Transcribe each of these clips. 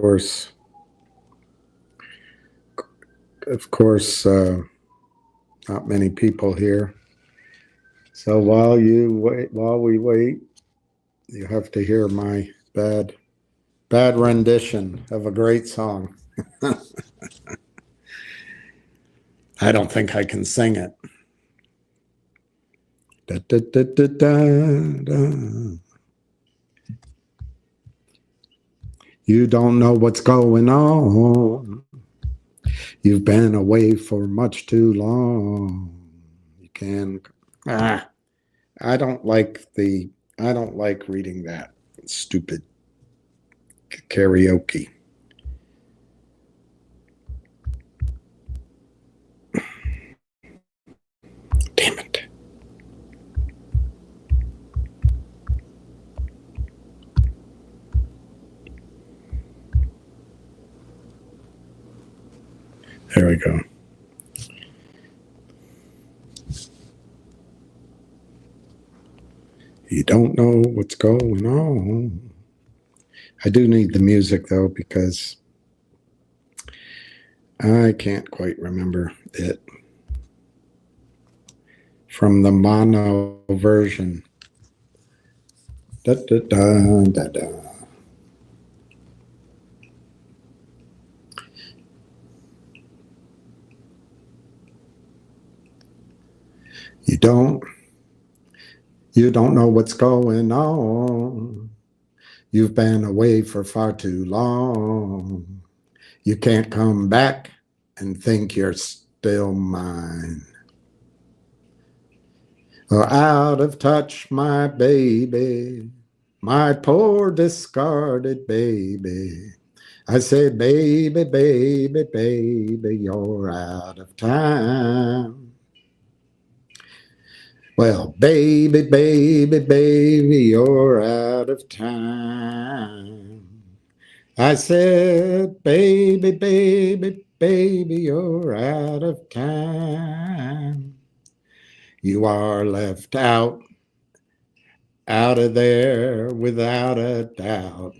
course, of course, not many people here. So while we wait, you have to hear my bad rendition of a great song. I don't think I can sing it. Da, da, da, da, da, da. You don't know what's going on. You've been away for much too long. You can. I don't like reading that stupid karaoke. Damn it. There we go. You don't know what's going on. I do need the music, though, because I can't quite remember it from the mono version. Da, da, da, da, da. You don't know what's going on. You've been away for far too long. You can't come back and think you're still mine. Oh, out of touch, my baby, my poor discarded baby. I say, baby, baby, baby, you're out of time. Well, baby, baby, baby, you're out of time. I said, baby, baby, baby, you're out of time. You are left out of there without a doubt.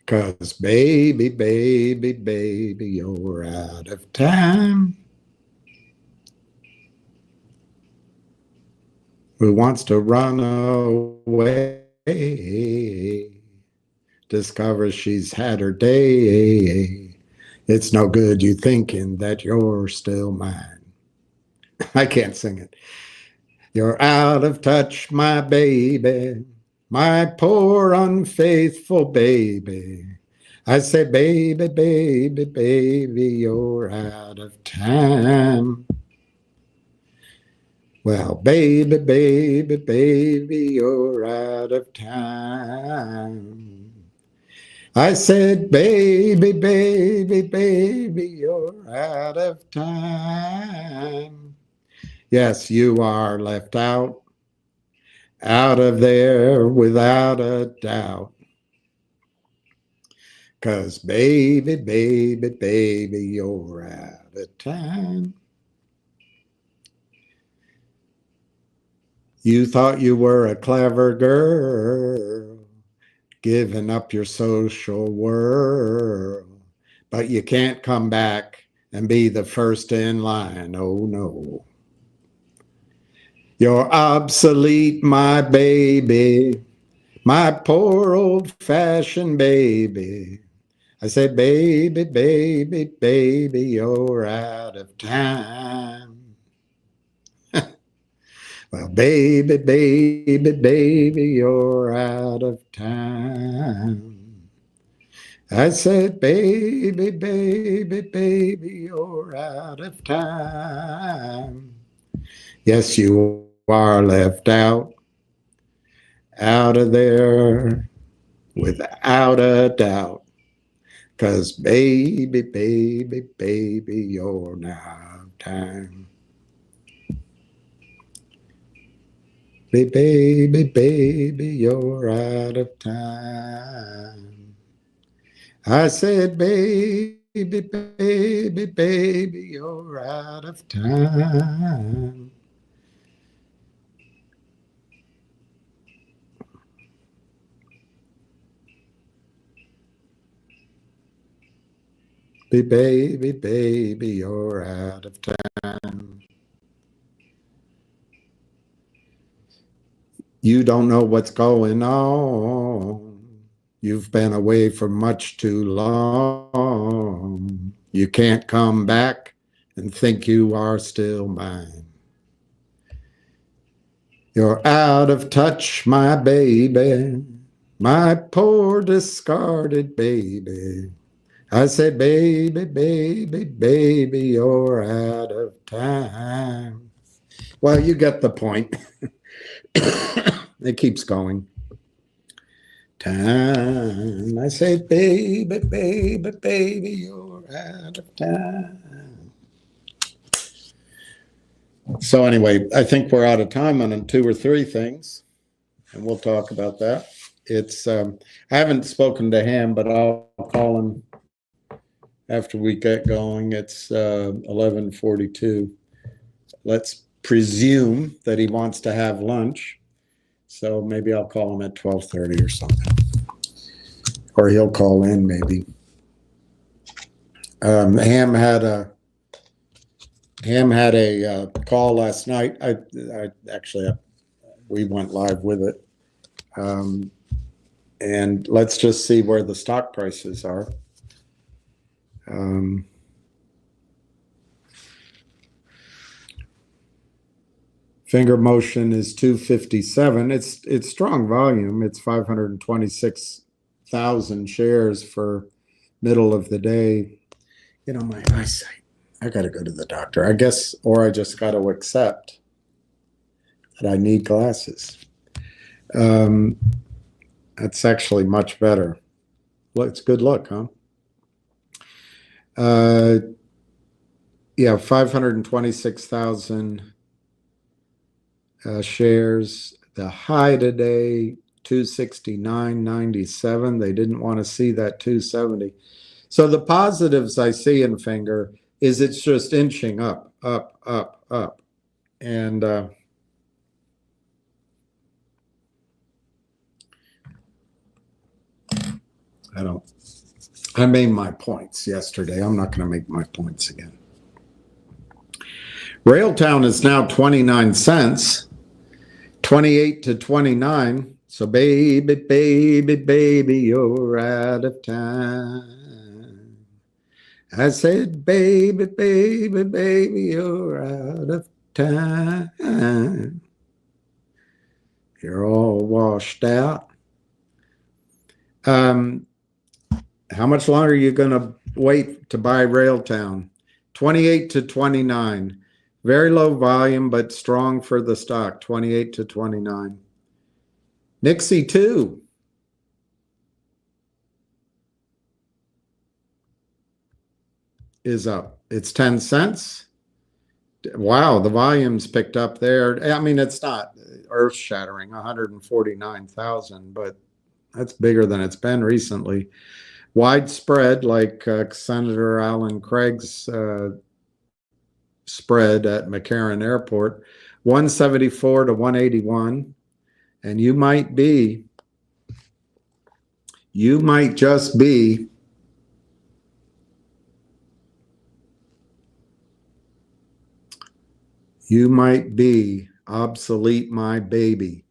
'Cause baby, baby, baby, you're out of time. Who wants to run away? Discovers she's had her day. It's no good you thinking that you're still mine. I can't sing it. You're out of touch, my baby, my poor unfaithful baby. I say, baby, baby, baby, you're out of time. Well, baby, baby, baby, you're out of time. I said, baby, baby, baby, you're out of time. Yes, you are left out of there without a doubt. 'Cause baby, baby, baby, you're out of time. You thought you were a clever girl, giving up your social world, but you can't come back and be the first in line. Oh, no. You're obsolete, my baby, my poor old-fashioned baby. I say, baby, baby, baby, you're out of time. Well, baby, baby, baby, you're out of time. I said, baby, baby, baby, you're out of time. Yes, you are left out of there without a doubt. 'Cause baby, baby, baby, you're out of time. Baby, baby, you're out of time. I said, baby, baby, baby, you're out of time. baby, baby, you're out of time. You don't know what's going on. You've been away for much too long. You can't come back and think you are still mine. You're out of touch, my baby, my poor discarded baby. I said, baby, baby, baby, you're out of time. Well, you get the point. It keeps going. Time. I say, baby, baby, baby, you're out of time. So anyway, I think we're out of time on 2 or 3 things, and we'll talk about that. It's I haven't spoken to him, but I'll call him after we get going. It's 11:42. Let's presume that he wants to have lunch. So maybe I'll call him at 12:30 or something. Or he'll call in maybe. Ham had a call last night. I actually we went live with it. And let's just see where the stock prices are. Finger motion is 257. It's strong volume. It's 526,000 shares for middle of the day. You know, my eyesight. I got to go to the doctor, I guess, or I just got to accept that I need glasses. That's actually much better. Well, it's good luck, huh? Yeah, 526,000 shares. The high today, 269.97. They didn't want to see that 270. So the positives I see in Finger is it's just inching up, up, up, up. And I made my points yesterday. I'm not going to make my points again. Railtown is now 29 cents, 28 to 29. So baby, baby, baby, you're out of time. I said, baby, baby, baby, you're out of time. You're all washed out. How much longer are you going to wait to buy Railtown? 28 to 29. Very low volume, but strong for the stock, 28 to 29. NIXX 2. Is up. It's 10 cents. Wow, the volume's picked up there. I mean, it's not earth-shattering, 149,000, but that's bigger than it's been recently. Widespread, like Senator Alan Craig's spread at McCarran Airport, 174 to 181. And you might just be obsolete, my baby,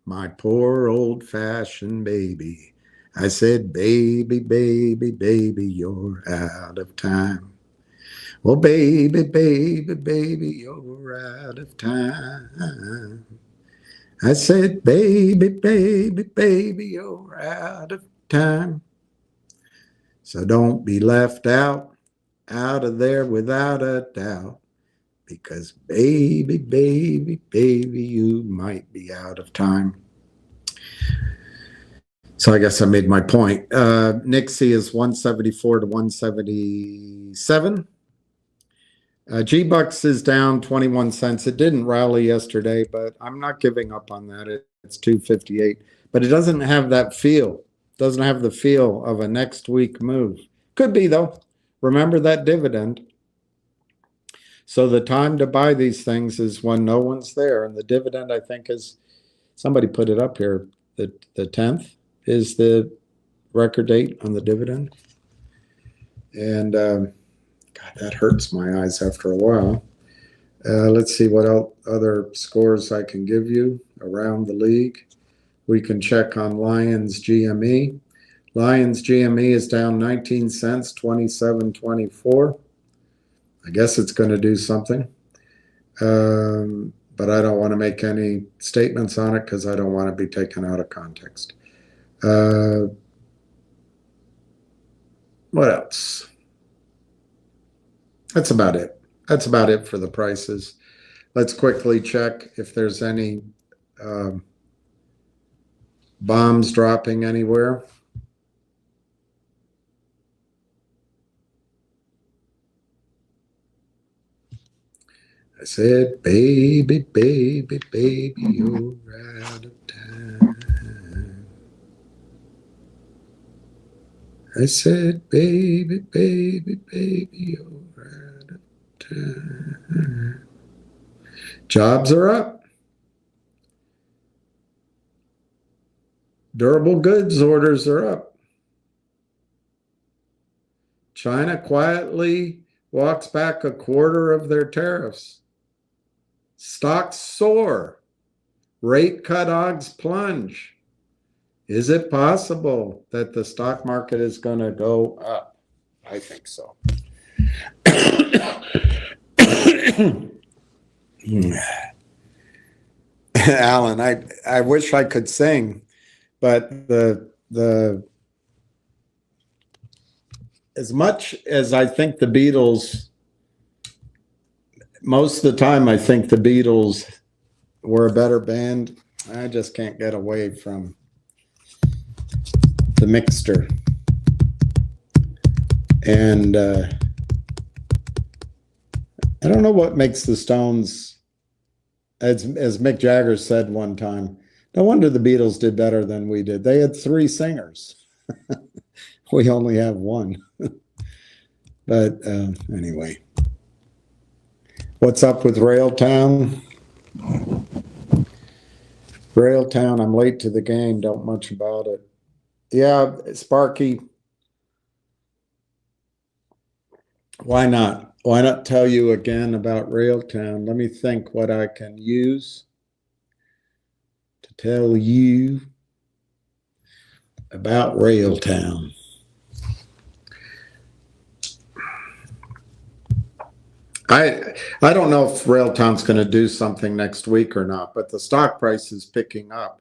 my poor old-fashioned baby. I said, baby, baby, baby, you're out of time. Well, baby, baby, baby, you're out of time. I said, baby, baby, baby, you're out of time. So don't be left out of there without a doubt. Because baby, baby, baby, you might be out of time. So I guess I made my point. NIXX is 174 to 177. G-Bucks is down 21 cents. It didn't rally yesterday, but I'm not giving up on that. It's 258. But it doesn't have that feel. It doesn't have the feel of a next week move. Could be, though. Remember that dividend. So the time to buy these things is when no one's there. And the dividend, I think, is, somebody put it up here, the 10th is the record date on the dividend. And God, that hurts my eyes after a while. Let's see what other scores I can give you around the league. We can check on Lions GME. Lions GME is down 19 cents, 27.24. I guess it's going to do something. But I don't want to make any statements on it because I don't want to be taken out of context. What else? That's about it. That's about it for the prices. Let's quickly check if there's any bombs dropping anywhere. I said, baby, baby, baby, you're out of time. I said, baby, baby, baby, you're out of time. Jobs are up. Durable goods orders are up. China quietly walks back a quarter of their tariffs. Stocks soar. Rate cut odds plunge. Is it possible that the stock market is going to go up? I think so. Alan, I wish I could sing, but the as much as I think the Beatles, most of the time I think the Beatles were a better band, I just can't get away from the mixture. And I don't know what makes the Stones, as Mick Jagger said one time, no wonder the Beatles did better than we did. They had 3 singers. We only have 1. But anyway, what's up with Railtown? Railtown, I'm late to the game, don't much about it. Yeah, Sparky, why not? Why not tell you again about Railtown? Let me think what I can use to tell you about Railtown. I don't know if Railtown's going to do something next week or not, but the stock price is picking up.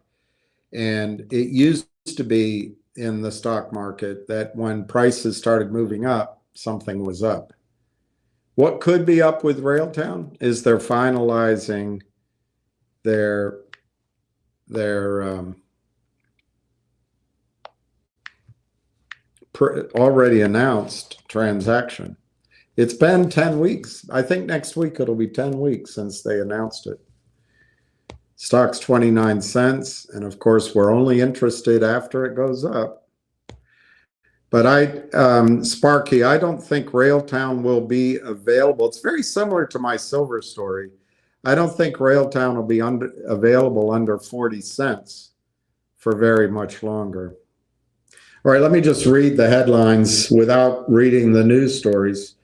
And it used to be in the stock market that when prices started moving up, something was up. What could be up with Railtown is they're finalizing their already announced transaction. It's been 10 weeks. I think next week it'll be 10 weeks since they announced it. Stock's 29 cents. And of course, we're only interested after it goes up. But Sparky, I don't think Railtown will be available. It's very similar to my silver story. I don't think Railtown will be available under 40 cents for very much longer. All right, let me just read the headlines without reading the news stories.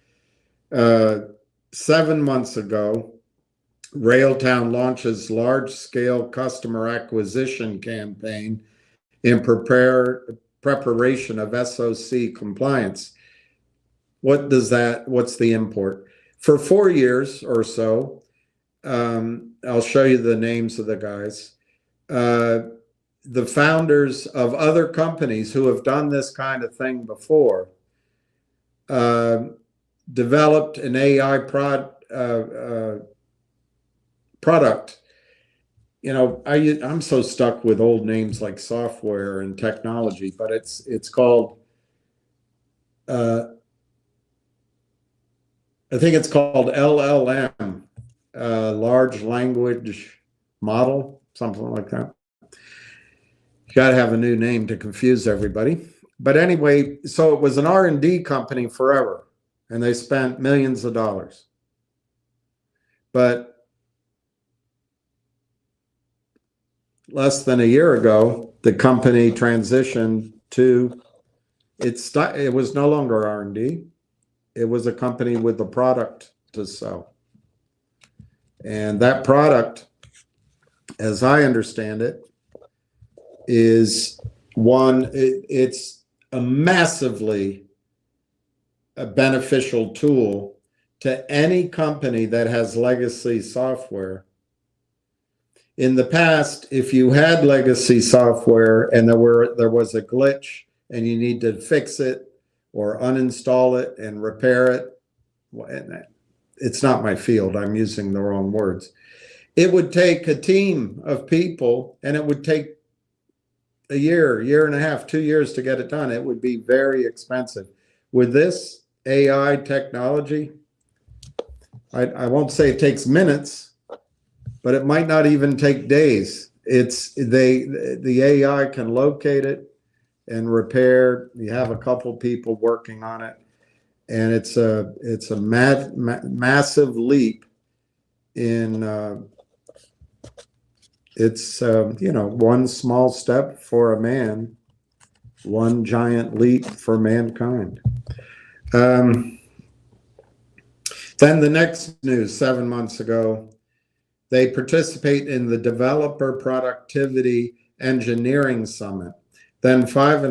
7 months ago, Railtown launches large-scale customer acquisition campaign in preparation of SOC compliance. What's the import? For 4 years or so, I'll show you the names of the guys. The founders of other companies who have done this kind of thing before developed an AI product. You know, I'm so stuck with old names like software and technology, but it's called I think it's called LLM, large language model, something like that. You got to have a new name to confuse everybody. But anyway, so it was an R&D company forever, and they spent millions of dollars. But less than a year ago, the company transitioned to it was no longer R&D. It was a company with a product to sell. And that product, as I understand it, is it's a massively beneficial tool to any company that has legacy software. In the past, if you had legacy software and there was a glitch and you need to fix it or uninstall it and repair it, it's not my field, I'm using the wrong words. It would take a team of people, and it would take a year and a half, 2 years to get it done. It would be very expensive. With this AI technology, I won't say it takes minutes, but it might not even take days. The AI can locate it and repair. You have a couple people working on it, and it's a massive leap in one small step for a man, one giant leap for mankind. Then the next news, 7 months ago, they participate in the Developer Productivity Engineering Summit. Then 5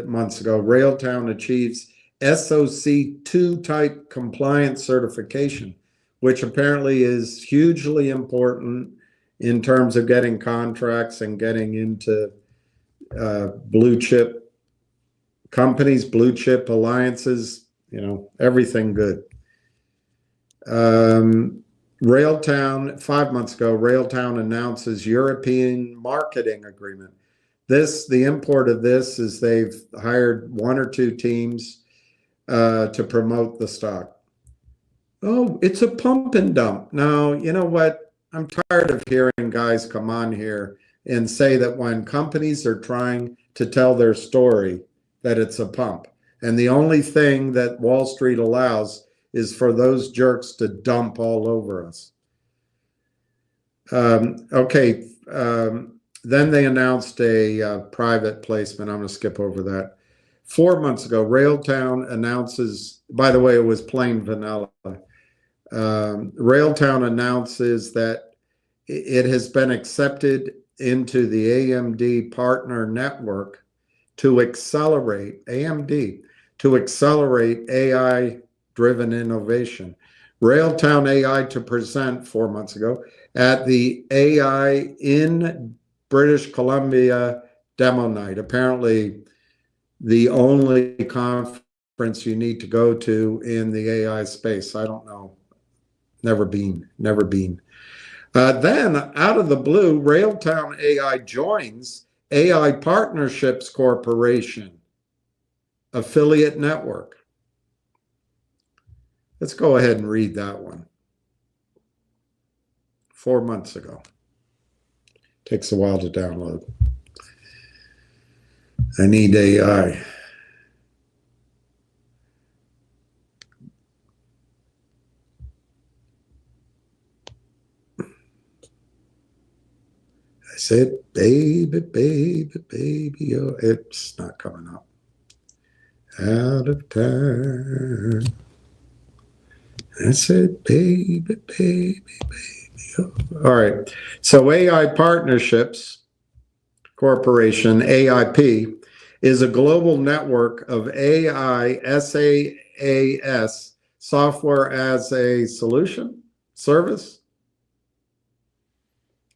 months ago, Railtown achieves SOC 2 type compliance certification, which apparently is hugely important in terms of getting contracts and getting into blue chip companies, blue chip alliances, everything good. Railtown, 5 months ago, Railtown announces European marketing agreement. The import of this is they've hired 1 or 2 teams to promote the stock. Oh, it's a pump and dump. Now, you know what? I'm tired of hearing guys come on here and say that when companies are trying to tell their story, that it's a pump. And the only thing that Wall Street allows is for those jerks to dump all over us. Then they announced a private placement. I'm going to skip over that. 4 months ago, Railtown announces, by the way, it was plain vanilla. Railtown announces that it has been accepted into the AMD partner network to accelerate AI-driven innovation. Railtown AI to present 4 months ago at the AI in British Columbia demo night. Apparently, the only conference you need to go to in the AI space. I don't know. Never been. Then, out of the blue, Railtown AI joins AI Partnerships Corporation affiliate network. Let's go ahead and read that one. 4 months ago. Takes a while to download. I need AI. I said, baby, oh, it's not coming up. Out of time. I said, baby, oh. All right. So AI Partnerships Corporation, AIP, is a global network of AI SaaS, software as a solution, service,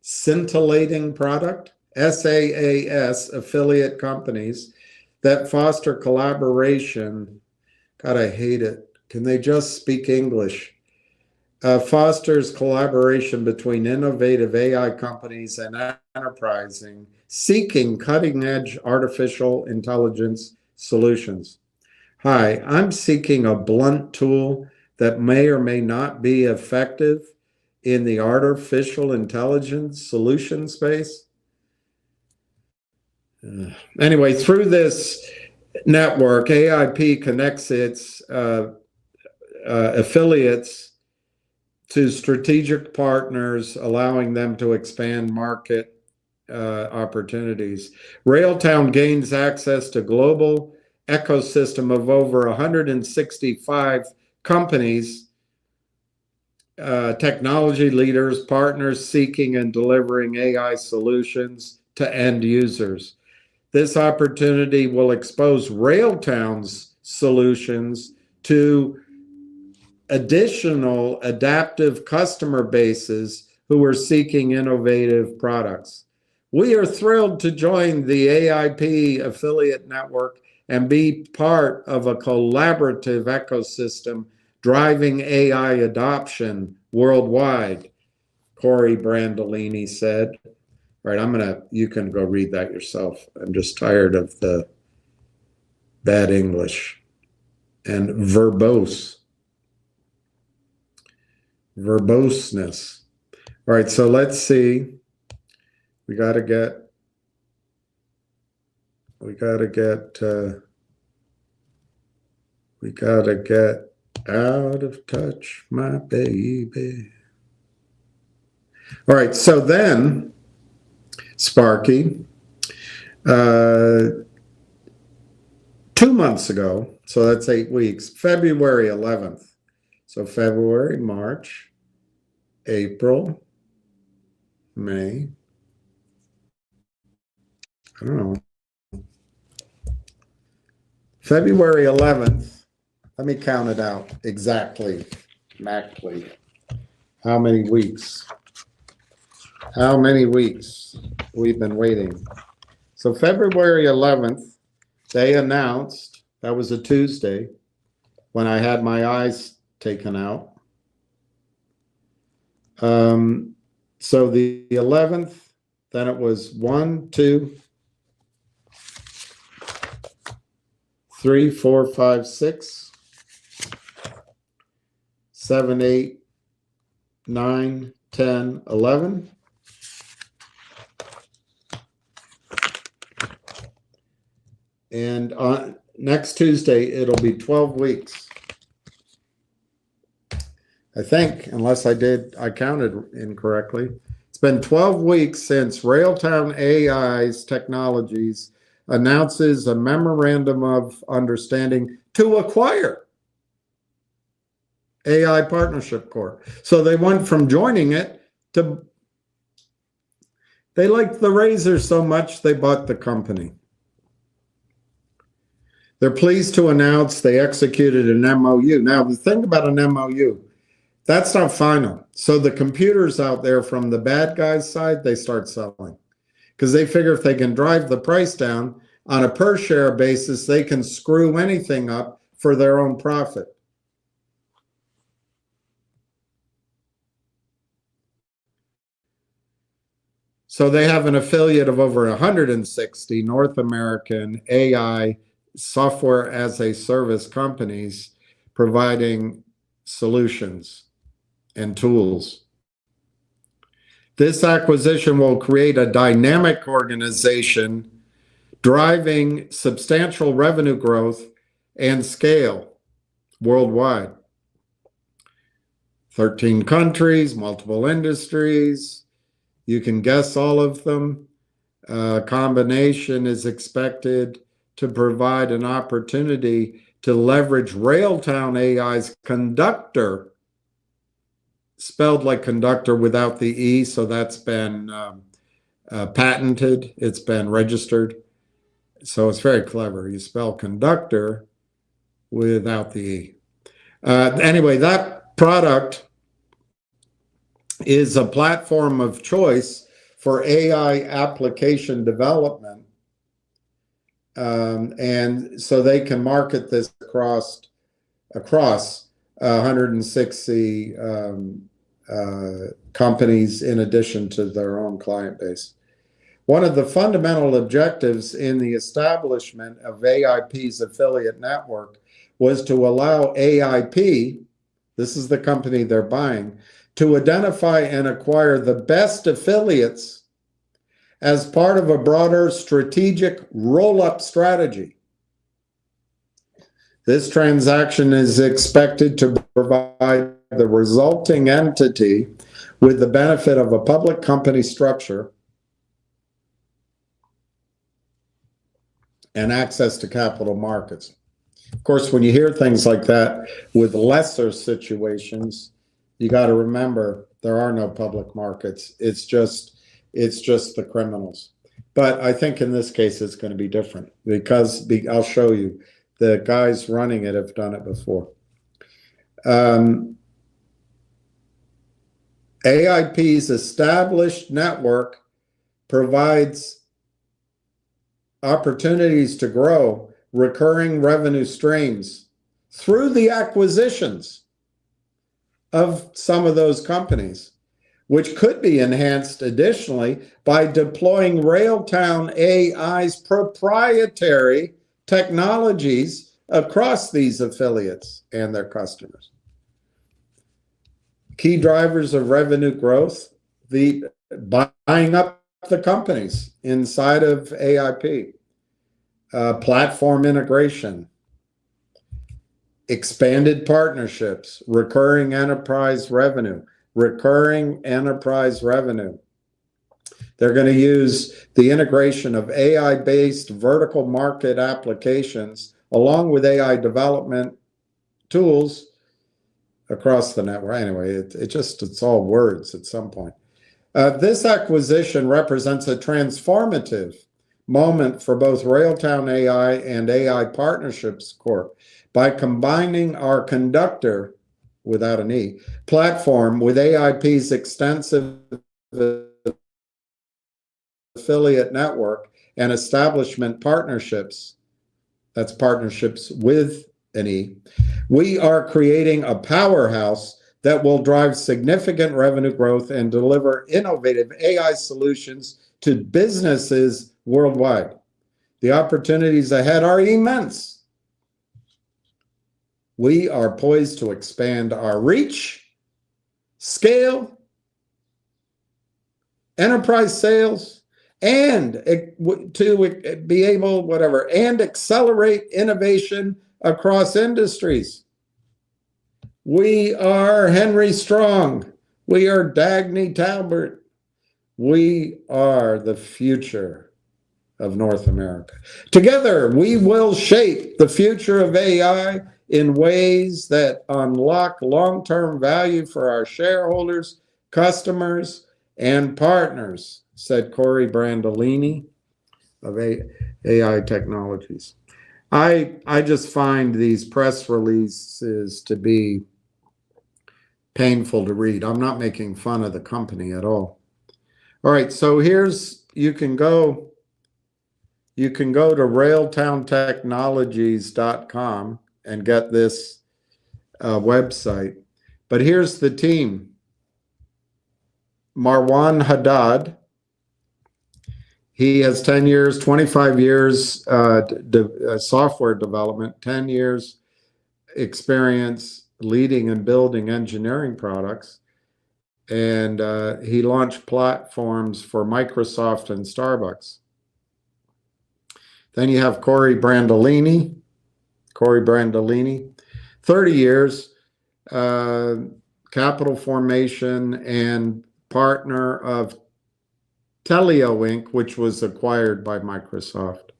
scintillating product, SaaS affiliate companies that foster collaboration. God, I hate it. Can they just speak English? Fosters collaboration between innovative AI companies and enterprising, seeking cutting-edge artificial intelligence solutions. Hi, I'm seeking a blunt tool that may or may not be effective in the artificial intelligence solution space. Anyway, through this network, AIP connects its affiliates to strategic partners, allowing them to expand market opportunities. Railtown gains access to global ecosystem of over 165 companies, technology leaders, partners seeking and delivering AI solutions to end users. This opportunity will expose Railtown's solutions to additional adaptive customer bases who are seeking innovative products. We are thrilled to join the AIP affiliate network and be part of a collaborative ecosystem driving AI adoption worldwide, Corey Brandolini said. All right, you can go read that yourself. I'm just tired of the bad English and verboseness. All right, so let's see. We got to get out of touch, my baby. All right, so then, Sparky, 2 months ago, so that's 8 weeks, February 11th. So February, March, April, May, I don't know. February 11th, let me count it out exactly. How many weeks? How many weeks we've been waiting? So February 11th, they announced, that was a Tuesday, when I had my eyes taken out. So the 11th, then it was 1, 2, 3, 4, 5, 6, 7, 8, 9, 10, 11. And on next Tuesday, it'll be 12 weeks. I think, unless I counted incorrectly. It's been 12 weeks since Railtown AI's technologies announces a memorandum of understanding to acquire AI Partnership Corp. So they went from joining it to, they liked the razor so much they bought the company. They're pleased to announce they executed an MOU. Now, the thing about an MOU, that's not final. So the computers out there from the bad guys' side, they start selling. Because they figure if they can drive the price down on a per share basis, they can screw anything up for their own profit. So they have an affiliate of over 160 North American AI software as a service companies providing solutions and tools. This acquisition will create a dynamic organization driving substantial revenue growth and scale worldwide. 13 countries, multiple industries. You can guess all of them. Combination is expected to provide an opportunity to leverage Railtown AI's conductor, spelled like conductor without the E, so that's been patented, it's been registered. So it's very clever. You spell conductor without the E. Anyway, that product is a platform of choice for AI application development. And so they can market this across 160 companies in addition to their own client base. One of the fundamental objectives in the establishment of AIP's affiliate network was to allow AIP, this is the company they're buying, to identify and acquire the best affiliates as part of a broader strategic roll-up strategy. This transaction is expected to provide the resulting entity with the benefit of a public company structure, and access to capital markets. Of course, when you hear things like that with lesser situations, you got to remember there are no public markets. It's just the criminals. But I think in this case it's going to be different because I'll show you. The guys running it have done it before. AIP's established network provides opportunities to grow recurring revenue streams through the acquisitions of some of those companies, which could be enhanced additionally by deploying Railtown AI's proprietary technologies across these affiliates and their customers. Key drivers of revenue growth: the buying up the companies inside of AIP, platform integration, expanded partnerships, recurring enterprise revenue. They're going to use the integration of AI-based vertical market applications along with AI development tools across the network. Anyway, it's all words at some point. This acquisition represents a transformative moment for both Railtown AI and AI Partnerships Corp. By combining our Conductor, without an E, platform with AIP's extensive affiliate network and establishment partnerships, that's partnerships with an E, we are creating a powerhouse that will drive significant revenue growth and deliver innovative AI solutions to businesses worldwide. The opportunities ahead are immense. We are poised to expand our reach, scale, enterprise sales, and to be able, and accelerate innovation across industries. We are Henry Strong. We are Dagny Talbert. We are the future of North America. Together, we will shape the future of AI in ways that unlock long-term value for our shareholders, customers, and partners, said Corey Brandolini of AI Technologies. I just find these press releases to be painful to read. I'm not making fun of the company at all. All right, so you can go to railtowntechnologies.com and get this website. But here's the team. Marwan Haddad, he has 10 years, 25 years software development, 10 years experience leading and building engineering products. And he launched platforms for Microsoft and Starbucks. Then you have Corey Brandolini, 30 years, capital formation and partner of Telio Inc., which was acquired by Microsoft.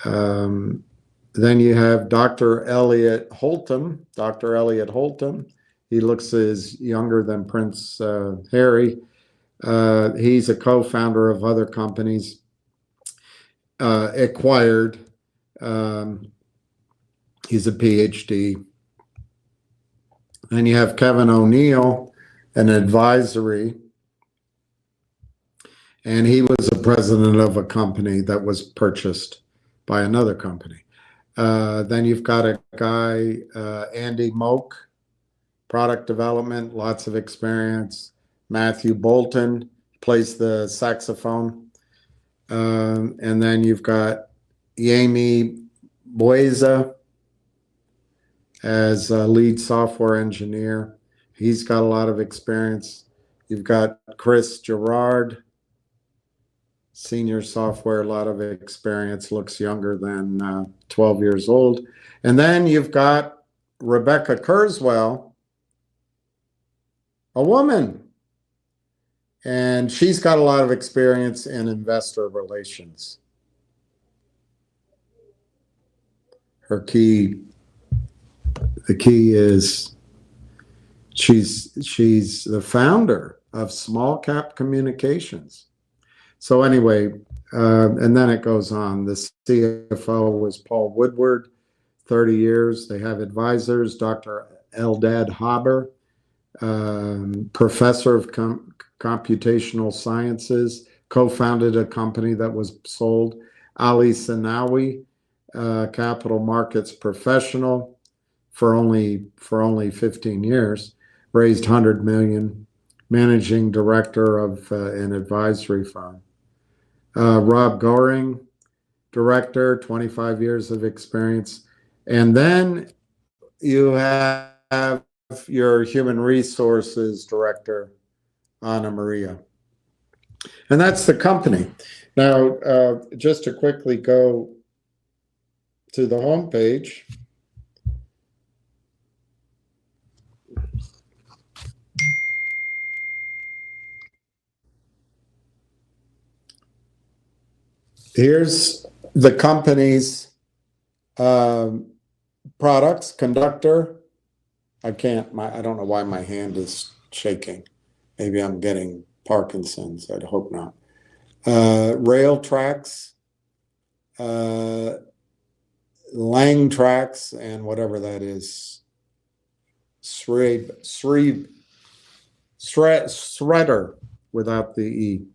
Then you have Dr. Elliot Holtom. He looks younger than Prince Harry. He's a co-founder of other companies acquired. He's a PhD. Then you have Kevin O'Neill, an advisory. And he was a president of a company that was purchased by another company. Then you've got a guy, Andy Moak, product development, lots of experience. Matthew Bolton plays the saxophone. And then you've got Yemi Bueza as a lead software engineer. He's got a lot of experience. You've got Chris Gerard, senior software, a lot of experience, looks younger than 12 years old. And then you've got Rebecca Kurzweil, a woman, and she's got a lot of experience in investor relations. Her key, the key is she's the founder of Small Cap Communications. So anyway, and then it goes on. The CFO was Paul Woodward, 30 years. They have advisors, Dr. Eldad Haber, professor of computational sciences, co-founded a company that was sold. Ali Sanawi, capital markets professional for only 15 years, raised 100 million, managing director of an advisory firm. Rob Goring, director, 25 years of experience. And then you have your human resources director, Anna Maria. And that's the company. Now, just to quickly go to the homepage. Here's the company's products, conductor. I don't know why my hand is shaking. Maybe I'm getting Parkinson's. I'd hope not. Rail tracks, Lang tracks, and whatever that is. Shredder without the E.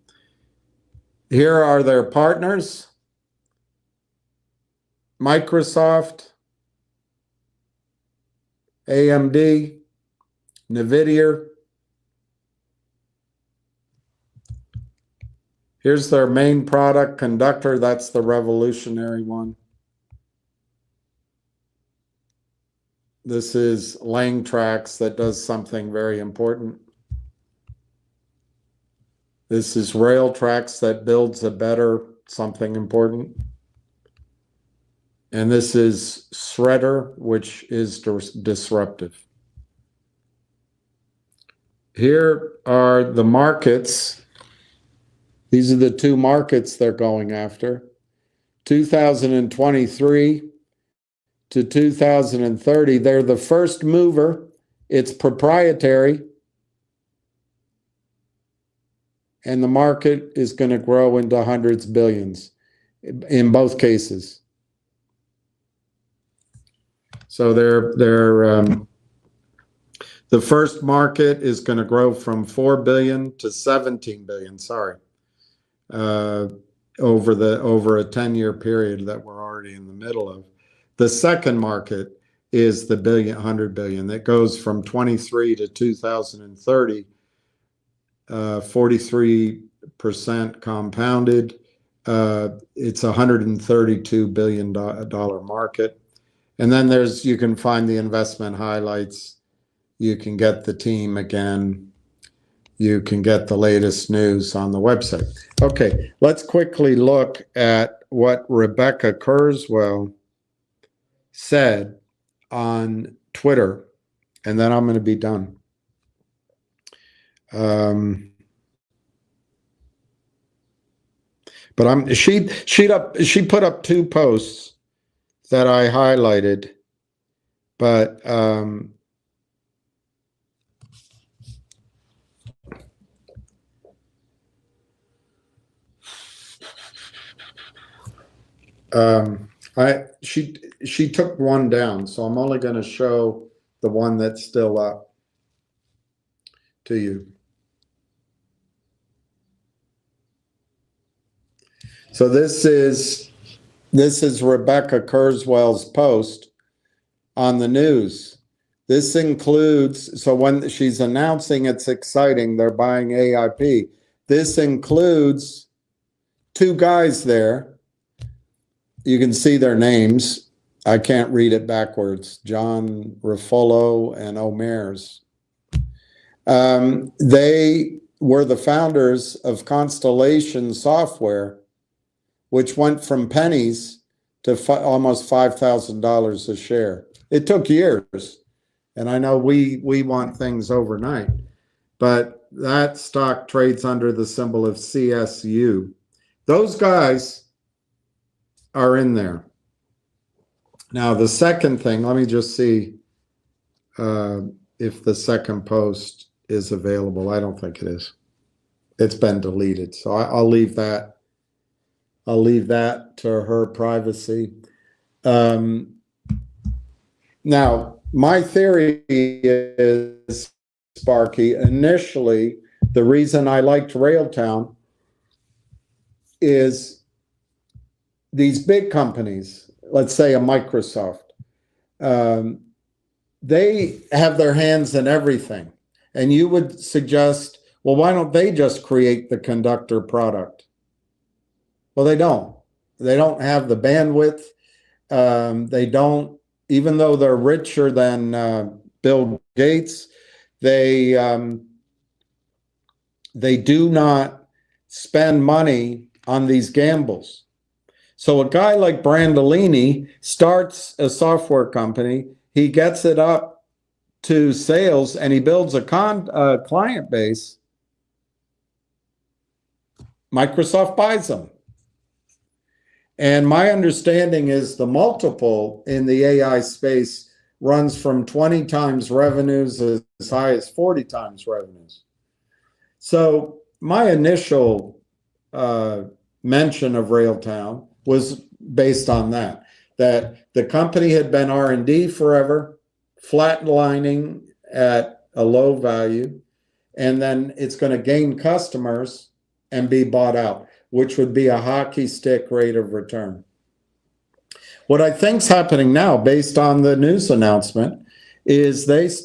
Here are their partners: Microsoft, AMD, NVIDIA. Here's their main product, conductor. That's the revolutionary one. This is Lang tracks that does something very important. This is rail tracks that builds a better something important. And this is Shredder, which is disruptive. Here are the markets. These are the two markets they're going after. 2023 to 2030, they're the first mover. It's proprietary. And the market is going to grow into hundreds of billions in both cases. So the first market is going to grow from 4 billion to 17 billion, over a 10-year period that we're already in the middle of. The second market is the 100 billion that goes from 23 to 2030, 43% compounded. It's a $132 billion market. And then you can find the investment highlights. You can get the team again. You can get the latest news on the website. Okay, let's quickly look at what Rebecca Kurzweil said on Twitter, and then I'm going to be done. But she put up two posts that I highlighted, but she took one down, so I'm only going to show the one that's still up to you. So this is Rebecca Kurzweil's post on the news. This includes, so when she's announcing it's exciting, they're buying AIP. This includes two guys there. You can see their names. I can't read it backwards. John Ruffolo and Omer's. They were the founders of Constellation Software, which went from pennies to almost $5,000 a share. It took years, and I know we want things overnight, but that stock trades under the symbol of CSU. Those guys are in there. Now, the second thing, let me just see if the second post is available. I don't think it is. It's been deleted. So I'll leave that. I'll leave that to her privacy. Now, my theory is, Sparky, initially, the reason I liked Railtown is these big companies, let's say a Microsoft, they have their hands in everything. And you would suggest, well, why don't they just create the conductor product? Well, they don't. They don't have the bandwidth. They don't, even though they're richer than Bill Gates, they do not spend money on these gambles. So a guy like Brandolini starts a software company, he gets it up to sales, and he builds a client base. Microsoft buys them. And my understanding is the multiple in the AI space runs from 20 times revenues as high as 40 times revenues. So my initial mention of Railtown was based on that the company had been R&D forever, flatlining at a low value, and then it's going to gain customers and be bought out, which would be a hockey stick rate of return. What I think's happening now, based on the news announcement, is they're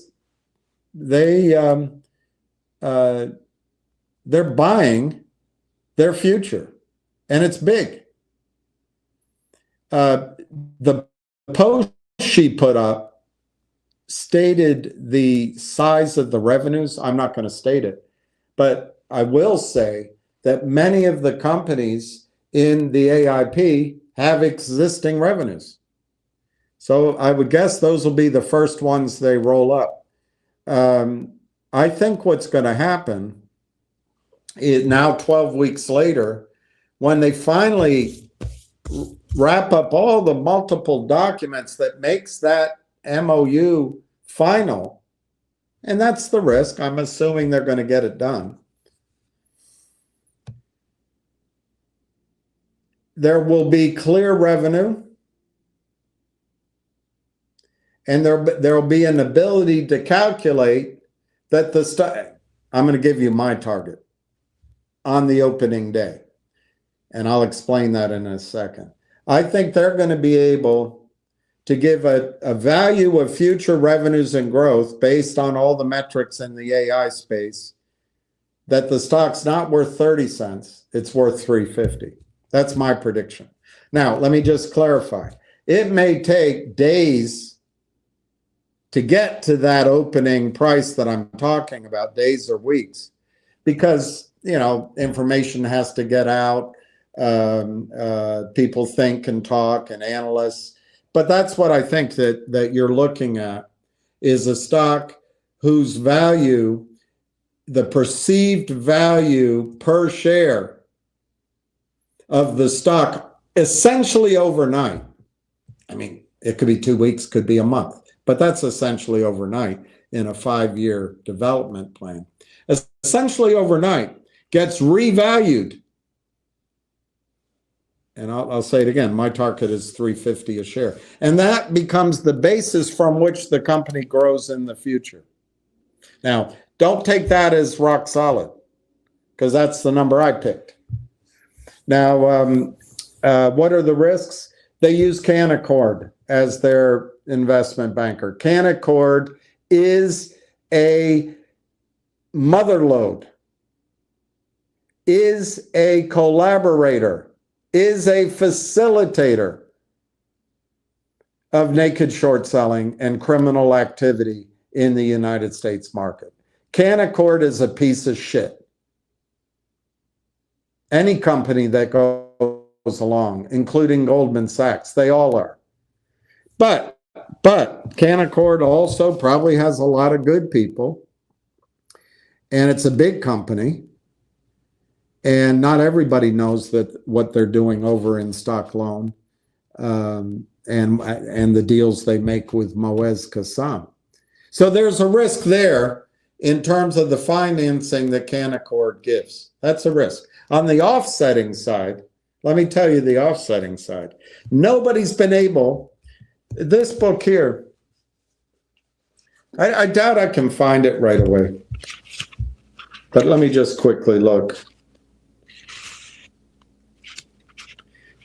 buying their future, and it's big. The post she put up stated the size of the revenues. I'm not going to state it, but I will say that many of the companies in the AIP have existing revenues. So I would guess those will be the first ones they roll up. I think what's going to happen is now 12 weeks later, when they finally wrap up all the multiple documents that makes that MOU final, and that's the risk. I'm assuming they're going to get it done. There will be clear revenue, and there will be an ability to calculate that the stock. I'm going to give you my target on the opening day, and I'll explain that in a second. I think they're going to be able to give a value of future revenues and growth based on all the metrics in the AI space, that the stock's not worth 30 cents, it's worth 350. That's my prediction. Now, let me just clarify. It may take days to get to that opening price that I'm talking about, days or weeks, because, you know, information has to get out. People think and talk, and analysts. But that's what I think that you're looking at, is a stock whose value, the perceived value per share of the stock, essentially overnight. I mean, it could be 2 weeks, could be a month, but that's essentially overnight in a 5-year development plan. Essentially overnight gets revalued. And I'll say it again, my target is 350 a share. And that becomes the basis from which the company grows in the future. Now, don't take that as rock solid, because that's the number I picked. Now, what are the risks? They use Canaccord as their investment banker. Canaccord is a motherlode, is a collaborator, is a facilitator of naked short selling and criminal activity in the United States market. Canaccord is a piece of shit. Any company that goes along, including Goldman Sachs, they all are. But Canaccord also probably has a lot of good people, and it's a big company. And not everybody knows that what they're doing over in stock loan. and the deals they make with Moez Kassam. So there's a risk there in terms of the financing that Canaccord gives. That's a risk. On the offsetting side, let me tell you the offsetting side. Nobody's been able, this book here, I doubt I can find it right away. But let me just quickly look.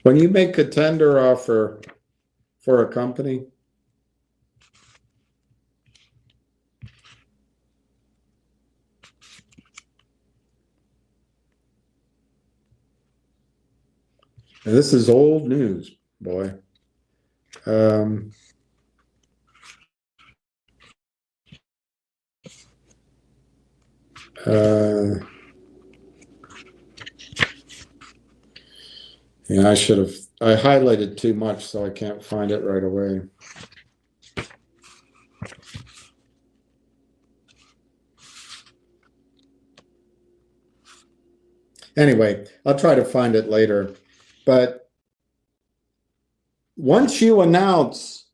When you make a tender offer for a company, and this is old news, boy. Yeah, I highlighted too much, so I can't find it right away. Anyway, I'll try to find it later. But once you announce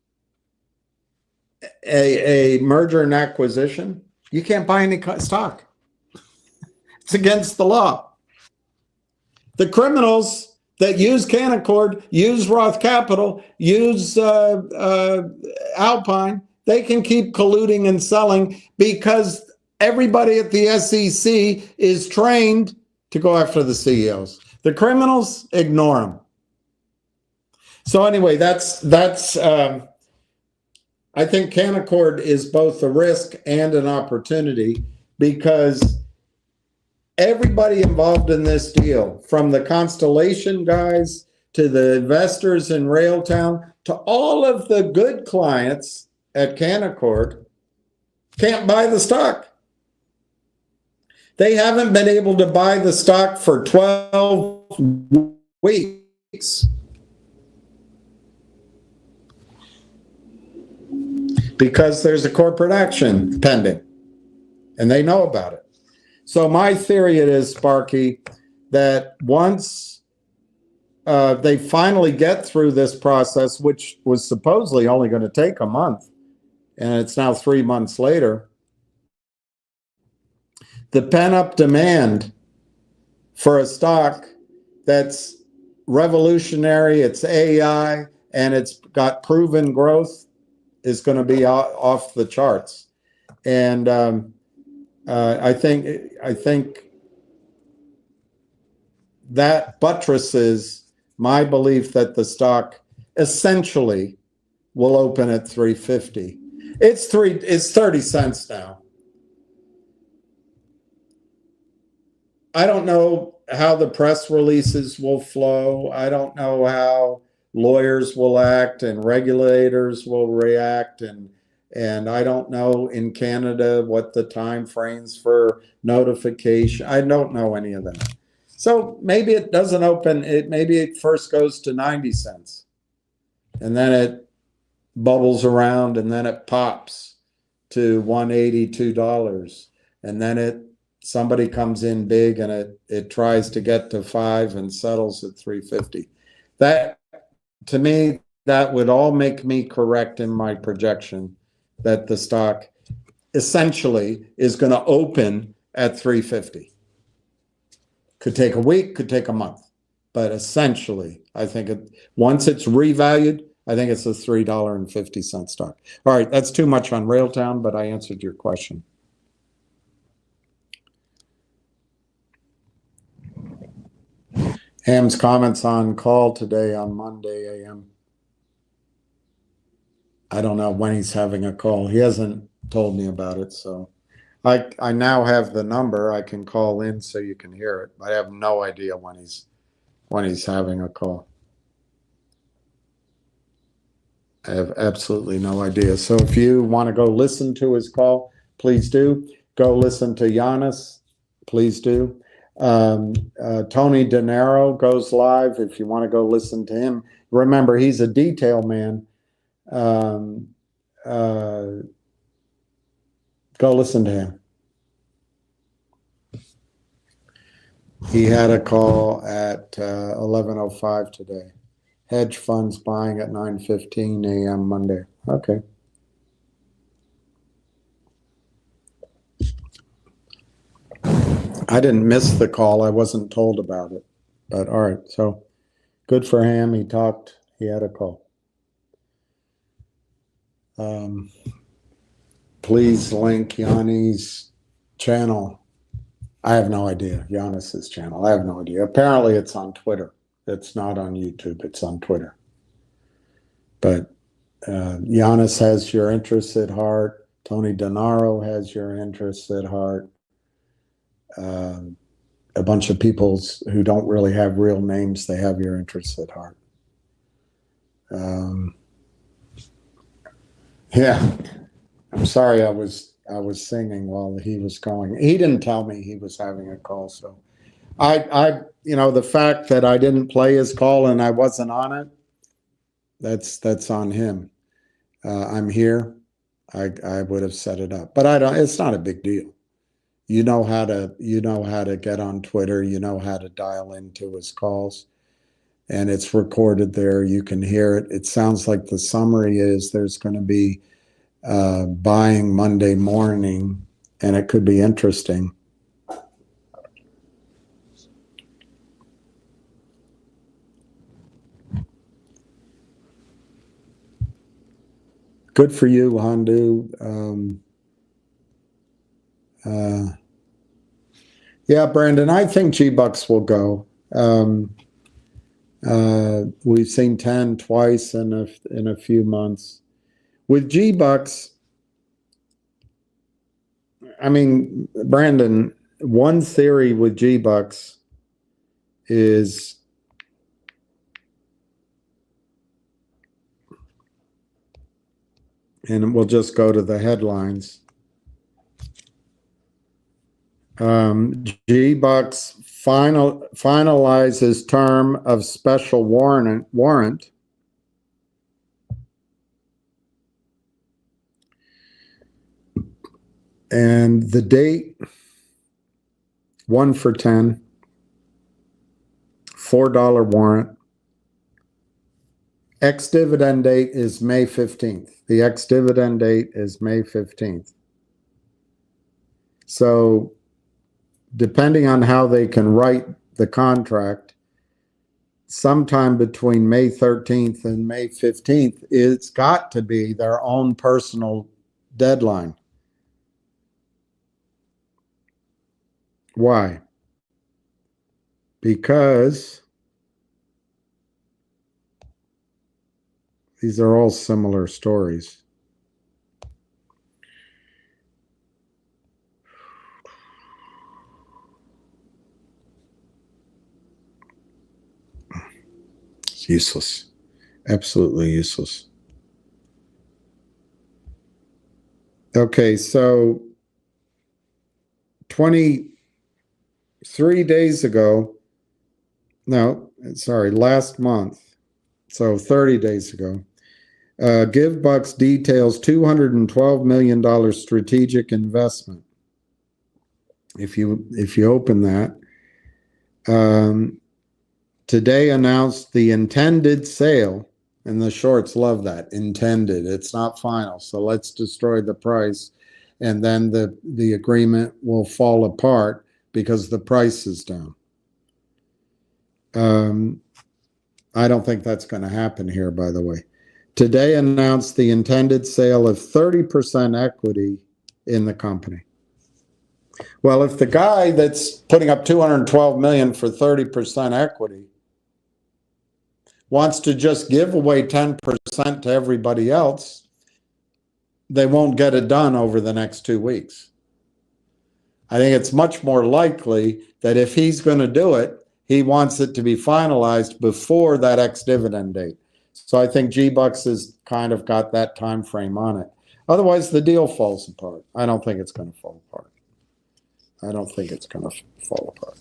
a merger and acquisition, you can't buy any stock. It's against the law. The criminals that use Canaccord, use Roth Capital, use Alpine, they can keep colluding and selling because everybody at the SEC is trained to go after the CEOs. The criminals, ignore them. So anyway, that's I think Canaccord is both a risk and an opportunity because everybody involved in this deal, from the Constellation guys to the investors in Railtown to all of the good clients at Canaccord, can't buy the stock. They haven't been able to buy the stock for 12 weeks because there's a corporate action pending and they know about it. So my theory is, Sparky, that once they finally get through this process, which was supposedly only going to take a month, and it's now 3 months later, the pent-up demand for a stock that's revolutionary, it's AI, and it's got proven growth is going to be off the charts. And I think that buttresses my belief that the stock essentially will open at 350. It's 30 cents now. I don't know how the press releases will flow. I don't know how lawyers will act and regulators will react, and I don't know in Canada what the time frames for notification. I don't know any of that. So maybe it doesn't open. Maybe it first goes to 90 cents, and then it bubbles around, and then it pops to $182, and then somebody comes in big, and it tries to get to 5 and settles at 350. That, to me, that would all make me correct in my projection that the stock essentially is going to open at 350. Could take a week, could take a month, but essentially, I think once it's revalued, I think it's a $3.50 stock. All right, that's too much on Railtown, but I answered your question. Ham's comments on call today on Monday AM. I don't know when he's having a call. He hasn't told me about it, so I now have the number. I can call in so you can hear it. I have no idea when he's having a call. I have absolutely no idea. So if you want to go listen to his call, please do. Go listen to Giannis, please do. Tony Denaro goes live if you want to go listen to him. Remember, he's a detail man. Go listen to him. He had a call at 11:05 today. hedge funds buying at 9:15 a.m. Monday. Okay. I didn't miss the call. I wasn't told about it. But all right. So good for him. He talked. He had a call. Please link Yanni's channel. I have no idea. Giannis's channel. I have no idea. Apparently it's on Twitter. It's not on YouTube. It's on Twitter. But Giannis has your interests at heart. Tony Denaro has your interests at heart. A bunch of people who don't really have real names, they have your interests at heart. Yeah, I'm sorry I was singing while he was going. He didn't tell me he was having a call, so the fact that I didn't play his call and I wasn't on it, that's on him. I'm here. I would have set it up, but I don't. It's not a big deal. You know how to get on Twitter. You know how to dial into his calls, and it's recorded there. You can hear it. It sounds like the summary is there's going to be buying Monday morning, and it could be interesting. Good for you, Handu. Yeah, Brandon, I think G-Bucks will go. We've seen 10 twice in a few months. With G-Bucks, I mean, Brandon, one theory with G-Bucks is and we'll just go to the headlines. G-Bucks finalizes term of special warrant. And the date, 1 for 10, $4 warrant. Ex-dividend date is May 15th. The ex-dividend date is May 15th. So depending on how they can write the contract, sometime between May 13th and May 15th, it's got to be their own personal deadline. Why? Because these are all similar stories. It's useless. Absolutely useless. Okay, so 23 days ago, no, sorry, last month, so 30 days ago, GiveBucks details $212 million strategic investment. If you open that, today announced the intended sale, and the shorts love that, intended. It's not final, so let's destroy the price, and then the agreement will fall apart because the price is down. I don't think that's going to happen here, by the way. Today announced the intended sale of 30% equity in the company. Well, if the guy that's putting up $212 million for 30% equity wants to just give away 10% to everybody else, they won't get it done over the next 2 weeks. I think it's much more likely that if he's going to do it, he wants it to be finalized before that ex-dividend date. So I think G-Bucks has kind of got that time frame on it. Otherwise, the deal falls apart. I don't think it's going to fall apart. I don't think it's going to fall apart.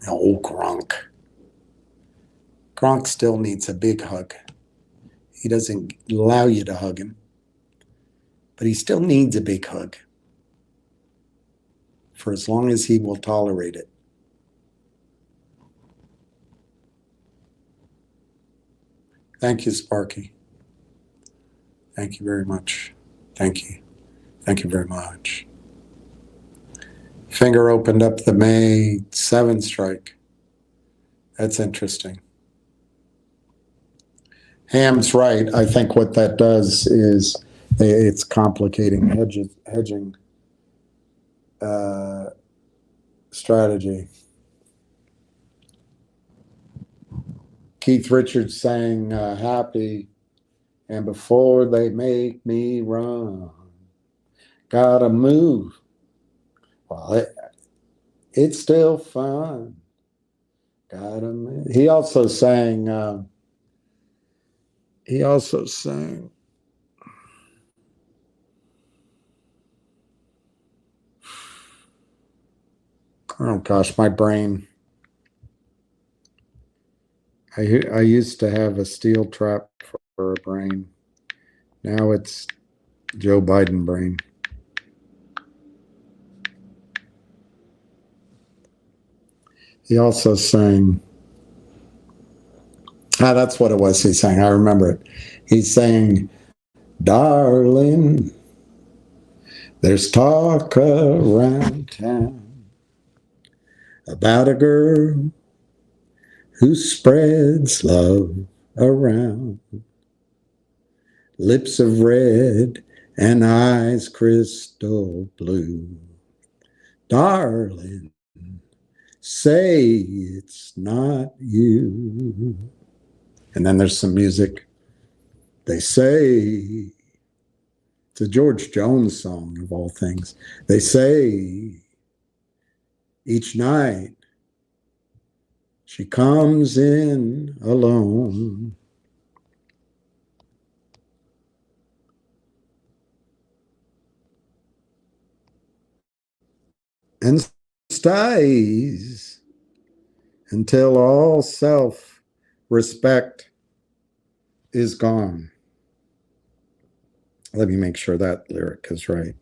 Oh, Gronk. Gronk still needs a big hug. He doesn't allow you to hug him, but he still needs a big hug for as long as he will tolerate it. Thank you, Sparky. Thank you very much. Thank you. Thank you very much. Finger opened up the May 7 strike. That's interesting. Ham's right. I think what that does is it's complicating hedging strategy. Keith Richards sang Happy, and before they make me run, gotta move. Well, it's still fun. Gotta move. He also sang, oh gosh, my brain. I used to have a steel trap for a brain. Now it's Joe Biden brain. He also sang, that's what it was he sang. I remember it. He sang, darling, there's talk around town about a girl who spreads love around. Lips of red and eyes crystal blue. Darling, say it's not you. And then there's some music. They say, it's a George Jones song of all things. They say each night she comes in alone. And stays until all self-respect is gone. Let me make sure that lyric is right.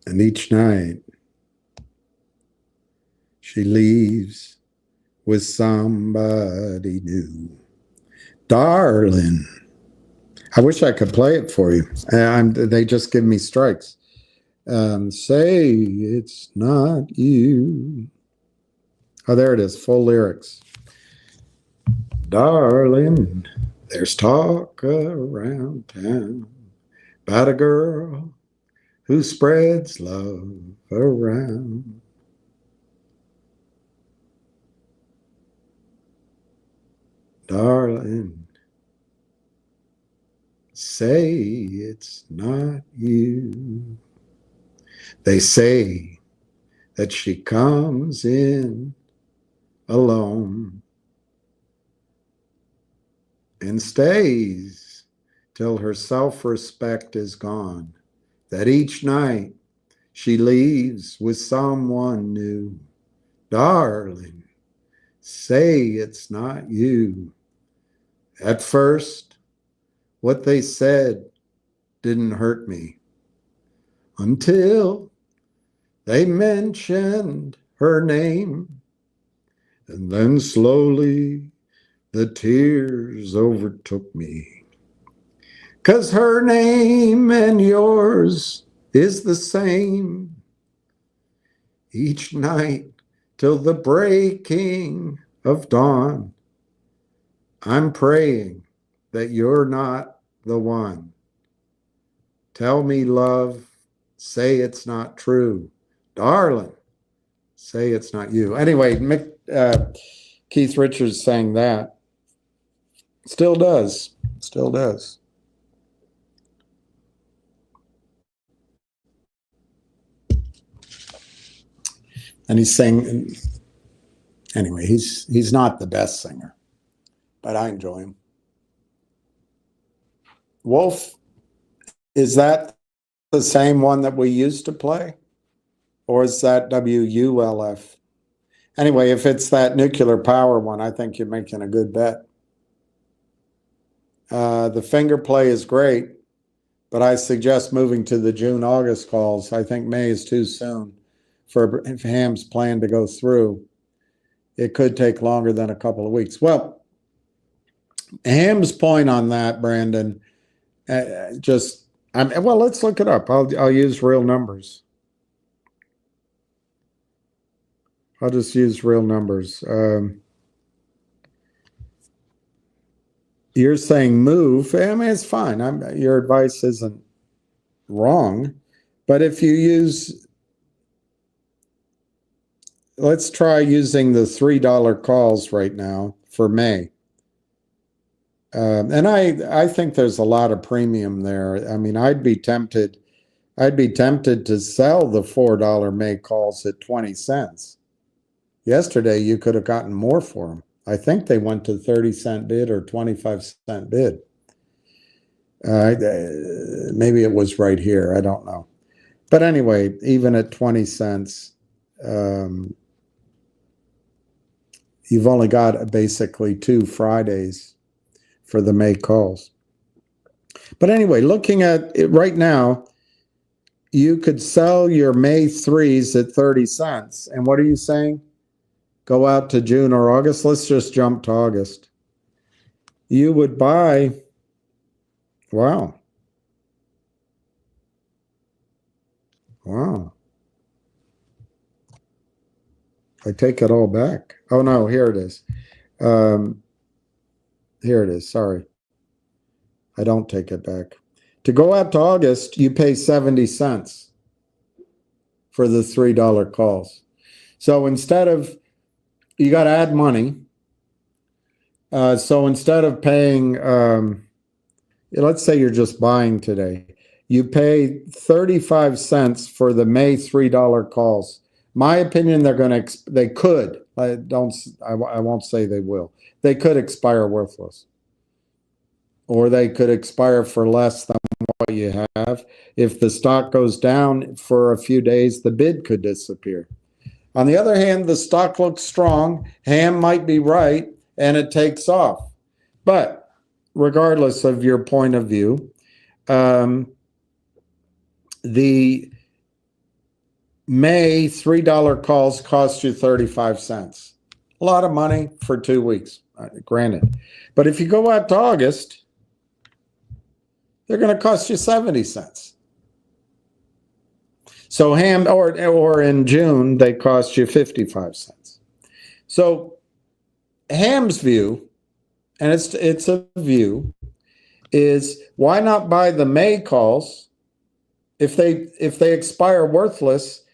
And each night she leaves with somebody new. Darling, I wish I could play it for you. They just give me strikes. Say it's not you. Oh, there it is, full lyrics. Darling, there's talk around town about a girl who spreads love around. Darling, say it's not you. They say that she comes in alone and stays till her self-respect is gone, that each night she leaves with someone new. Darling, say it's not you. At first, what they said didn't hurt me until they mentioned her name, and then slowly the tears overtook me. 'Cause her name and yours is the same. Each night till the breaking of dawn, I'm praying that you're not the one. Tell me, love, say it's not true. Darling, say it's not you. Anyway, Keith Richards sang that. Still does. Still does. And he's saying, anyway, he's not the best singer, but I enjoy him. Wolf, is that the same one that we used to play? Or is that WULF? Anyway, if it's that nuclear power one, I think you're making a good bet. The finger play is great, but I suggest moving to the June, August calls. I think May is too soon for Ham's plan to go through. It could take longer than a couple of weeks. Well, Ham's point on that, Brandon, well, let's look it up. I'll use real numbers. I'll just use real numbers. You're saying move. I mean, it's fine. Your advice isn't wrong. But if you use, let's try using the $3 calls right now for May. And I think there's a lot of premium there. I mean, I'd be tempted to sell the $4 May calls at 20 cents. Yesterday, you could have gotten more for them. I think they went to 30-cent bid or 25-cent bid. Maybe it was right here. I don't know. But anyway, even at 20 cents, you've only got basically 2 Fridays for the May calls. But anyway, looking at it right now, you could sell your May 3s at 30 cents. And what are you saying? Go out to June or August. Let's just jump to August. You would buy, wow. I take it all back. Oh no, here it is. Here it is. Sorry. I don't take it back. To go out to August, you pay 70 cents for the $3 calls. So instead of, you got to add money. So instead of paying, let's say you're just buying today, you pay 35 cents for the May $3 calls. My opinion, they could. I won't say they will. They could expire worthless, or they could expire for less than what you have. If the stock goes down for a few days, the bid could disappear. On the other hand, the stock looks strong. Ham might be right, and it takes off. But regardless of your point of view, the May $3 calls cost you 35 cents. A lot of money for 2 weeks, granted. But if you go out to August, they're going to cost you 70 cents. So Ham, or in June, they cost you 55 cents. So Ham's view, and it's a view, is why not buy the May calls if they expire worthless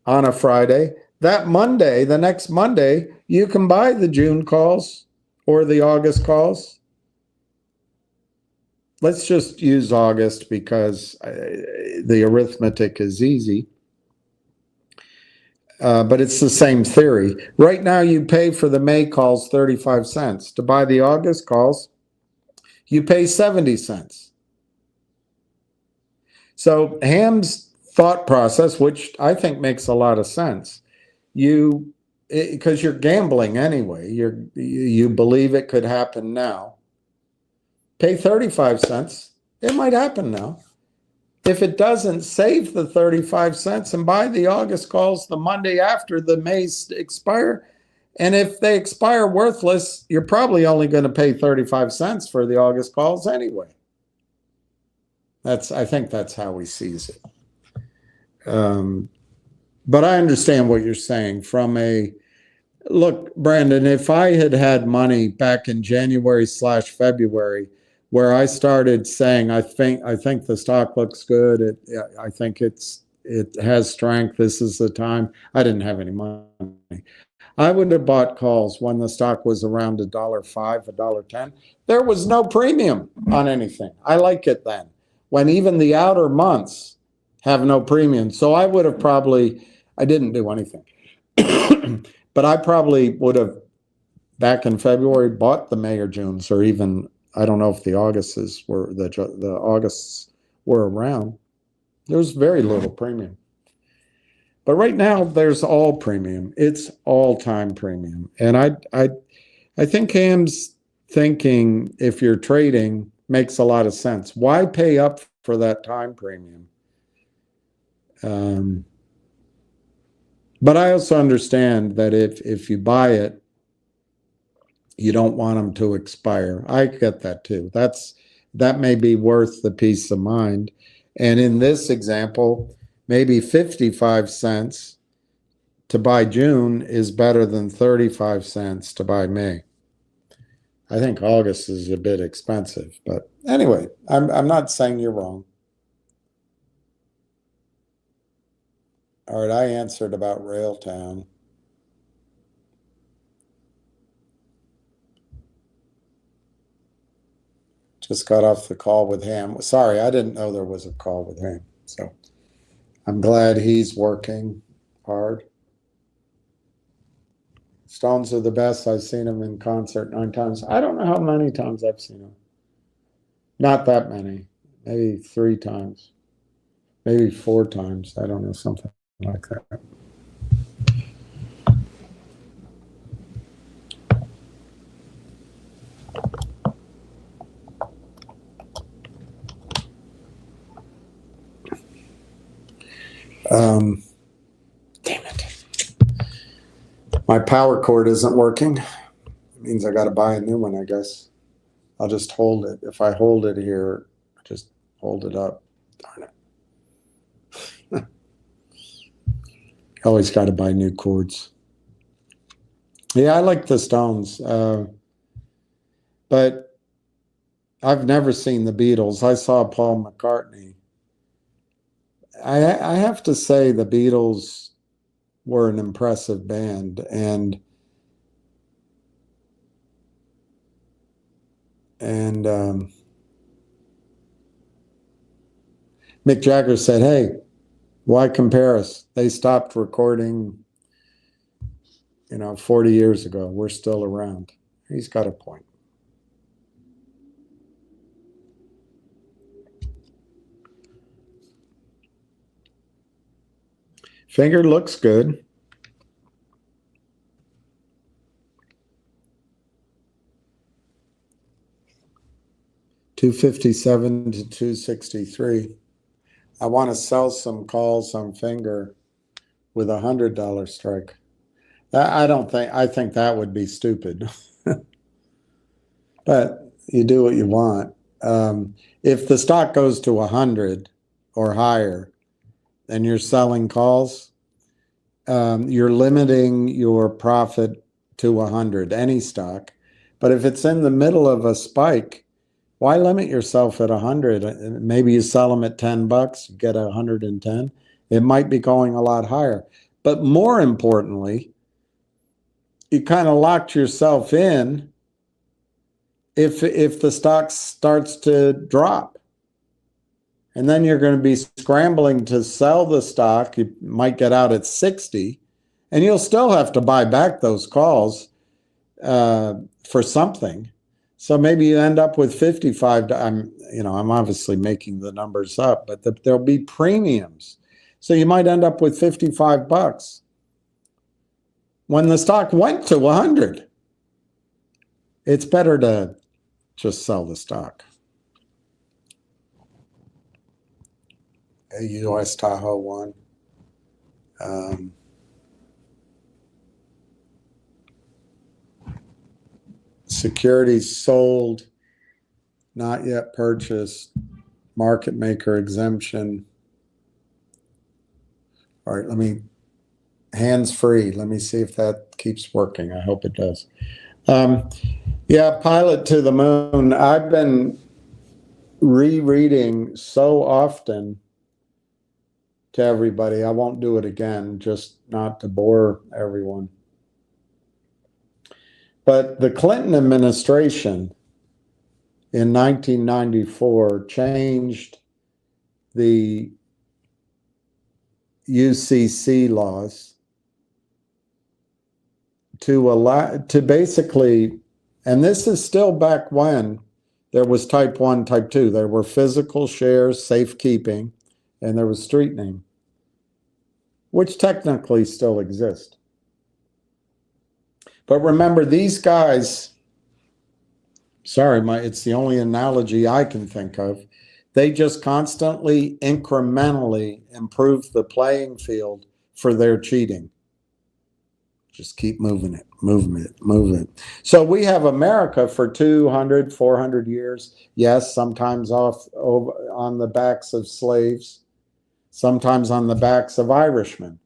on a Friday? That Monday, the next Monday, you can buy the June calls or the August calls. Let's just use August because the arithmetic is easy. But it's the same theory. Right now, you pay for the May calls 35 cents. To buy the August calls, you pay 70 cents. So Ham's thought process, which I think makes a lot of sense, because you're gambling anyway. You believe it could happen now. Pay 35 cents. It might happen now. If it doesn't, save the 35 cents and buy the August calls the Monday after the May's expire. And if they expire worthless, you're probably only going to pay 35 cents for the August calls anyway. I think that's how he sees it. But I understand what you're saying from look, Brandon, if I had money back in January/February, where I started saying, I think the stock looks good. I think it has strength. This is the time. I didn't have any money. I would have bought calls when the stock was around $1.05, $1.10. There was no premium on anything. I like it then, when even the outer months have no premium. So I would have I didn't do anything, but I probably would have, back in February, bought the May or Junes, or even, I don't know if the Augusts were around. There was very little premium. But right now, there's all premium. It's all-time premium. And I think Ham's thinking, if you're trading, makes a lot of sense. Why pay up for that time premium? But I also understand that if you buy it, you don't want them to expire. I get that too. That may be worth the peace of mind. And in this example, maybe 55 cents to buy June is better than 35 cents to buy May. I think August is a bit expensive, but anyway, I'm not saying you're wrong. All right, I answered about Railtown. Just got off the call with Ham. Sorry, I didn't know there was a call with Ham. So I'm glad he's working hard. Stones are the best. I've seen them in concert 9 times. I don't know how many times I've seen them. Not that many. Maybe 3 times. Maybe 4 times. I don't know, something like that. Damn it. My power cord isn't working. It means I got to buy a new one, I guess. I'll just hold it. If I hold it here, just hold it up. Darn it. Always got to buy new cords. Yeah, I like the Stones. But I've never seen the Beatles. I saw Paul McCartney. I have to say the Beatles were an impressive band, and Mick Jagger said, "Hey, why compare us? They stopped recording, 40 years ago. We're still around." He's got a point. Finger looks good. $257 to $263. I want to sell some calls on Finger with $100 strike. I think that would be stupid. But you do what you want. If the stock goes to 100 or higher, and you're selling calls, you're limiting your profit to 100, any stock. But if it's in the middle of a spike, why limit yourself at 100? Maybe you sell them at $10, you get 110. It might be going a lot higher. But more importantly, you kind of locked yourself in if the stock starts to drop. And then you're going to be scrambling to sell the stock. You might get out at 60, and you'll still have to buy back those calls for something. So maybe you end up with 55. I'm obviously making the numbers up, but there'll be premiums. So you might end up with $55 when the stock went to 100. It's better to just sell the stock. A US Tahoe one. Securities sold, not yet purchased, market maker exemption. All right, hands free. Let me see if that keeps working. I hope it does. Yeah, Pilot to the Moon. I've been rereading so often to everybody. I won't do it again, just not to bore everyone. But the Clinton administration in 1994 changed the UCC laws to basically, and this is still back when there was type 1, type 2. There were physical shares, safekeeping, and there was street name, which technically still exist. But remember, these guys sorry, it's the only analogy I can think of. They just constantly, incrementally improve the playing field for their cheating. Just keep moving it, moving it, moving it. So we have America for 200, 400 years. Yes, sometimes on the backs of slaves, sometimes on the backs of Irishmen,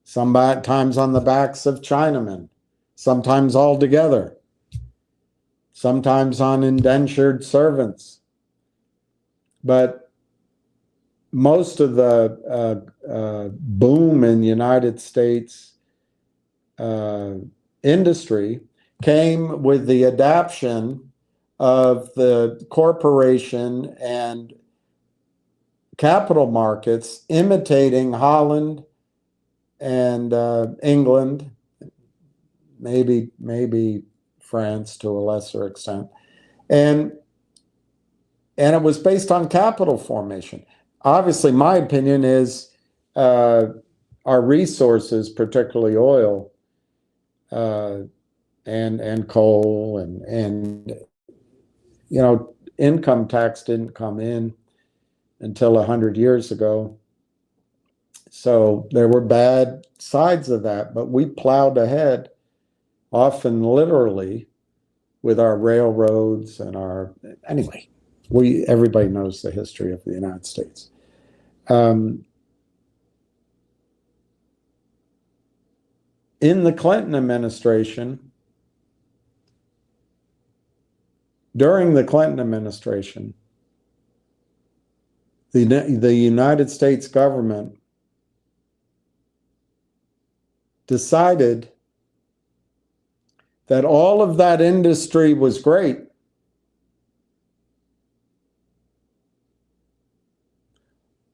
sometimes on the backs of Chinamen, sometimes all together, sometimes on indentured servants. But most of the boom in United States industry came with the adoption of the corporation and capital markets imitating Holland and England, maybe France to a lesser extent, and it was based on capital formation. Obviously, my opinion is our resources, particularly oil and coal, and income tax didn't come in until 100 years ago. So there were bad sides of that, but we plowed ahead, often literally, with our railroads and anyway, everybody knows the history of the United States. In the Clinton administration, during the Clinton administration, the United States government decided that all of that industry was great,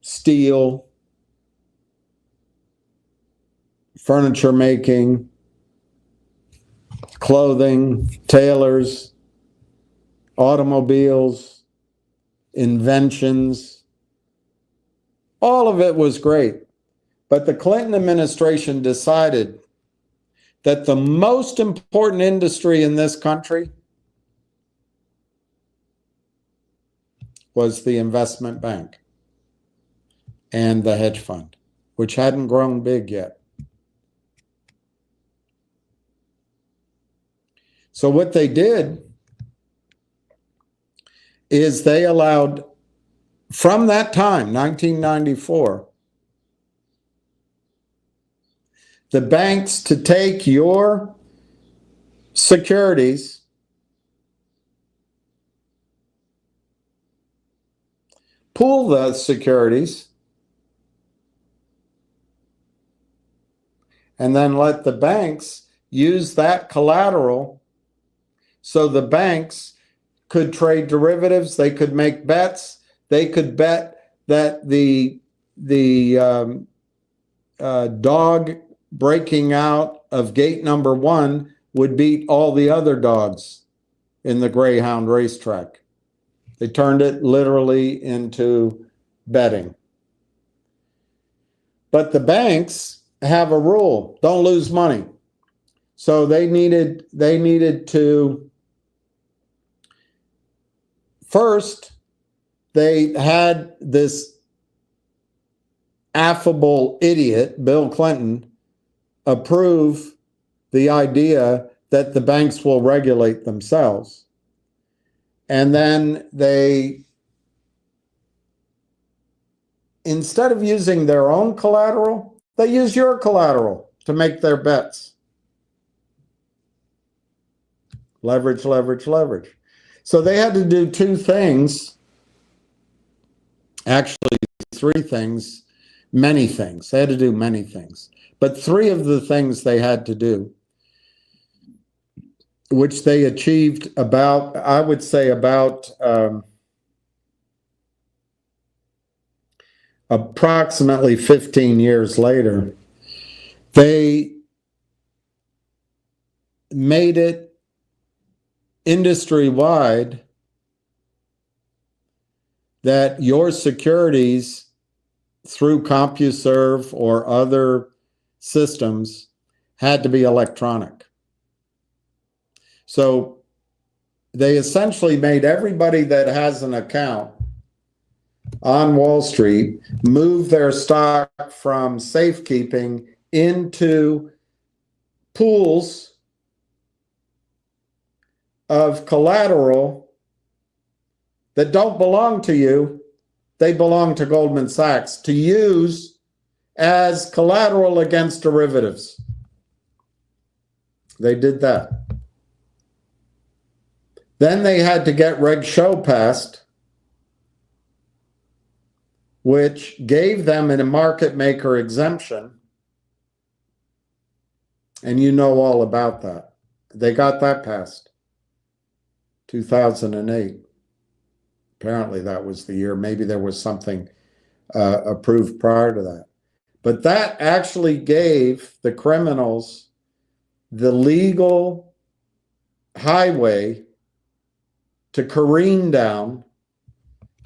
steel, furniture making, clothing, tailors, automobiles, inventions, all of it was great. But the Clinton administration decided that the most important industry in this country was the investment bank and the hedge fund, which hadn't grown big yet. So what they did is they allowed, from that time, 1994, the banks to take your securities, pool the securities, and then let the banks use that collateral. So the banks could trade derivatives, they could make bets, they could bet that the dog breaking out of gate number 1 would beat all the other dogs in the Greyhound racetrack. They turned it literally into betting. But the banks have a rule: don't lose money. So they needed to, first, they had this affable idiot, Bill Clinton, approve the idea that the banks will regulate themselves. And then they, instead of using their own collateral, they use your collateral to make their bets. Leverage, leverage, leverage. So they had to do 2 things, actually 3 things, many things. They had to do many things. But 3 of the things they had to do, which they achieved about, I would say about approximately 15 years later, they made it industry-wide that your securities through CompuServe or other systems had to be electronic. So they essentially made everybody that has an account on Wall Street move their stock from safekeeping into pools of collateral that don't belong to you. They belong to Goldman Sachs to use as collateral against derivatives. They did that. Then they had to get Reg Show passed, which gave them a market maker exemption. And you know all about that. They got that passed. 2008. Apparently that was the year. Maybe there was something approved prior to that. But that actually gave the criminals the legal highway to careen down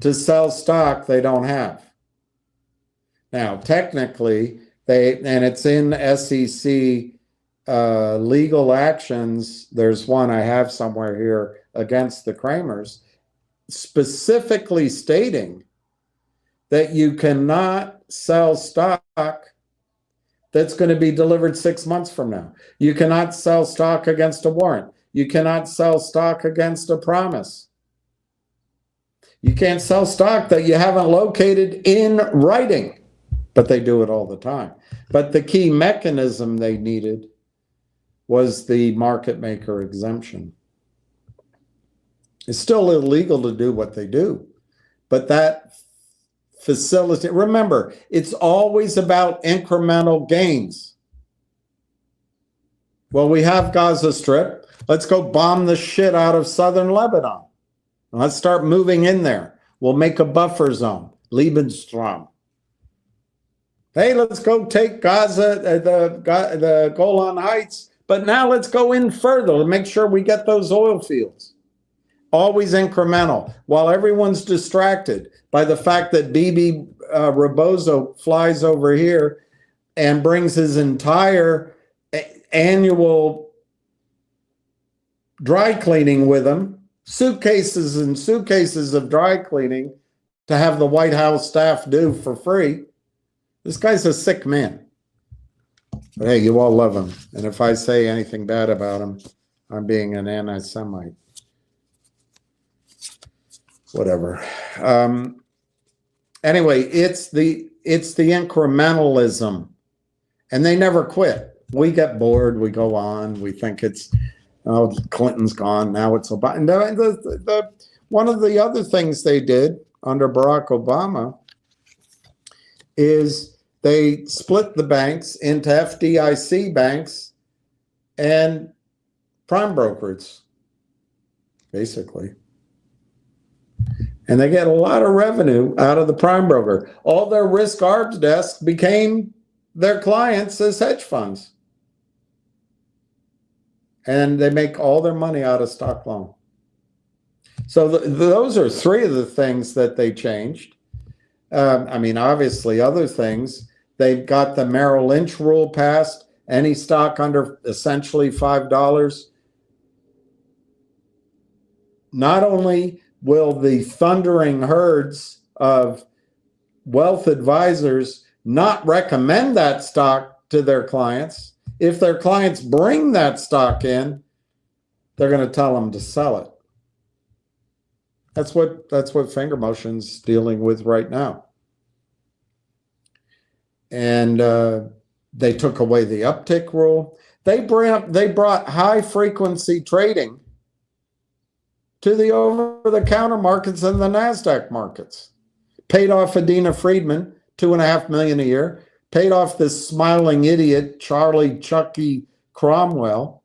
to sell stock they don't have. Now, technically, and it's in SEC legal actions. There's one I have somewhere here against the Kramers, specifically stating that you cannot sell stock that's going to be delivered 6 months from now. You cannot sell stock against a warrant. You cannot sell stock against a promise. You can't sell stock that you haven't located in writing, but they do it all the time. But the key mechanism they needed was the market maker exemption. It's still illegal to do what they do, but that facility, remember, it's always about incremental gains. Well, we have Gaza Strip. Let's go bomb the shit out of southern Lebanon. Let's start moving in there. We'll make a buffer zone, Lebensraum. Hey, let's go take Gaza, the Golan Heights, but now let's go in further and make sure we get those oil fields. Always incremental, while everyone's distracted by the fact that Bibi Rebozo flies over here and brings his entire annual dry cleaning with him, suitcases and suitcases of dry cleaning to have the White House staff do for free. This guy's a sick man. But hey, you all love him. And if I say anything bad about him, I'm being an anti-Semite. Whatever. Anyway, it's the incrementalism, and they never quit. We get bored. We go on. We think it's, oh, Clinton's gone. Now it's Obama. One of the other things they did under Barack Obama is they split the banks into FDIC banks and prime brokers, basically. And they get a lot of revenue out of the prime broker. All their risk arbs desks became their clients as hedge funds. And they make all their money out of stock loan. So those are three of the things that they changed. I mean, obviously, other things. They've got the Merrill Lynch rule passed. Any stock under essentially $5. Not only will the thundering herds of wealth advisors not recommend that stock to their clients, if their clients bring that stock in, they're going to tell them to sell it. That's what Finger Motion's dealing with right now. And they took away the uptick rule. They brought high frequency trading to the over-the-counter markets and the NASDAQ markets. Paid off Adina Friedman, $2.5 million a year. Paid off this smiling idiot, Charlie Chucky Cromwell,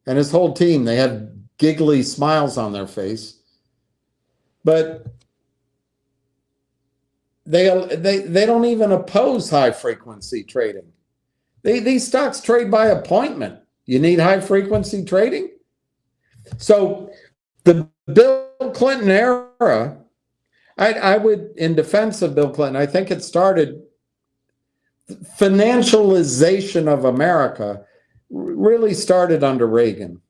and his whole team. They had giggly smiles on their face. But they don't even oppose high-frequency trading. These stocks trade by appointment. You need high-frequency trading? So the Bill Clinton era, I would, in defense of Bill Clinton, I think it started, financialization of America really started under Reagan.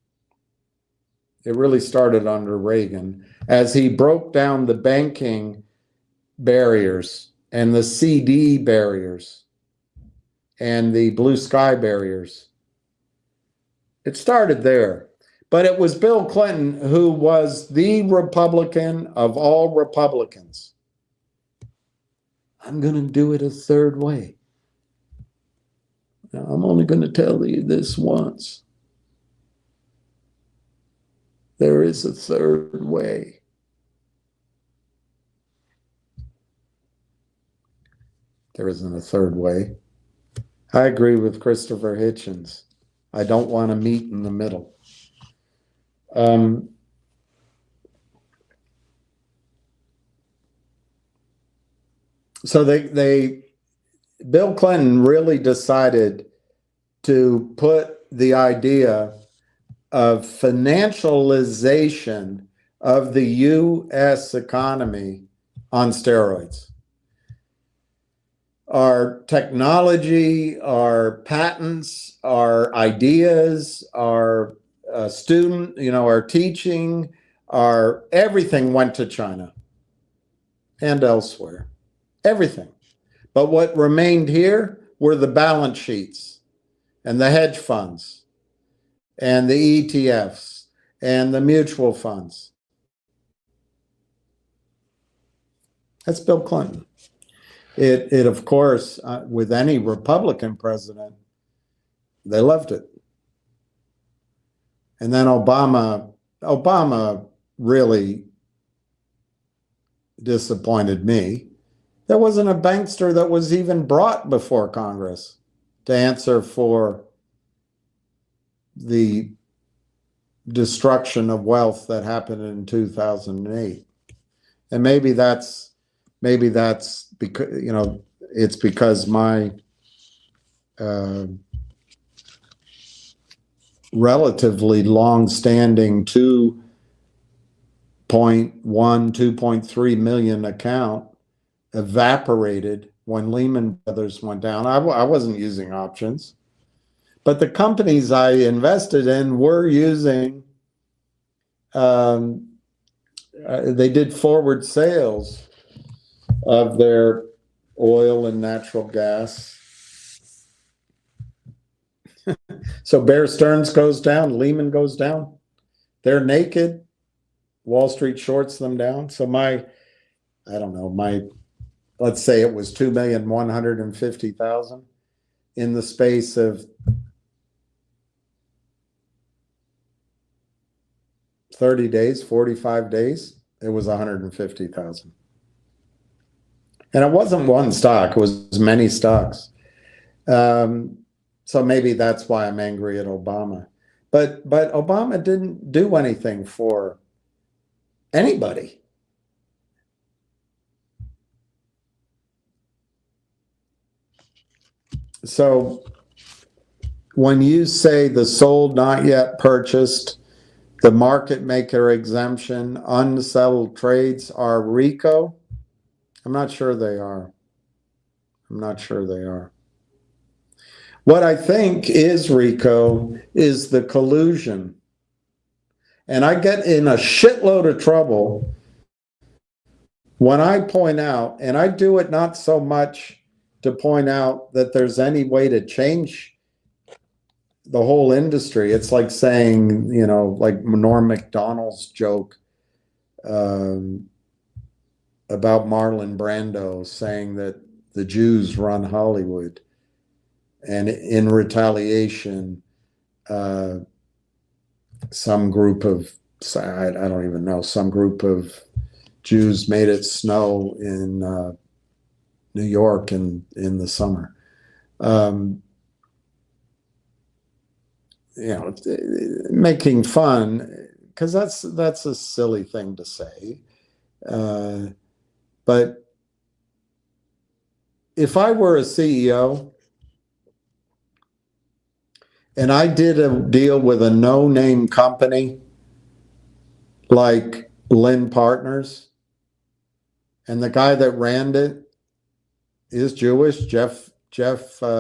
It really started under Reagan, as he broke down the banking barriers and the CD barriers and the blue sky barriers. It started there. But it was Bill Clinton who was the Republican of all Republicans. I'm going to do it a third way. Now, I'm only going to tell you this once. There is a third way. There isn't a third way. I agree with Christopher Hitchens. I don't want to meet in the middle. So Bill Clinton really decided to put the idea of financialization of the U.S. economy on steroids. Our technology, our patents, our ideas, our our teaching, everything went to China and elsewhere. Everything. But what remained here were the balance sheets and the hedge funds and the ETFs and the mutual funds. That's Bill Clinton. It of course, with any Republican president, they loved it. And then Obama really disappointed me. There wasn't a bankster that was even brought before Congress to answer for the destruction of wealth that happened in 2008. And maybe that's because, it's because my relatively long-standing 2.3 million account evaporated when Lehman Brothers went down. I wasn't using options, but the companies I invested in were using, they did forward sales of their oil and natural gas. So Bear Stearns goes down, Lehman goes down. They're naked. Wall Street shorts them down. So let's say it was 2,150,000 in the space of 30 days, 45 days, it was 150,000. And it wasn't one stock, it was many stocks. So maybe that's why I'm angry at Obama. But Obama didn't do anything for anybody. So when you say the sold, not yet purchased, the market maker exemption, unsettled trades are RICO, I'm not sure they are. I'm not sure they are. What I think is RICO is the collusion. And I get in a shitload of trouble when I point out, and I do it not so much to point out that there's any way to change the whole industry. It's like saying, like Norm Macdonald's joke about Marlon Brando saying that the Jews run Hollywood. And in retaliation, some group of, I don't even know, some group of Jews made it snow in New York in the summer. Making fun, because that's a silly thing to say. But if I were a CEO and I did a deal with a no-name company like Lynn Partners, and the guy that ran it is Jewish, Jeff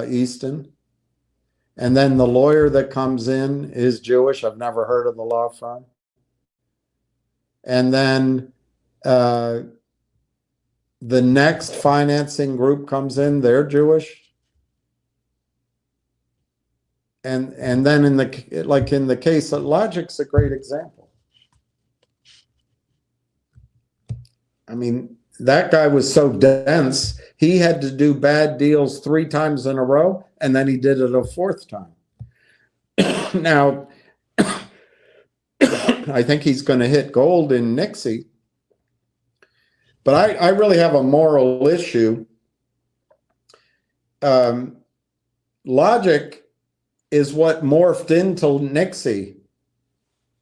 Easton, and then the lawyer that comes in is Jewish. I've never heard of the law firm. and then the next financing group comes in, they're Jewish. And then in the case of Logic's a great example. I mean, that guy was so dense, he had to do bad deals 3 times in a row, and then he did it a 4th time. Now, I think he's going to hit gold in NIXX. But I really have a moral issue. Logic is what morphed into NIXX.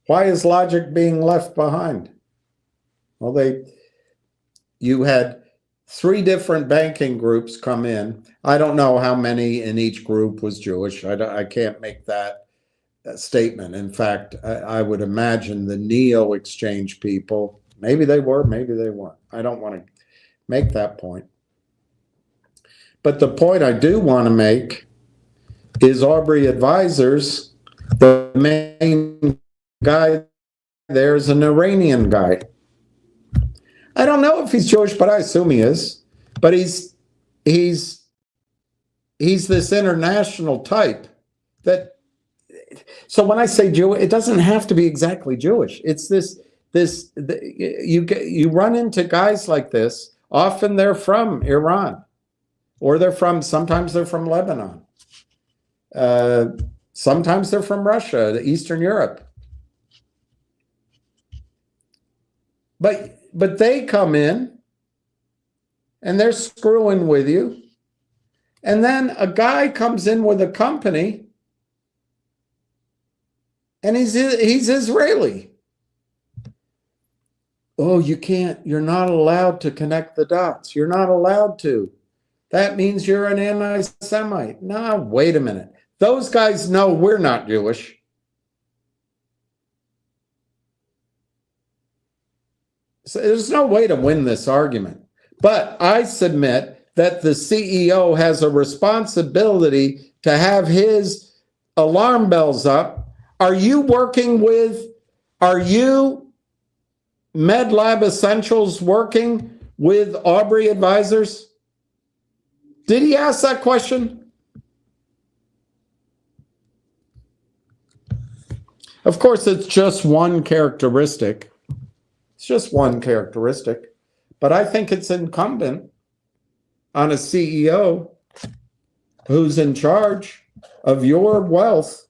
Why is Logic being left behind? Well, you had 3 different banking groups come in. I don't know how many in each group was Jewish. I can't make that statement. In fact, I would imagine the Neo exchange people, maybe they were, maybe they weren't. I don't want to make that point. But the point I do want to make is Aubrey Advisors, the main guy there is an Iranian guy. I don't know if he's Jewish, but I assume he is. But he's this international type that. So when I say Jew, it doesn't have to be exactly Jewish. It's you run into guys like this. Often they're from Iran, or sometimes they're from Lebanon. Sometimes they're from Russia, Eastern Europe. But they come in and they're screwing with you. And then a guy comes in with a company and he's Israeli. Oh, you're not allowed to connect the dots. You're not allowed to. That means you're an anti-Semite. No, wait a minute. Those guys know we're not Jewish. So there's no way to win this argument. But I submit that the CEO has a responsibility to have his alarm bells up. Are you MedLab Essentials working with Aubrey Advisors? Did he ask that question? Of course, it's just one characteristic. It's just one characteristic. But I think it's incumbent on a CEO who's in charge of your wealth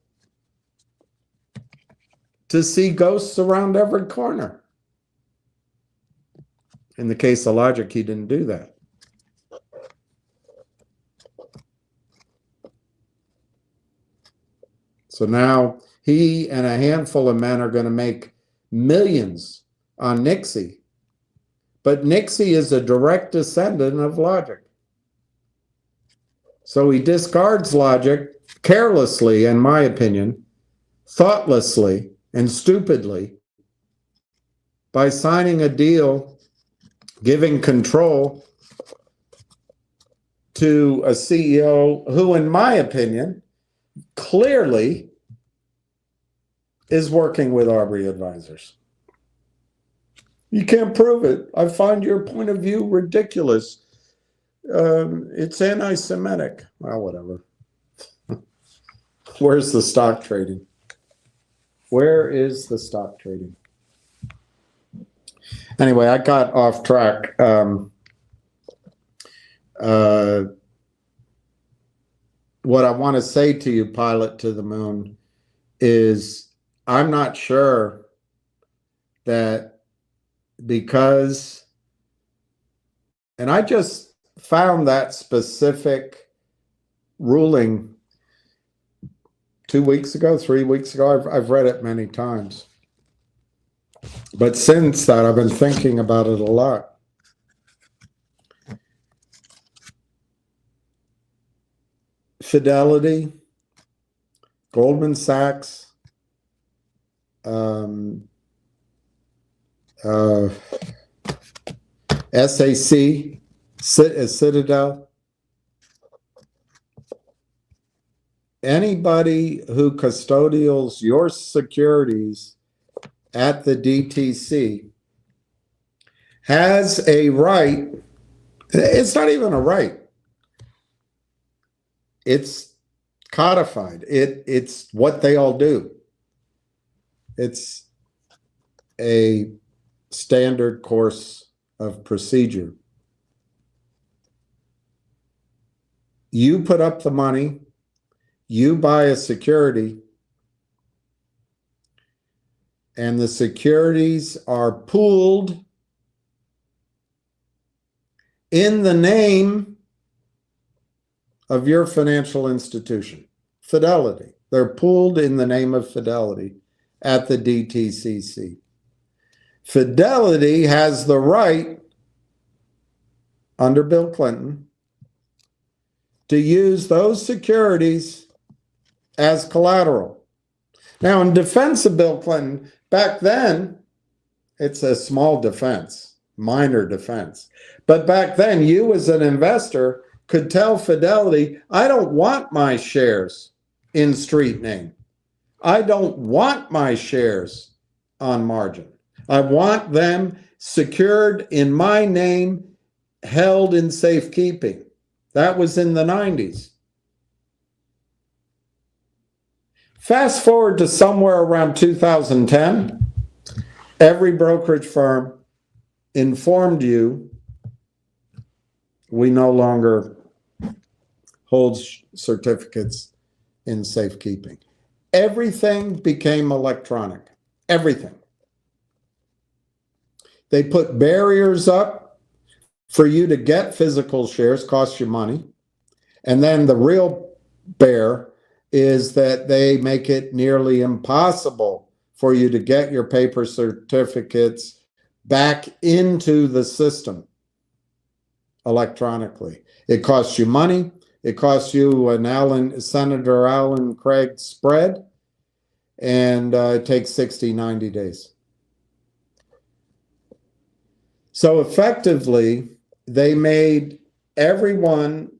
to see ghosts around every corner. In the case of Logic, he didn't do that. So now he and a handful of men are going to make millions on NIXX. But NIXX is a direct descendant of Logic. So he discards Logic carelessly, in my opinion, thoughtlessly, and stupidly by signing a deal giving control to a CEO who, in my opinion, clearly is working with Aubrey Advisors. You can't prove it. I find your point of view ridiculous. It's anti-Semitic. Well, whatever. Where's the stock trading? Where is the stock trading? Anyway, I got off track. What I want to say to you, Pilot to the Moon, is I'm not sure that because, and I just found that specific ruling 2 weeks ago, 3 weeks ago. I've read it many times. But since that, I've been thinking about it a lot. Fidelity, Goldman Sachs, SAC, Citadel, anybody who custodials your securities at the DTC has a right. It's not even a right. It's codified. It's what they all do. It's a standard course of procedure. You put up the money, you buy a security, and the securities are pooled in the name of your financial institution, Fidelity. They're pooled in the name of Fidelity at the DTCC. Fidelity has the right, under Bill Clinton, to use those securities as collateral. Now, in defense of Bill Clinton, back then, it's a small defense, minor defense. But back then, you as an investor could tell Fidelity, I don't want my shares in street name. I don't want my shares on margin. I want them secured in my name, held in safekeeping. That was in the 90s. Fast forward to somewhere around 2010, every brokerage firm informed you we no longer hold certificates in safekeeping. Everything became electronic. Everything. They put barriers up for you to get physical shares, cost you money. And then the real bear is that they make it nearly impossible for you to get your paper certificates back into the system electronically. It costs you money. It costs you an Senator Alan Craig spread, and it takes 60, 90 days. So effectively, they made everyone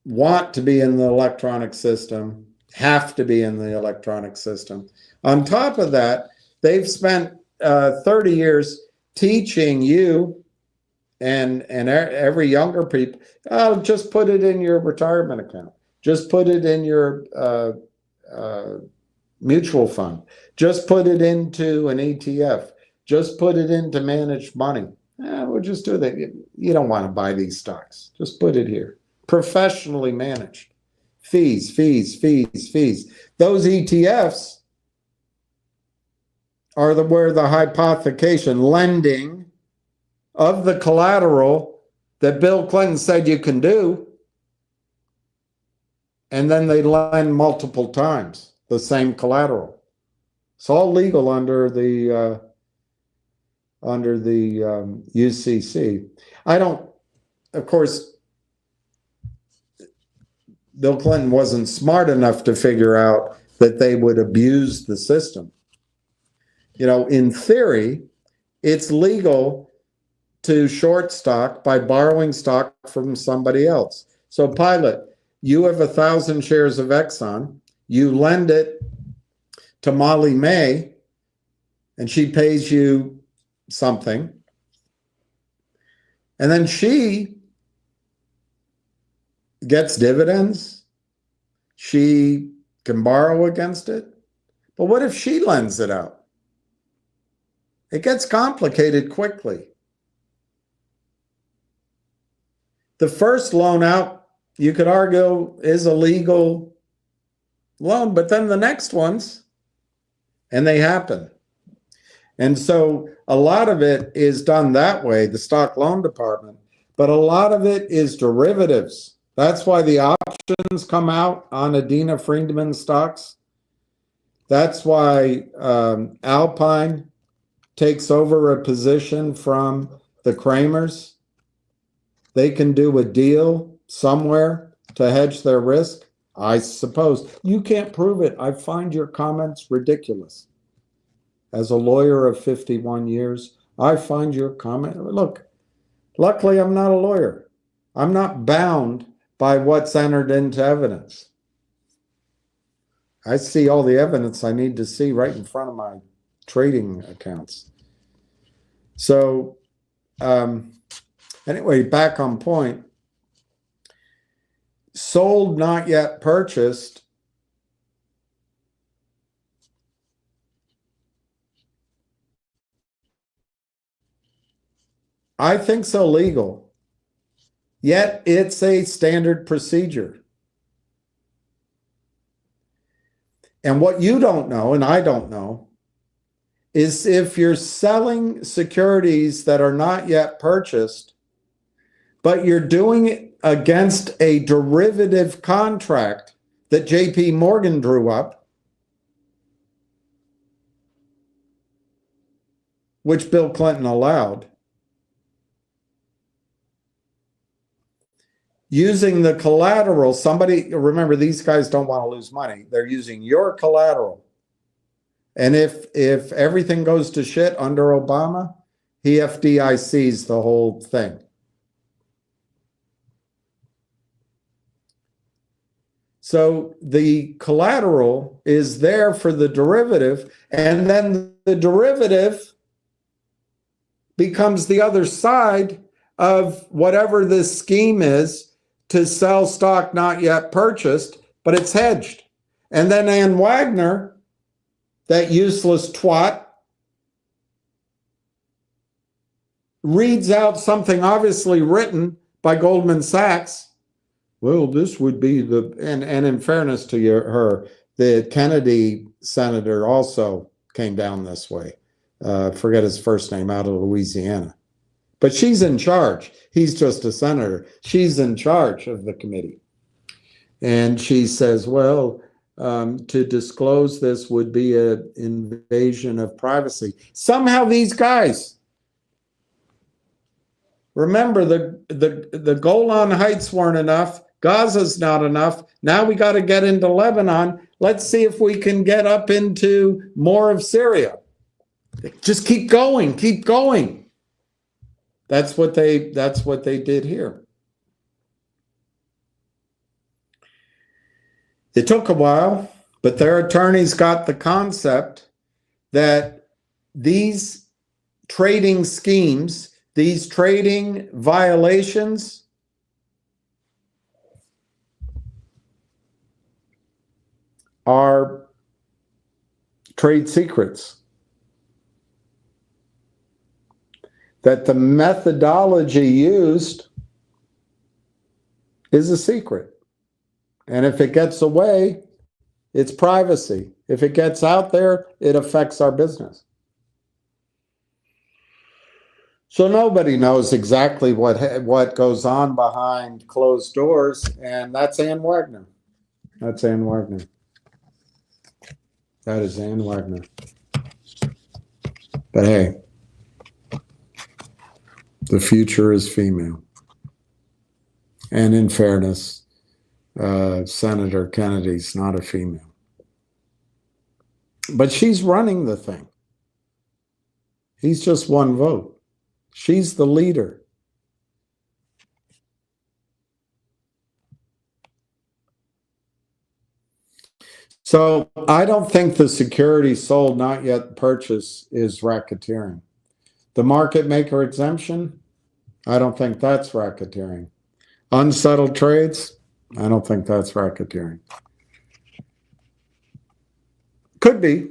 want to be in the electronic system, have to be in the electronic system. On top of that, they've spent 30 years teaching you and every younger people, oh, just put it in your retirement account. Just put it in your mutual fund. Just put it into an ETF. Just put it into managed money. We'll just do that. You don't want to buy these stocks. Just put it here. Professionally managed. Fees, fees, fees, fees. Those ETFs are where the hypothecation, lending of the collateral that Bill Clinton said you can do, and then they lend multiple times the same collateral. It's all legal under the UCC. I don't, of course, Bill Clinton wasn't smart enough to figure out that they would abuse the system. You know, in theory, it's legal to short stock by borrowing stock from somebody else. So Pilot, you have 1,000 shares of Exxon, you lend it to Molly May, and she pays you something, and then she gets dividends, she can borrow against it. But what if she lends it out? It gets complicated quickly. The first loan out, you could argue, is a legal loan, but then the next ones, and they happen. And so a lot of it is done that way, the stock loan department, but a lot of it is derivatives. That's why the options come out on Adena Friedman stocks. That's why Alpine takes over a position from the Kramers. They can do a deal somewhere to hedge their risk, I suppose. You can't prove it. I find your comments ridiculous. As a lawyer of 51 years, I find your comment, look, luckily I'm not a lawyer. I'm not bound by what's entered into evidence. I see all the evidence I need to see right in front of my trading accounts. So anyway, back on point. Sold, not yet purchased. I think so legal. Yet it's a standard procedure. And what you don't know, and I don't know, is if you're selling securities that are not yet purchased, but you're doing it against a derivative contract that JP Morgan drew up, which Bill Clinton allowed, using the collateral. Somebody, remember, these guys don't want to lose money. They're using your collateral. And if everything goes to shit under Obama, he FDICs the whole thing. So the collateral is there for the derivative, and then the derivative becomes the other side of whatever this scheme is to sell stock not yet purchased, but it's hedged. And then Ann Wagner, that useless twat, reads out something obviously written by Goldman Sachs. Well, this would be the, and in fairness to her, the Kennedy senator also came down this way. Forget his first name, out of Louisiana. But she's in charge. He's just a senator. She's in charge of the committee. And she says, well, to disclose this would be an invasion of privacy. Somehow these guys, remember, the Golan Heights weren't enough. Gaza's not enough. Now we got to get into Lebanon. Let's see if we can get up into more of Syria. Just keep going, keep going. That's what they did here. It took a while, but their attorneys got the concept that these trading schemes, these trading violations, are trade secrets. That the methodology used is a secret. And if it gets away, it's privacy. If it gets out there, it affects our business. So nobody knows exactly what goes on behind closed doors, and that's Ann Wagner. That's Ann Wagner. That is Ann Wagner. But hey, the future is female. And in fairness, Senator Kennedy's not a female. But she's running the thing. He's just one vote. She's the leader. So I don't think the security sold, not yet purchased, is racketeering. The market maker exemption, I don't think that's racketeering. Unsettled trades, I don't think that's racketeering. Could be.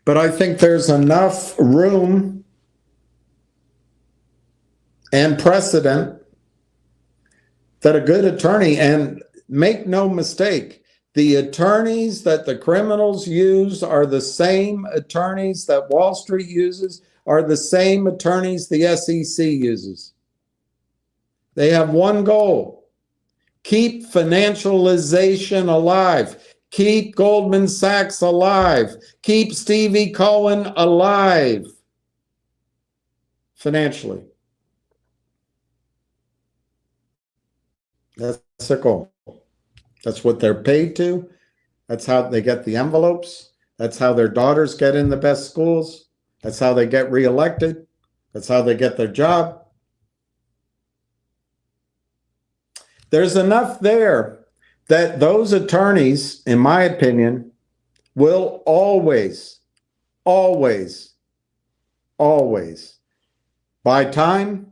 But I think there's enough room and precedent that a good attorney, and make no mistake, the attorneys that the criminals use are the same attorneys that Wall Street uses, are the same attorneys the SEC uses. They have one goal: keep financialization alive, keep Goldman Sachs alive, keep Stevie Cohen alive financially. That's their goal. That's what they're paid to. That's how they get the envelopes. That's how their daughters get in the best schools. That's how they get reelected. That's how they get their job. There's enough there that those attorneys, in my opinion, will always always buy time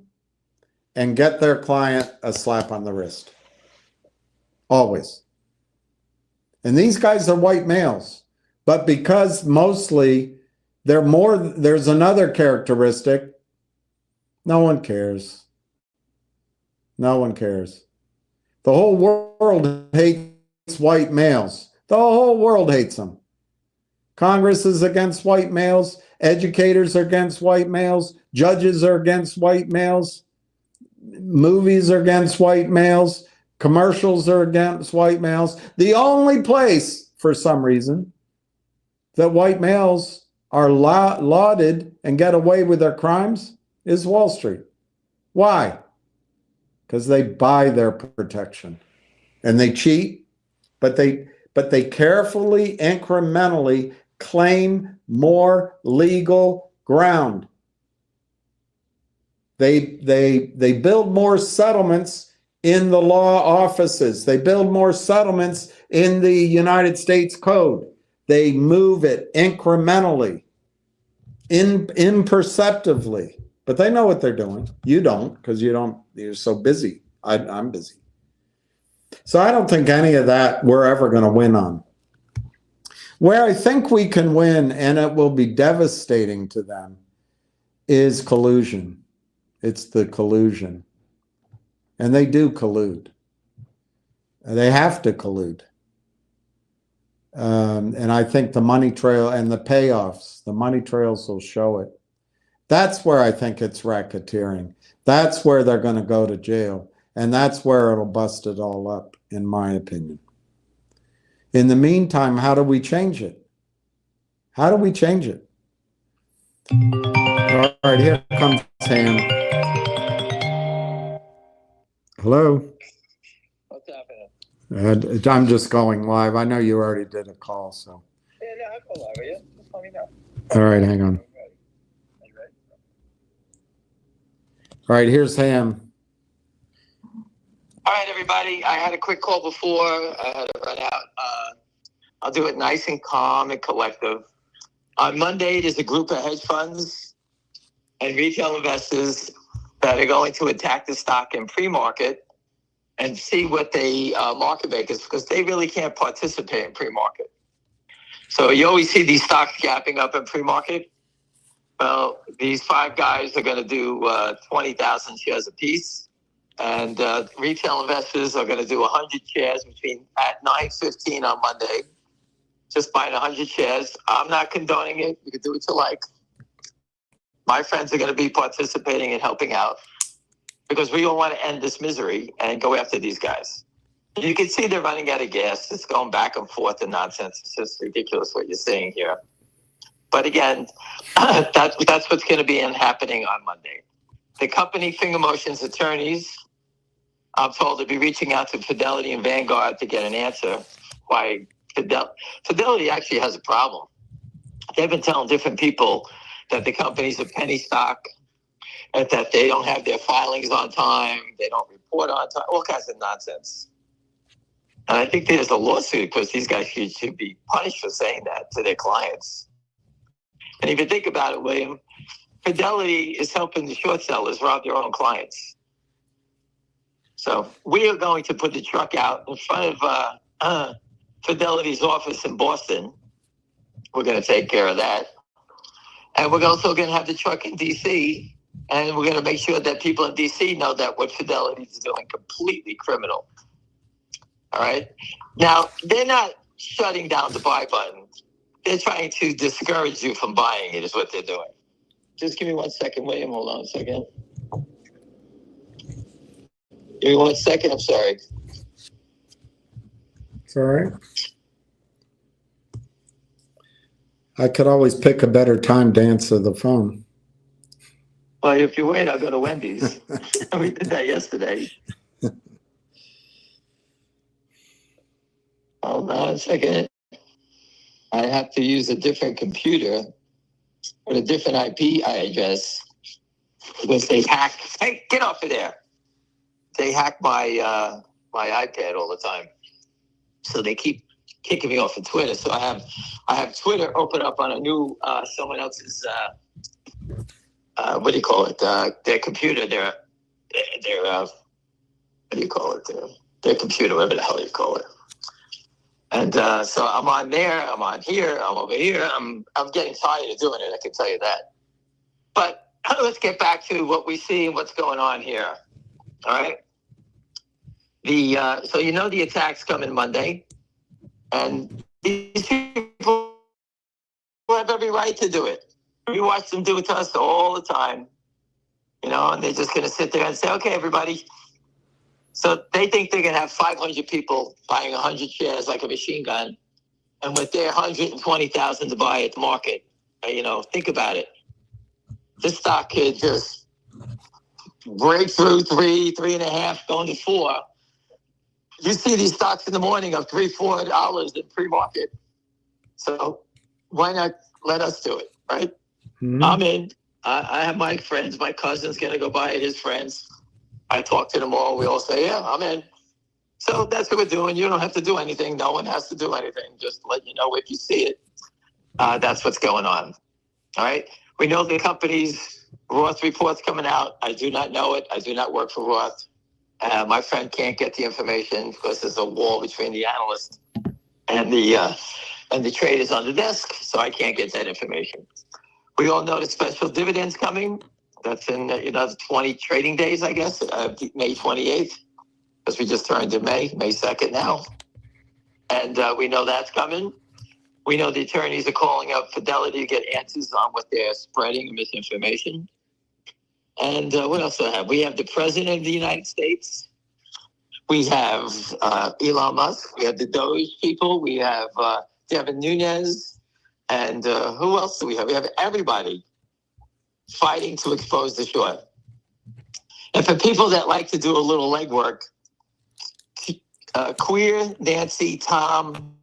and get their client a slap on the wrist. Always. And these guys are white males, but because mostly there's another characteristic. No one cares. No one cares. The whole world hates white males. The whole world hates them. Congress is against white males. Educators are against white males. Judges are against white males. Movies are against white males. Commercials are against white males. The only place, for some reason, that white males are lauded and get away with their crimes is Wall Street. Why? Because they buy their protection. And they cheat, but they carefully, incrementally claim more legal ground. They build more settlements in the law offices. They build more settlements in the United States Code. They move it incrementally, imperceptibly. But they know what they're doing. You don't, because you're so busy. I'm busy. So I don't think any of that we're ever going to win on. Where I think we can win, and it will be devastating to them, is collusion. It's the collusion. And they do collude. They have to collude. And I think the money trail and the payoffs, the money trails will show it. That's where I think it's racketeering. That's where they're going to go to jail. And that's where it'll bust it all up, in my opinion. In the meantime, how do we change it? How do we change it? All right, here comes Sam. Hello? What's happening? I'm just going live. I know you already did a call, so. Yeah, I'll go live. Are you? Just let me know. All right, hang on. Are you ready? All right, here's Ham. All right, everybody. I had a quick call before. I had to run out. I'll do it nice and calm and collective. On Monday, there's a group of hedge funds and retail investors that are going to attack the stock in pre-market and see what the market makers, because they really can't participate in pre-market. So you always see these stocks gapping up in pre-market. Well, these 5 guys are going to do 20,000 shares apiece. And retail investors are going to do 100 shares at 9:15 on Monday. Just buying 100 shares. I'm not condoning it. You can do what you like. My friends are going to be participating and helping out because we all want to end this misery and go after these guys. You can see they're running out of gas. It's going back and forth and nonsense. It's just ridiculous what you're seeing here. But again, that's what's going to be happening on Monday. The company Finger Motion's attorneys, I'm told, to be reaching out to Fidelity and Vanguard to get an answer why Fidelity actually has a problem. They've been telling different people that the company's a penny stock, and that they don't have their filings on time, they don't report on time, all kinds of nonsense. And I think there's a lawsuit because these guys should be punished for saying that to their clients. And if you think about it, William, Fidelity is helping the short sellers rob their own clients. So we are going to put the truck out in front of Fidelity's office in Boston. We're going to take care of that. And we're also going to have the truck in D.C., and we're going to make sure that people in D.C. know that what Fidelity is doing completely criminal. All right? Now, they're not shutting down the buy button. They're trying to discourage you from buying it is what they're doing. Just give me 1 second, William. Hold on a second. Give me 1 second. I'm sorry. It's all right. I could always pick a better time to answer the phone. Well, if you wait, I'll go to Wendy's. We did that yesterday. Hold on a second. I have to use a different computer with a different IP address because they hack. Hey, get off of there. They hack my iPad all the time. So they keep kicking me off of Twitter. So I have Twitter open up on a new someone else's what do you call it? Their computer, their what do you call it? Their computer, whatever the hell you call it. And so I'm on there, I'm on here, I'm over here. I'm getting tired of doing it, I can tell you that. But let's get back to what we see and what's going on here. All right. So you know the attacks coming Monday, and these people have every right to do it. We watch them do it to us all the time, and they're just going to sit there and say, okay, everybody. So they think they're going to have 500 people buying 100 shares like a machine gun, and with their 120,000 to buy at the market, think about it. This stock could just break through 3.5, going to 4. You see these stocks in the morning of $3-4 in pre-market. So why not let us do it, right? Mm-hmm. I'm in. I have my friends. My cousin's going to go buy it, his friends. I talk to them all. We all say, yeah, I'm in. So that's what we're doing. You don't have to do anything. No one has to do anything. Just let you know if you see it. That's what's going on. All right. We know the company's Roth report's coming out. I do not know it. I do not work for Roth. My friend can't get the information because there's a wall between the analyst and the traders on the desk, so I can't get that information. We all know the special dividends coming. That's in 20 trading days, I guess, May 28th, because we just turned to May 2nd now. And we know that's coming. We know the attorneys are calling up Fidelity to get answers on what they're spreading misinformation. And what else do I have? We have the President of the United States. We have Elon Musk. We have the Doge people. We have Devin Nunes. And who else do we have? We have everybody fighting to expose the short. And for people that like to do a little legwork, Queer, Nancy, Tom,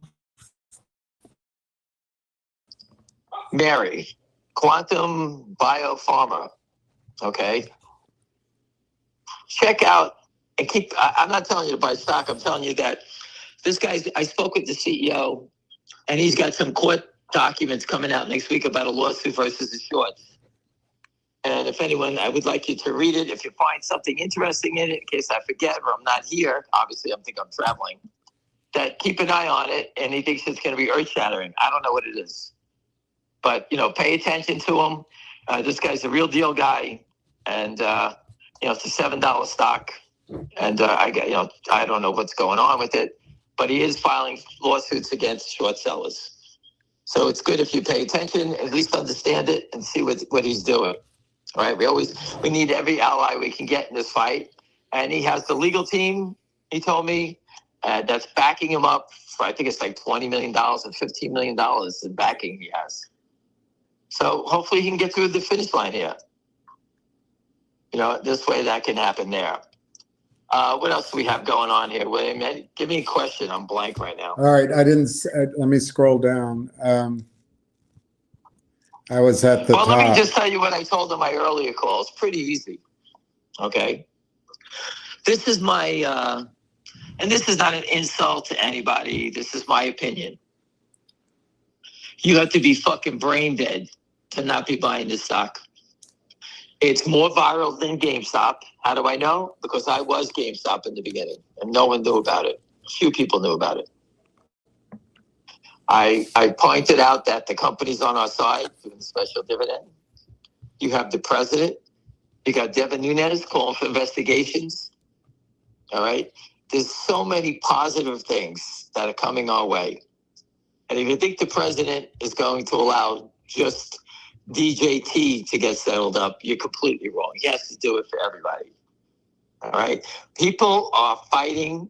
Mary, Quantum Biopharma. Okay. Check out and I'm not telling you to buy stock. I'm telling you that I spoke with the CEO, and he's got some court documents coming out next week about a lawsuit versus the shorts. And if anyone, I would like you to read it. If you find something interesting in it, in case I forget or I'm not here, obviously I'm traveling, that keep an eye on it. And he thinks it's going to be earth shattering. I don't know what it is, but pay attention to him. This guy's a real deal guy. And, it's a $7 stock. And I don't know what's going on with it, but he is filing lawsuits against short sellers. So it's good if you pay attention, at least understand it and see what he's doing. All right. We need every ally we can get in this fight. And he has the legal team, he told me, that's backing him up for, I think it's like $20 million and $15 million in backing he has. So hopefully he can get through the finish line here. This way that can happen there. What else do we have going on here, William? Give me a question. I'm blank right now. All right. Let me scroll down. I was at the top. Let me just tell you what I told in my earlier call. It's pretty easy. Okay. This is my, and this is not an insult to anybody. This is my opinion. You have to be fucking brain dead to not be buying this stock. It's more viral than GameStop. How do I know? Because I was GameStop in the beginning, and no one knew about it. A few people knew about it. I pointed out that the company's on our side doing special dividend. You have the president. You got Devin Nunes calling for investigations. All right? There's so many positive things that are coming our way. And if you think the president is going to allow just DJT to get settled up, you're completely wrong. He has to do it for everybody. All right? People are fighting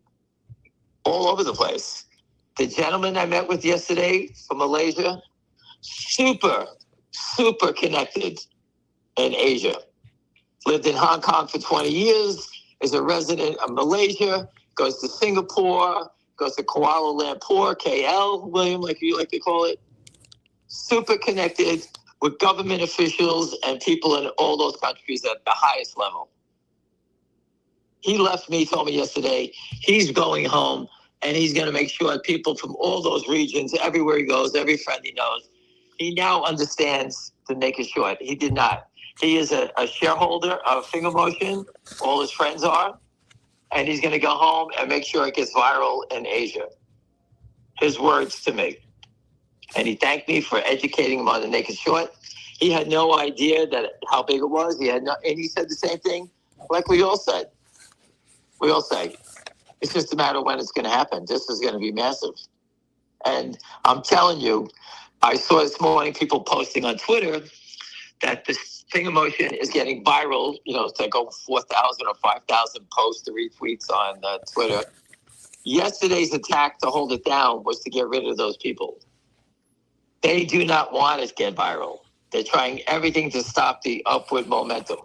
all over the place. The gentleman I met with yesterday from Malaysia, super connected in Asia. Lived in Hong Kong for 20 years, is a resident of Malaysia, goes to Singapore, goes to Kuala Lumpur, KL, William, like you like to call it. Super connected with government officials and people in all those countries at the highest level. He left me, told me yesterday, he's going home and he's going to make sure people from all those regions, everywhere he goes, every friend he knows, he now understands the naked short. He did not. He is a shareholder of Finger Motion. All his friends are. And he's going to go home and make sure it gets viral in Asia. His words to me. And he thanked me for educating him on the naked short. He had no idea how big it was. And he said the same thing like we all said. We all say, it's just a matter of when it's going to happen. This is going to be massive. And I'm telling you, I saw this morning people posting on Twitter that this Finger Motion is getting viral. You know, it's like over 4,000 or 5,000 posts or retweets on Twitter. Yesterday's attack to hold it down was to get rid of those people. They do not want it to get viral. They're trying everything to stop the upward momentum.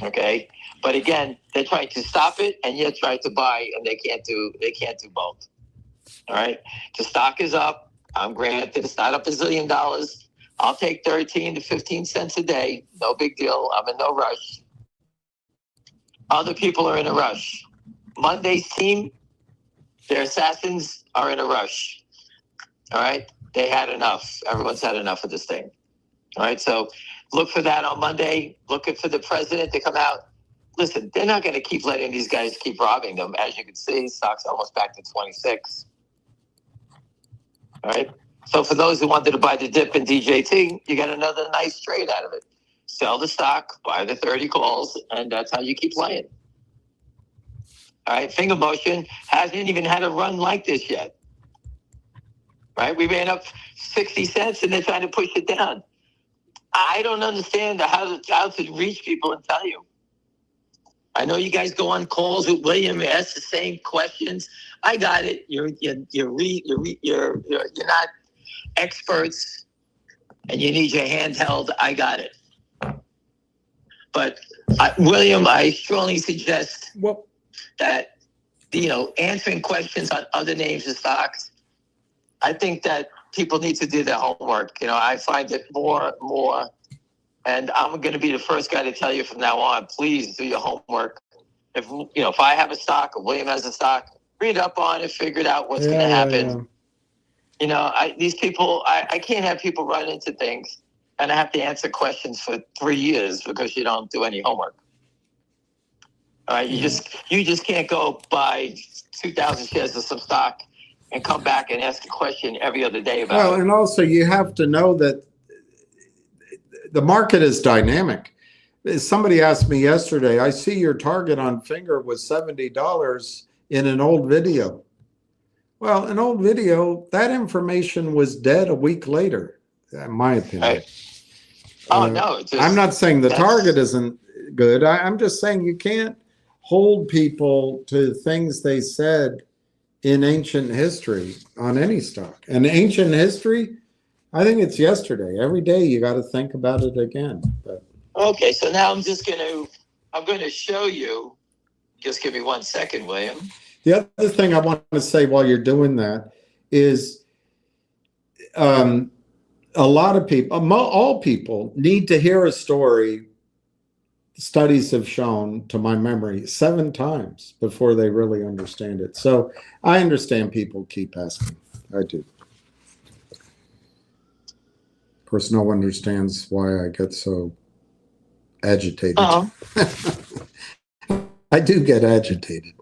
Okay? But again, they're trying to stop it and yet try to buy, and they can't do both. All right? The stock is up. I'm granted it's not up $1 zillion. I'll take 13 to 15 cents a day. No big deal. I'm in no rush. Other people are in a rush. Monday's team, their assassins are in a rush. All right? They had enough. Everyone's had enough of this thing. All right? So look for that on Monday. Looking for the president to come out. Listen, they're not going to keep letting these guys keep robbing them. As you can see, stock's almost back to 26. All right? So for those who wanted to buy the dip in DJT, you get another nice trade out of it. Sell the stock, buy the 30 calls, and that's how you keep playing. All right? Finger Motion hasn't even had a run like this yet. Right? We ran up 60 cents, and they're trying to push it down. I don't understand how to reach people and tell you. I know you guys go on calls with William and ask the same questions. I got it. You're not experts, and you need your handheld. I got it. But William, I strongly suggest that answering questions on other names of stocks. I think that people need to do their homework. I find it more, and I'm going to be the first guy to tell you from now on, please do your homework. If I have a stock or William has a stock, read up on it, figure out what's going to happen. These people, I can't have people run into things and I have to answer questions for 3 years because you don't do any homework. All right, you just can't go buy 2,000 shares of some stock and come back and ask a question every other day about it. Well, and also you have to know that the market is dynamic. Somebody asked me yesterday, I see your target on Finger was $70 in an old video. Well, an old video, that information was dead a week later, in my opinion. Right. Oh, no. I'm not saying the target isn't good. I'm just saying you can't hold people to things they said in ancient history on any stock. And ancient history, I think it's yesterday. Every day you got to think about it again. But. Okay, so now I'm going to show you. Just give me 1 second, William. The other thing I want to say while you're doing that is a lot of people, all people need to hear a story. Studies have shown, to my memory, 7 times before they really understand it. So I understand people keep asking. I do. Of course, no one understands why I get so agitated. I do get agitated.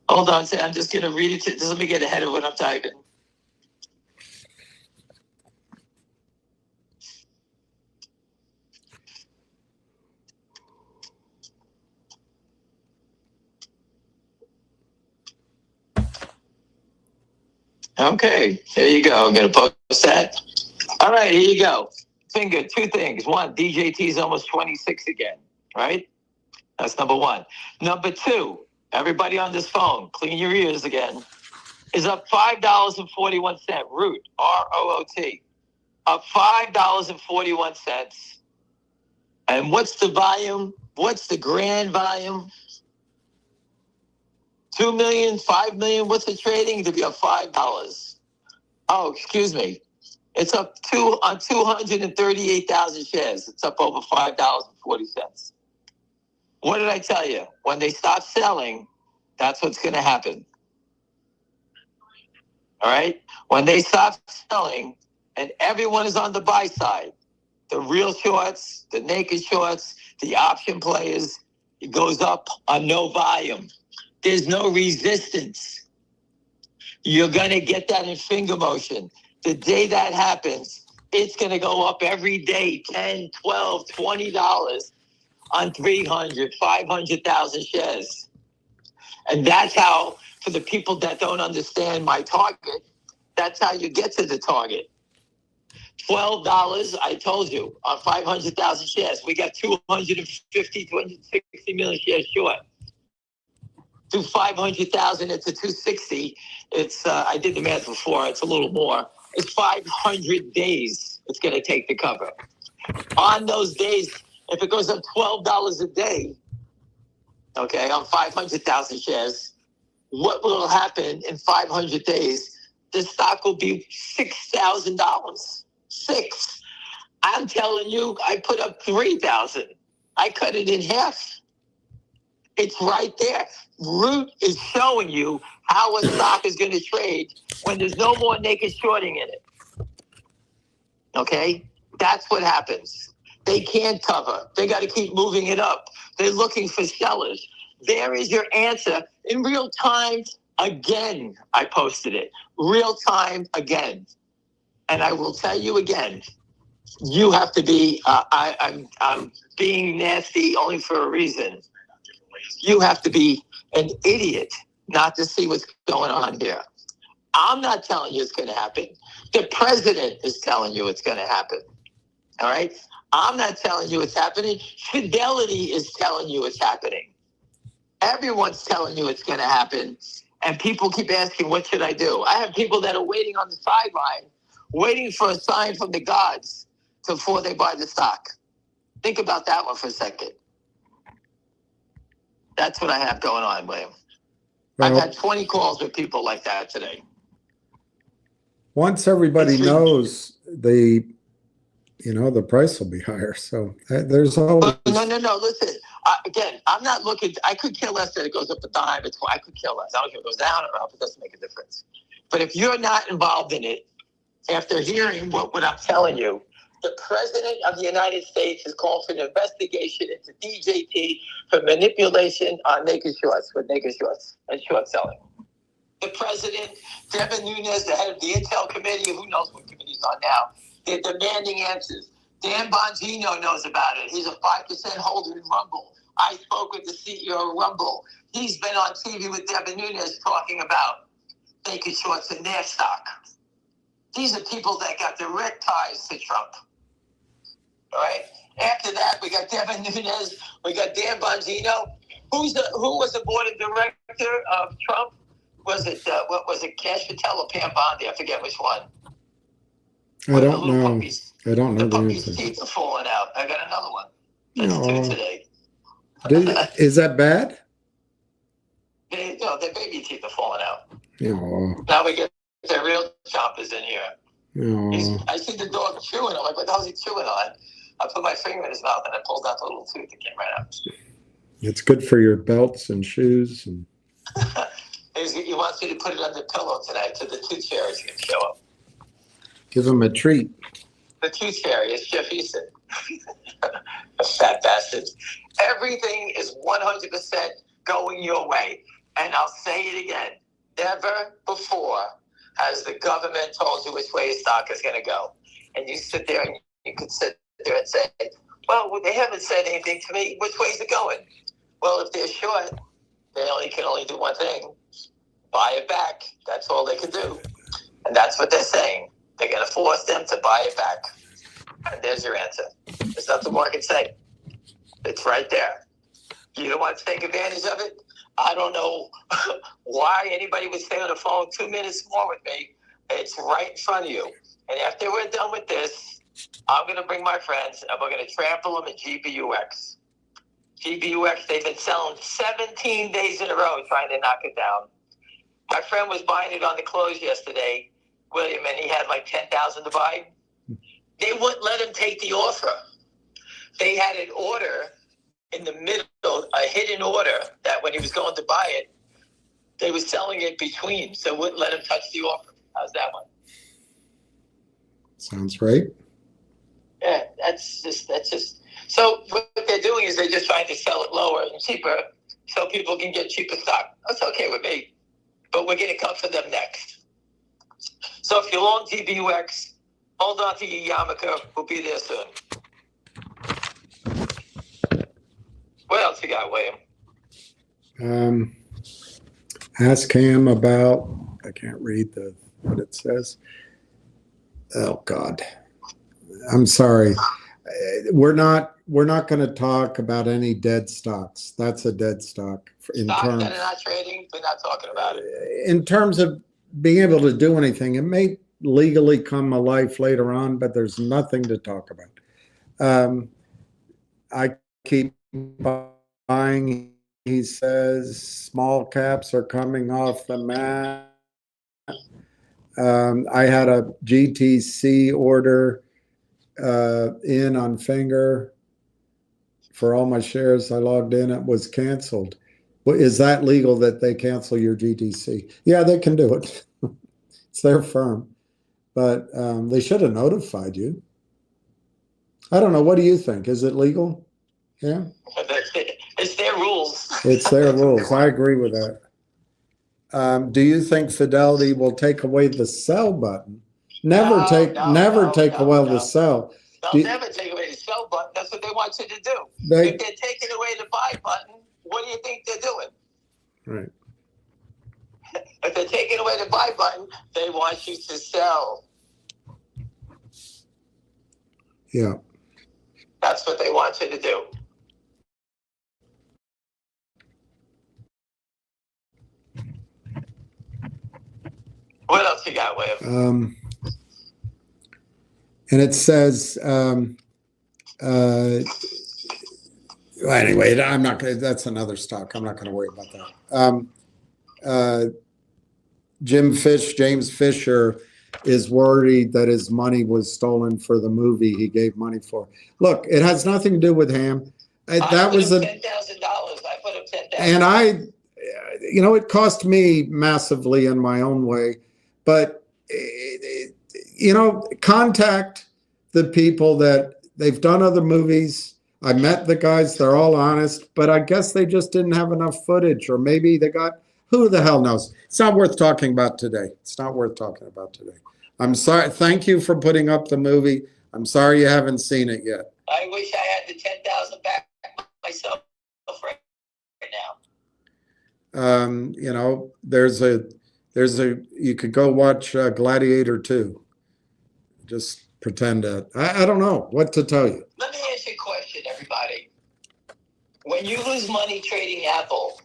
Hold on, I'm just going to read it. Just let me get ahead of what I'm typing. Okay, here you go. I'm going to post that. All right, here you go. Finger, 2 things. 1, DJT is almost 26 again, right? That's number 1. Number 2, everybody on this phone, clean your ears again, is up $5.41. Root, R-O-O-T, up $5.41. And what's the volume? What's the grand volume? 2 million, 5 million. What's the trading to be up $5? Oh, excuse me. It's up on 238,000 shares. It's up over $5.40. What did I tell you? When they stop selling, that's what's going to happen. All right? When they stop selling, and everyone is on the buy side. The real shorts, the naked shorts, the option players, it goes up on no volume. There's no resistance. You're going to get that in finger motion. The day that happens, it's going to go up every day, $10, $12, $20 on 300, 500,000 shares. And that's how, for the people that don't understand my target, that's how you get to the target. $12, I told you, on 500,000 shares. We got 250, 260 million shares short. Do 500,000 into 260. It's, I did the math before, it's a little more. It's 500 days it's going to take to cover. On those days, if it goes up $12 a day, okay, on 500,000 shares, what will happen in 500 days? The stock will be $6,000. I'm telling you, I put up 3,000. I cut it in half. It's right there. Root is showing you how a stock is going to trade when there's no more naked shorting in it. Okay? That's what happens. They can't cover. They got to keep moving it up. They're looking for sellers. There is your answer. In real time, again, I posted it. Real time, again. And I will tell you again, you have to be, I'm being nasty only for a reason. You have to be an idiot not to see what's going on here. I'm not telling you it's going to happen. The president is telling you it's going to happen. All right? I'm not telling you it's happening. Fidelity is telling you it's happening. Everyone's telling you it's going to happen. And people keep asking, what should I do? I have people that are waiting on the sideline, waiting for a sign from the gods before they buy the stock. Think about that one for a second. That's what I have going on, William. I've had 20 calls with people like that today. Once everybody knows, the price will be higher. So there's always... No. Listen, again, I'm not looking. I could care less that it goes up a dime. I could care less. I don't care if it goes down or up. It doesn't make a difference. But if you're not involved in it, after hearing what I'm telling you, the President of the United States has called for an investigation into DJT for manipulation on naked shorts, with naked shorts and short selling. The President, Devin Nunes, the head of the Intel Committee, who knows what committee he's on now, they're demanding answers. Dan Bongino knows about it. He's a 5% holder in Rumble. I spoke with the CEO of Rumble. He's been on TV with Devin Nunes talking about naked shorts in their stock. These are people that got direct ties to Trump. All right. After that, we got Devin Nunes. We got Dan Bongino. Who was the board of director of Trump? Was it what was it? Cash Patel or Pam Bondi? I forget which one. I don't know. Puppies. I don't know the the puppies' answer. teeth are falling out. I got another one. That's two today. Is that bad? Their baby teeth are falling out. Oh. Now we get their real chompers in here. Oh. I see the dog chewing. I'm like, what the hell is he chewing on? I put my finger in his mouth and I pulled out the little tooth that came right out. It's good for your belts and shoes. And he wants me to put it on the pillow tonight so the tooth fairy can show up. Give him a treat. The tooth fairy is Jeff Easton. A fat bastard. Everything is 100% going your way. And I'll say it again. Never before has the government told you which way a stock is going to go. And you sit there and you can sit there and say, well, they haven't said anything to me. Which way is it going? Well, if they're short, they can only do one thing. Buy it back. That's all they can do. And that's what they're saying. They're going to force them to buy it back. And there's your answer. There's nothing more I can say. It's right there. You don't want to take advantage of it? I don't know why anybody would stay on the phone 2 minutes more with me. It's right in front of you. And after we're done with this, I'm going to bring my friends and we're going to trample them at GBUX. GBUX, they've been selling 17 days in a row trying to knock it down. My friend was buying it on the close yesterday, William, and he had like 10,000 to buy. They wouldn't let him take the offer. They had an order in the middle, a hidden order, that when he was going to buy it, they were selling it between, so wouldn't let him touch the offer. How's that one? Sounds right. Yeah, that's just. So what they're doing is they're just trying to sell it lower and cheaper, so people can get cheaper stock. That's okay with me, but we're going to come for them next. So if you're long TBUX, hold on to your yarmulke. We'll be there soon. What else you got, William? Ask him about, I can't read what it says. Oh God, I'm sorry. We're not going to talk about any dead stocks. That's a dead stock. Stocks that are not trading, we're not talking about it. In terms of being able to do anything, it may legally come to life later on, but there's nothing to talk about. I keep buying. He says small caps are coming off the mat. I had a GTC order in on Finger for all my shares. I logged in, it was canceled. Is that legal that they cancel your GTC? Yeah, they can do it. It's their firm, but they should have notified you. I don't know. What do you think? Is it legal? Yeah. It's their rules. It's their rules. I agree with that. Do you think Fidelity will take away the sell button? Never take away the sell. They'll never take away the sell button. That's what they want you to do. If they're taking away the buy button, what do you think they're doing? Right. If they're taking away the buy button, they want you to sell. Yeah. That's what they want you to do. What else you got, William? And it says, anyway, I'm not going to, that's another stock. I'm not going to worry about that. James Fisher is worried that his money was stolen for the movie he gave money for. Look, it has nothing to do with Ham. That was $10,000. I put up $10,000. And it cost me massively in my own way, but contact the people that they've done other movies. I met the guys, they're all honest, but I guess they just didn't have enough footage, or maybe they got, who the hell knows? It's not worth talking about today. It's not worth talking about today. I'm sorry. Thank you for putting up the movie. I'm sorry you haven't seen it yet. I wish I had the 10,000 back myself right now. You could go watch Gladiator 2. Just pretend that. I don't know what to tell you. Let me ask you a question, everybody. When you lose money trading Apple,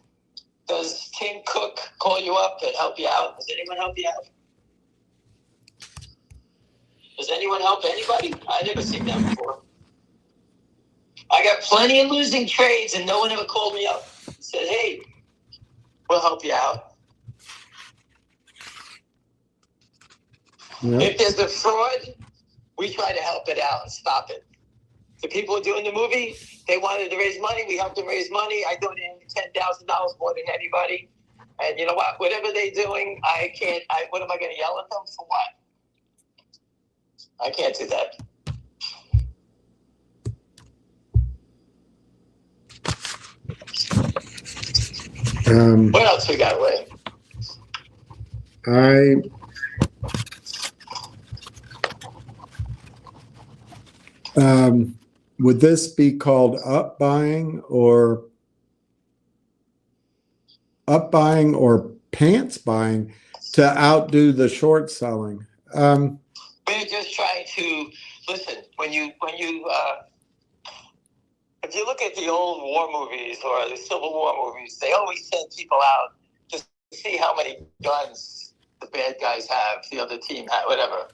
does Tim Cook call you up and help you out? Does anyone help you out? Does anyone help anybody? I never seen that before. I got plenty of losing trades and no one ever called me up and said, hey, we'll help you out. Yeah. If there's a fraud, we try to help it out and stop it. The people who are doing the movie, they wanted to raise money. We helped them raise money. I donated $10,000 more than anybody. And you know what? Whatever they're doing, what am I going to yell at them for what? I can't do that. What else we got, Ray? Would this be called up buying or pants buying to outdo the short selling? We're just trying to listen. If you look at the old war movies or the Civil War movies, they always send people out to see how many guns the bad guys have, the other team have, whatever.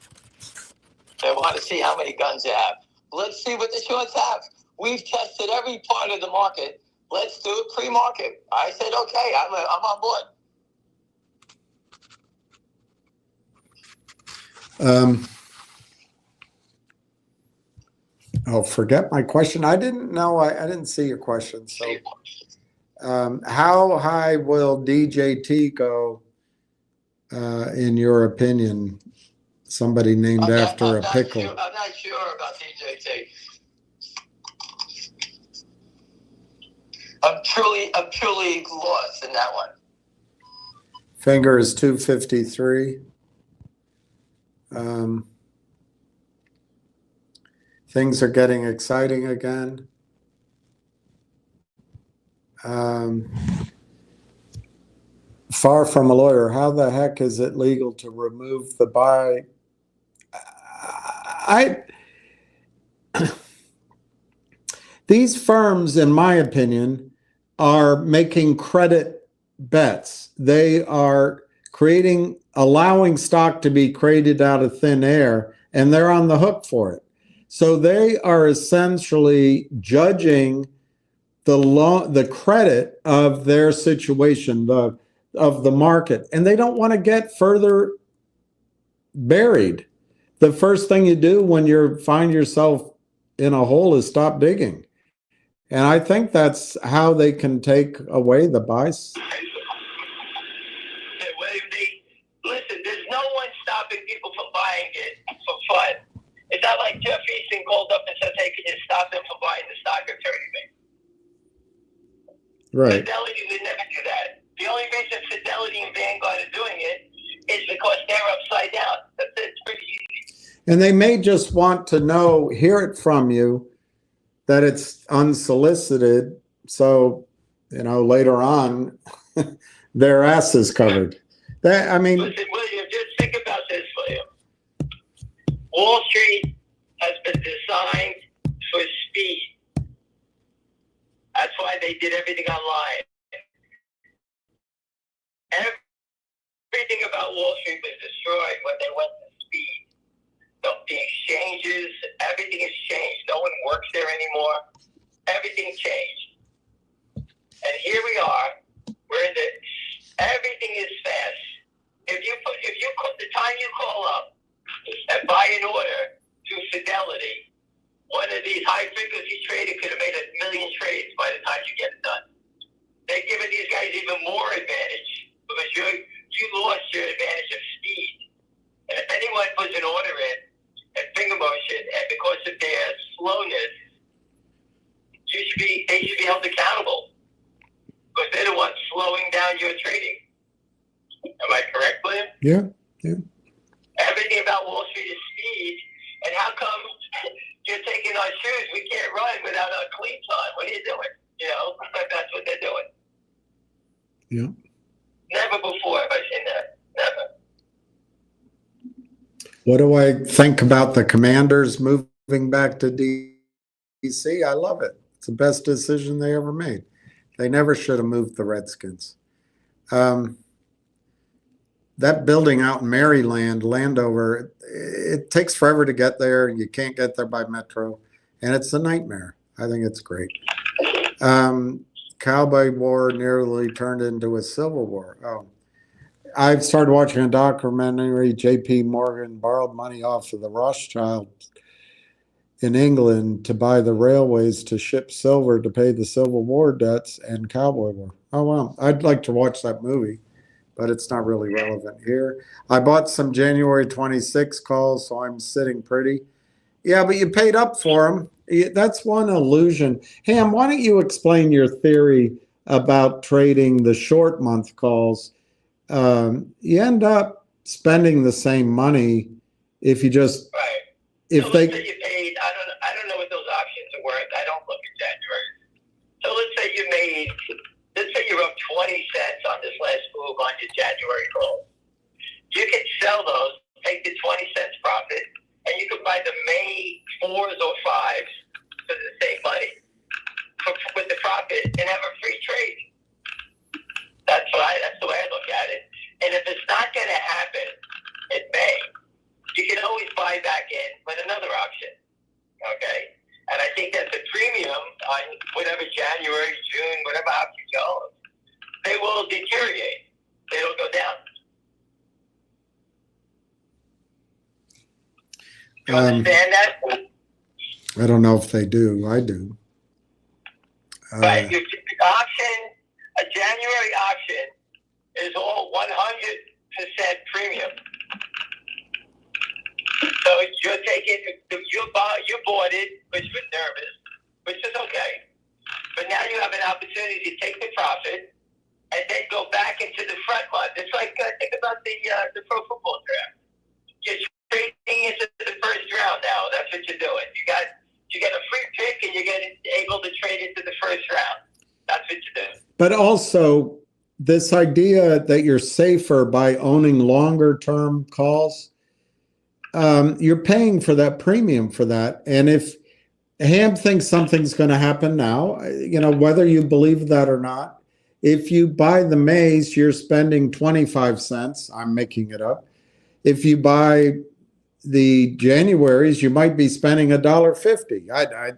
They want to see how many guns they have. Let's see what the shorts have. We've tested every part of the market. Let's do it pre-market. I said, okay, I'm on board. Forget my question. I didn't know. I didn't see your question. So, how high will DJT go, in your opinion? somebody named after a pickle. I'm not sure about DJT. I'm truly lost in that one. Finger is 253. Things are getting exciting again. Far from a lawyer, how the heck is it legal to remove the buy? These firms, in my opinion, are making credit bets. They are allowing stock to be created out of thin air, and they're on the hook for it. So they are essentially judging the credit of their situation, of the market, and they don't want to get further buried. The first thing you do when you find yourself in a hole is stop digging. And I think that's how they can take away the bias. Listen, there's no one stopping people from buying it for fun. It's not like Jeff Easton called up and said, hey, can you stop them from buying the stock at 30 days? Right. Fidelity would never do that. The only reason Fidelity and Vanguard are doing it is because they're upside down. That's it. It's pretty easy. And they may just want to hear it from you that it's unsolicited. So, later on, their ass is covered. Listen, William, just think about this, William. Wall Street has been designed for speed. That's why they did everything online. Everything about Wall Street was destroyed when they went to speed. The exchanges, everything has changed. No one works there anymore. Everything changed. And here we are. Everything is fast. If you the time you call up and buy an order through Fidelity, one of these high frequency traders could have made 1 million trades by the time you get it done. They're giving these guys even more advantage because you lost your advantage of speed. And if anyone puts an order in and finger motion, and because of their slowness, they should be held accountable because they're the ones slowing down your trading. Am I correct, William? Yeah. Everything about Wall Street is speed. And how come you're taking our shoes? We can't run without our cleats on. What are you doing? That's what they're doing. Yeah. Never before have I seen that. Never. What do I think about the Commanders moving back to D.C.? I love it. It's the best decision they ever made. They never should have moved the Redskins. That building out in Maryland, Landover, it takes forever to get there. You can't get there by metro, and it's a nightmare. I think it's great. Cowboy War nearly turned into a Civil War. Oh, I've started watching a documentary. J.P. Morgan borrowed money off of the Rothschilds in England to buy the railways to ship silver to pay the Civil War debts and Cowboy War. Oh, wow. I'd like to watch that movie, but it's not really relevant here. I bought some January 26 calls, so I'm sitting pretty. Yeah, but you paid up for them. That's one illusion. Ham, why don't you explain your theory about trading the short month calls? You end up spending the same money if you just you paid. I don't know what those options are worth. I don't look at January. So let's say you're up 20 cents on this last move on your January call. You can sell those, take the 20 cents profit, and you can buy the May 4s or 5s for the same money with the profit and have a free trade. That's the way I look at it. And if it's not going to happen in May, you can always buy back in with another option. Okay? And I think that's a premium on whatever January, June, whatever option you own. They will deteriorate. They don't go down. Do you understand that? I don't know if they do. I do. Right. Your option, a January option is all 100% premium. taking, you bought it, which was nervous, which is okay. But now you have an opportunity to take the profit and then go back into the front month. It's like, think about the pro football draft. You're trading into the first round now. That's what you're doing. You get a free pick and you get able to trade into the first round. That's what you do. But also, this idea that you're safer by owning longer term calls, you're paying for that premium for that. And if Ham thinks something's going to happen now, you know, whether you believe that or not, if you buy the Mays, you're spending 25 cents. I'm making it up. If you buy the Januaries, you might be spending $1.50. I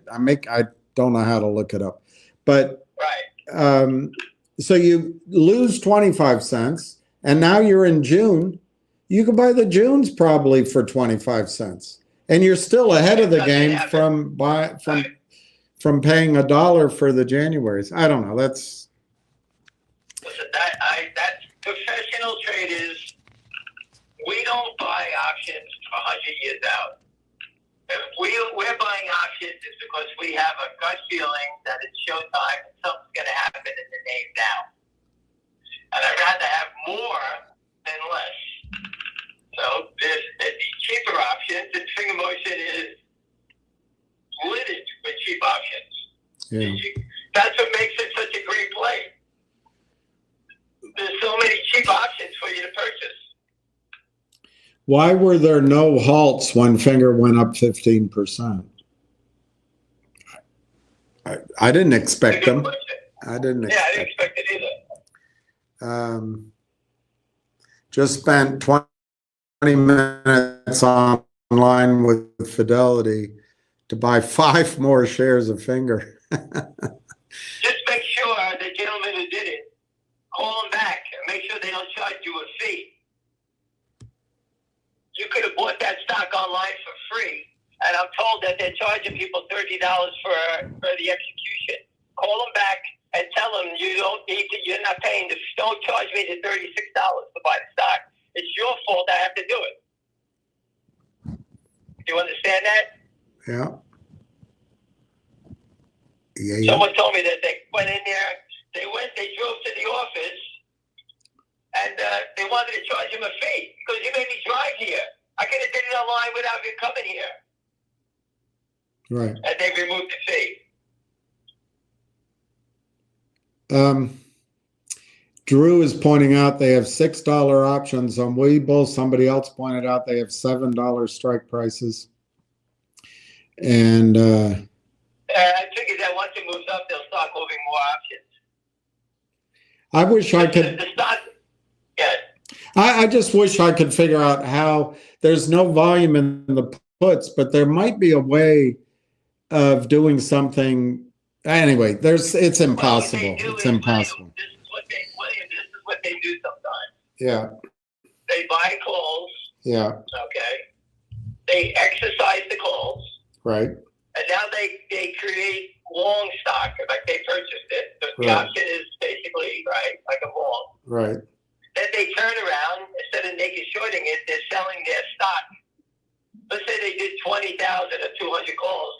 don't know how to look it up, but right. So you lose 25 cents, and now you're in June. You can buy the Junes probably for 25 cents, and you're still ahead of the game from paying $1 for the Januaries. I don't know. That's professional traders. We don't buy options 100 years out. If we're buying options, it's because we have a gut feeling that it's showtime and something's going to happen in the name now. And I'd rather have more than less. So there's the cheaper options, and finger motion is littered with cheap options. yeah. That's what makes it such a great play. There's so many cheap options for you to purchase. Why were there no halts when Finger went up 15%? I didn't expect them. I didn't expect it either. Just spent 20 minutes online with Fidelity to buy 5 more shares of Finger. Just make sure the gentleman who did it, call them back and make sure they don't charge you a fee. You could have bought that stock online for free, and I'm told that they're charging people $30 for the execution. Call them back and tell them you're not paying don't charge me the $36 to buy the stock. It's your fault I have to do it. Do you understand that? Yeah. Someone told me that they went in there, they drove to the office, and they wanted to charge him a fee because you made me drive here. I could have did it online without you coming here. Right. And they removed the fee. Drew is pointing out they have $6 options on Webull. Somebody else pointed out they have $7 strike prices. And I figured that once it moves up, they'll start moving more options. I wish I could. Yes. I just wish I could figure out how there's no volume in the puts, but there might be a way of doing something. Anyway, it's impossible. It's impossible. This is what they do sometimes. Yeah. They buy calls. Yeah. Okay. They exercise the calls. Right. And now they create long stock, like they purchased it. So the option is basically, right, like a long. Right. Then they turn around, instead of naked shorting it, they're selling their stock. Let's say they did 20,000 or 200 calls.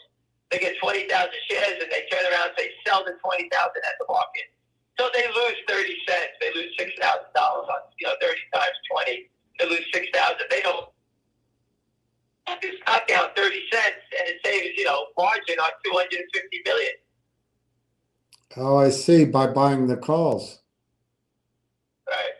They get 20,000 shares, and they turn around and say, sell the 20,000 at the market. So they lose 30 cents. They lose $6,000 on 30 times 20. They lose 6,000. They don't. They stock down 30 cents, and it saves margin on 250 million. Oh, I see. By buying the calls. Right.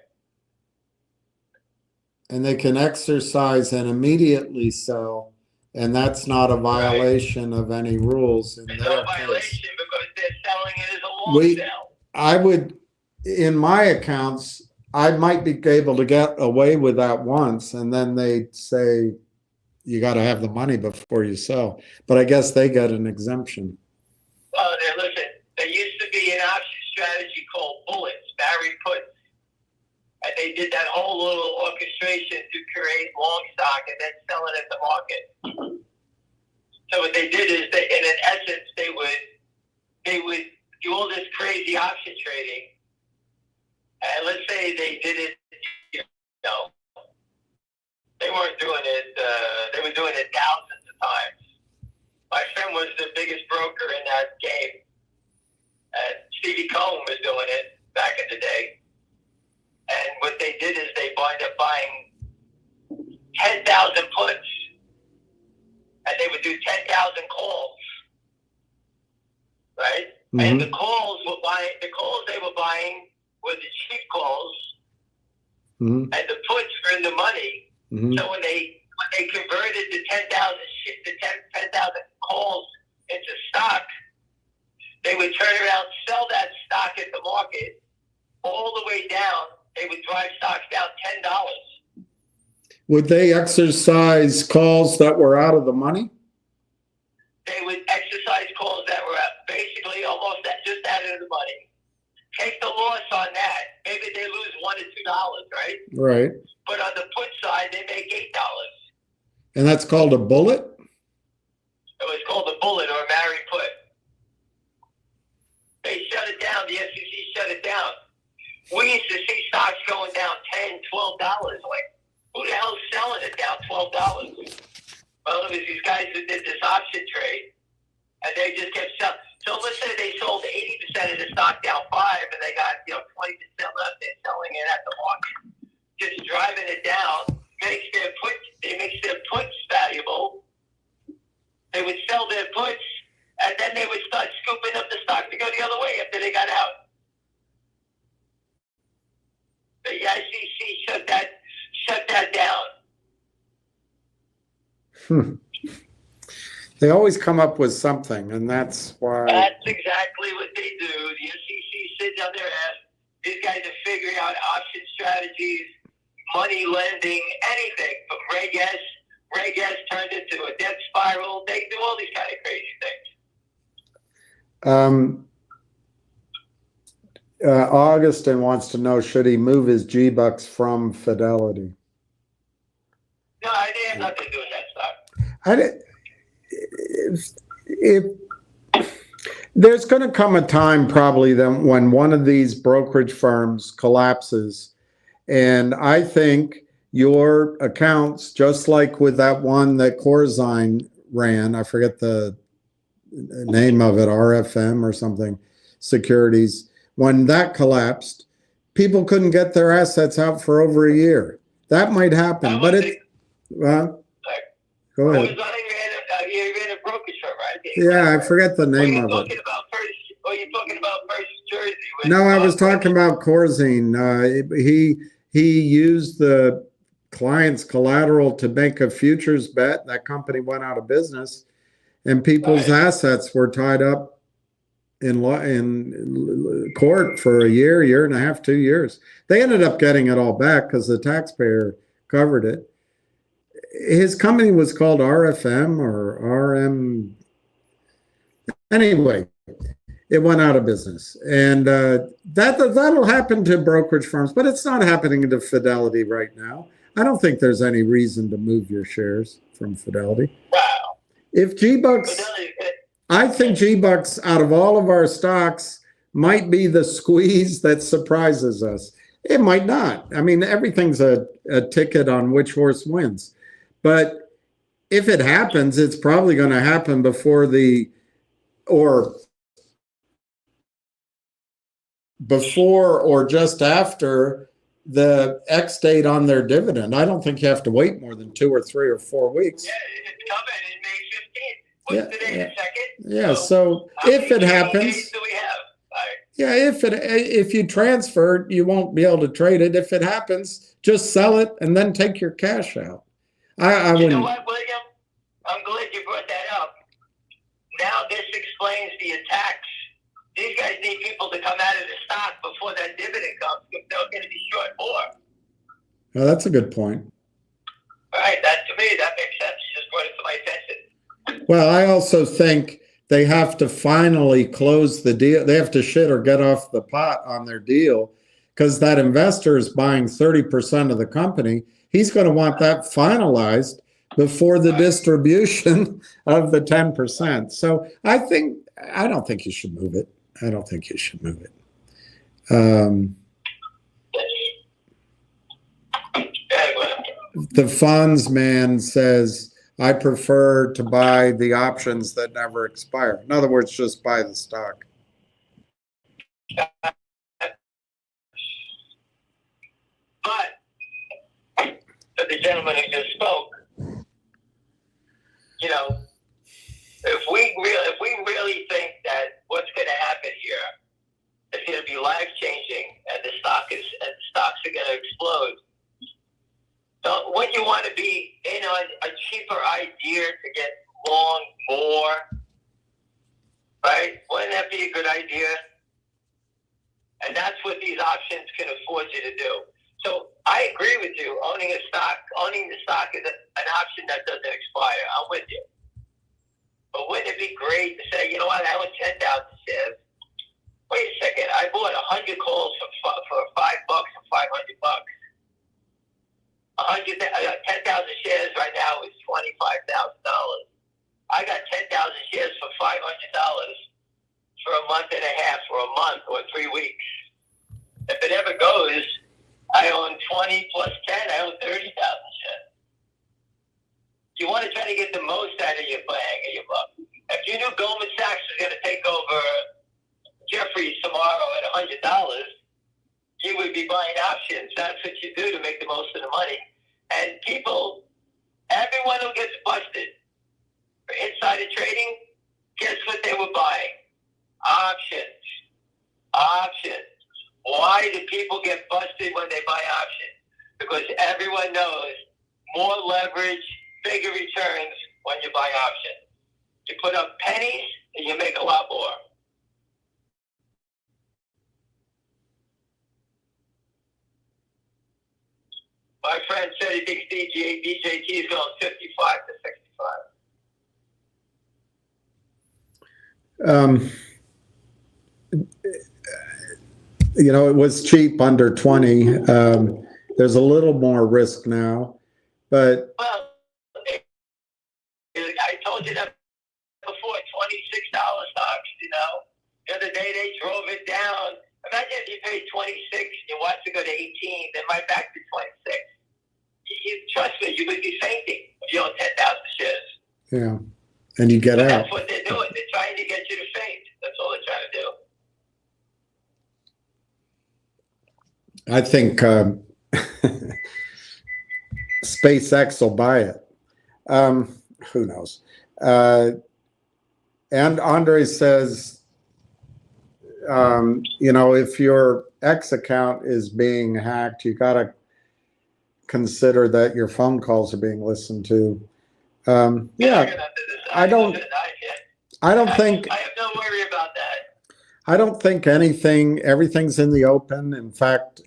And they can exercise and immediately sell, and that's not a violation of any rules in their case. No violation because they're selling it as a long sale. I would, in my accounts, I might be able to get away with that once, and then they say you got to have the money before you sell. But I guess they get an exemption. Well, listen, there used to be an option strategy called bullets, Barry puts. And they did that whole little orchestration to create long stock and then sell it at the market. So what they did is, in essence, they would do all this crazy option trading. And let's say they did it, they weren't doing it. They were doing it thousands of biggest broker in that game. And Stevie Cohen was doing it back in the day. And what they did is they wind up buying 10,000 puts. And they would do 10,000 calls. Right? Mm-hmm. And the calls they were buying were the cheap calls. Mm-hmm. And the puts were in the money. Mm-hmm. So when they converted the 10,000 calls into stock, they would turn around, sell that stock at the market all the way down. They would drive stocks down $10. Would they exercise calls that were out of the money? They would exercise calls that were basically almost just out of the money. Take the loss on that. Maybe they lose $1 or $2, right? Right. But on the put side, they make $8. And that's called a bullet? It was called a bullet or a married put. They shut it down. The SEC shut it down. We used to see stocks going down $10, $12. Like, who the hell's selling it down $12? Well, it was these guys who did this option trade, and they just kept selling. So let's say they sold 80% of the stock down 5, and they got 20% left. They're selling it at the market, just driving it down. Makes their puts valuable. They would sell their puts, and then they would start scooping up the stock to go the other way after they got out. The ICC shut that down. They always come up with something, and that's why. That's exactly what they do. The SEC sits on their ass. These guys are figuring out option strategies, money lending, anything from Reg S. Reg S turned into a debt spiral. They do all these kind of crazy things. Augustin wants to know, should he move his G-Bucks from Fidelity? No, I didn't have nothing to do with that stock. If there's going to come a time probably then when one of these brokerage firms collapses, and I think your accounts, just like with that one that Corzine ran, I forget the name of it, RFM or something, securities, when that collapsed, people couldn't get their assets out for over a year. That might happen, but it. Go ahead. You ran a brokerage firm, right? Yeah, I forget the name of it. Are you talking about First Jersey? No, I was talking about Corzine. He used the client's collateral to make a futures bet. That company went out of business, and people's assets were tied up in court for a year and a half, 2 years. They ended up getting it all back because the taxpayer covered it. His company was called RFM or RM. Anyway, it went out of business. And that'll happen to brokerage firms, but it's not happening to Fidelity right now. I don't think there's any reason to move your shares from Fidelity. Wow. If G-Bucks, I think G-Bucks out of all of our stocks might be the squeeze that surprises us. It might not. I mean, everything's a ticket on which horse wins. But if it happens, it's probably going to happen before or just after the X date on their dividend. I don't think you have to wait more than 2 or 3 or 4 weeks. Yeah, it's coming in May 15th. What's today, the 2nd? Yeah, so if it happens. Days do we have? Yeah, if you transfer it, you won't be able to trade it. If it happens, just sell it and then take your cash out. I you wouldn't. know what, William? I'm glad you brought that up. Now this explains the attacks. These guys need people to come out of the stock before that dividend comes because they're going to be short more. Oh, that's a good point. All right, that to me, that makes sense. You just brought it to my attention. Well, I also think they have to finally close the deal. They have to shit or get off the pot on their deal because that investor is buying 30% of the company. He's going to want that finalized before the distribution of the 10%. So I don't think you should move it. I don't think you should move it. The funds man says, I prefer to buy the options that never expire. In other words, just buy the stock. But the gentleman who just spoke, you know, if we really think that what's going to happen here is going to be life changing, and the stocks are going to explode. So, wouldn't you want to be in on a cheaper idea to get long more? Right? Wouldn't that be a good idea? And that's what these options can afford you to do. So I agree with you. Owning the stock is an option that doesn't expire. I'm with you. But wouldn't it be great to say, you know what, I own 10,000 shares. Wait a second, I bought 100 calls for $5 and $500. 10,000 shares right now is $25,000. I got 10,000 shares for $500 for a month and a half, or a month, or 3 weeks. If it ever goes, I own 20 plus 10, I own 30,000 shares. You want to try to get the most out of your bang of your buck. If you knew Goldman Sachs was going to take over Jeffries tomorrow at $100, you would be buying options. That's what you do to make the most of the money. And people, everyone who gets busted for insider trading, guess what they were buying? Options. Options. Why do people get busted when they buy options? Because everyone knows more leverage, bigger returns when you buy options. You put up pennies and you make a lot more. My friend said he thinks DJT is going 55 to 65. You know, it was cheap under 20. There's a little more risk now, but well, I told you that before. $26 stocks. You know, the other day they drove it down. Imagine if you paid 26, you watch it go to 18, then right back to 26. Trust me, you would be fainting if you own 10,000 shares. Yeah, and you get out. That's what they're doing. They're trying to get you to faint. That's all they're trying to do. I think SpaceX will buy it. Who knows? And Andre says, you know, if your X account is being hacked, you got to consider that your phone calls are being listened to. Yeah, I don't think. I have no worry about that. I don't think everything's in the open. In fact,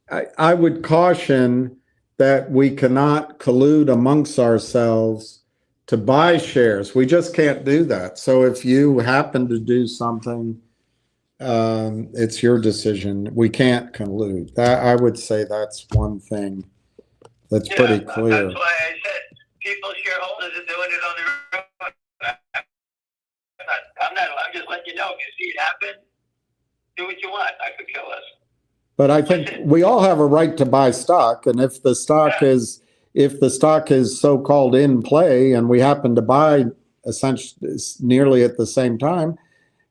I would caution that we cannot collude amongst ourselves to buy shares. We just can't do that. So if you happen to do something, it's your decision. We can't collude. That, I would say that's one thing that's pretty clear. That's why I said people, shareholders are doing it on their own. I'm just letting you know. If you see it happen, do what you want. I could kill us. But I think we all have a right to buy stock, and if the stock is so-called in play, and we happen to buy essentially nearly at the same time,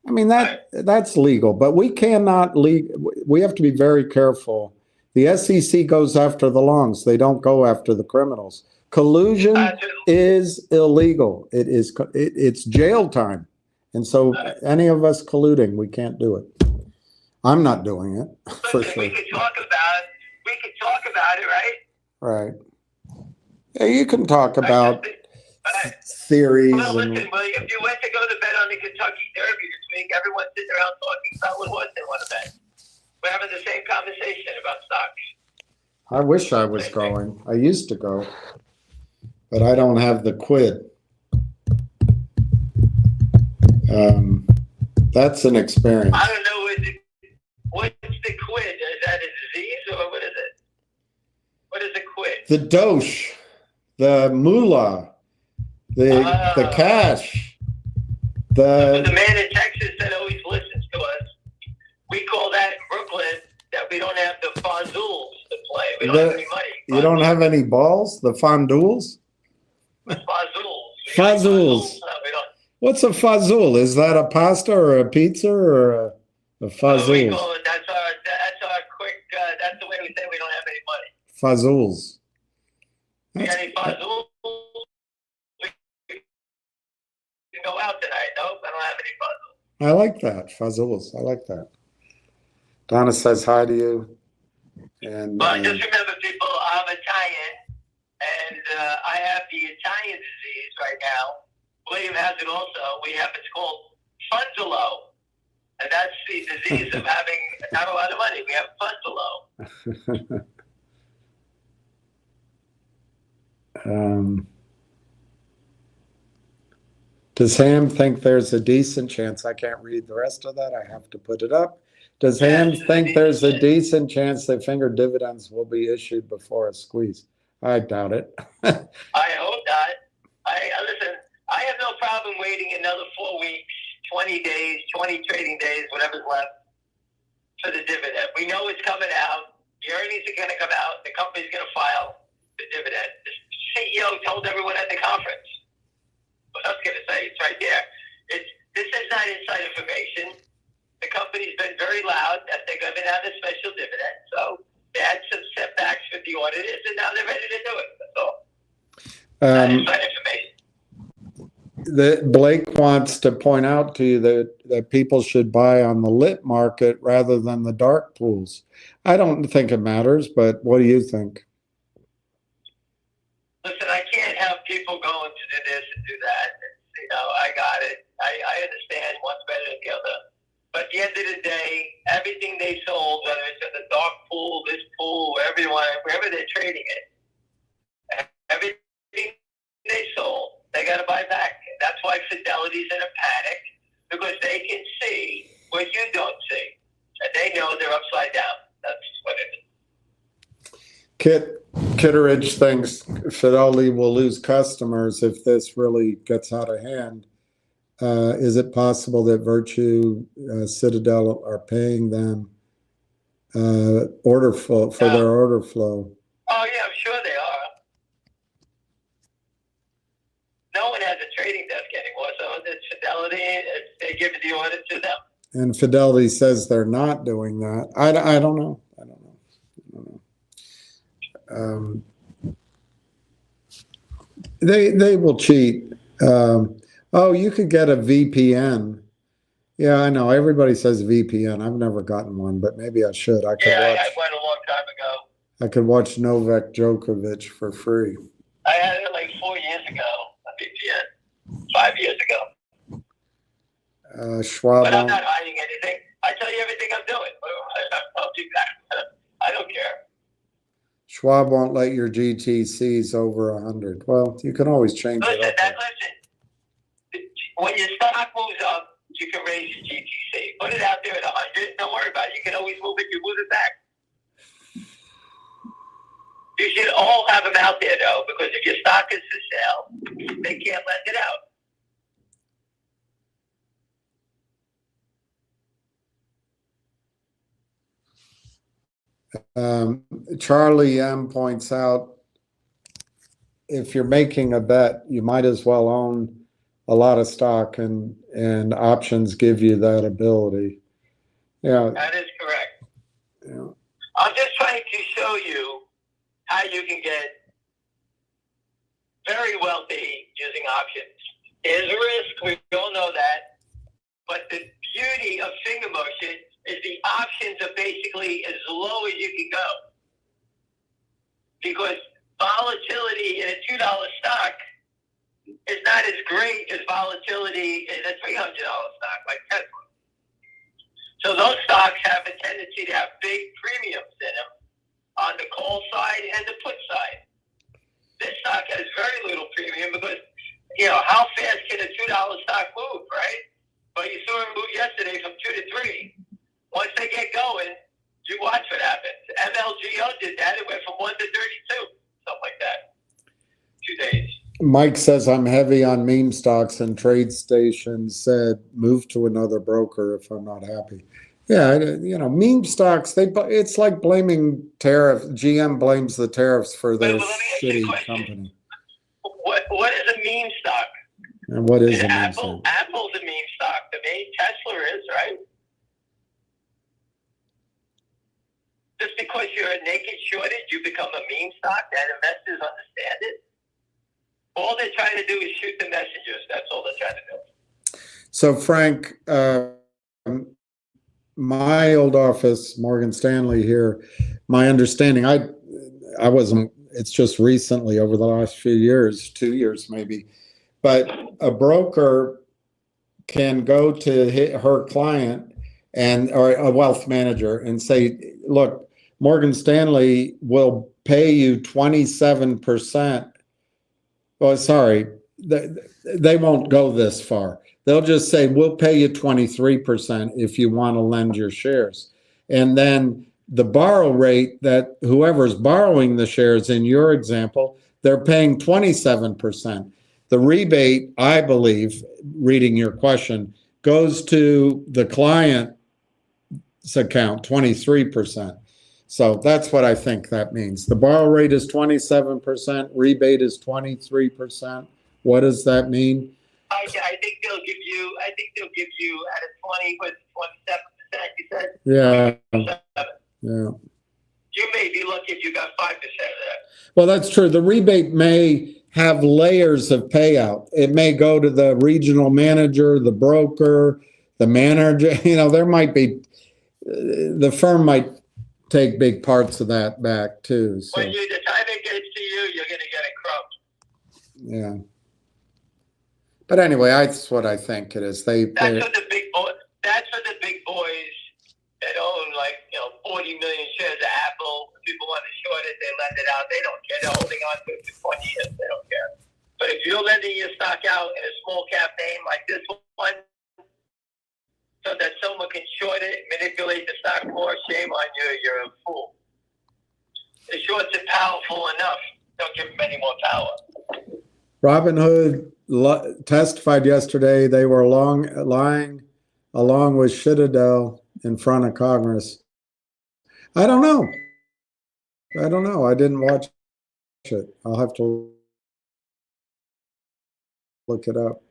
I mean that's legal. But we cannot we have to be very careful. The SEC goes after the longs; they don't go after the criminals. Collusion is illegal. It's jail time. And so any of us colluding, we can't do it. I'm not doing it, for sure. We could talk about it, right? Right. Yeah, you can talk about theories. Well, listen, if you went to go to bet on the Kentucky Derby this week, everyone's sitting around talking about what horse they want to bet. We're having the same conversation about stocks. I wish I was going. I used to go, but I don't have the quid. That's an experience. I don't know what's the quid? Is that a disease or what is it? What is a quid? The dosh, the moolah, the cash. The man in Texas that always listens to us. We call that in Brooklyn that we don't have the fondules to play. We don't have any money. You don't have any balls? The fondules? Fazools. Fazools. No, we don't. What's a fazool? Is that a pasta or a pizza or a We fazool? call it, that's our quick, that's the way we say we don't have any money. Fazools. You got any fazools? We can go out tonight. Nope, I don't have any fazools. I like that. Fazools. I like that. Donna says hi to you. And But just remember, people, I'm Italian, and I have the Italian disease right now. William has it also. It's called funzolo. And that's the disease of having not a lot of money. We have funzolo. Does Ham think there's a decent chance? I can't read the rest of that. I have to put it up. Does Ham think there's a decent chance that finger dividends will be issued before a squeeze? I doubt it. I hope not. Listen, I have no problem waiting another 4 weeks, 20 days, 20 trading days, whatever's left for the dividend. We know it's coming out. The earnings are going to come out. The company's going to file the dividend. The CEO told everyone at the conference. What I was going to say, it's right there. This is not inside information. The company's been very loud that they're going to have a special dividend. So they had some setbacks with the auditors, and now they're ready to do it. That's all. Not inside information. Blake wants to point out to you that people should buy on the lit market rather than the dark pools. I don't think it matters, but what do you think? Listen, I can't have people going to do this and do that. I got it. I understand one's better than the other. But at the end of the day, everything they sold, whether it's in the dark pool, this pool, wherever they're trading it, everything they sold, they got to buy back. That's why Fidelity's in a panic, because they can see what you don't see. And they know they're upside down. That's what it is. Kitteridge thinks Fidelity will lose customers if this really gets out of hand. Is it possible that Virtue, Citadel are paying them order flow for their order flow? Oh yeah, I'm sure they are. No one has a trading desk anymore, so it's Fidelity. They give the order to them. And Fidelity says they're not doing that. I don't know. I don't know. They will cheat. Oh, you could get a VPN. Yeah, I know. Everybody says VPN. I've never gotten one, but maybe I should. I went a long time ago. I could watch Novak Djokovic for free. I had it like 4 years ago, a VPN, 5 years ago. Schwab. But I'm not hiding anything. I tell you everything I'm doing. I'll do that. I don't care. Schwab won't let your GTCs over 100. Well, you can always change it up. Listen, when your stock moves up, you can raise your GTC. Put it out there at 100. Don't worry about it. You can always move it. You move it back. You should all have them out there, though, because if your stock is for sale, they can't lend it out. Charlie M points out, if you're making a bet, you might as well own a lot of stock, and options give you that ability. Yeah, that is correct. Yeah. I'm just trying to show you how you can get very wealthy using options. There's risk, we all know that, but the beauty of finger motion is the options are basically as low as you can go. Because volatility in a $2 stock is not as great as volatility in a $300 stock like Tesla. So those stocks have a tendency to have big premiums in them on the call side and the put side. This stock has very little premium because, how fast can a $2 stock move, right? But you saw it move yesterday from 2 to 3. Once they get going, you watch what happens. MLGO did that. It went from 1 to 32, something like that. 2 days. Mike says, I'm heavy on meme stocks, and TradeStation said, move to another broker if I'm not happy. Yeah, meme stocks, it's like blaming tariffs. GM blames the tariffs for their shitty company. What is a meme stock? And what is a meme Apple? stock? Apple's a meme stock to me. Tesla is, right? Just because you're a naked shortage, you become a meme stock that investors understand it. All they're trying to do is shoot the messengers. That's all they're trying to do. So Frank, my old office, Morgan Stanley here, my understanding, I wasn't, it's just recently over the last few years, 2 years maybe, but a broker can go to her client or a wealth manager and say, look, Morgan Stanley will pay you 27%. Well, sorry, they won't go this far. They'll just say, we'll pay you 23% if you want to lend your shares. And then the borrow rate that whoever's borrowing the shares in your example, they're paying 27%. The rebate, I believe, reading your question, goes to the client's account, 23%. So that's what I think that means. The borrow rate is 27%, rebate is 23%. What does that mean? I think they'll give you. I think they'll give you at a 27%. You said. Yeah. Yeah. You may be lucky if you got 5% of that. Well, that's true. The rebate may have layers of payout. It may go to the regional manager, the broker, the manager. You know, there might be the firm might take big parts of that back too. So. When the time it gets to you, you're going to get a crumb. Yeah. But anyway, that's what I think it is. That's for the big boys. That's for the big boys that own 40 million shares of Apple. People want to short it, they lend it out. They don't care. They're holding on to it for 20 years. They don't care. But if you're lending your stock out in a small cap name like this one, so that someone can short it, manipulate the stock more, shame on you. You're a fool. The shorts are powerful enough. Don't give them any more power. Robinhood testified yesterday they were lying along with Citadel in front of Congress. I don't know. I didn't watch it. I'll have to look it up.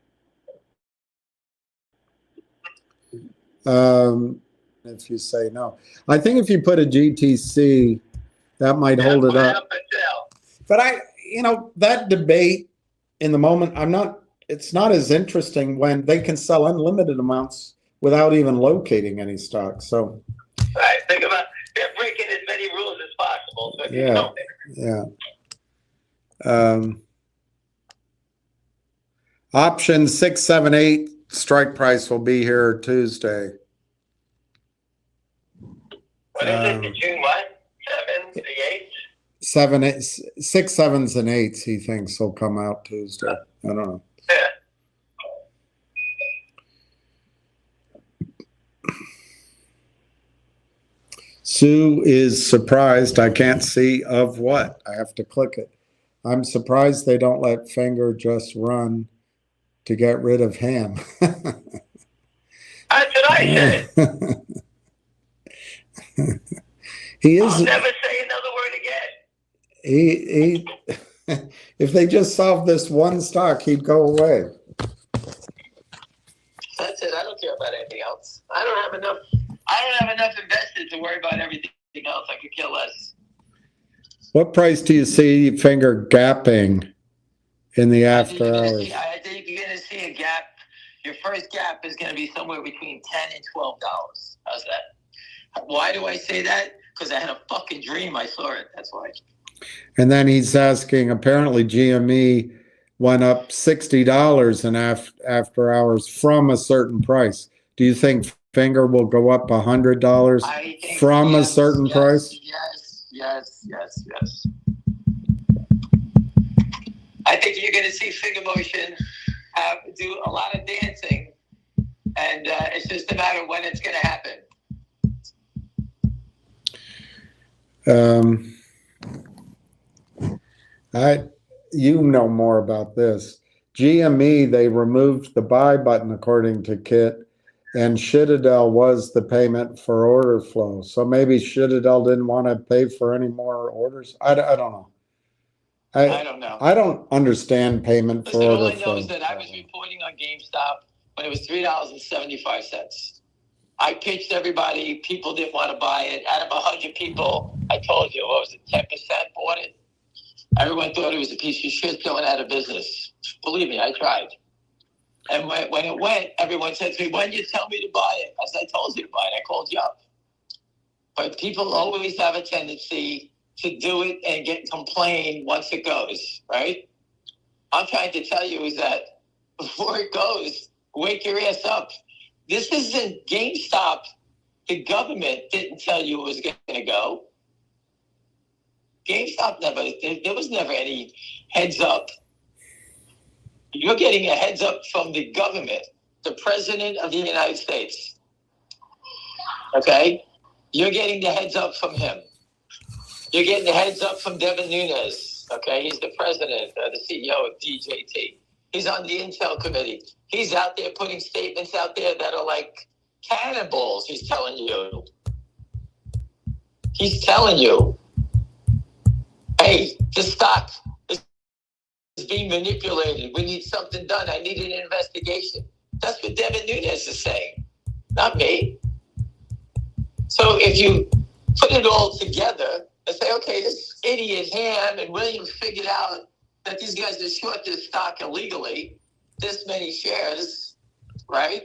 If you say no, I think if you put a GTC, that might hold it up. But that debate in the moment, it's not as interesting when they can sell unlimited amounts without even locating any stock. So, right, think about they're breaking as many rules as possible. So option 678 strike price will be here Tuesday. What is it? June what? 7, the 8th? 7, 8, 6, 7s, and 8s. He thinks will come out Tuesday. I don't know. Yeah. Sue is surprised. I can't see of what. I have to click it. I'm surprised they don't let Finger just run to get rid of Ham. That's what I said. He is. I'll never say another word again. He if they just solved this one stock, he'd go away. That's it. I don't care about anything else. I don't have enough investors to worry about everything else. I could care less. What price do you see Finger gapping in the after hours? I think you're going to see a gap. Your first gap is going to be somewhere between $10 and $12. How's that? Why do I say that? Because I had a fucking dream. I saw it. That's why. And then he's asking, apparently GME went up $60 in after hours from a certain price. Do you think Finger will go up $100 from a certain price? Yes. I think you're going to see Finger Motion do a lot of dancing, and it's just a matter of when it's going to happen. You know more about this. GME, they removed the buy button according to Kit, and Citadel was the payment for order flow. So maybe Citadel didn't want to pay for any more orders. I don't know. I don't know. I don't understand payment for Listen, all order I know flow. is that I was reporting on GameStop when it was $3.75. I pitched everybody. People didn't want to buy it. Out of 100 people, I told you, what was it, 10% bought it? Everyone thought it was a piece of shit going out of business. Believe me, I tried. And when it went, everyone said to me, when did you tell me to buy it? I said, I told you to buy it. I called you up. But people always have a tendency to do it and complain once it goes, right? I'm trying to tell you is that before it goes, wake your ass up. This isn't GameStop. The government didn't tell you it was going to go. GameStop there was never any heads up. You're getting a heads up from the government, the President of the United States. Okay? You're getting the heads up from him. You're getting the heads up from Devin Nunes. Okay? He's the president, the CEO of DJT. He's on the Intel committee. He's out there putting statements out there that are like cannonballs, he's telling you. He's telling you, hey, the stock is being manipulated. We need something done. I need an investigation. That's what Devin Nunes is saying, not me. So if you put it all together and say, okay, this idiot Ham and Williams figured out that these guys are short this stock illegally, this many shares, right?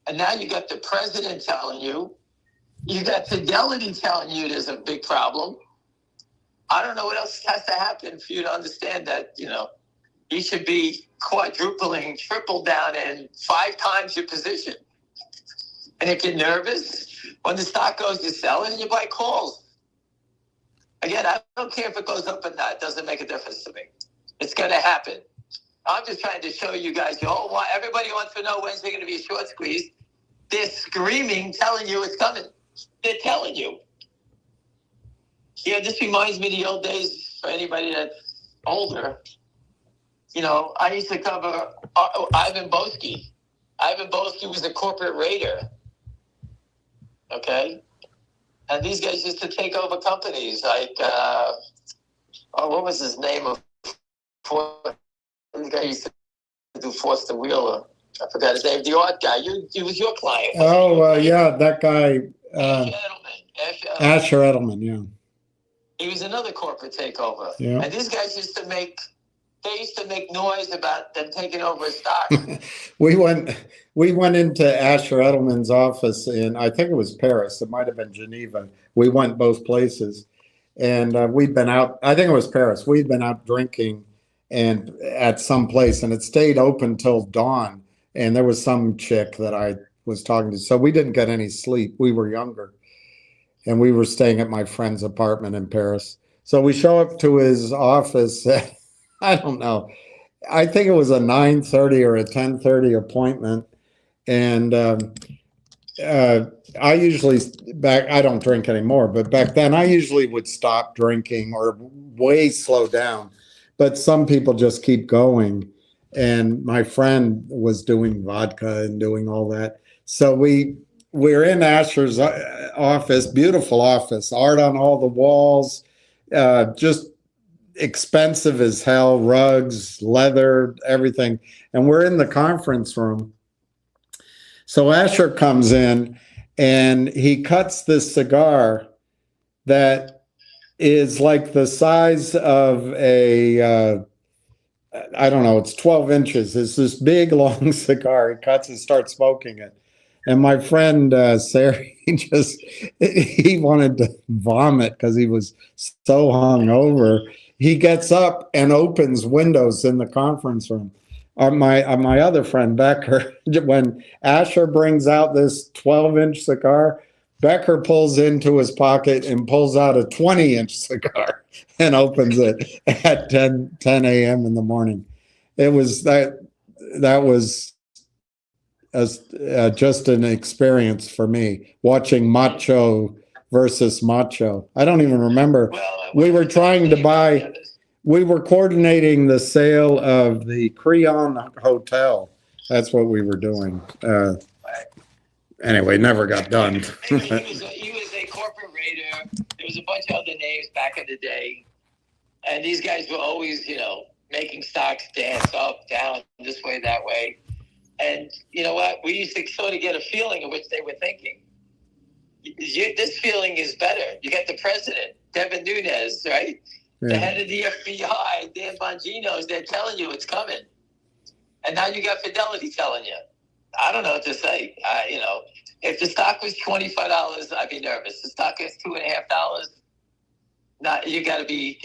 And now you got the president telling you, you got Fidelity telling you there's a big problem. I don't know what else has to happen for you to understand that, you should be quadrupling, triple down, and 5 times your position. And if you're nervous, when the stock goes, you sell it and you buy calls. Again, I don't care if it goes up or not. It doesn't make a difference to me. It's going to happen. I'm just trying to show you guys, everybody wants to know when's there going to be a short squeeze. They're screaming, telling you it's coming. They're telling you. This reminds me of the old days for anybody that's older. I used to cover Ivan Boesky. Ivan Boesky was a corporate raider. Okay? And these guys used to take over companies like, what was his name? This guy used to do Forster Wheeler. I forgot his name. The art guy. He was your client. Yeah, that guy. Asher Edelman, yeah. He was another corporate takeover. Yeah. And these guys used to make noise about them taking over his stock. we went into Asher Edelman's office in, I think it was Paris. It might have been Geneva. We went both places. And we'd been out, I think it was Paris. We'd been out drinking and at some place, and it stayed open till dawn. And there was some chick that I was talking to. So we didn't get any sleep. We were younger. And we were staying at my friend's apartment in Paris. So we show up to his office. I don't know. I think it was a 9:30 or a 10:30 appointment. And I usually, I don't drink anymore, but back then I usually would stop drinking or way slow down. But some people just keep going. And my friend was doing vodka and doing all that. So we're in Asher's office, beautiful office, art on all the walls, just expensive as hell, rugs, leather, everything. And we're in the conference room. So Asher comes in and he cuts this cigar that is like the size of a, I don't know, it's 12 inches. It's this big, long cigar. He cuts and starts smoking it. And my friend, Sarah, he wanted to vomit because he was so hungover. He gets up and opens windows in the conference room. My other friend, Becker, when Asher brings out this 12-inch cigar, Becker pulls into his pocket and pulls out a 20-inch cigar and opens it at 10 a.m. in the morning. It was that was just an experience for me, watching Macho versus Macho. I don't even remember. We were trying to buy, we were coordinating the sale of the Creon Hotel. That's what we were doing. Anyway, never got done. He was a corporate raider. There was a bunch of other names back in the day. And these guys were always, making stocks dance up, down, this way, that way. And you know what? We used to sort of get a feeling of which they were thinking. This feeling is better. You got the president, Devin Nunes, right? Yeah. The head of the FBI, Dan Bongino's, they're telling you it's coming. And now you got Fidelity telling you. I don't know what to say. If the stock was $25, I'd be nervous. The stock is $2.50. Not, you got to be.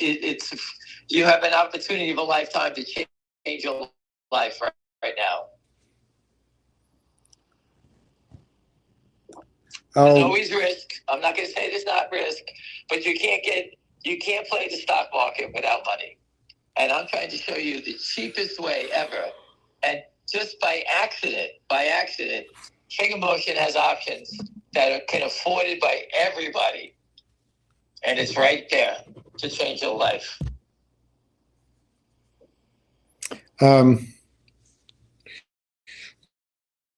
You have an opportunity of a lifetime to change your life right now. There's always risk. I'm not going to say there's not risk, but you can't play the stock market without money. And I'm trying to show you the cheapest way ever. And just by accident, Finger Motion has options that can afforded by everybody. And it's right there to change your life.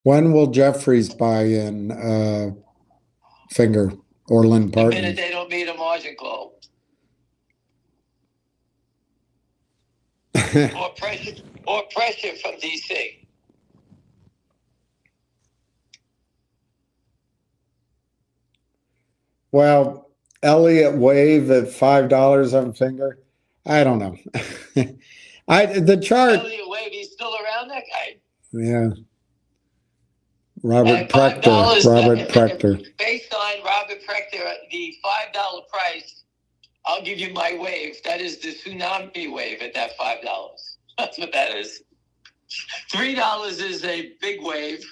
When will Jeffries buy in Finger or Lynn Partners? The minute they don't meet a margin call. or pressure from DC. Well, Elliott Wave at $5 on Finger. I don't know. The chart. Elliott Wave, he's still around, that guy. Yeah. Robert Prechter. Based on Robert Prechter, the $5 price, I'll give you my wave. That is the tsunami wave at that $5. That's what that is. $3 is a big wave.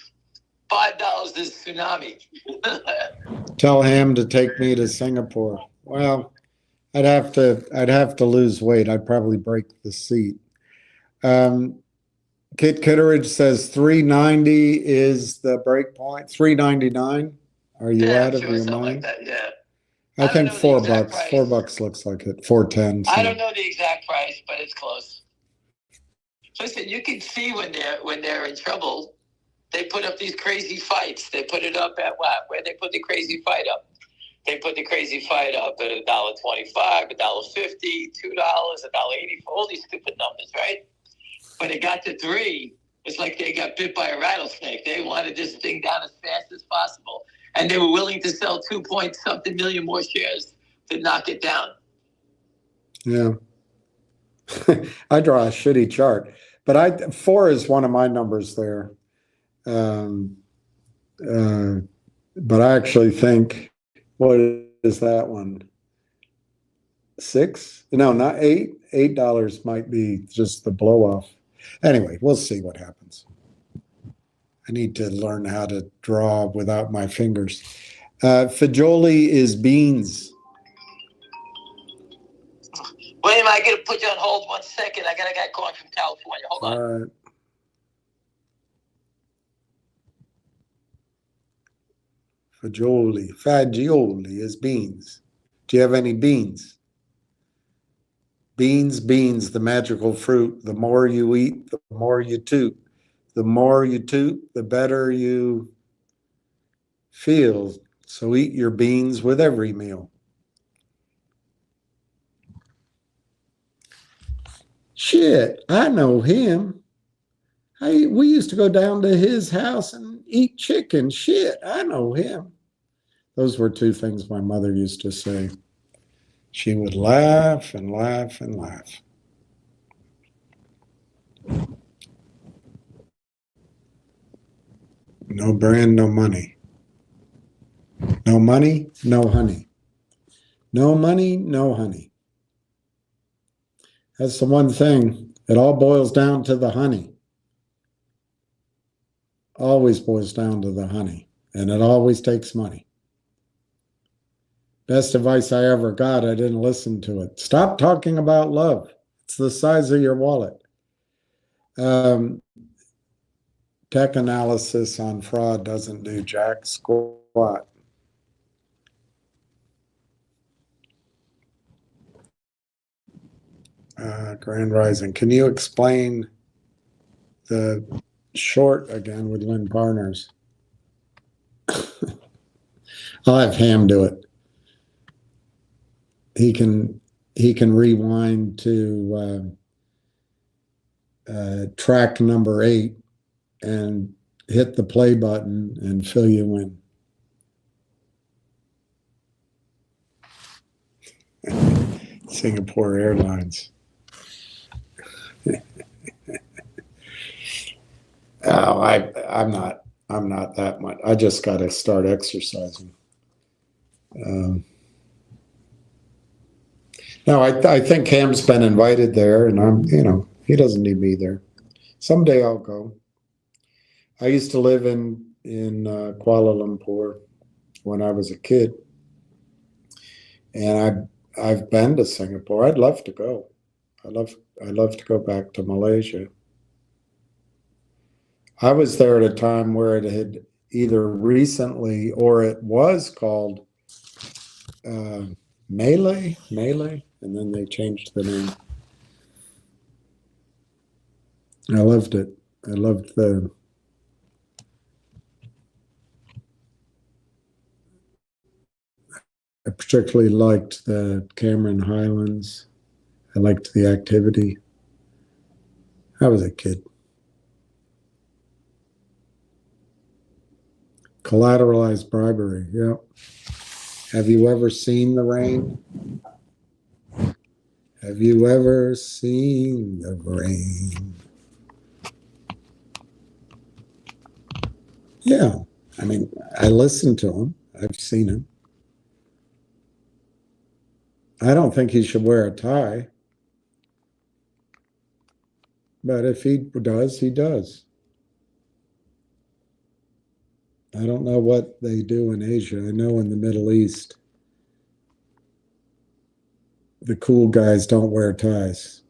$5 is tsunami. Tell him to take me to Singapore. Well, I'd have to lose weight. I'd probably break the seat. Kit Kitteridge says 390 is the break point. 399. Are you out of your mind? Like that, yeah. I think $4. $4 looks like it. 410. So. I don't know the exact price, but it's close. Listen, you can see when they're in trouble. They put up these crazy fights. They put it up at what? Where they put the crazy fight up? They put the crazy fight up at $1.25, $1.50, $2, $1.80 for all these stupid numbers, right? When it got to 3, it's like they got bit by a rattlesnake. They wanted this thing down as fast as possible, and they were willing to sell 2-point-something million more shares to knock it down. Yeah, I draw a shitty chart, but 4 is one of my numbers there. But I actually think, what is that one? 6? No, not 8. $8 might be just the blow off. Anyway, we'll see what happens. I need to learn how to draw without my fingers. Fajoli is beans. William, I got to put you on hold 1 second. I got a guy calling from California. Hold on. All right. Fagioli is beans. Do you have any beans? Beans, the magical fruit. The more you eat, the more you toot. The more you toot, the better you feel. So eat your beans with every meal. Shit, I know him. We used to go down to his house and eat chicken. Shit, I know him. Those were 2 things my mother used to say. She would laugh and laugh and laugh. No brand, no money. No money, no honey. No money, no honey. That's the one thing. It all boils down to the honey. Always boils down to the honey. And it always takes money. Best advice I ever got, I didn't listen to it. Stop talking about love. It's the size of your wallet. Tech analysis on fraud doesn't do jack squat. Grand Rising. Can you explain the short again with Lynn Partners? I'll have Ham do it. He can he can rewind to track number 8 and hit the play button and fill you in. Singapore Airlines. Oh, I'm not that much. I just got to start exercising. No, I think Cam's been invited there, and he doesn't need me there. Someday I'll go. I used to live in Kuala Lumpur when I was a kid, and I've been to Singapore. I'd love to go. I love to go back to Malaysia. I was there at a time where it had either recently or it was called Malay, and then they changed the name. I loved it. I loved I particularly liked the Cameron Highlands. I liked the activity. I was a kid. Collateralized bribery, yeah. Have you ever seen the rain? Have you ever seen the rain? Yeah, I mean, I listened to him. I've seen him. I don't think he should wear a tie. But if he does, he does. I don't know what they do in Asia. I know in the Middle East, the cool guys don't wear ties.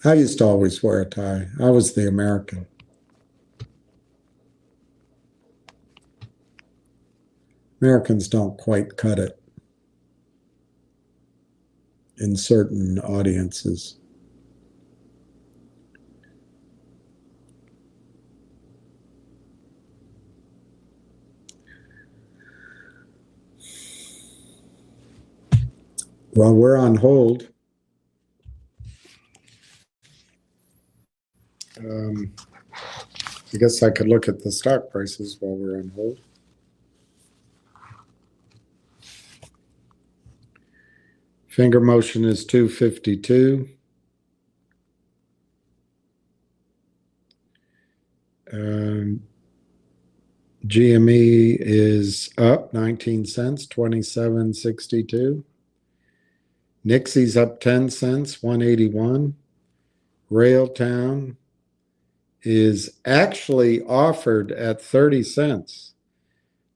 I used to always wear a tie. I was the American. Americans don't quite cut it in certain audiences. Well, we're on hold. I guess I could look at the stock prices while we're on hold. Finger motion is 252. GME is up 19 cents, 27.62. NIXX's up 10 cents, 181. Railtown is actually offered at 30 cents.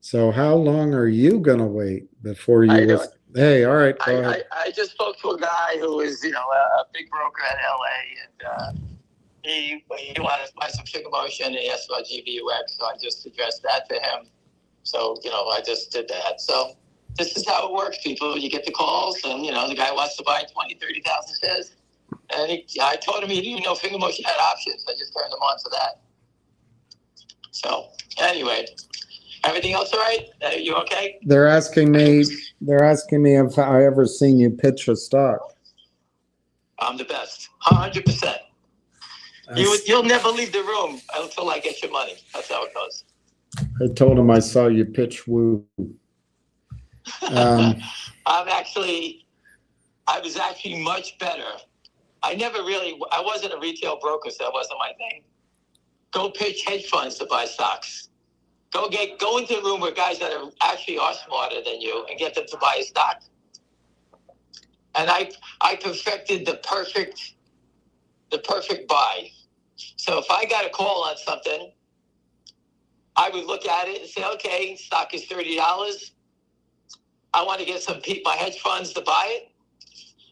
So how long are you going to wait before you... Hey, all right, go ahead. I just spoke to a guy who is, a big broker at LA, and he wanted to buy some finger motion, and he asked about GVUX, so I just addressed that to him. So, I just did that. So this is how it works, people. You get the calls, and, the guy wants to buy 20, 30,000 shares. And I told him he didn't know finger motion had options. I just turned him on to that. So anyway, everything else all right? You okay? They're asking me if I ever seen you pitch a stock. I'm the best, 100%. You'll never leave the room until I get your money. That's how it goes. I told him I saw you pitch Woo. I was actually much better. I wasn't a retail broker, so that wasn't my thing. Go pitch hedge funds to buy stocks. Go into a room with guys that actually are smarter than you and get them to buy a stock. And I perfected the perfect buy. So if I got a call on something, I would look at it and say, okay, stock is $30. I want to get my hedge funds to buy it.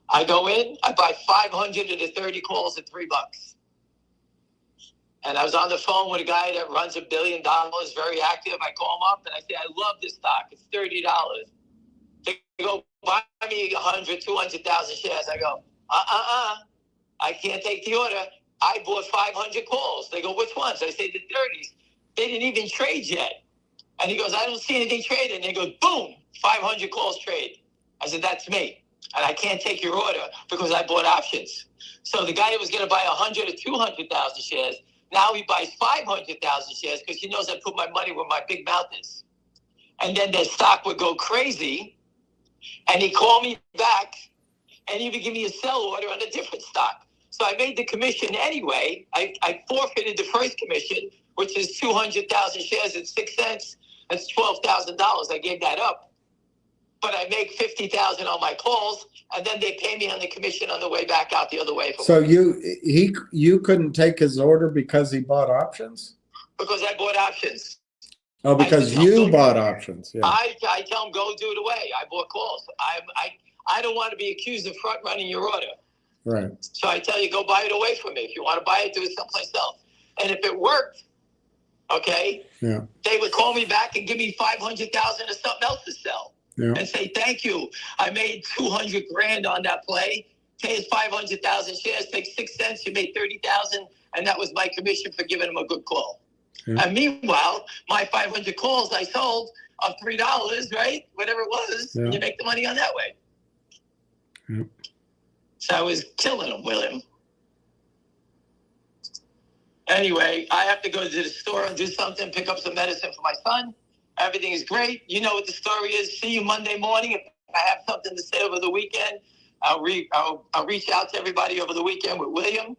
I go in, I buy 500 of the 30 calls at $3. And I was on the phone with a guy that runs $1 billion, very active. I call him up and I say, I love this stock. It's $30. They go, buy me 100, 200,000 shares. I go, I can't take the order. I bought 500 calls. They go, which ones? I say the 30s. They didn't even trade yet. And he goes, I don't see anything trading. And they go, boom, 500 calls trade. I said, that's me. And I can't take your order because I bought options. So the guy that was going to buy 100 or 200,000 shares, now he buys 500,000 shares because he knows I put my money where my big mouth is. And then their stock would go crazy. And he called me back and he would give me a sell order on a different stock. So I made the commission anyway. I forfeited the first commission, which is 200,000 shares at 6 cents. That's $12,000. I gave that up. But I make 50,000 on my calls, and then they pay me on the commission on the way back out the other way. So you couldn't take his order because he bought options? Because I bought options. Oh, because you bought options. Yeah. I tell him, go do it away. I bought calls. I don't want to be accused of front running your order. Right. So I tell you, go buy it away from me. If you want to buy it, do it someplace else. And if it worked, okay, yeah, they would call me back and give me 500,000 or something else to sell. Yeah. And say, thank you. I made 200 grand on that play. Pay us 500,000 shares, take 6 cents, you made 30,000, and that was my commission for giving them a good call. Yeah. And meanwhile, my 500 calls I sold of $3, right? Whatever it was, yeah, you make the money on that way. Yeah. So I was killing them with him. Anyway, I have to go to the store and do something, pick up some medicine for my son. Everything is great. You know what the story is. See you Monday morning. If I have something to say over the weekend, I'll reach out to everybody over the weekend with William.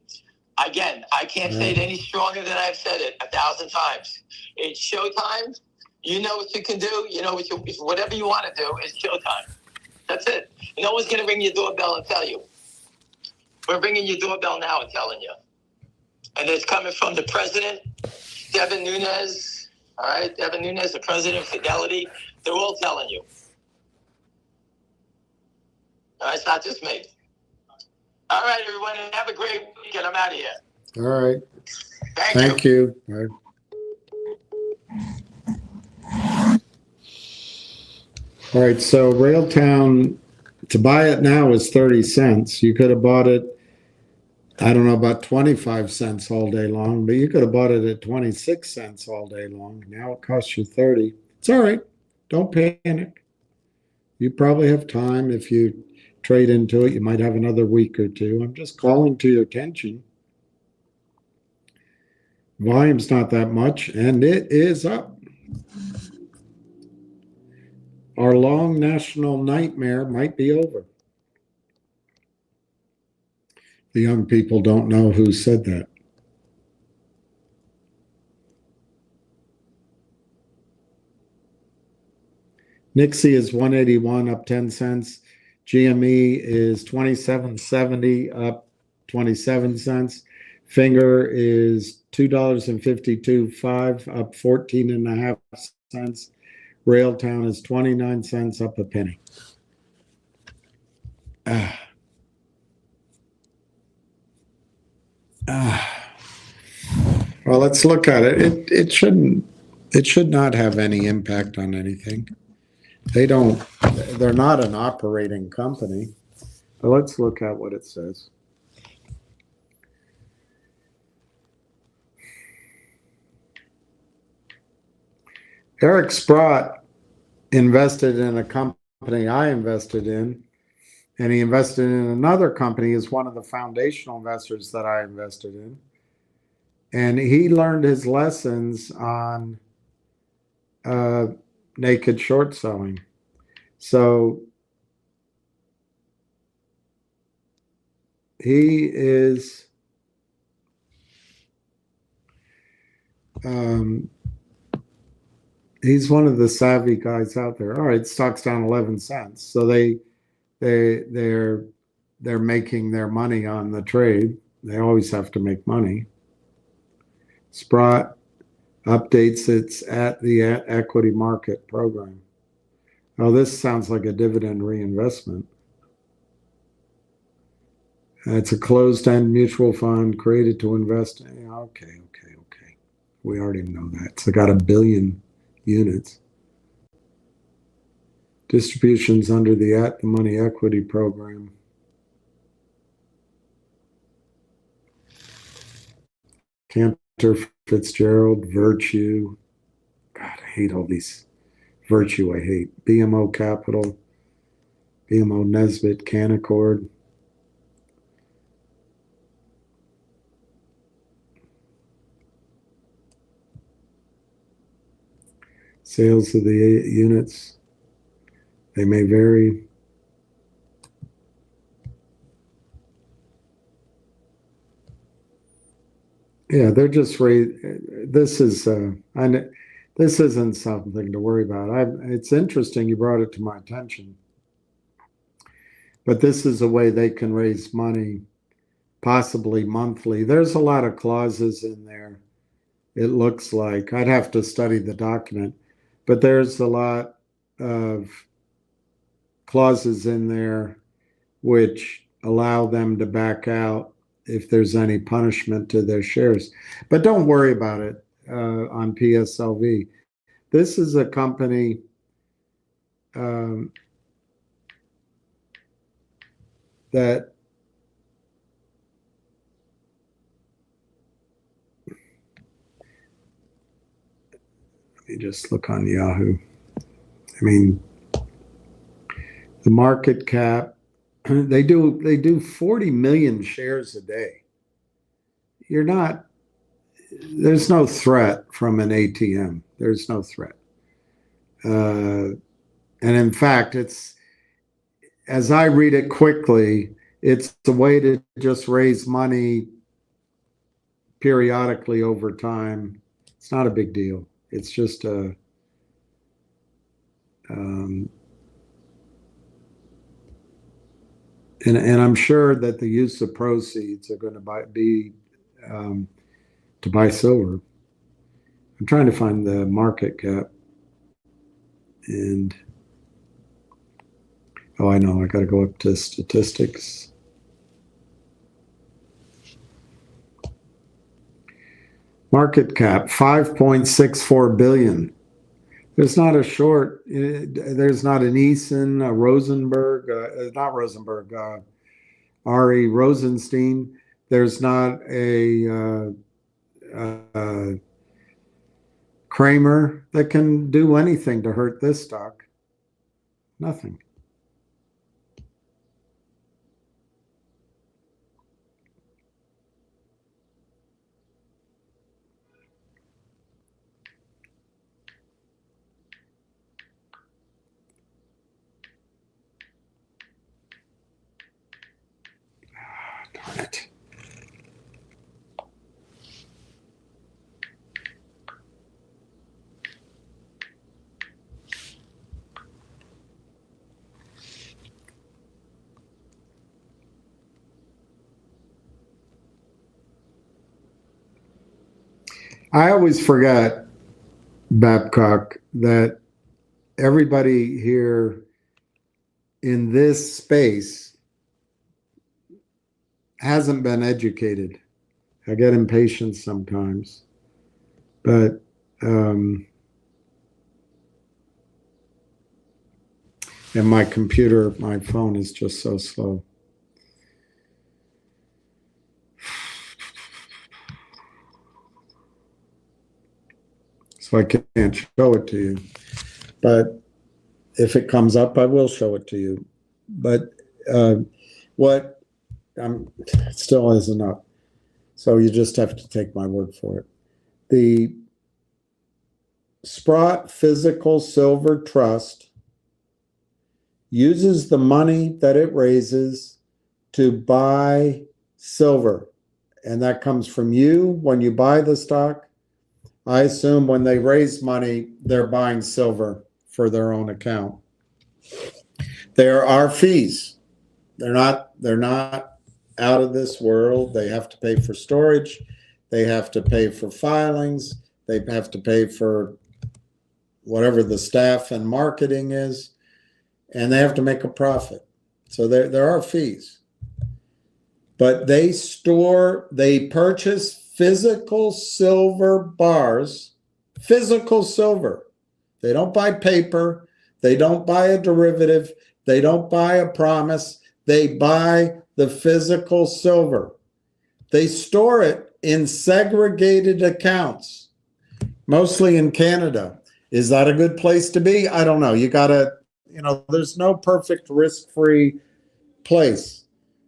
Again, I can't say it any stronger than I've said it 1,000 times. It's showtime. You know what you can do. You know what whatever you want to do is showtime. That's it. No one's going to ring your doorbell and tell you. We're ringing your doorbell now and telling you. And it's coming from the president, Devin Nunes. All right, Devin Nunes, the president of Fidelity. They're all telling you. All right, it's not just me. All right, everyone, have a great weekend. I'm out of here. All right. Thank you. Bye. All right, so Railtown, to buy it now is 30 cents. You could have bought it, I don't know, about 25 cents all day long, but you could have bought it at 26 cents all day long. Now it costs you 30. It's all right. Don't panic. You probably have time. If you trade into it, you might have another week or two. I'm just calling to your attention. Volume's not that much, and it is up. Our long national nightmare might be over. The young people don't know who said that. NIXX is 181 up 10 cents. GME is 27.70 up 27 cents. Finger is $2.52.5 up 14.5 cents. Railtown is 29 cents up a penny. Well, let's look at it. It should not have any impact on anything. They're not an operating company. But let's look at what it says. Eric Sprott invested in a company I invested in, and he invested in another company as one of the foundational investors that I invested in. And he learned his lessons on naked short selling. So he is he's one of the savvy guys out there. All right, stock's down 11 cents. So they're making their money on the trade. They always have to make money. Sprott updates its at the equity market program. Oh, this sounds like a dividend reinvestment. It's a closed-end mutual fund created to invest in. Okay. We already know that. It's got 1 billion units. Distributions under the at the money equity program. Cantor Fitzgerald, Virtue. God, I hate all these. Virtue, I hate. BMO Capital. BMO Nesbitt, Canaccord. Sales of the units, they may vary. Yeah, they're just this is this isn't something to worry about. It's interesting you brought it to my attention, but this is a way they can raise money, possibly monthly. There's a lot of clauses in there. It looks like I'd have to study the document, but there's a lot of clauses in there which allow them to back out if there's any punishment to their shares. But don't worry about it on PSLV. This is a company that let me just look on Yahoo. I mean, the market cap, they do 40 million shares a day. There's no threat from an ATM. There's no threat. And in fact, as I read it quickly, it's a way to just raise money periodically over time. It's not a big deal. It's just a and I'm sure that the use of proceeds are going to be to buy silver. I'm trying to find the market cap, and oh, I know, I got to go up to statistics. Market cap 5.64 billion. There's not a short. There's not an Eason, a Rosenberg, not Rosenberg, Ari Rosenstein. There's not a Kramer that can do anything to hurt this stock. Nothing. Darn it. I always forget, Babcock, that everybody here in this space hasn't been educated. I get impatient sometimes, but and my phone is just so slow. So I can't show it to you. But if it comes up, I will show it to you. But what it still isn't up. So you just have to take my word for it. The Sprott Physical Silver Trust uses the money that it raises to buy silver. And that comes from you when you buy the stock. I assume when they raise money, they're buying silver for their own account. There are fees. They're not out of this world. They have to pay for storage. They have to pay for filings. They have to pay for whatever the staff and marketing is, and they have to make a profit. So there are fees. But they purchase physical silver bars, physical silver. They don't buy paper. They don't buy a derivative. They don't buy a promise. They buy the physical silver. They store it in segregated accounts, mostly in Canada. Is that a good place to be? I don't know. You got to there's no perfect risk-free place.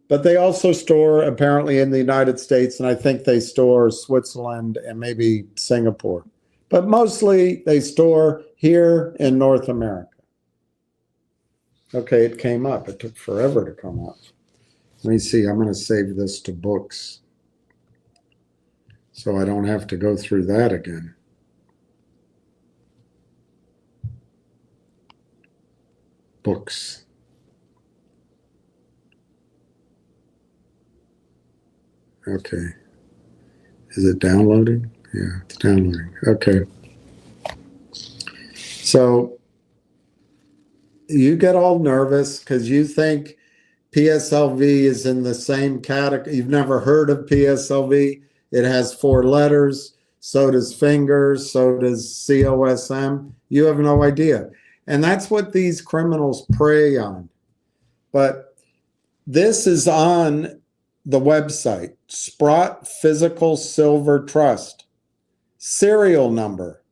But they also store apparently in the United States, and I think they store Switzerland and maybe Singapore. But mostly they store here in North America. Okay, it came up. It took forever to come up. Let me see. I'm going to save this to books so I don't have to go through that again. Books. Okay. Is it downloading? Yeah, it's downloading. Okay. So you get all nervous because you think PSLV is in the same category. You've never heard of PSLV. It has 4 letters. So does fingers. So does COSM. You have no idea. And that's what these criminals prey on. But this is on the website, Sprott Physical Silver Trust. Serial number.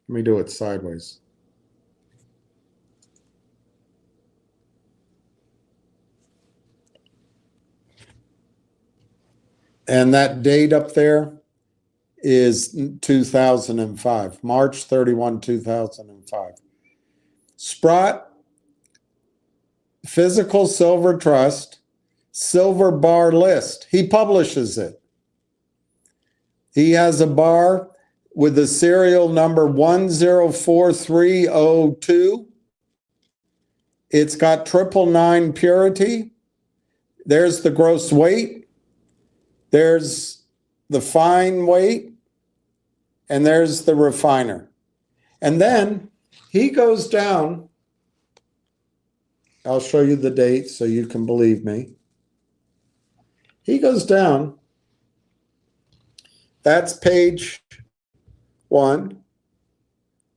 Let me do it sideways. And that date up there is 2005, March 31, 2005. Sprott Physical Silver Trust, Silver Bar List. He publishes it. He has a bar with the serial number 104302. It's got 999 purity. There's the gross weight. There's the fine weight. And there's the refiner. And then he goes down. I'll show you the date so you can believe me. He goes down. That's page 1,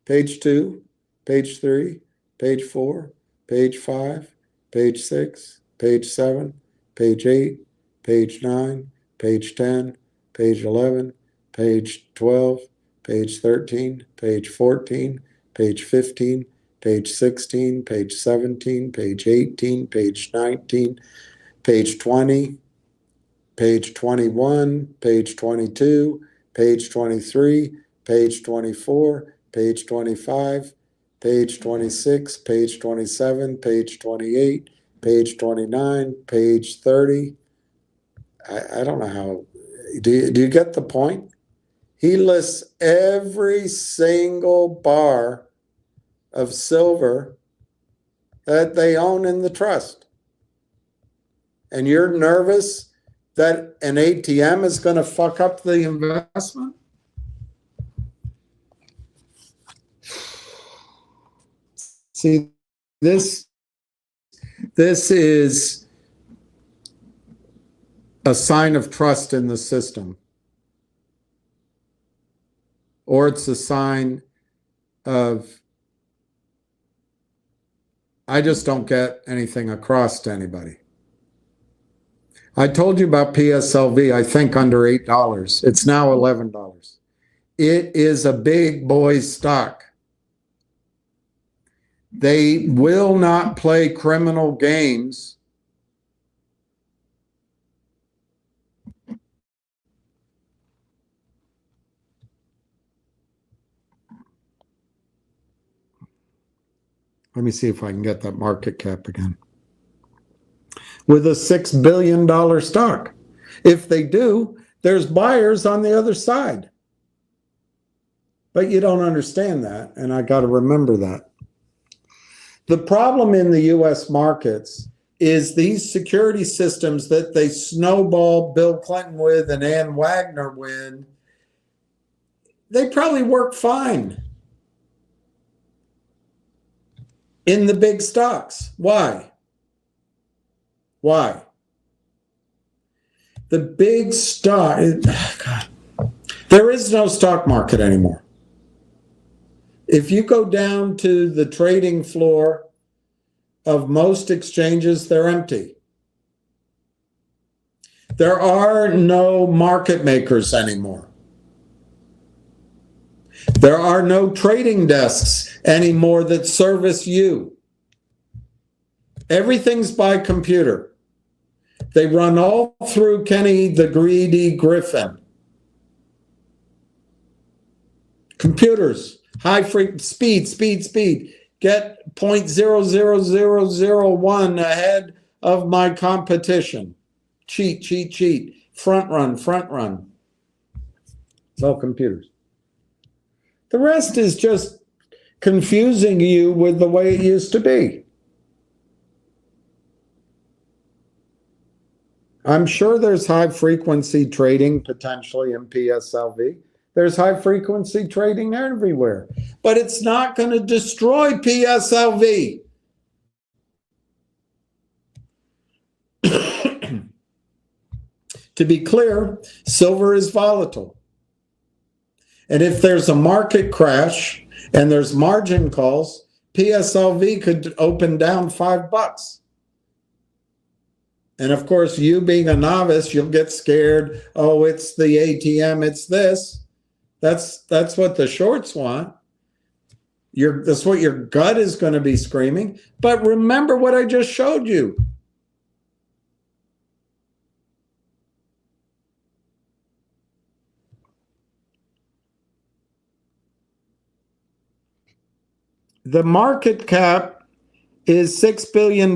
page 2, page 3, page 4, page 5, page 6, page 7, page 8, page 9, page 10, page 11, page 12, page 13, page 14, page 15, page 16, page 17, page 18, page 19, page 20, page 21, page 22, page 23, page 24, page 25, page 26, page 27, page 28, page 29, page 30. I don't know how. Do you get the point? He lists every single bar of silver that they own in the trust. And you're nervous that an ATM is going to fuck up the investment? See, this is a sign of trust in the system. Or it's a sign of, I just don't get anything across to anybody. I told you about PSLV, I think under $8. It's now $11. It is a big boy stock. They will not play criminal games. Let me see if I can get that market cap again. With a $6 billion stock. If they do, there's buyers on the other side. But you don't understand that, and I got to remember that. The problem in the U.S. markets is these security systems that they snowball Bill Clinton with and Ann Wagner with, they probably work fine in the big stocks. Why? Why? The big stock, God, there is no stock market anymore. If you go down to the trading floor of most exchanges, they're empty. There are no market makers anymore. There are no trading desks anymore that service you. Everything's by computer. They run all through Kenny the Greedy Griffin. Computers, high speed. Get 0.00001 ahead of my competition. Cheat. Front run. It's all computers. The rest is just confusing you with the way it used to be. I'm sure there's high frequency trading potentially in PSLV. There's high frequency trading everywhere, but it's not going to destroy PSLV. To be clear, silver is volatile. And if there's a market crash and there's margin calls, PSLV could open down $5. And of course, you being a novice, you'll get scared. Oh, it's the ATM, it's this. That's what the shorts want. That's what your gut is going to be screaming. But remember what I just showed you. The market cap is $6 billion.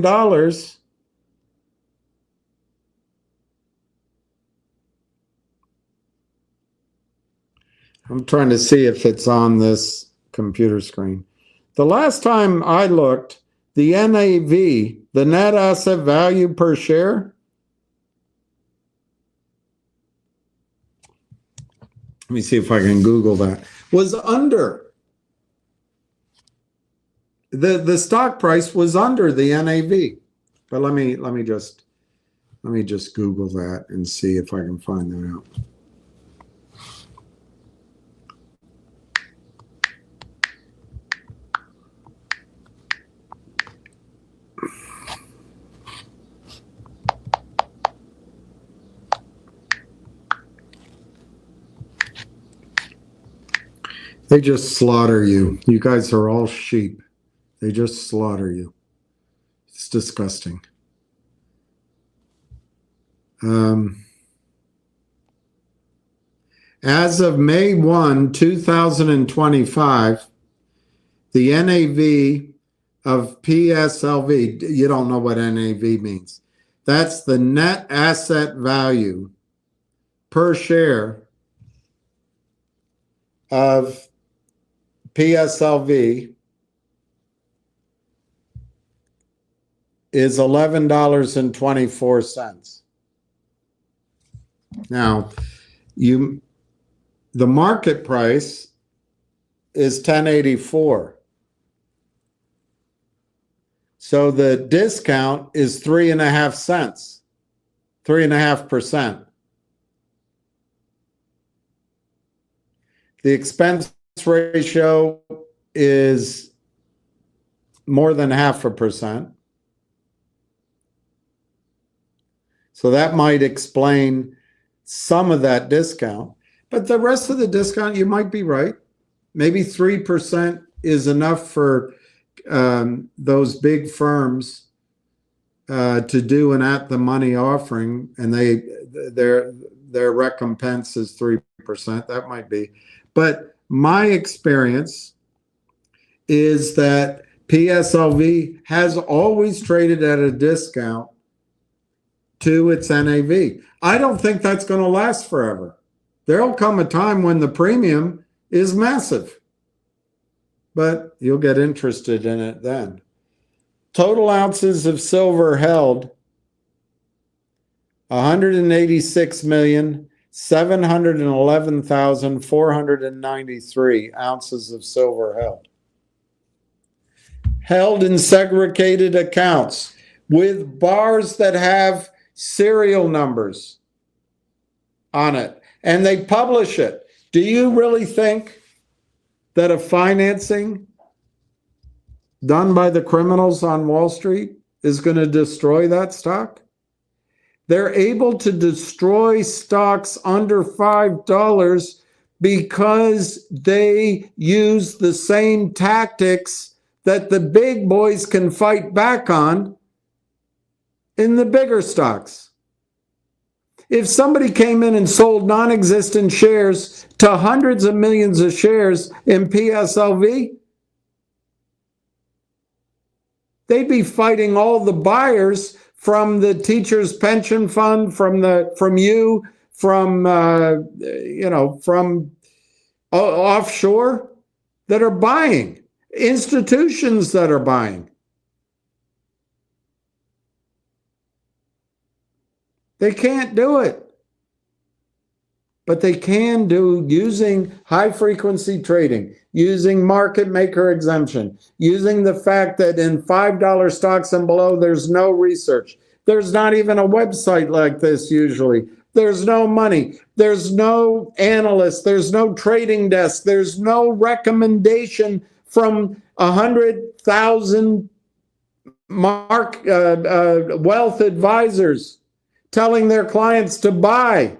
I'm trying to see if it's on this computer screen. The last time I looked, the NAV, the net asset value per share, let me see if I can Google that, was under. The stock price was under the NAV. But let me just Google that and see if I can find that out. They just slaughter you. You guys are all sheep. They just slaughter you. It's disgusting. As of May 1, 2025, the NAV of PSLV, you don't know what NAV means. That's the net asset value per share of PSLV is $11.24. Now, the market price is $10.84. So the discount is 3.5 cents, 3.5%. The expense ratio is more than 0.5%. So that might explain some of that discount. But the rest of the discount, you might be right. Maybe 3% is enough for those big firms to do an at-the-money offering, and their recompense is 3%. That might be. But my experience is that PSLV has always traded at a discount to its NAV. I don't think that's going to last forever. There'll come a time when the premium is massive, but you'll get interested in it then. Total ounces of silver held, 186,711,493 ounces of silver held. Held in segregated accounts with bars that have serial numbers on it, and they publish it. Do you really think that a financing done by the criminals on Wall Street is going to destroy that stock? They're able to destroy stocks under $5 because they use the same tactics that the big boys can fight back on in the bigger stocks. If somebody came in and sold non-existent shares to hundreds of millions of shares in PSLV, they'd be fighting all the buyers from the teachers' pension fund, from you, from from offshore that are buying, institutions that are buying. They can't do it. But they can do using high frequency trading, using market maker exemption, using the fact that in $5 stocks and below, there's no research. There's not even a website like this usually. There's no money. There's no analyst. There's no trading desk. There's no recommendation from 100,000 wealth advisors telling their clients to buy.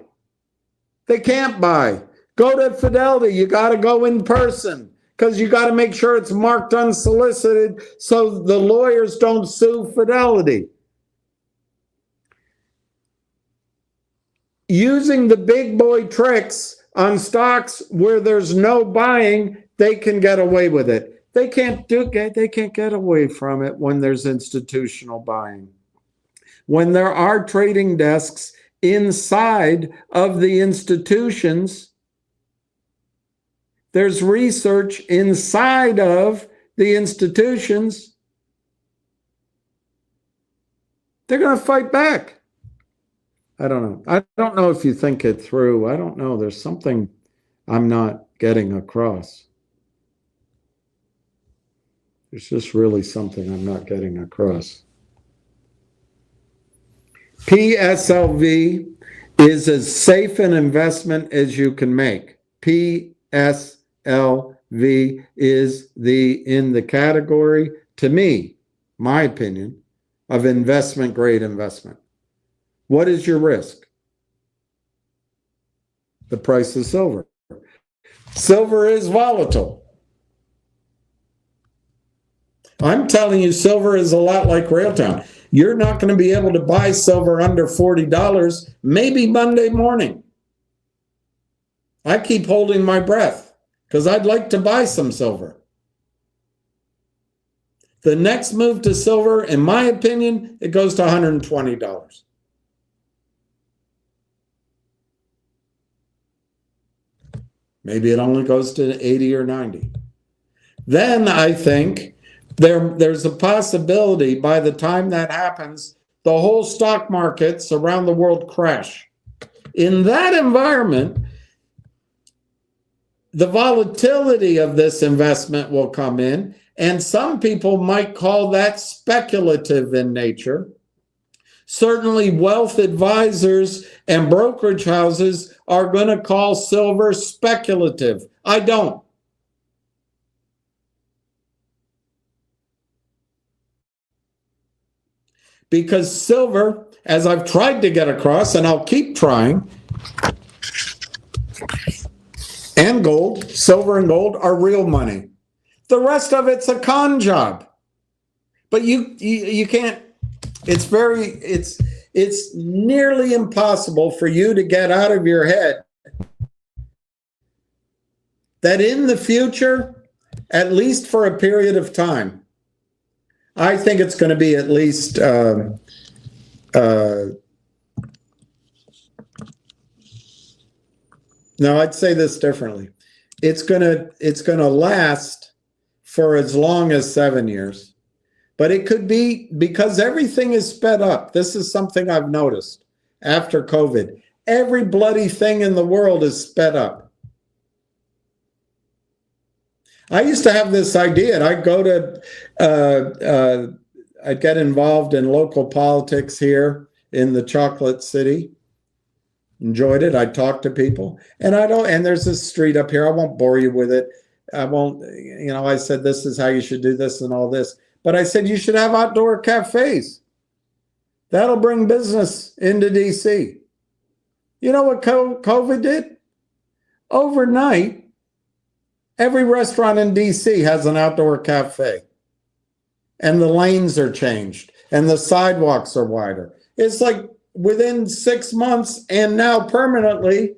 They can't buy. Go to Fidelity. You got to go in person because you got to make sure it's marked unsolicited so the lawyers don't sue Fidelity. Using the big boy tricks on stocks where there's no buying, they can get away with it. They can't get away from it when there's institutional buying. When there are trading desks inside of the institutions, there's research inside of the institutions, they're going to fight back. I don't know. I don't know if you think it through. I don't know. There's something I'm not getting across. There's just really something I'm not getting across. PSLV is as safe an investment as you can make. PSLV is in the category, to me, my opinion, of investment grade investment. What is your risk? The price of silver. Silver is volatile. I'm telling you, silver is a lot like Railtown. You're not going to be able to buy silver under $40, maybe Monday morning. I keep holding my breath because I'd like to buy some silver. The next move to silver, in my opinion, it goes to $120. Maybe it only goes to 80 or 90. Then I think there's a possibility by the time that happens, the whole stock markets around the world crash. In that environment, the volatility of this investment will come in, and some people might call that speculative in nature. Certainly, wealth advisors and brokerage houses are going to call silver speculative. I don't. Because silver, as I've tried to get across, and I'll keep trying, and gold, silver and gold are real money. The rest of it's a con job. But you can't, it's nearly impossible for you to get out of your head that in the future, at least for a period of time, I think it's going to be at least no, I'd say this differently. It's gonna last for as long as 7 years. But it could be because everything is sped up. This is something I've noticed after COVID. Every bloody thing in the world is sped up. I used to have this idea, and I'd go to, I'd get involved in local politics here in the Chocolate City. Enjoyed it. I'd talk to people. And there's this street up here. I won't bore you with it. I won't, I said, this is how you should do this and all this. But I said, you should have outdoor cafes. That'll bring business into DC. You know what COVID did? Overnight, every restaurant in DC has an outdoor cafe, and the lanes are changed, and the sidewalks are wider. It's like within 6 months, and now permanently,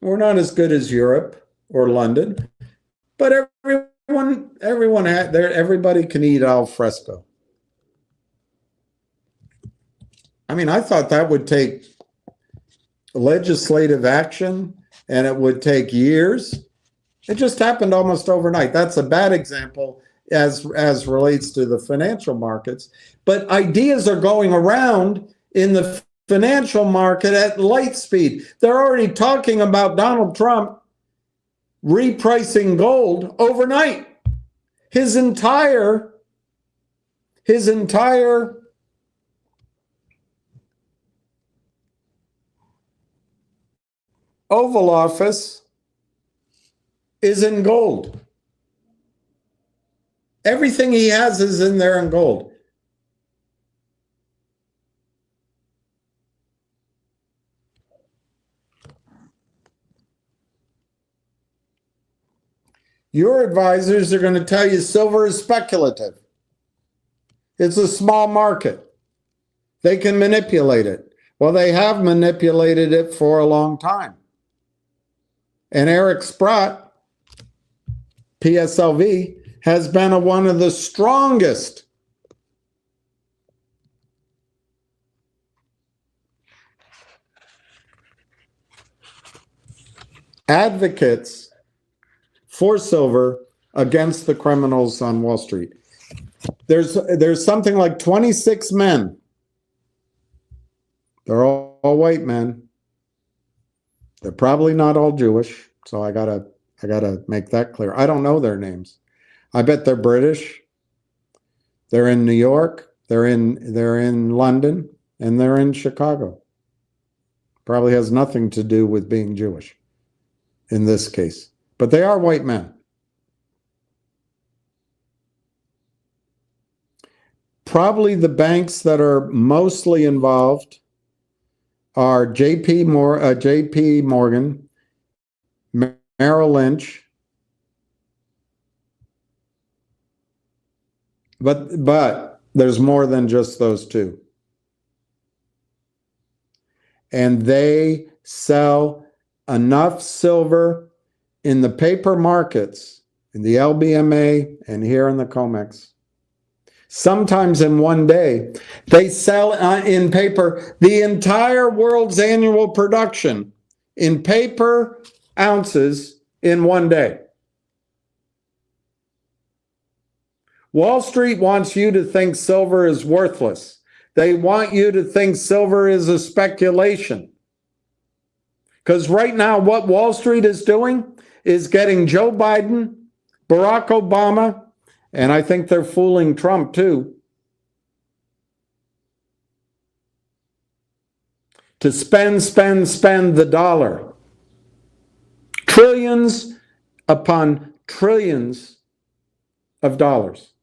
we're not as good as Europe or London, but everybody can eat al fresco. I mean, I thought that would take legislative action and it would take years. It just happened almost overnight. That's a bad example as relates to the financial markets. But ideas are going around in the financial market at light speed. They're already talking about Donald Trump repricing gold overnight. His entire Oval Office is in gold. Everything he has is in there in gold. Your advisors are going to tell you silver is speculative. It's a small market. They can manipulate it. Well, they have manipulated it for a long time. And Eric Sprott, PSLV, has been one of the strongest advocates for silver against the criminals on Wall Street. There's something like 26 men. They're all white men. They're probably not all Jewish, so I gotta make that clear. I don't know their names. I bet they're British. They're in New York. They're in London, and they're in Chicago. Probably has nothing to do with being Jewish in this case, but they are white men. Probably the banks that are mostly involved are JP Morgan, Merrill Lynch, but there's more than just those two. And they sell enough silver in the paper markets, in the LBMA and here in the COMEX. Sometimes in one day, they sell in paper the entire world's annual production in paper ounces in one day. Wall Street wants you to think silver is worthless. They want you to think silver is a speculation. Because right now, what Wall Street is doing is getting Joe Biden, Barack Obama, and I think they're fooling Trump too, to spend the dollar. Trillions upon trillions of dollars.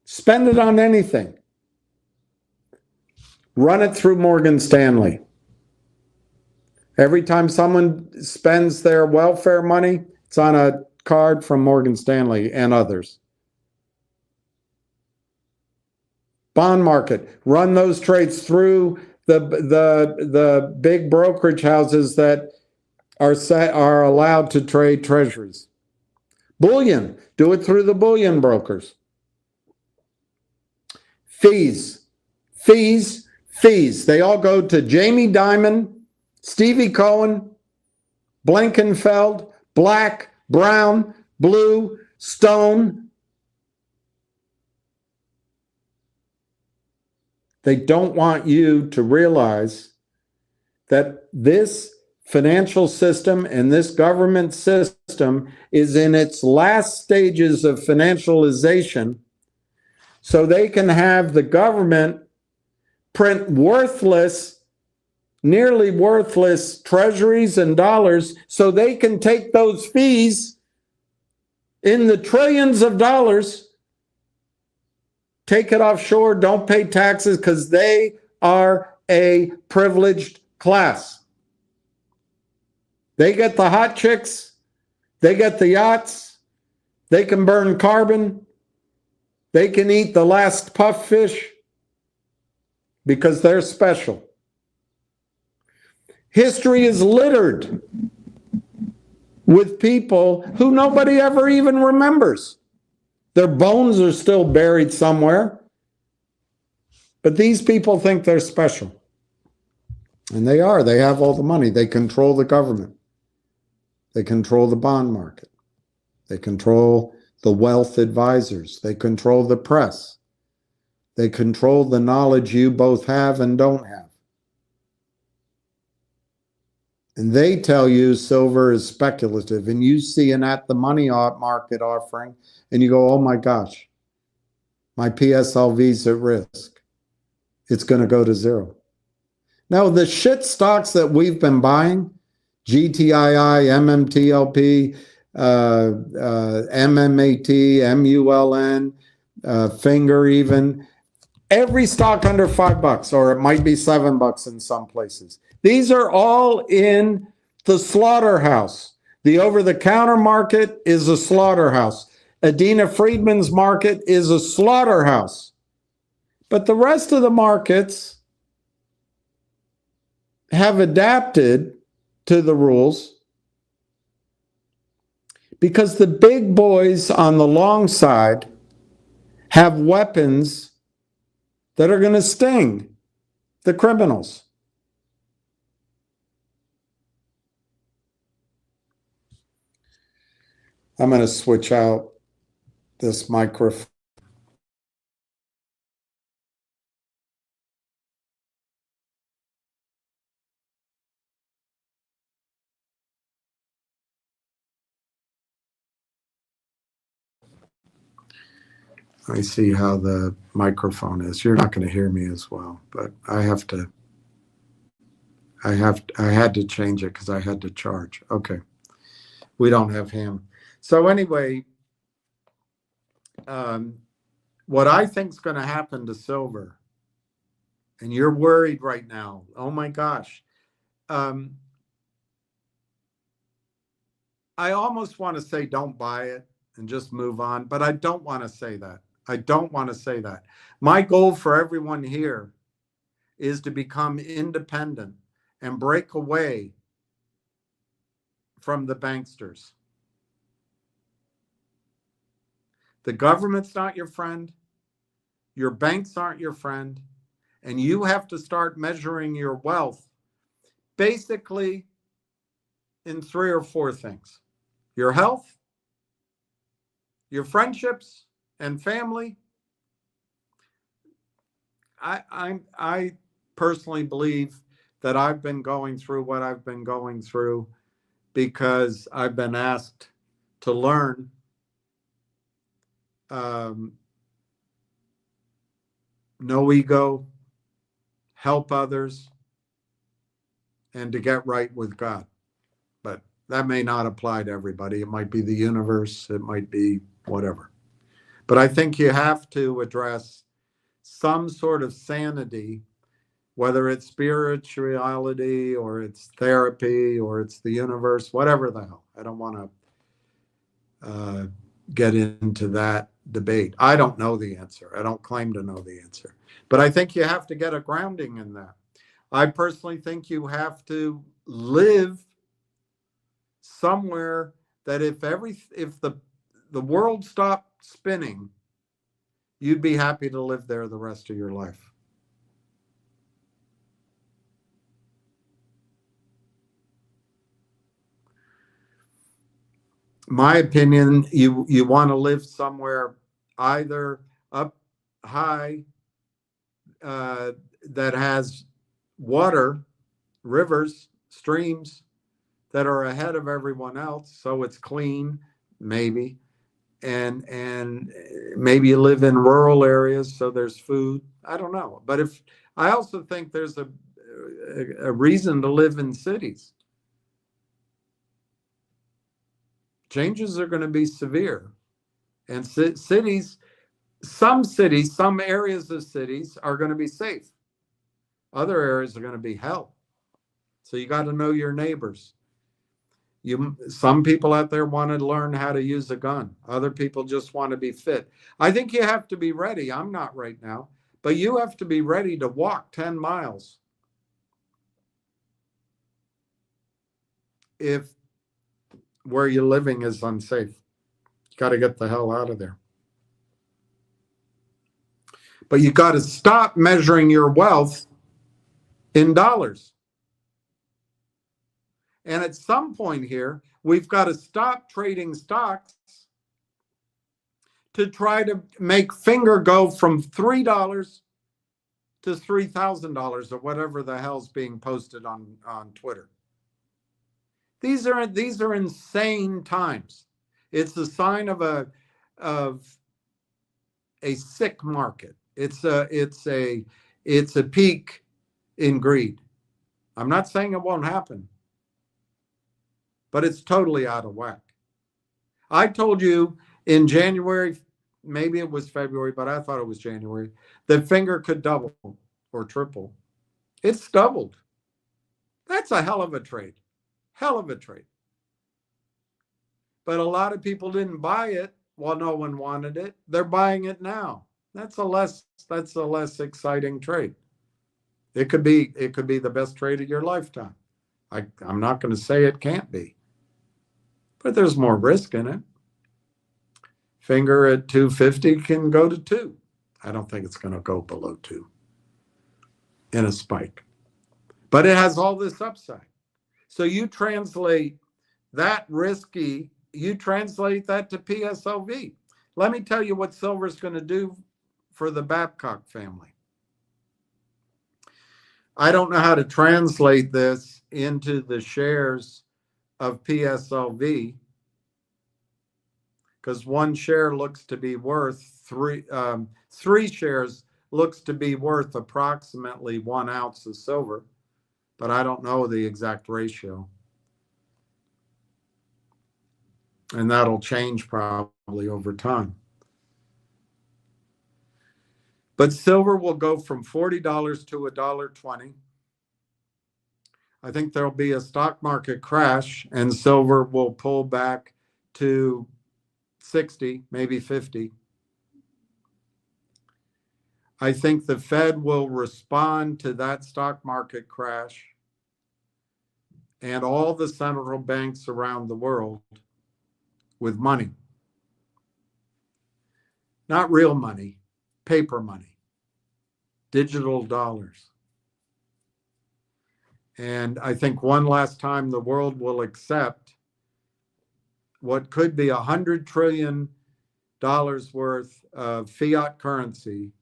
Spend it on anything. Run it through Morgan Stanley. Every time someone spends their welfare money, it's on a card from Morgan Stanley and others. Bond market, run those trades through the big brokerage houses that are allowed to trade treasuries. Bullion, do it through the bullion brokers. Fees. They all go to Jamie Dimon, Stevie Cohen, Blankenfeld, Black, Brown, Blue, Stone. They don't want you to realize that this financial system and this government system is in its last stages of financialization, so they can have the government print nearly worthless treasuries and dollars, so they can take those fees in the trillions of dollars, take it offshore, don't pay taxes, because they are a privileged class. They get the hot chicks. They get the yachts. They can burn carbon. They can eat the last puff fish because they're special. History is littered with people who nobody ever even remembers. Their bones are still buried somewhere. But these people think they're special. And they are. They have all the money. They control the government. They control the bond market. They control the wealth advisors. They control the press. They control the knowledge you both have and don't have. And they tell you silver is speculative, and you see an at-the-money market offering, and you go, oh my gosh, my PSLV is at risk. It's going to go to zero. Now, the shit stocks that we've been buying, GTII, MMTLP, MMAT, MULN, Finger even, every stock under $5, or it might be $7 in some places. These are all in the slaughterhouse. The over-the-counter market is a slaughterhouse. Adina Friedman's market is a slaughterhouse. But the rest of the markets have adapted to the rules because the big boys on the long side have weapons that are going to sting the criminals. I'm going to switch out this microphone. I see how the microphone is. You're not going to hear me as well, but I had to change it because I had to charge. Okay. We don't have him. So anyway, what I think is going to happen to silver, and you're worried right now, oh my gosh. I almost want to say don't buy it and just move on, but I don't want to say that. I don't want to say that. My goal for everyone here is to become independent and break away from the banksters. The government's not your friend. Your banks aren't your friend. And you have to start measuring your wealth basically in 3 or 4 things: your health, your friendships and family. I personally believe that I've been going through what I've been going through because I've been asked to learn no ego, help others, and to get right with God. But that may not apply to everybody. It might be the universe. It might be whatever. But I think you have to address some sort of sanity, whether it's spirituality or it's therapy or it's the universe, whatever the hell. I don't want to get into that debate. I don't know the answer. I don't claim to know the answer. But I think you have to get a grounding in that. I personally think you have to live somewhere that if the world stopped spinning, you'd be happy to live there the rest of your life. My opinion, you want to live somewhere either up high that has water, rivers, streams that are ahead of everyone else, so it's clean, maybe, and maybe you live in rural areas, so there's food. I don't know, but I also think there's a reason to live in cities. Changes are going to be severe, and cities, some areas of cities are going to be safe. Other areas are going to be hell. So you got to know your neighbors. Some people out there want to learn how to use a gun. Other people just want to be fit. I think you have to be ready. I'm not right now, but you have to be ready to walk 10 miles if where you're living is unsafe. You got to get the hell out of there. But you got to stop measuring your wealth in dollars. And at some point here, we've got to stop trading stocks to try to make Finger go from $3 to $3,000 or whatever the hell's being posted on Twitter. These are insane times. It's a sign of a sick market. It's a peak in greed. I'm not saying it won't happen, but it's totally out of whack. I told you in January, maybe it was February, but I thought it was January, that Finger could double or triple. It's doubled. That's a hell of a trade. Hell of a trade. But a lot of people didn't buy it while no one wanted it. They're buying it now. That's a less exciting trade. It could be the best trade of your lifetime. I'm not going to say it can't be, but there's more risk in it. Finger at 250 can go to 2. I don't think it's going to go below 2 in a spike, but it has all this upside. So you translate that risky, you translate that to PSLV. Let me tell you what silver's going to do for the Babcock family. I don't know how to translate this into the shares of PSLV, because one share looks to be worth three shares looks to be worth approximately 1 ounce of silver, but I don't know the exact ratio. And that'll change probably over time. But silver will go from $40 to $1.20. I think there'll be a stock market crash and silver will pull back to 60, maybe 50. I think the Fed will respond to that stock market crash and all the central banks around the world with money. Not real money, paper money, digital dollars. And I think one last time the world will accept what could be $100 trillion worth of fiat currency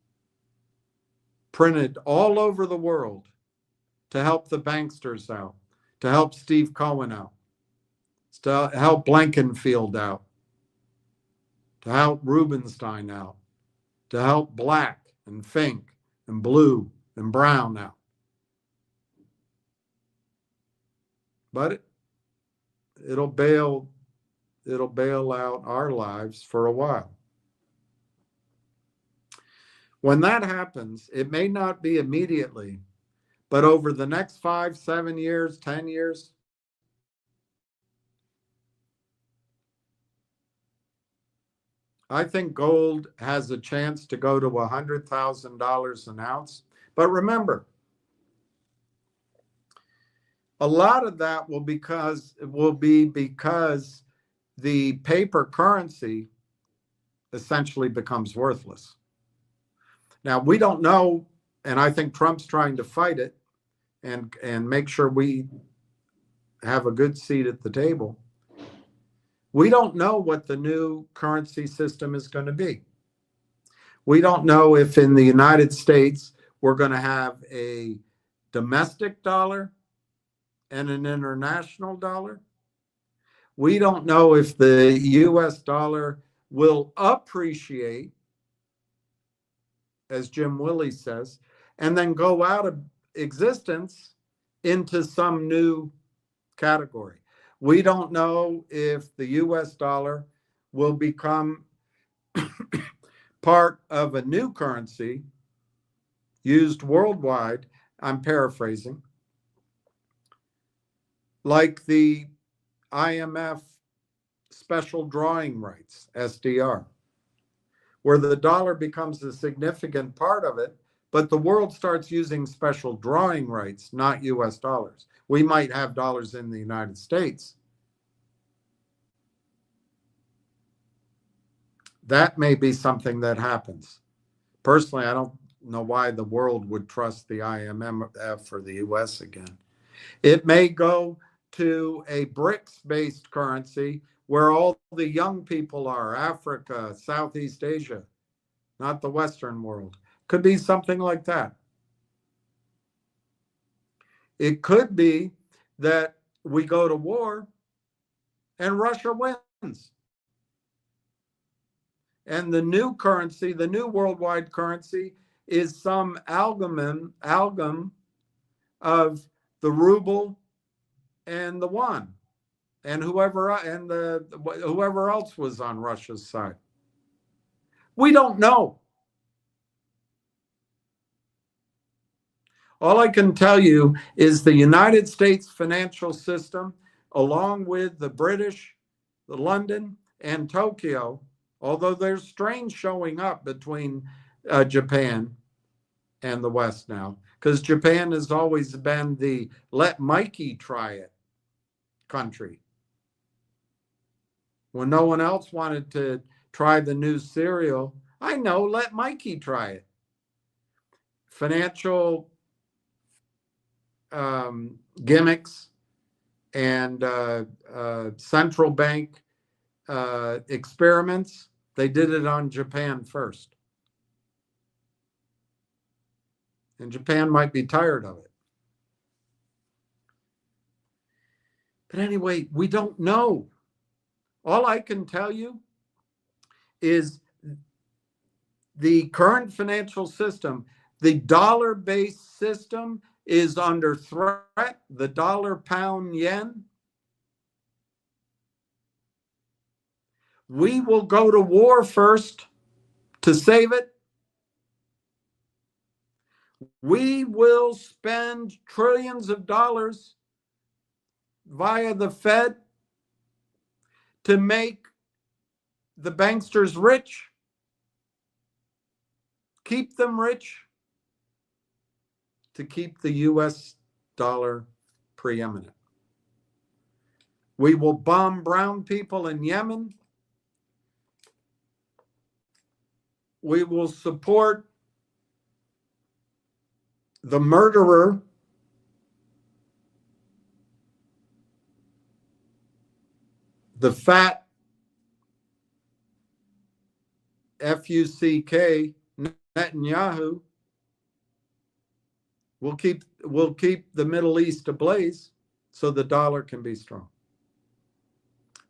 printed all over the world to help the banksters out, to help Steve Cohen out, to help Blankenfield out, to help Rubenstein out, to help Black and Fink and Blue and Brown out. But it'll bail out our lives for a while. When that happens, it may not be immediately, but over the next 5, 7 years, 10 years, I think gold has a chance to go to $100,000 an ounce. But remember, a lot of that will be because the paper currency essentially becomes worthless. Now, we don't know, and I think Trump's trying to fight it and make sure we have a good seat at the table. We don't know what the new currency system is going to be. We don't know if in the United States we're going to have a domestic dollar and an international dollar. We don't know if the US dollar will appreciate, as Jim Willey says, and then go out of existence into some new category. We don't know if the US dollar will become part of a new currency used worldwide. I'm paraphrasing. Like the IMF special drawing rights, SDR, where the dollar becomes a significant part of it, but the world starts using special drawing rights, not US dollars. We might have dollars in the United States. That may be something that happens. Personally, I don't know why the world would trust the IMF or the US again. It may go to a BRICS-based currency where all the young people are, Africa, Southeast Asia, not the Western world. Could be something like that. It could be that we go to war and Russia wins. And the new currency, the new worldwide currency, is some amalgam of the ruble and the yuan and whoever else was on Russia's side. We don't know. All I can tell you is the United States financial system, along with the British, the London, and Tokyo, although there's strain showing up between Japan and the West now, because Japan has always been the let Mikey try it country. When no one else wanted to try the new cereal, I know, let Mikey try it. Financial gimmicks and central bank experiments, they did it on Japan first. And Japan might be tired of it. But anyway, we don't know. All I can tell you is the current financial system, the dollar-based system, is under threat. The dollar, pound, yen. We will go to war first to save it. We will spend trillions of dollars via the Fed to make the banksters rich, keep them rich, to keep the US dollar preeminent. We will bomb brown people in Yemen. We will support the murderer the fat F-U-C-K Netanyahu. We'll keep the Middle East ablaze so the dollar can be strong.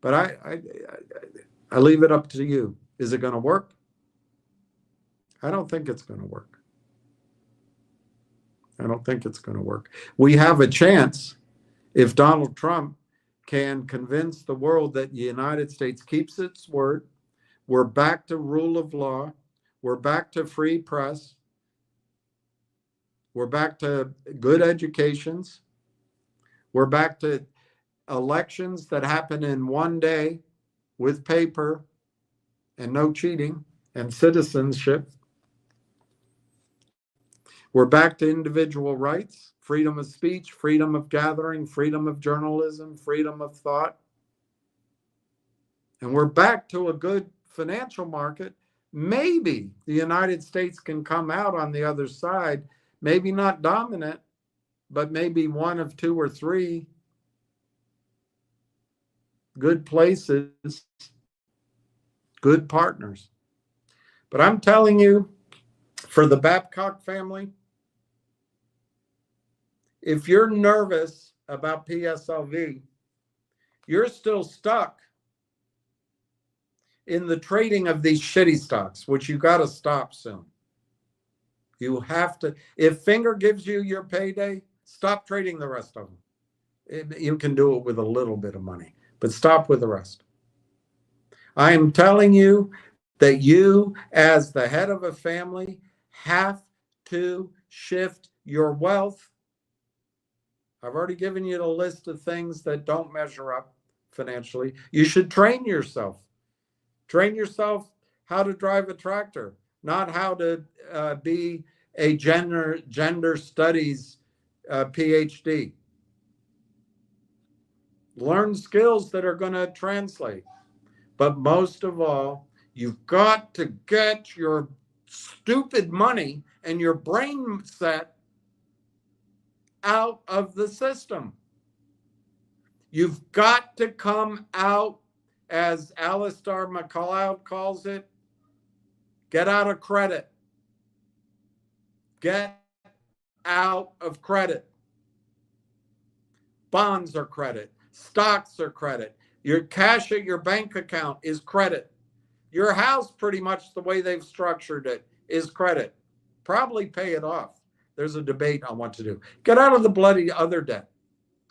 But I leave it up to you. Is it going to work? I don't think it's going to work. I don't think it's going to work. We have a chance if Donald Trump can convince the world that the United States keeps its word. We're back to rule of law. We're back to free press. We're back to good educations. We're back to elections that happen in one day with paper and no cheating and citizenship. We're back to individual rights, freedom of speech, freedom of gathering, freedom of journalism, freedom of thought. And we're back to a good financial market. Maybe the United States can come out on the other side, maybe not dominant, but maybe one of two or three good places, good partners. But I'm telling you, for the Babcock family, if you're nervous about PSLV, you're still stuck in the trading of these shitty stocks, which you got to stop soon. You have to, if Finger gives you your payday, stop trading the rest of them. You can do it with a little bit of money, but stop with the rest. I am telling you that you, as the head of a family, have to shift your wealth. I've already given you the list of things that don't measure up. financially. You should train yourself. Train yourself how to drive a tractor, not how to be a gender studies PhD. Learn skills that are going to translate. But most of all, you've got to get your stupid money and your brain set out of the system. You've got to come out, as Alistair MacLeod calls it, get out of credit. Get out of credit. Bonds are credit. Stocks are credit. Your cash at your bank account is credit. Your house, pretty much the way they've structured it, is credit. Probably pay it off. There's a debate on what to do. Get out of the bloody other debt.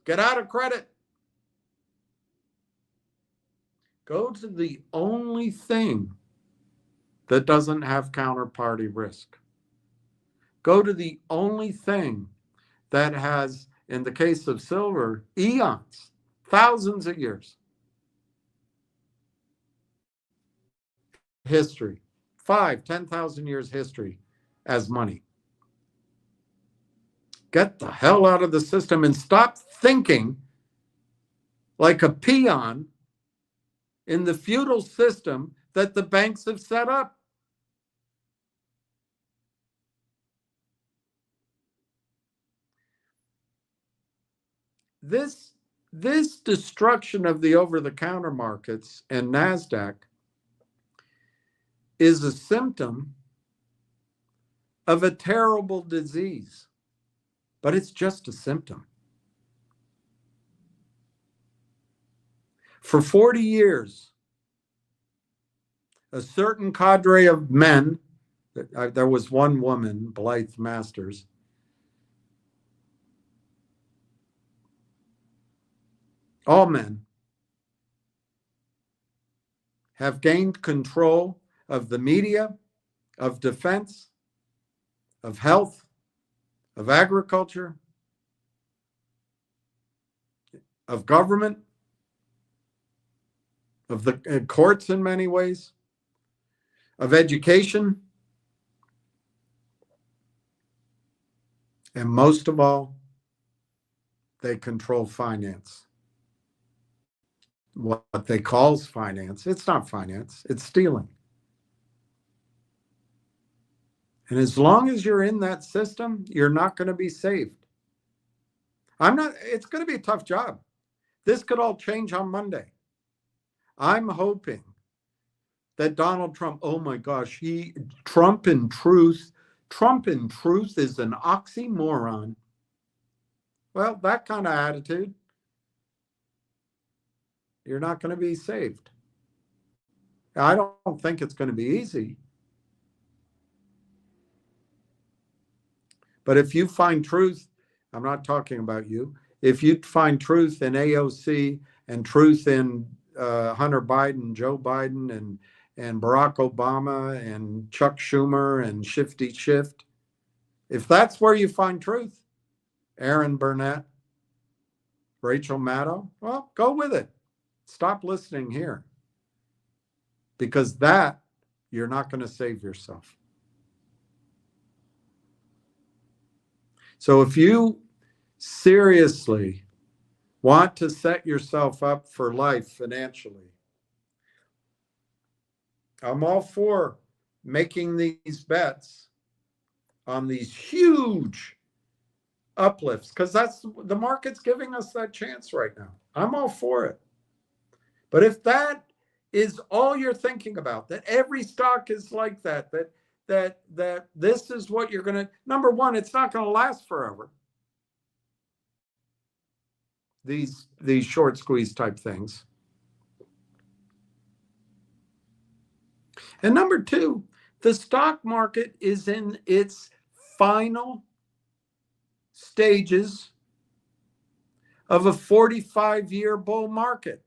Get out of credit. Go to the only thing that doesn't have counterparty risk. Go to the only thing that has, in the case of silver, eons, thousands of years history, 10,000 years history as money. Get the hell out of the system and stop thinking like a peon in the feudal system that the banks have set up. This destruction of the over-the-counter markets and NASDAQ is a symptom of a terrible disease, but it's just a symptom. For 40 years, a certain cadre of men, there was one woman, Blythe Masters, all men, have gained control of the media, of defense, of health, of agriculture, of government, of the courts in many ways, of education, and most of all, they control finance. What they call finance, it's not finance, it's stealing. And as long as you're in that system, you're not going to be saved. It's going to be a tough job. This could all change on Monday. I'm hoping that Donald Trump, oh my gosh, Trump in truth is an oxymoron. Well, that kind of attitude, you're not going to be saved. I don't think it's going to be easy. But if you find truth, I'm not talking about you, if you find truth in AOC and truth in Hunter Biden, Joe Biden, and Barack Obama and Chuck Schumer and Shifty Shift, if that's where you find truth, Aaron Burnett, Rachel Maddow, well, go with it. Stop listening here. Because that, you're not going to save yourself. So if you seriously want to set yourself up for life financially, I'm all for making these bets on these huge uplifts, because that's the market's giving us that chance right now. I'm all for it. But if that is all you're thinking about, that every stock is like that this is what you're going to, number one, it's not going to last forever. These short squeeze type things. And number two, the stock market is in its final stages of a 45-year bull market.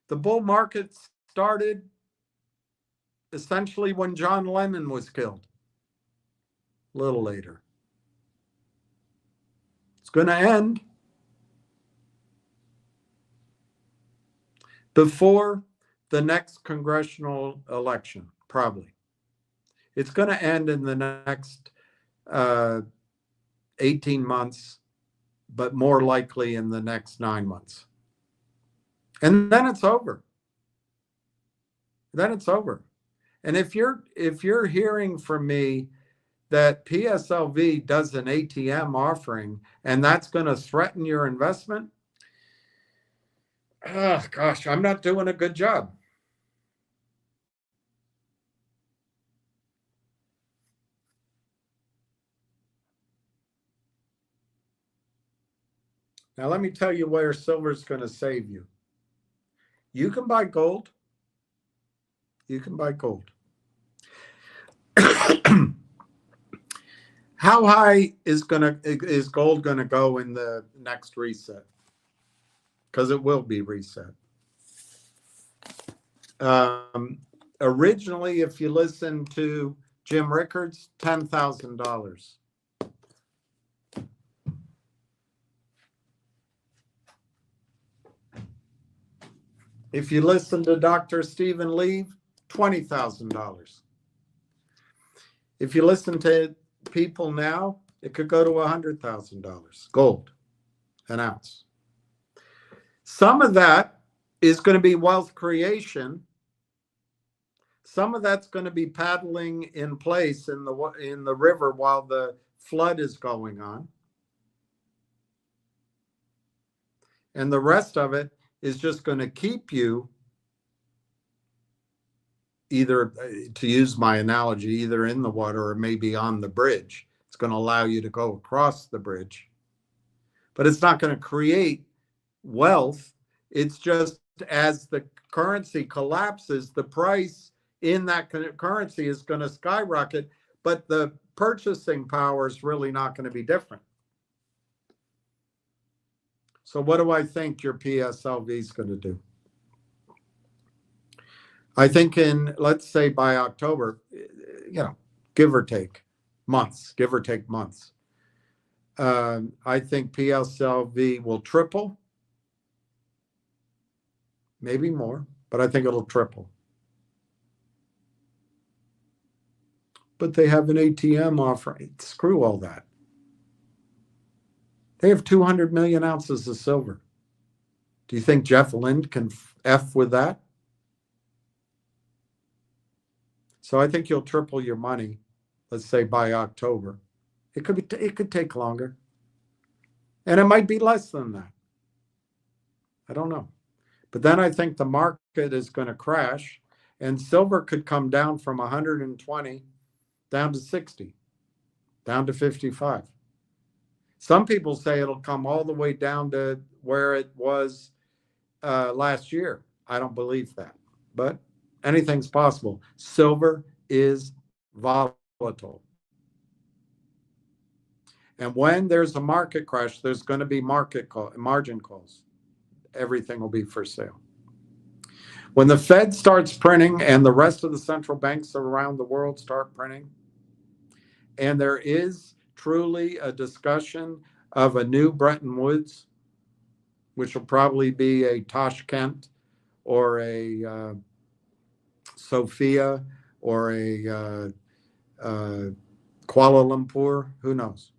The bull market started essentially when John Lennon was killed, a little later. It's going to end before the next congressional election, probably. It's going to end in the next 18 months, but more likely in the next 9 months. And then it's over. Then it's over. And if you're hearing from me that PSLV does an ATM offering and that's going to threaten your investment, oh gosh, I'm not doing a good job. Now, let me tell you where silver is going to save you. You can buy gold. You can buy gold. How high is gold going to go in the next reset? Because it will be reset. Originally, if you listen to Jim Rickards, $10,000. If you listen to Dr. Stephen Lee, $20,000. If you listen to people now, it could go to $100,000 gold an ounce. Some of that is going to be wealth creation. Some of that's going to be paddling in place in the river while the flood is going on. And the rest of it is just going to keep you either, to use my analogy, either in the water or maybe on the bridge. It's going to allow you to go across the bridge. But it's not going to create wealth. It's just as the currency collapses, the price in that currency is going to skyrocket, but the purchasing power is really not going to be different. So what do I think your PSLV is going to do? I think let's say by October, give or take months. I think PSLV will triple, maybe more, but I think it'll triple. But they have an ATM offering. Screw all that. They have 200 million ounces of silver. Do you think Jeff Lind can F with that? So I think you'll triple your money, let's say by October. It could take longer. And it might be less than that. I don't know. But then I think the market is going to crash and silver could come down from 120 down to 60, down to 55. Some people say it'll come all the way down to where it was last year. I don't believe that, but anything's possible. Silver is volatile. And when there's a market crash, there's going to be margin calls. Everything will be for sale. When the Fed starts printing and the rest of the central banks around the world start printing, and there is truly a discussion of a new Bretton Woods, which will probably be a Tashkent or a Sofia or a Kuala Lumpur, who knows?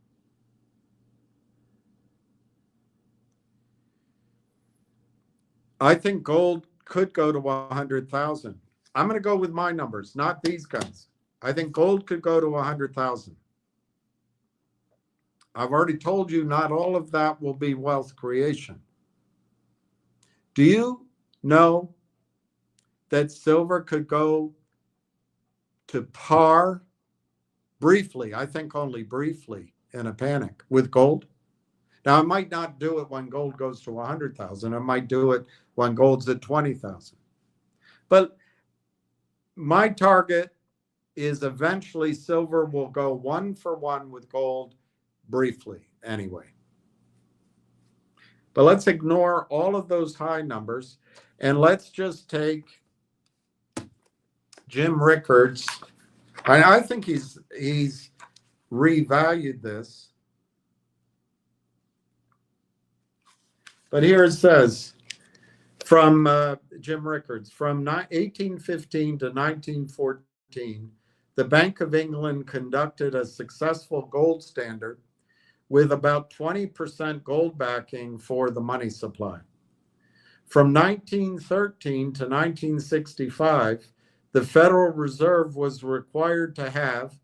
I think gold could go to 100,000. I'm going to go with my numbers, not these guys. I think gold could go to 100,000. I've already told you not all of that will be wealth creation. Do you know that silver could go to par briefly, I think only briefly, in a panic with gold? Now, I might not do it when gold goes to 100,000. I might do it when gold's at 20,000. But my target is eventually silver will go 1-for-1 with gold briefly anyway. But let's ignore all of those high numbers and let's just take Jim Rickards, I think he's revalued this. But here it says, from Jim Rickards, from 1815 to 1914, the Bank of England conducted a successful gold standard with about 20% gold backing for the money supply. From 1913 to 1965, the Federal Reserve was required to have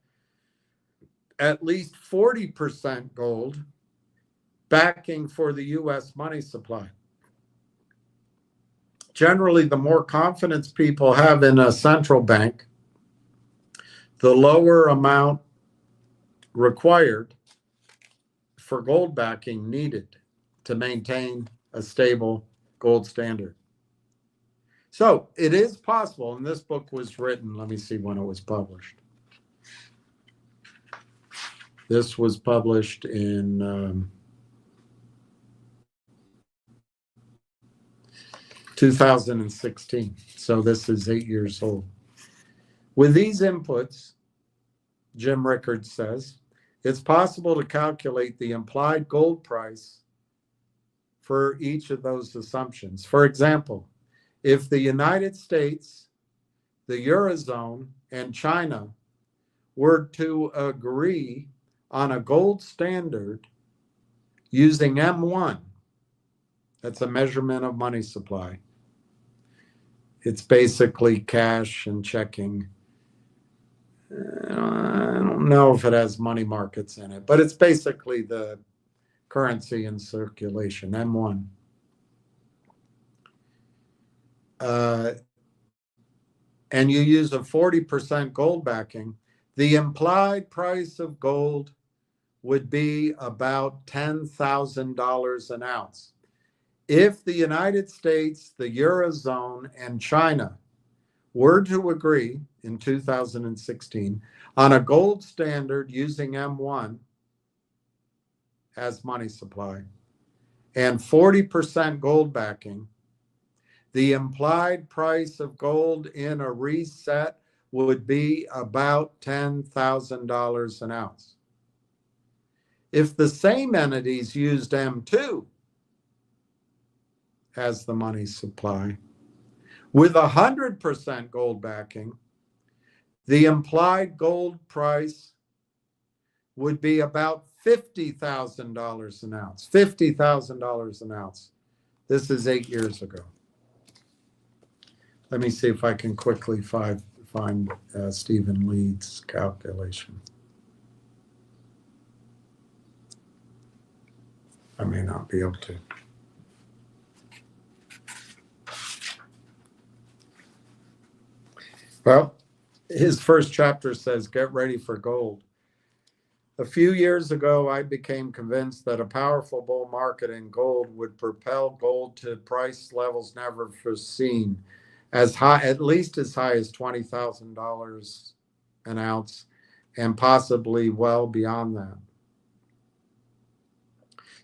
at least 40% gold backing for the US money supply. Generally, the more confidence people have in a central bank, the lower amount required for gold backing needed to maintain a stable gold standard. So it is possible, and this book was written, let me see when it was published. This was published in 2016. So this is 8 years old. With these inputs, Jim Rickards says, it's possible to calculate the implied gold price for each of those assumptions. For example, if the United States, the Eurozone, and China were to agree on a gold standard using M1, that's a measurement of money supply. It's basically cash and checking. I don't know if it has money markets in it, but it's basically the currency in circulation, M1. And you use a 40% gold backing, the implied price of gold would be about $10,000 an ounce. If the United States, the Eurozone, and China were to agree in 2016 on a gold standard using M1 as money supply and 40% gold backing, the implied price of gold in a reset would be about $10,000 an ounce. If the same entities used M2 as the money supply, with 100% gold backing, the implied gold price would be about $50,000 an ounce. $50,000 an ounce. This is 8 years ago. Let me see if I can quickly find Stephen Leeds' calculation. I may not be able to. Well, his first chapter says, get ready for gold. A few years ago, I became convinced that a powerful bull market in gold would propel gold to price levels never foreseen, as high, at least as high as $20,000 an ounce, and possibly well beyond that.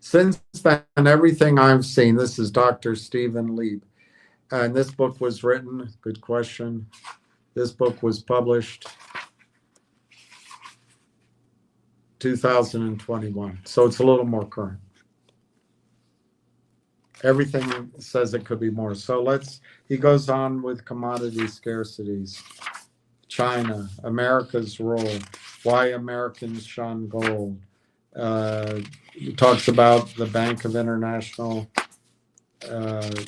Since then, everything I've seen, this is Dr. Stephen Lieb, and this book was written, good question. This book was published 2021, so it's a little more current. Everything says it could be more. So he goes on with commodity scarcities, China, America's role, why Americans shun gold. He talks about the Bank of International. Let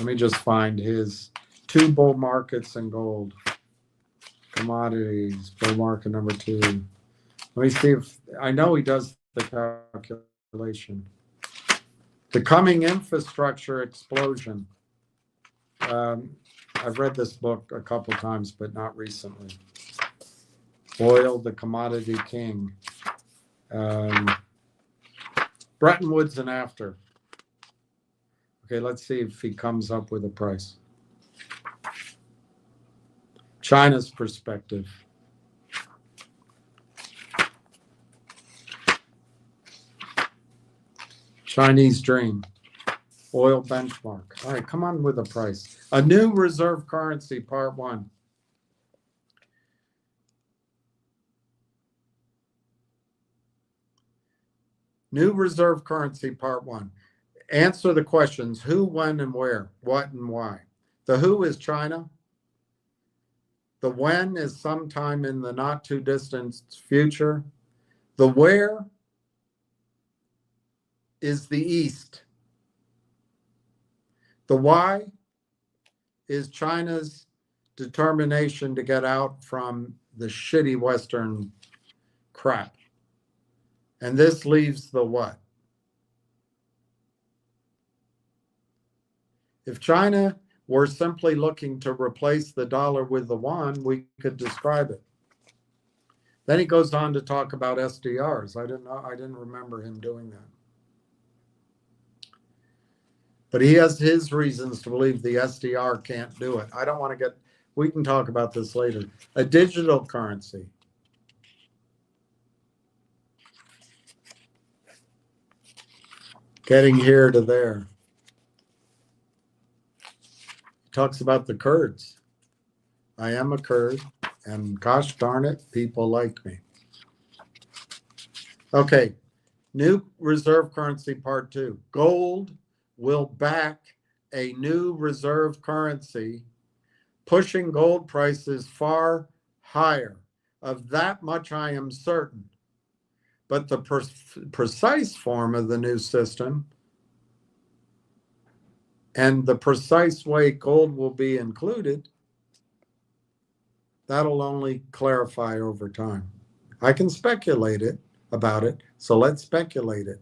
me just find his 2 bull markets in gold. Commodities, bull market number 2. Let me see if, I know he does the calculation. The coming infrastructure explosion. I've read this book a couple times, but not recently. Oil, the commodity king. Bretton Woods and after. Okay, let's see if he comes up with a price. China's perspective. Chinese dream. oil benchmark. All right, come on with a price. A new reserve currency, part 1. New reserve currency, part 1. Answer the questions: who, when, and where, what, and why. The who is China. The when is sometime in the not too distant future. The where is the East. The why is China's determination to get out from the shitty Western crap. And this leaves the what. If China were simply looking to replace the dollar with the yuan, we could describe it. Then he goes on to talk about SDRs. I didn't remember him doing that. But he has his reasons to believe the SDR can't do it. I don't want to get, we can talk about this later. A digital currency. Getting here to there. Talks about the Kurds. I am a Kurd, and gosh darn it, people like me. Okay, new reserve currency, part 2. Gold will back a new reserve currency, pushing gold prices far higher. Of that much I am certain. But the precise form of the new system and the precise way gold will be included, that'll only clarify over time. I can speculate about it, so let's speculate it.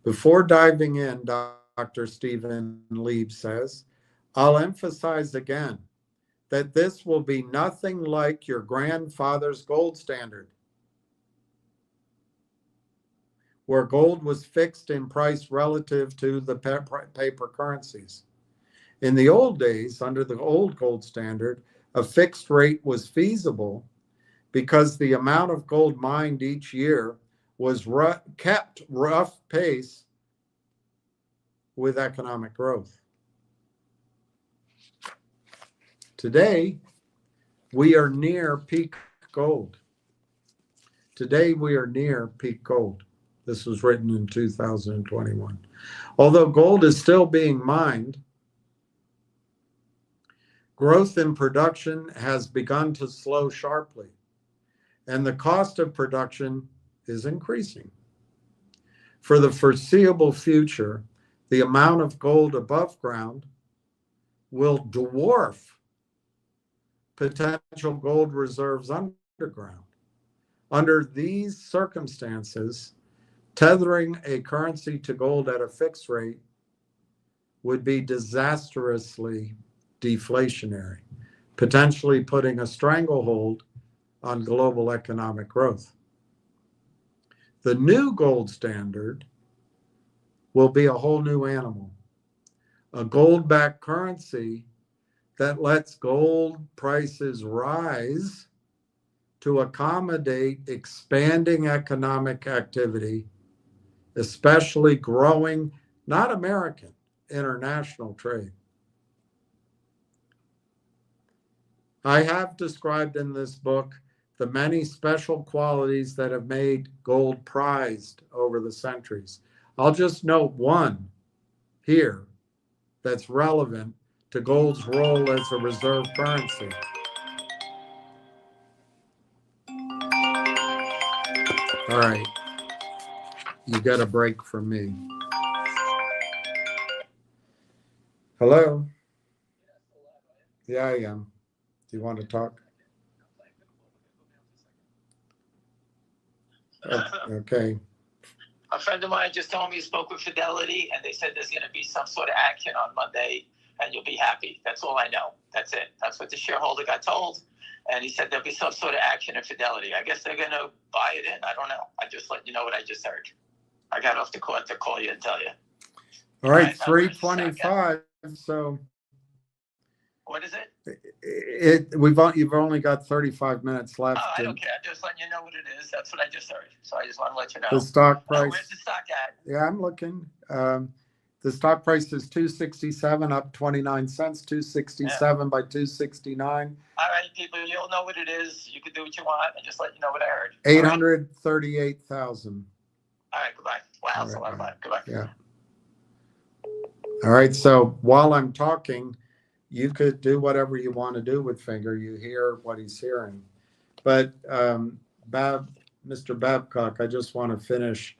Before diving in, Dr. Stephen Lieb says, I'll emphasize again that this will be nothing like your grandfather's gold standard, where gold was fixed in price relative to the paper currencies. In the old days, under the old gold standard, a fixed rate was feasible because the amount of gold mined each year was kept rough pace with economic growth. Today, we are near peak gold. Today, we are near peak gold. This was written in 2021. Although gold is still being mined, growth in production has begun to slow sharply, and the cost of production is increasing. For the foreseeable future, the amount of gold above ground will dwarf potential gold reserves underground. Under these circumstances, tethering a currency to gold at a fixed rate would be disastrously deflationary, potentially putting a stranglehold on global economic growth. The new gold standard will be a whole new animal, a gold-backed currency that lets gold prices rise to accommodate expanding economic activity, especially growing, not American, international trade. I have described in this book the many special qualities that have made gold prized over the centuries. I'll just note one here that's relevant to gold's role as a reserve currency. All right, you got a break from me. Hello? Yeah, I am. Do you want to talk? Okay. A friend of mine just told me he spoke with Fidelity, and they said there's going to be some sort of action on Monday, and you'll be happy. That's all I know. That's it. That's what the shareholder got told. And he said there'll be some sort of action in Fidelity. I guess they're going to buy it in. I don't know. I just let you know what I just heard. I got off the court to call you and tell you. All right, 325. So What is it? You've only got 35 minutes left. Oh, I don't care. I'm just letting you know what it is. That's what I just heard. So I just want to let you know. The stock price. Oh, where's the stock at? Yeah, I'm looking. The stock price is 267, up 29 cents, 267 by 269. All right, people, you'll know what it is. You can do what you want. I just let you know what I heard. 838,000. All right, goodbye. Wow, that's a lot of money. Goodbye. Yeah. All right, so while I'm talking, you could do whatever you want to do with Finger. You hear what he's hearing. But Mr. Babcock, I just want to finish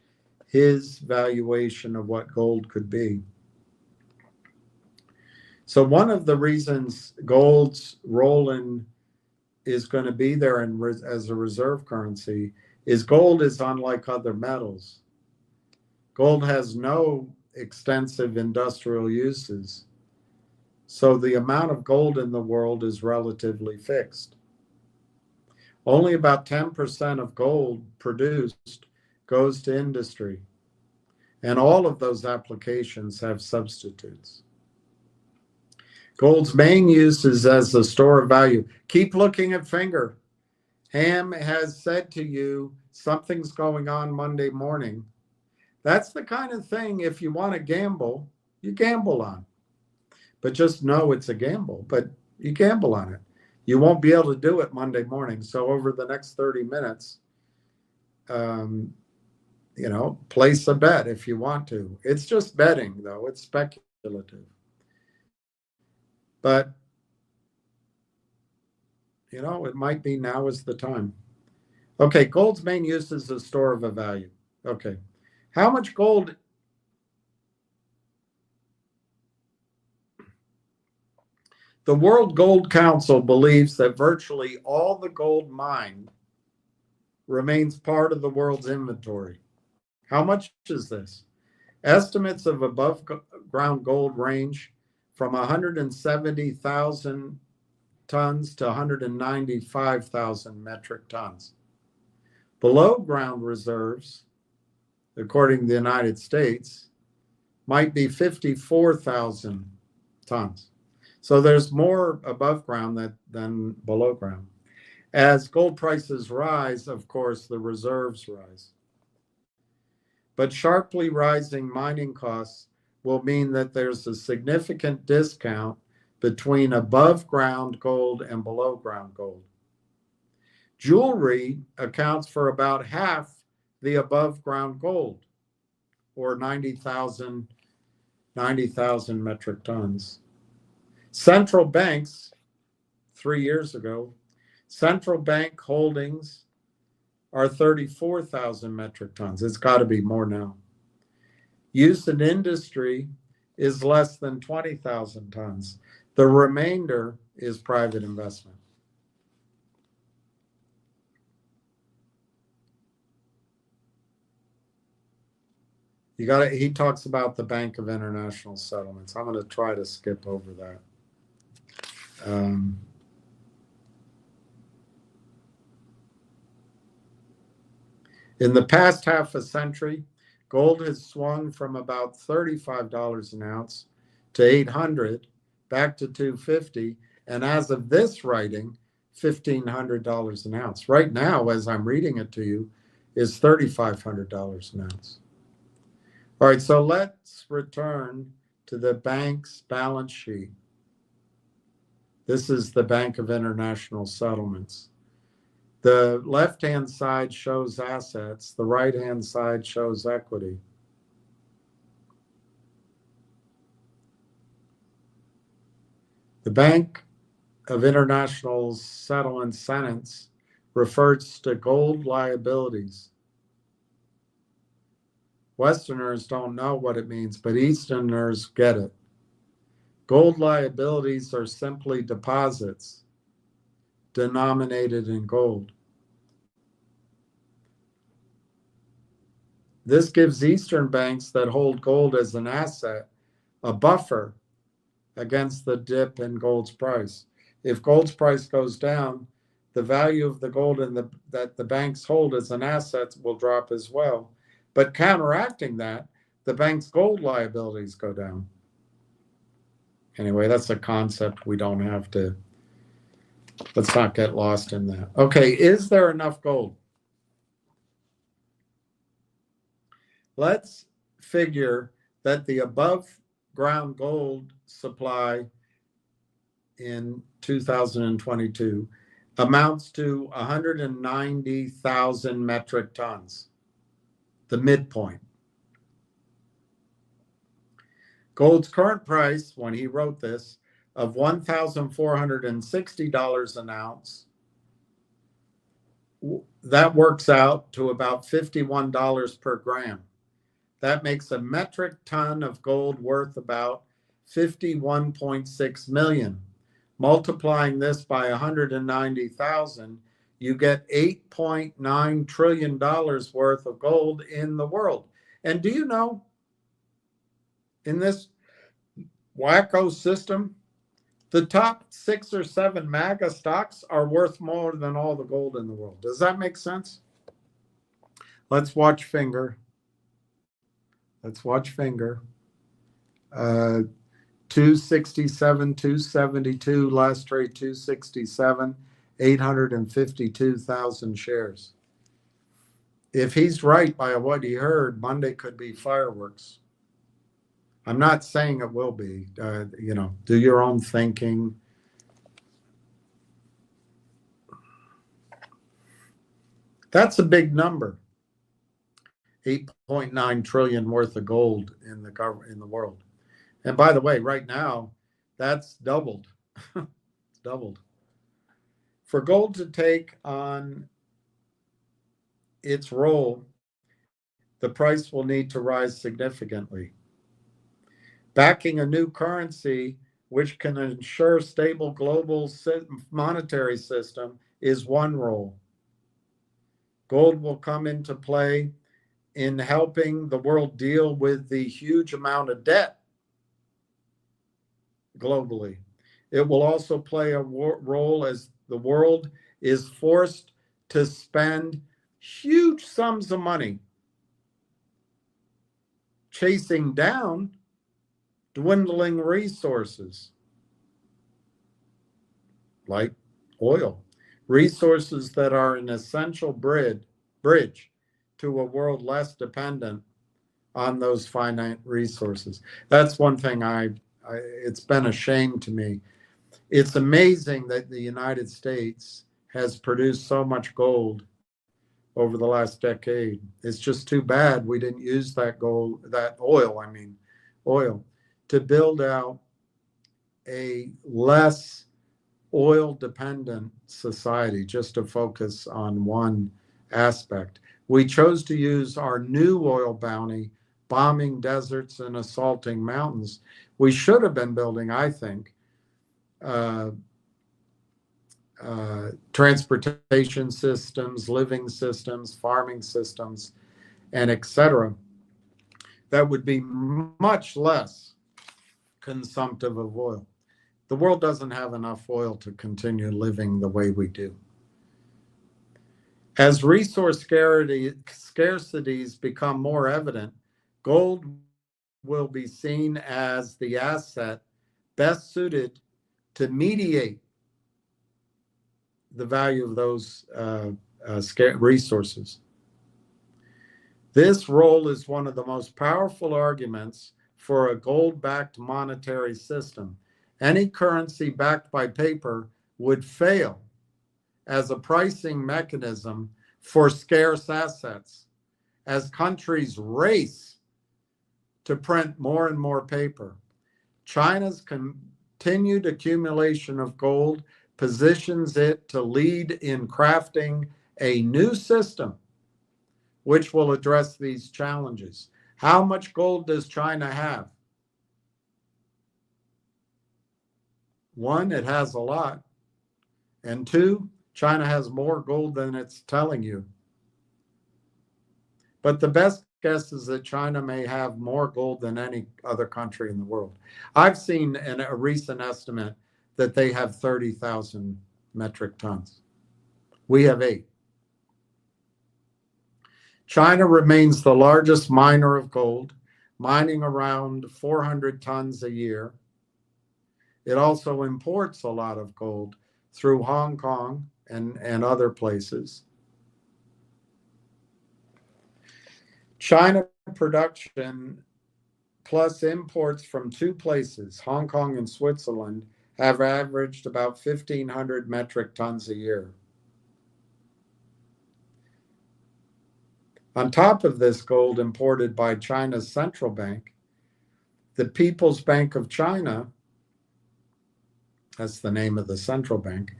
his valuation of what gold could be. So one of the reasons gold's role is going to be there as a reserve currency is gold is unlike other metals. Gold has no extensive industrial uses. So the amount of gold in the world is relatively fixed. Only about 10% of gold produced goes to industry. And all of those applications have substitutes. Gold's main use is as a store of value. Keep looking at Finger. Ham has said to you, something's going on Monday morning. That's the kind of thing, if you want to gamble, you gamble on. But just know it's a gamble, but you gamble on it. You won't be able to do it Monday morning. So over the next 30 minutes, place a bet if you want to. It's just betting, though. It's speculative. But, it might be now is the time. Okay, gold's main use is a store of a value. Okay. How much gold? The World Gold Council believes that virtually all the gold mined remains part of the world's inventory. How much is this? Estimates of above ground gold range from 170,000 tons to 195,000 metric tons. Below ground reserves, according to the United States, might be 54,000 tons. So there's more above ground than below ground. As gold prices rise, of course, the reserves rise. But sharply rising mining costs will mean that there's a significant discount between above ground gold and below ground gold. Jewelry accounts for about half the above ground gold, or 90,000 metric tons. Central banks, 3 years ago, central bank holdings are 34,000 metric tons. It's got to be more now. Use in industry is less than 20,000 tons. The remainder is private investment. He talks about the Bank of International Settlements. I'm going to try to skip over that. In the past half a century, gold has swung from about $35 an ounce to $800, back to $250, and as of this writing, $1,500 an ounce. Right now, as I'm reading it to you, is $3,500 an ounce. All right, so let's return to the bank's balance sheet. This is the Bank of International Settlements. The left-hand side shows assets. The right-hand side shows equity. The Bank of International Settlements refers to gold liabilities. Westerners don't know what it means, but Easterners get it. Gold liabilities are simply deposits denominated in gold. This gives Eastern banks that hold gold as an asset a buffer against the dip in gold's price. If gold's price goes down, the value of the gold that the banks hold as an asset will drop as well. But counteracting that, the bank's gold liabilities go down. Anyway, that's a concept we don't have to, let's not get lost in that. Okay, is there enough gold? Let's figure that the above ground gold supply in 2022 amounts to 190,000 metric tons, the midpoint. Gold's current price, when he wrote this, of $1,460 an ounce, that works out to about $51 per gram. That makes a metric ton of gold worth about 51.6 million. Multiplying this by 190,000, you get $8.9 trillion worth of gold in the world. And do you know, in this wacko system, the top 6 or 7 MAGA stocks are worth more than all the gold in the world. Does that make sense? Let's watch Finger. Let's watch Finger. 267, 272, last trade 267, 852,000 shares. If he's right by what he heard, Monday could be fireworks. I'm not saying it will be. You know, do your own thinking. That's a big number. 8.9 trillion worth of gold in the world. And by the way, right now, that's doubled. It's doubled. For gold to take on its role, the price will need to rise significantly. Backing a new currency which can ensure stable global monetary system is one role. Gold will come into play in helping the world deal with the huge amount of debt globally. It will also play a role as the world is forced to spend huge sums of money chasing down dwindling resources like oil, resources that are an essential bridge to a world less dependent on those finite resources. That's one thing it's been a shame to me. It's amazing that the United States has produced so much gold over the last decade. It's just too bad we didn't use that oil, to build out a less oil dependent society, just to focus on one aspect. We chose to use our new oil bounty, bombing deserts and assaulting mountains. We should have been building, I think, transportation systems, living systems, farming systems, and etc. that would be much less consumptive of oil. The world doesn't have enough oil to continue living the way we do. As resource scarcities become more evident, gold will be seen as the asset best suited to mediate the value of those resources. This role is one of the most powerful arguments for a gold-backed monetary system. Any currency backed by paper would fail as a pricing mechanism for scarce assets as countries race to print more and more paper. China's continued accumulation of gold positions it to lead in crafting a new system which will address these challenges. How much gold does China have? One, it has a lot. And two, China has more gold than it's telling you. But the best guess is that China may have more gold than any other country in the world. I've seen a recent estimate that they have 30,000 metric tons. We have 8. China remains the largest miner of gold, mining around 400 tons a year. It also imports a lot of gold through Hong Kong and other places. China production plus imports from two places, Hong Kong and Switzerland, have averaged about 1,500 metric tons a year. On top of this gold imported by China's central bank, the People's Bank of China, that's the name of the central bank,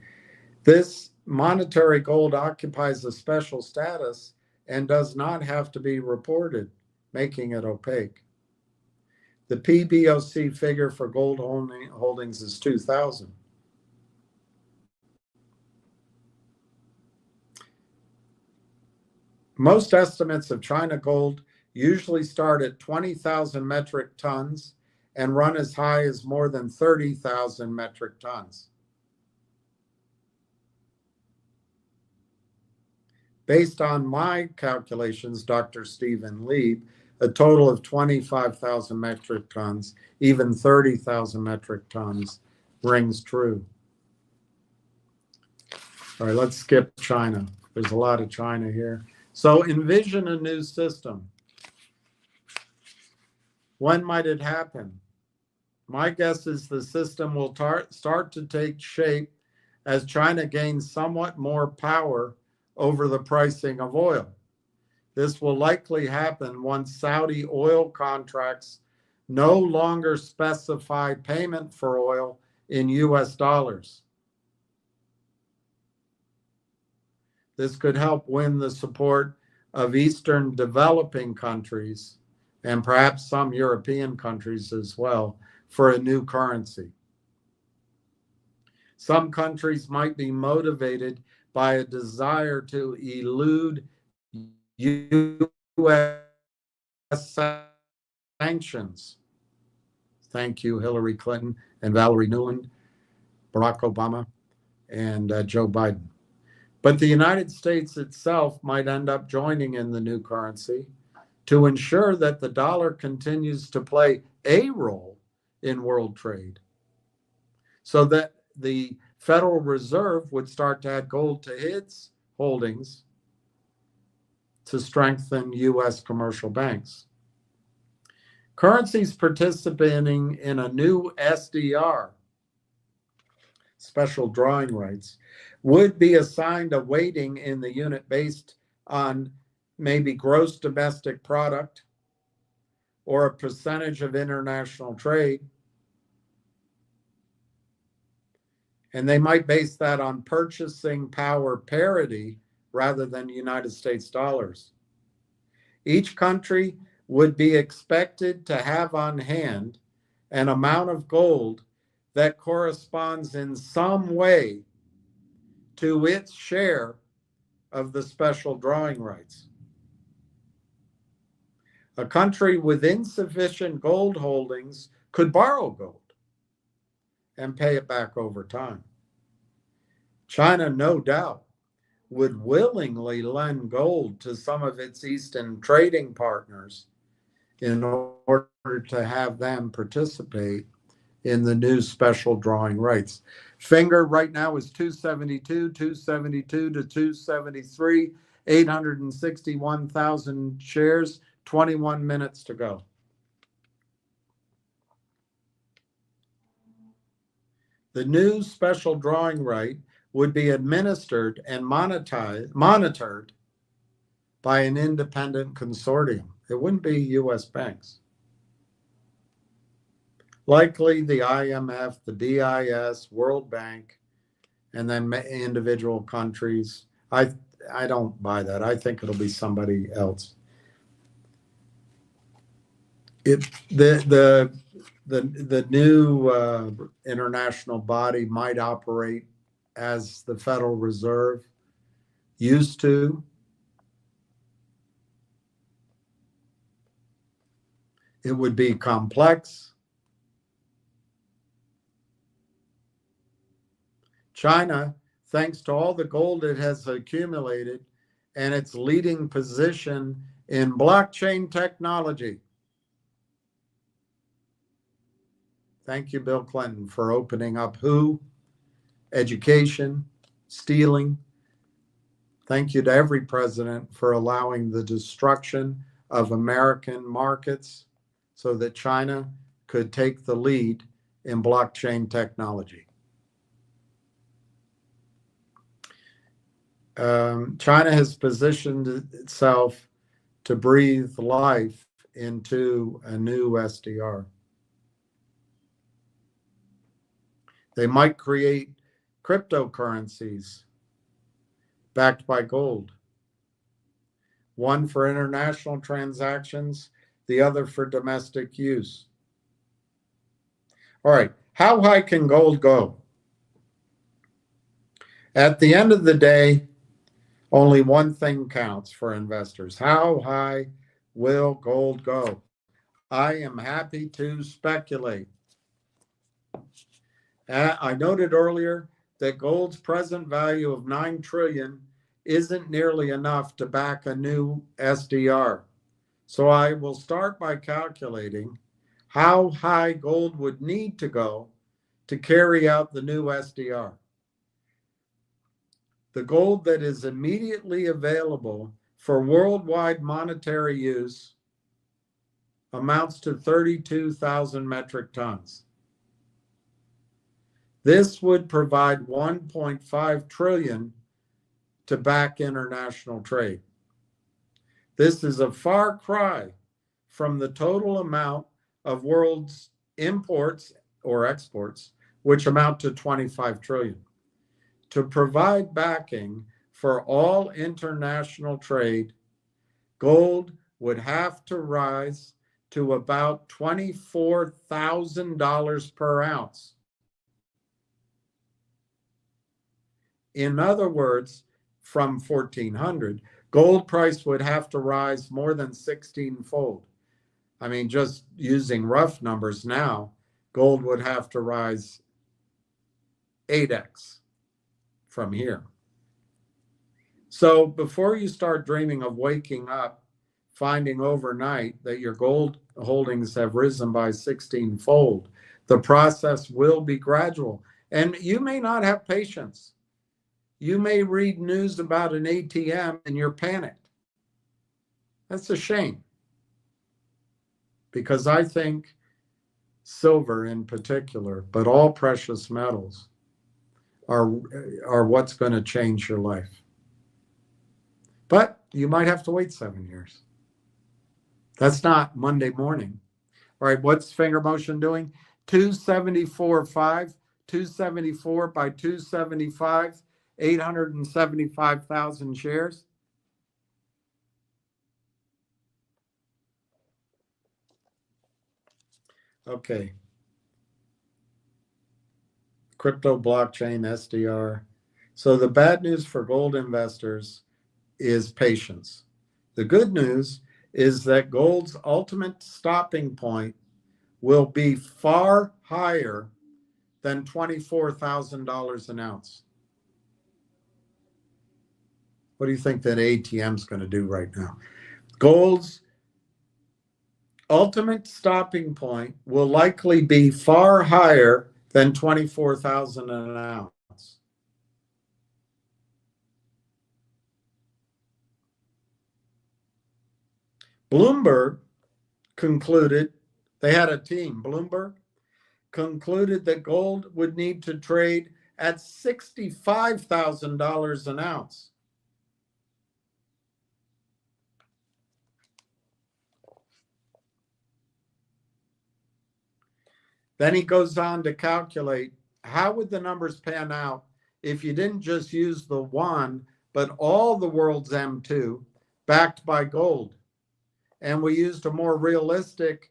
this monetary gold occupies a special status and does not have to be reported, making it opaque. The PBOC figure for gold holdings is 2,000. Most estimates of China gold usually start at 20,000 metric tons and run as high as more than 30,000 metric tons. Based on my calculations, Dr. Stephen Lieb, a total of 25,000 metric tons, even 30,000 metric tons rings true. All right, let's skip China. There's a lot of China here. So envision a new system. When might it happen? My guess is the system will start to take shape as China gains somewhat more power over the pricing of oil. This will likely happen once Saudi oil contracts no longer specify payment for oil in US dollars. This could help win the support of Eastern developing countries and perhaps some European countries as well for a new currency. Some countries might be motivated by a desire to elude U.S. sanctions. Thank you, Hillary Clinton and Valerie Nuland, Barack Obama, and Joe Biden. But the United States itself might end up joining in the new currency to ensure that the dollar continues to play a role in world trade, so that the Federal Reserve would start to add gold to its holdings to strengthen U.S. commercial banks. Currencies participating in a new SDR, special drawing rights, would be assigned a weighting in the unit based on maybe gross domestic product or a percentage of international trade. And they might base that on purchasing power parity rather than United States dollars. Each country would be expected to have on hand an amount of gold that corresponds in some way to its share of the special drawing rights. A country with insufficient gold holdings could borrow gold and pay it back over time. China, no doubt, would willingly lend gold to some of its Eastern trading partners in order to have them participate in the new special drawing rights. Finger right now is 272 to 273, 861,000 shares, 21 minutes to go. The new special drawing right would be administered and monitored by an independent consortium. It wouldn't be U.S. banks. Likely the IMF, the BIS, World Bank, and then individual countries. I don't buy that. I think it'll be somebody else. The new international body might operate as the Federal Reserve used to. It would be complex. China, thanks to all the gold it has accumulated and its leading position in blockchain technology, Thank you, Bill Clinton, for opening up education, stealing. Thank you to every president for allowing the destruction of American markets so that China could take the lead in blockchain technology. China has positioned itself to breathe life into a new SDR. They might create cryptocurrencies backed by gold. One for international transactions, the other for domestic use. All right, how high can gold go? At the end of the day, only one thing counts for investors. How high will gold go? I am happy to speculate. I noted earlier that gold's present value of 9 trillion isn't nearly enough to back a new SDR. So I will start by calculating how high gold would need to go to carry out the new SDR. The gold that is immediately available for worldwide monetary use amounts to 32,000 metric tons. This would provide 1.5 trillion to back international trade. This is a far cry from the total amount of world's imports or exports, which amount to 25 trillion. To provide backing for all international trade, gold would have to rise to about $24,000 per ounce. In other words, from 1400, gold price would have to rise more than 16-fold. I mean, just using rough numbers now, gold would have to rise 8x from here. So before you start dreaming of waking up, finding overnight that your gold holdings have risen by 16-fold, the process will be gradual. And you may not have patience. You may read news about an ATM and you're panicked. That's a shame. Because I think silver in particular, but all precious metals are what's going to change your life. But you might have to wait 7 years. That's not Monday morning. All right, what's finger motion doing? 274.5, 274 by 275. 875,000 shares. Okay. Crypto blockchain SDR. So the bad news for gold investors is patience. The good news is that gold's ultimate stopping point will be far higher than $24,000 an ounce. What do you think that ATM is going to do right now? Gold's ultimate stopping point will likely be far higher than 24,000 an ounce. Bloomberg concluded, they had a team, Bloomberg concluded that gold would need to trade at $65,000 an ounce. Then he goes on to calculate how would the numbers pan out if you didn't just use the one, but all the world's M2 backed by gold. And we used a more realistic,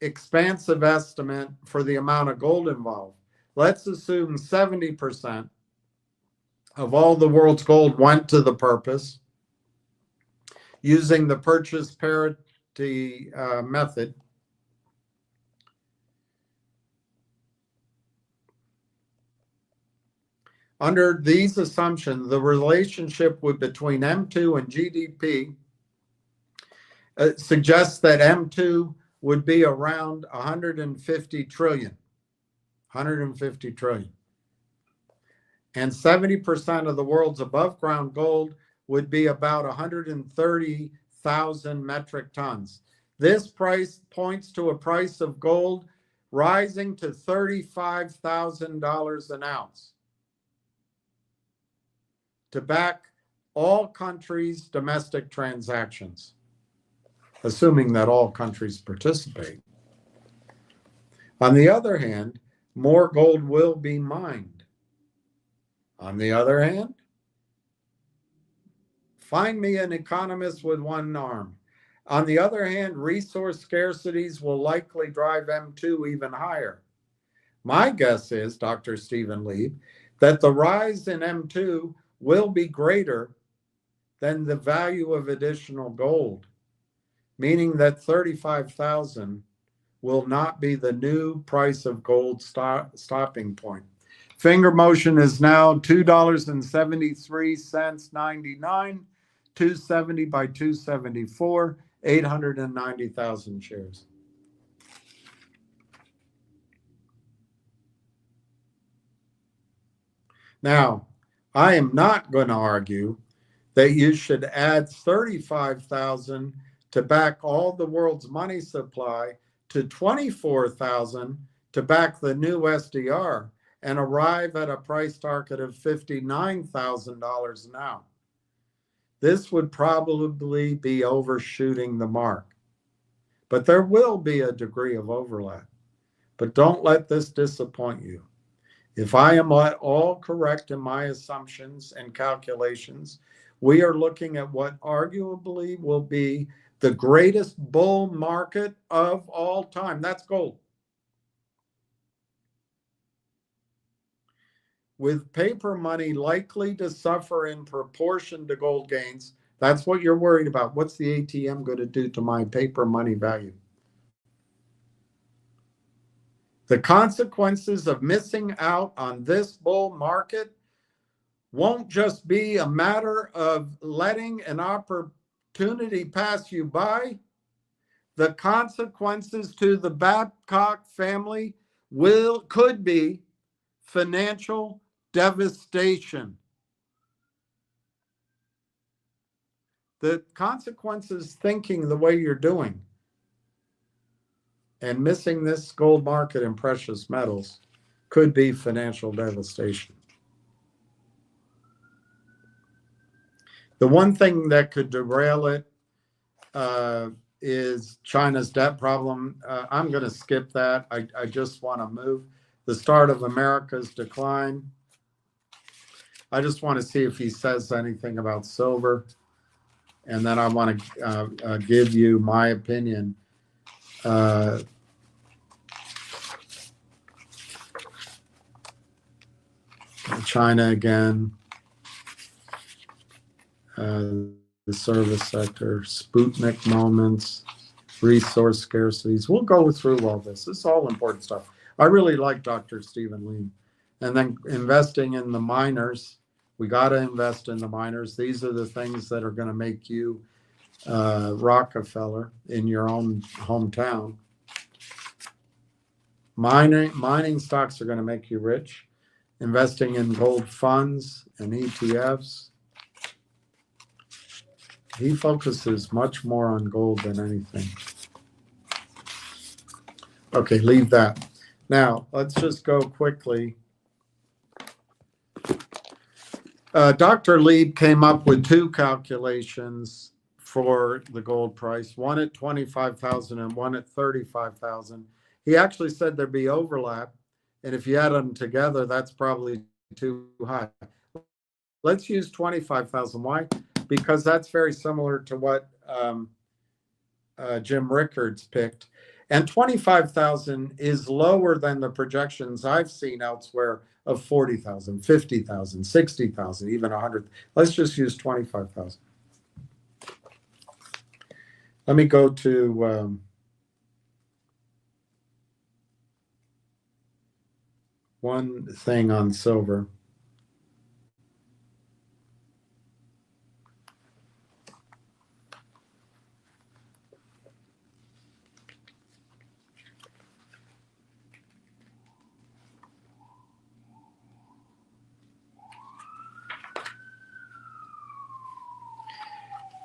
expansive estimate for the amount of gold involved. Let's assume 70% of all the world's gold went to the purpose using the purchase parity method. Under these assumptions, the relationship between M2 and GDP suggests that M2 would be around 150 trillion. 150 trillion. And 70% of the world's above ground gold would be about 130,000 metric tons. This price points to a price of gold rising to $35,000 an ounce to back all countries' domestic transactions, assuming that all countries participate. On the other hand, more gold will be mined. On the other hand, find me an economist with one arm. On the other hand, resource scarcities will likely drive M2 even higher. My guess is, Dr. Stephen Lieb, that the rise in M2 will be greater than the value of additional gold, meaning that 35,000 will not be the new price of gold stopping point. Finger motion is now $2.73.99, 270 by 274, 890,000 shares. Now, I am not going to argue that you should add 35,000 to back all the world's money supply to 24,000 to back the new SDR and arrive at a price target of $59,000 now. This would probably be overshooting the mark, but there will be a degree of overlap. But don't let this disappoint you. If I am at all correct in my assumptions and calculations, we are looking at what arguably will be the greatest bull market of all time. That's gold. With paper money likely to suffer in proportion to gold gains. That's what you're worried about. What's the ATM going to do to my paper money value? The consequences of missing out on this bull market won't just be a matter of letting an opportunity pass you by. The consequences to the Babcock family could be financial devastation. The consequences thinking the way you're doing and missing this gold market in precious metals could be financial devastation. The one thing that could derail it is China's debt problem. I'm going to skip that. I just want to move. The start of America's decline. I just want to see if he says anything about silver. And then I want to give you my opinion. China again. The service sector, Sputnik moments, resource scarcities. We'll go through all this. This is all important stuff. I really like Dr. Stephen Lee. And then investing in the miners. We got to invest in the miners. These are the things that are going to make you Rockefeller in your own hometown. Mining stocks are going to make you rich. Investing in gold funds and ETFs. He focuses much more on gold than anything. Okay, leave that. Now, let's just go quickly. Dr. Lieb came up with two calculations for the gold price, one at 25,000 and one at 35,000. He actually said there'd be overlap, and if you add them together, that's probably too high. Let's use 25,000. Why? Because that's very similar to what Jim Rickards picked. And 25,000 is lower than the projections I've seen elsewhere of 40,000, 50,000, 60,000, even 100. Let's just use 25,000. Let me go to one thing on silver.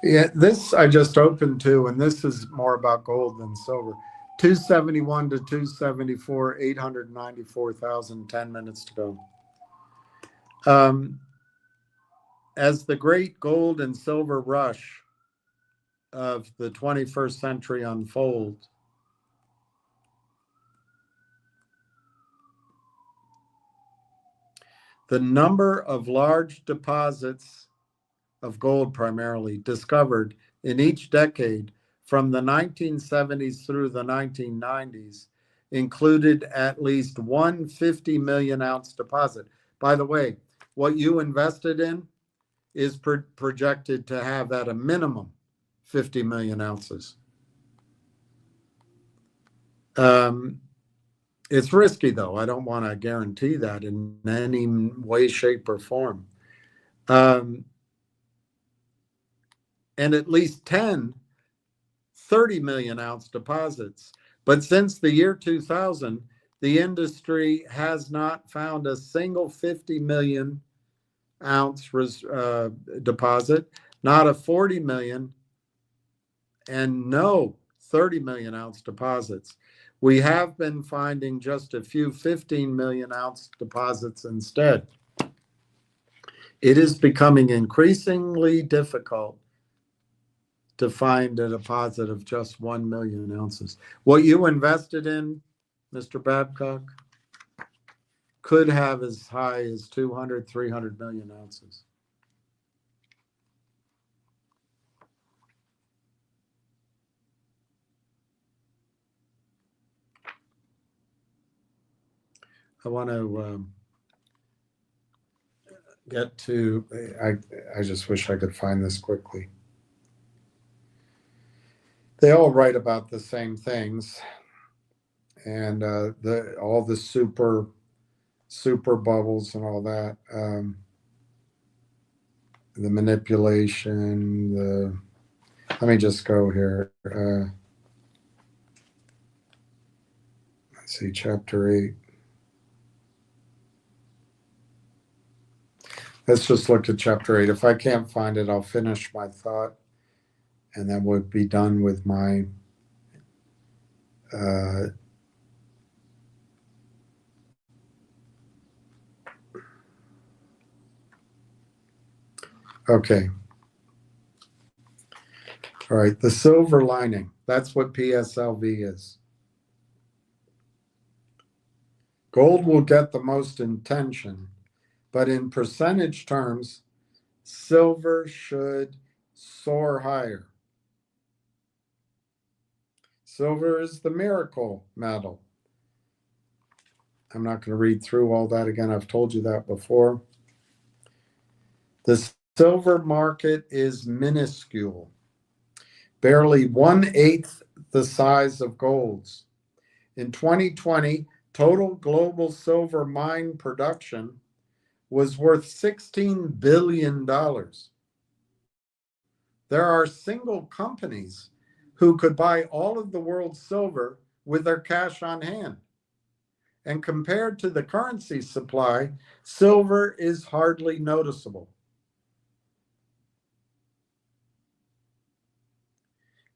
Yeah, this I just opened to, and this is more about gold than silver. 271 to 274, 894,000, 10 minutes to go. As the great gold and silver rush of the 21st century unfolds, the number of large deposits of gold primarily discovered in each decade from the 1970s through the 1990s included at least one 50 million ounce deposit. By the way, what you invested in is projected to have at a minimum 50 million ounces. It's risky, though. I don't want to guarantee that in any way, shape, or form. And at least 10 30 million ounce deposits. But since the year 2000, the industry has not found a single 50 million ounce deposit, not a 40 million, and no 30 million ounce deposits. We have been finding just a few 15 million ounce deposits instead. It is becoming increasingly difficult to find a deposit of just 1 million ounces. What you invested in, Mr. Babcock, could have as high as 200, 300 million ounces. I want to get to, I just wish I could find this quickly. They all write about the same things, and all the super bubbles and all that, the manipulation, let me just go here. Let's see, chapter 8. Let's just look at chapter 8. If I can't find it, I'll finish my thought, and then we'll be done with my okay. All right, the silver lining. That's what PSLV is. Gold will get the most attention, but in percentage terms, silver should soar higher. Silver is the miracle metal. I'm not going to read through all that again. I've told you that before. The silver market is minuscule, barely 1/8 the size of gold's. In 2020, total global silver mine production was worth $16 billion. There are single companies who could buy all of the world's silver with their cash on hand. And compared to the currency supply, silver is hardly noticeable.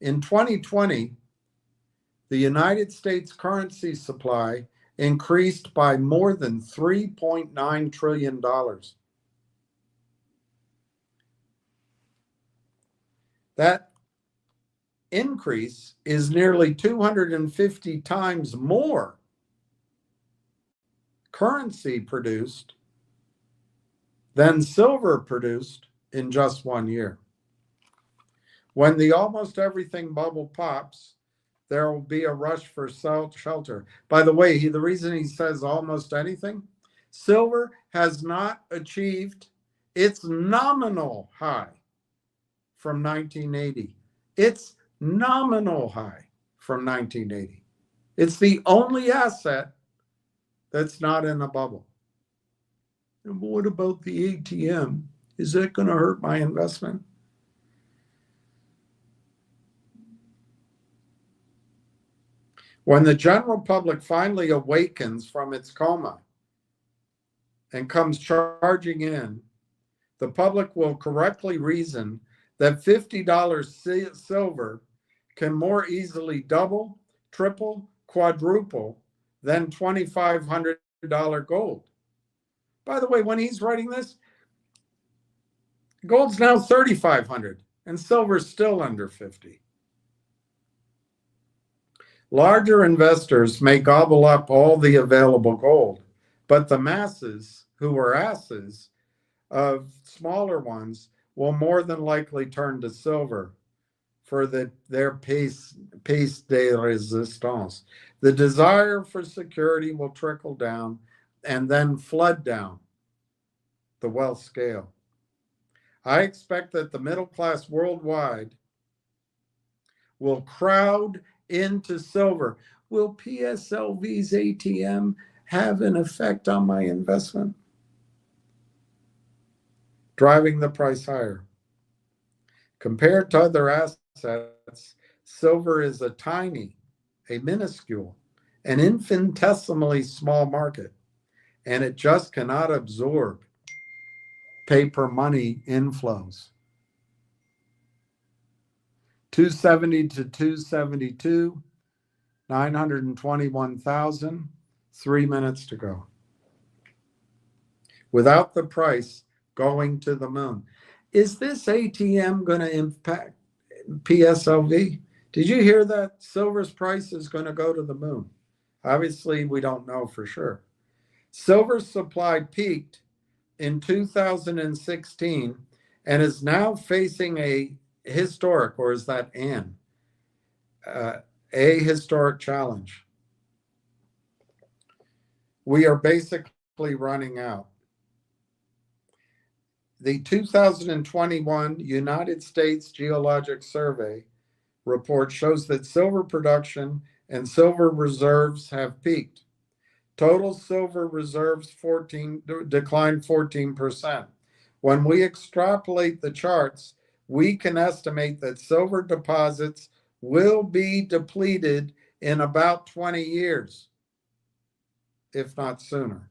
In 2020, the United States currency supply increased by more than $3.9 trillion. That increase is nearly 250 times more currency produced than silver produced in just 1 year. When the almost everything bubble pops, there will be a rush for shelter. By the way, the reason he says almost anything, silver has not achieved its nominal high from 1980. Its nominal high from 1980. It's the only asset that's not in a bubble. And what about the ATM? Is that going to hurt my investment? When the general public finally awakens from its coma and comes charging in, the public will correctly reason that $50 silver can more easily double, triple, quadruple than $2,500 gold. By the way, when he's writing this, gold's now 3,500 and silver's still under 50. Larger investors may gobble up all the available gold, but the masses, who are asses of smaller ones, will more than likely turn to silver for their piece de resistance. The desire for security will trickle down and then flood down the wealth scale. I expect that the middle class worldwide will crowd into silver. Will PSLV's ATM have an effect on my investment? Driving the price higher. Compared to other assets, silver is a minuscule, an infinitesimally small market, and it just cannot absorb paper money inflows. 270 to 272, 921,000, 3 minutes to go. Without the price going to the moon. Is this ATM going to impact PSLV? Did you hear that silver's price is going to go to the moon? Obviously, we don't know for sure. Silver's supply peaked in 2016 and is now facing a historic, or is that a historic challenge. We are basically running out. The 2021 United States Geologic Survey report shows that silver production and silver reserves have peaked. Total silver reserves declined 14%. When we extrapolate the charts, we can estimate that silver deposits will be depleted in about 20 years, if not sooner.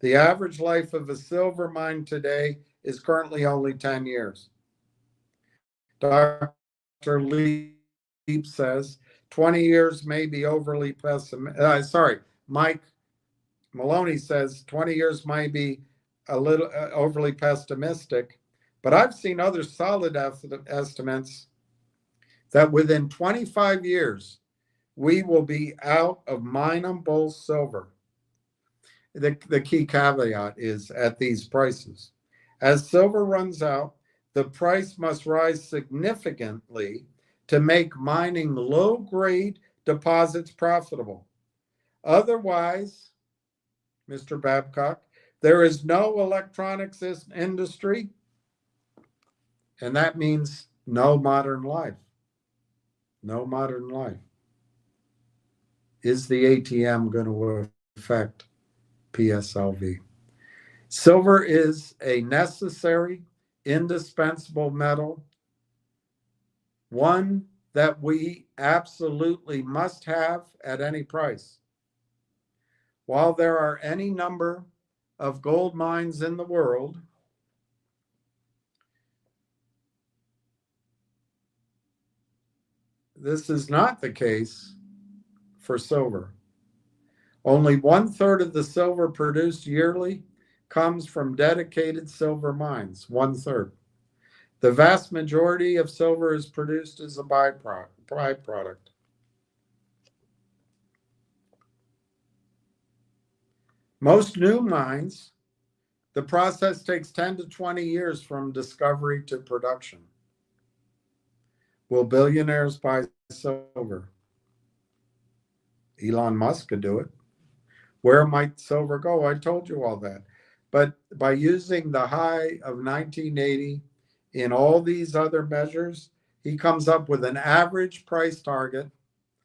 The average life of a silver mine today is currently only 10 years. Dr. Leap says 20 years may be overly pessimistic. Mike Maloney says 20 years might be a little overly pessimistic, but I've seen other solid estimates that within 25 years, we will be out of mineable silver. The key caveat is at these prices. As silver runs out, the price must rise significantly to make mining low-grade deposits profitable. Otherwise, Mr. Babcock, there is no electronics industry, and that means no modern life. No modern life. Is the ATM going to affect PSLV? Silver is a necessary, indispensable metal, one that we absolutely must have at any price. While there are any number of gold mines in the world, this is not the case for silver. Only 1/3 of the silver produced yearly comes from dedicated silver mines, 1/3. The vast majority of silver is produced as a byproduct. Most new mines, the process takes 10 to 20 years from discovery to production. Will billionaires buy silver? Elon Musk could do it. Where might silver go? I told you all that. But by using the high of 1980 in all these other measures, he comes up with an average price target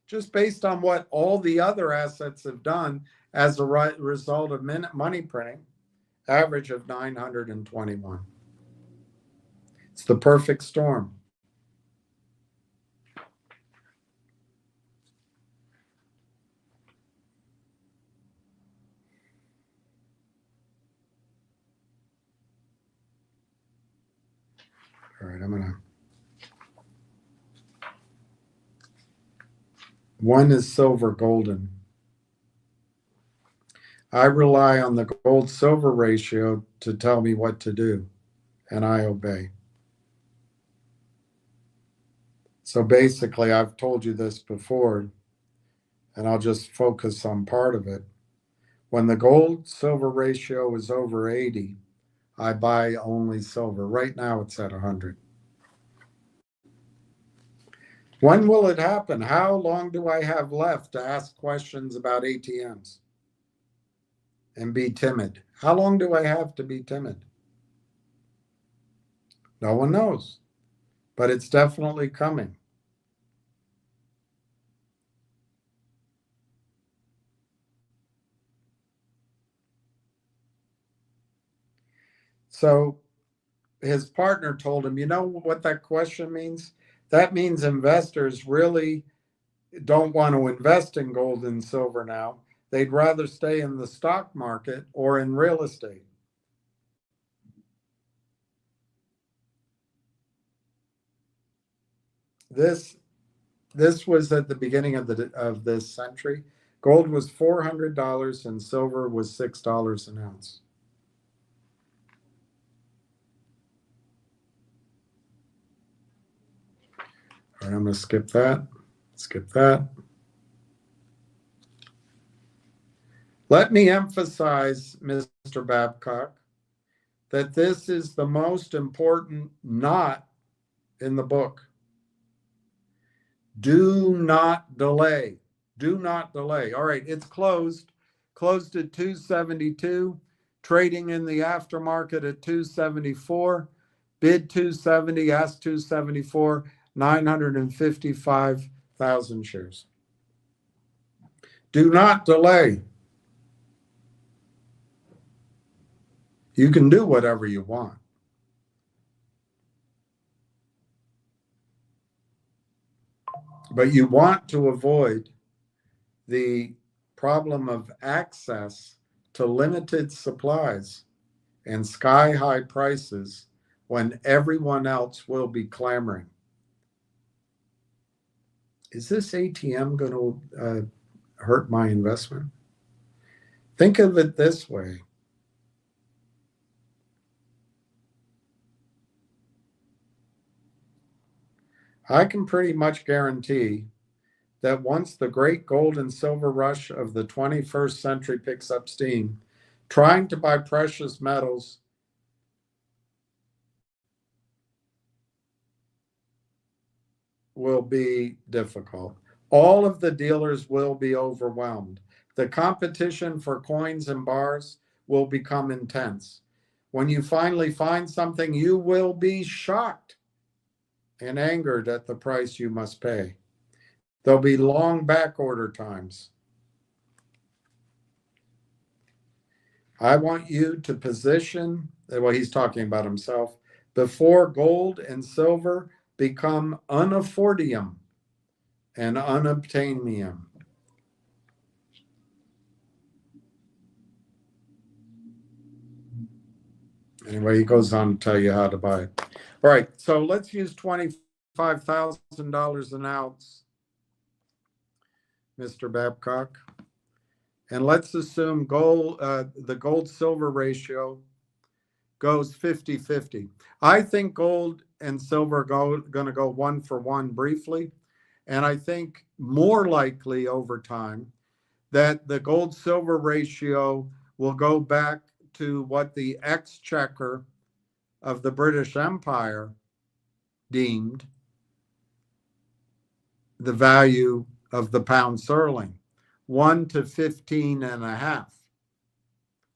just based on what all the other assets have done as a result of money printing, average of 921. It's the perfect storm. All right, I'm gonna. One is silver golden. I rely on the gold silver ratio to tell me what to do, and I obey. So basically, I've told you this before, and I'll just focus on part of it. When the gold silver ratio is over 80, I buy only silver. Right now, it's at 100. When will it happen? How long do I have left to ask questions about ATMs and be timid? How long do I have to be timid? No one knows, but it's definitely coming. So his partner told him, you know what that question means? That means investors really don't want to invest in gold and silver now. They'd rather stay in the stock market or in real estate. This was at the beginning of this century. Gold was $400 and silver was $6 an ounce. All right, I'm going to skip that. Skip that. Let me emphasize, Mr. Babcock, that this is the most important not in the book. Do not delay. Do not delay. All right, it's closed. Closed at 272. Trading in the aftermarket at 274. Bid 270, ask 274, 955,000 shares. Do not delay. You can do whatever you want. But you want to avoid the problem of access to limited supplies and sky-high prices when everyone else will be clamoring. Is this ATM going to hurt my investment? Think of it this way. I can pretty much guarantee that once the great gold and silver rush of the 21st century picks up steam, trying to buy precious metals will be difficult. All of the dealers will be overwhelmed. The competition for coins and bars will become intense. When you finally find something, you will be shocked and angered at the price you must pay. There'll be long back order times. I want you to position, well, he's talking about himself, before gold and silver become unaffordium and unobtainium. Anyway, he goes on to tell you how to buy it. All right, so let's use $25,000 an ounce, Mr. Babcock. And let's assume the gold-silver ratio goes 50-50. I think gold and silver are going to go 1 for 1 briefly. And I think more likely over time that the gold-silver ratio will go back to what the exchequer of the British Empire deemed the value of the pound sterling, 1 to 15.5.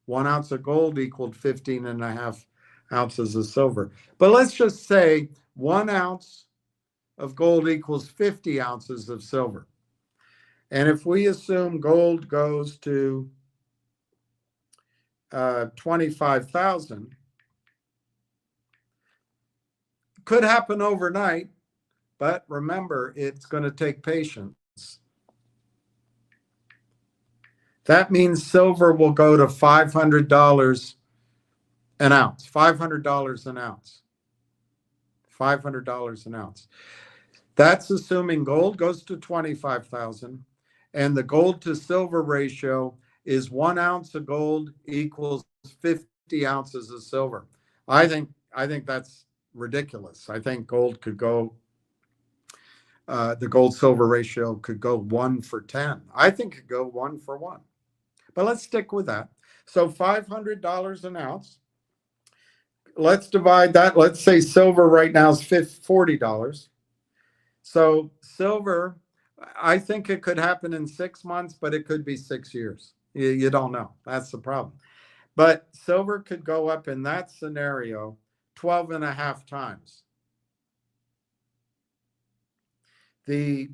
1 ounce of gold equaled 15.5 ounces of silver. But let's just say 1 ounce of gold equals 50 ounces of silver. And if we assume gold goes to 25,000, could happen overnight, but remember, it's going to take patience. That means silver will go to $500 an ounce, $500 an ounce. $500 an ounce. That's assuming gold goes to 25,000 and the gold to silver ratio is 1 ounce of gold equals 50 ounces of silver. I think that's ridiculous. I think gold could go, the gold silver ratio could go 1 for 10. I think it could go 1 for 1. But let's stick with that. So $500 an ounce. Let's divide that. Let's say silver right now is $40. So silver, I think it could happen in 6 months, but it could be 6 years. You don't know. That's the problem. But silver could go up in that scenario 12 and a half times. The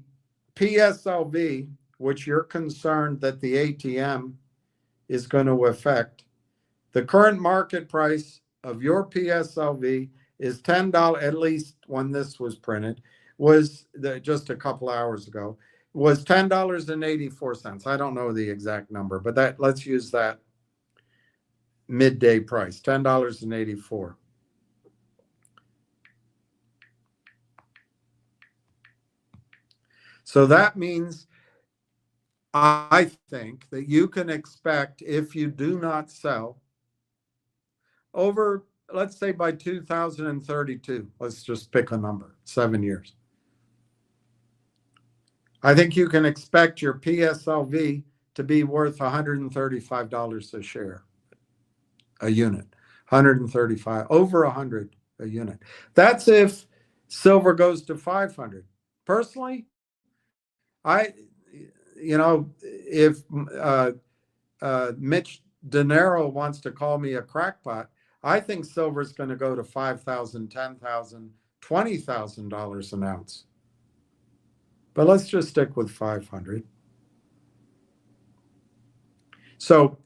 PSLV, which you're concerned that the ATM is going to affect, the current market price of your PSLV is $10, at least when this was printed, was just a couple hours ago, was $10.84. I don't know the exact number, but that, let's use that midday price, $10.84. So that means I think that you can expect, if you do not sell, over, let's say by 2032, let's just pick a number, 7 years. I think you can expect your PSLV to be worth $135 a share, a unit, 135, over 100 a unit. That's if silver goes to 500. Personally, if Mitch Denaro wants to call me a crackpot, I think silver is going to go to $5,000, $10,000, $20,000 an ounce. But let's just stick with 500. So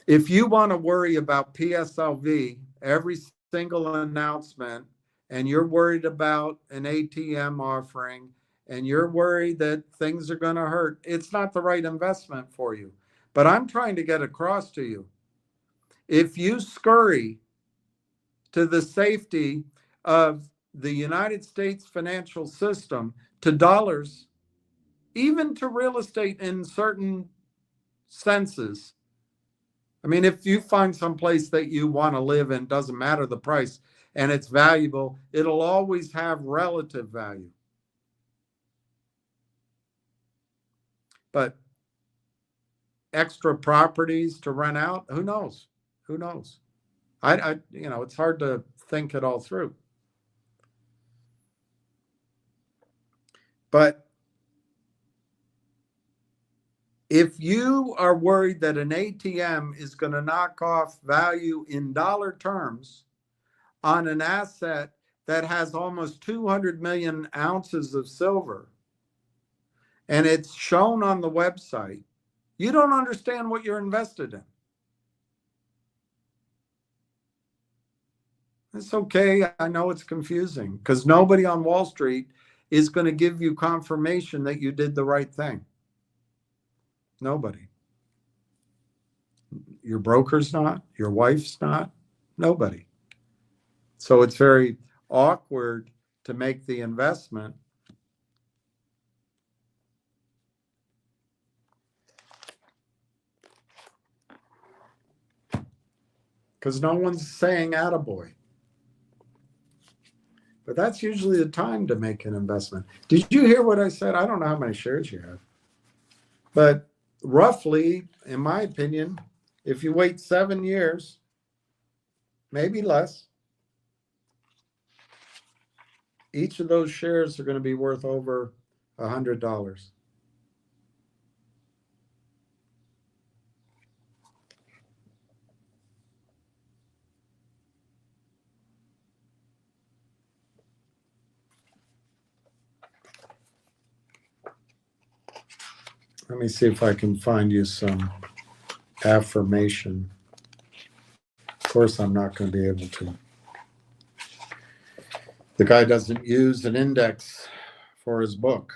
if you want to worry about PSLV, every single announcement, and you're worried about an ATM offering, and you're worried that things are going to hurt, it's not the right investment for you. But I'm trying to get across to you, if you scurry to the safety of the United States financial system, to dollars, even to real estate in certain senses. I mean, if you find some place that you want to live in, doesn't matter the price, and it's valuable, it'll always have relative value. But extra properties to rent out, who knows? Who knows? It's hard to think it all through. But if you are worried that an ATM is going to knock off value in dollar terms on an asset that has almost 200 million ounces of silver, and it's shown on the website, you don't understand what you're invested in. It's okay. I know it's confusing because nobody on Wall Street is going to give you confirmation that you did the right thing. Nobody. Your broker's not, your wife's not, nobody. So it's very awkward to make the investment. Because no one's saying attaboy. But that's usually the time to make an investment. Did you hear what I said? I don't know how many shares you have. But roughly, in my opinion, if you wait 7 years, maybe less, each of those shares are going to be worth over $100. Let me see if I can find you some affirmation. Of course, I'm not going to be able to. The guy doesn't use an index for his book.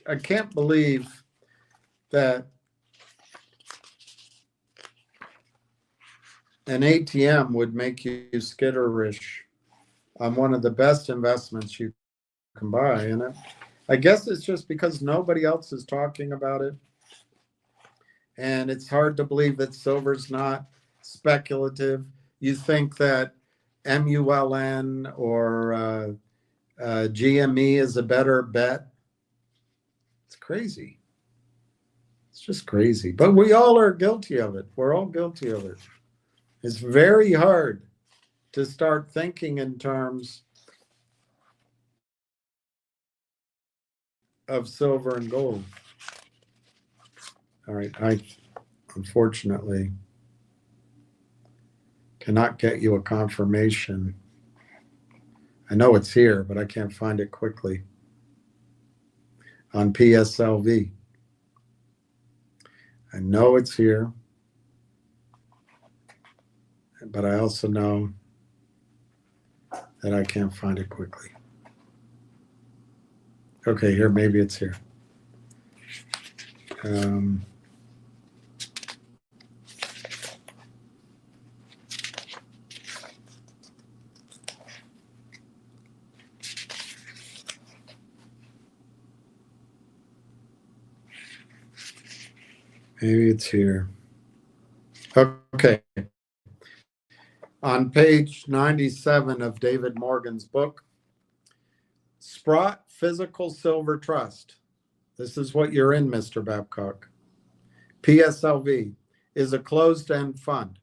I can't believe that an ATM would make you skitterish on one of the best investments you can buy. And I guess it's just because nobody else is talking about it. And it's hard to believe that silver's not speculative. You think that MULN or GME is a better bet. It's crazy. It's just crazy. But we all are guilty of it. We're all guilty of it. It's very hard to start thinking in terms of silver and gold. All right, I unfortunately cannot get you a confirmation. I know it's here, but I can't find it quickly on PSLV. I know it's here, but I also know that I can't find it quickly. Okay, here, maybe it's here. Maybe it's here. Okay. On page 97 of David Morgan's book, Sprott Physical Silver Trust. This is what you're in, Mr. Babcock. PSLV is a closed-end fund.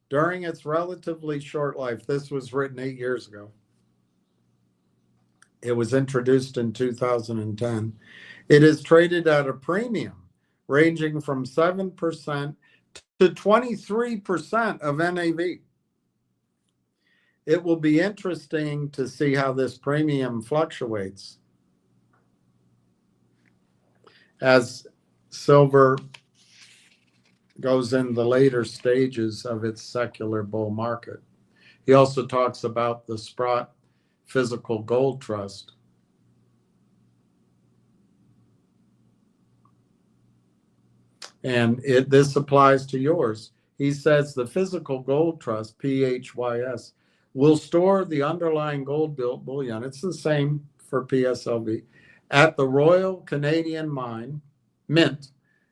During its relatively short life, this was written 8 years ago. It was introduced in 2010. It is traded at a premium ranging from 7% to 23% of NAV. It will be interesting to see how this premium fluctuates as silver goes in the later stages of its secular bull market. He also talks about the Sprott Physical Gold Trust. And this applies to yours. He says the Physical Gold Trust, PHYS, will store the underlying gold bullion. It's the same for PSLV at the Royal Canadian Mint,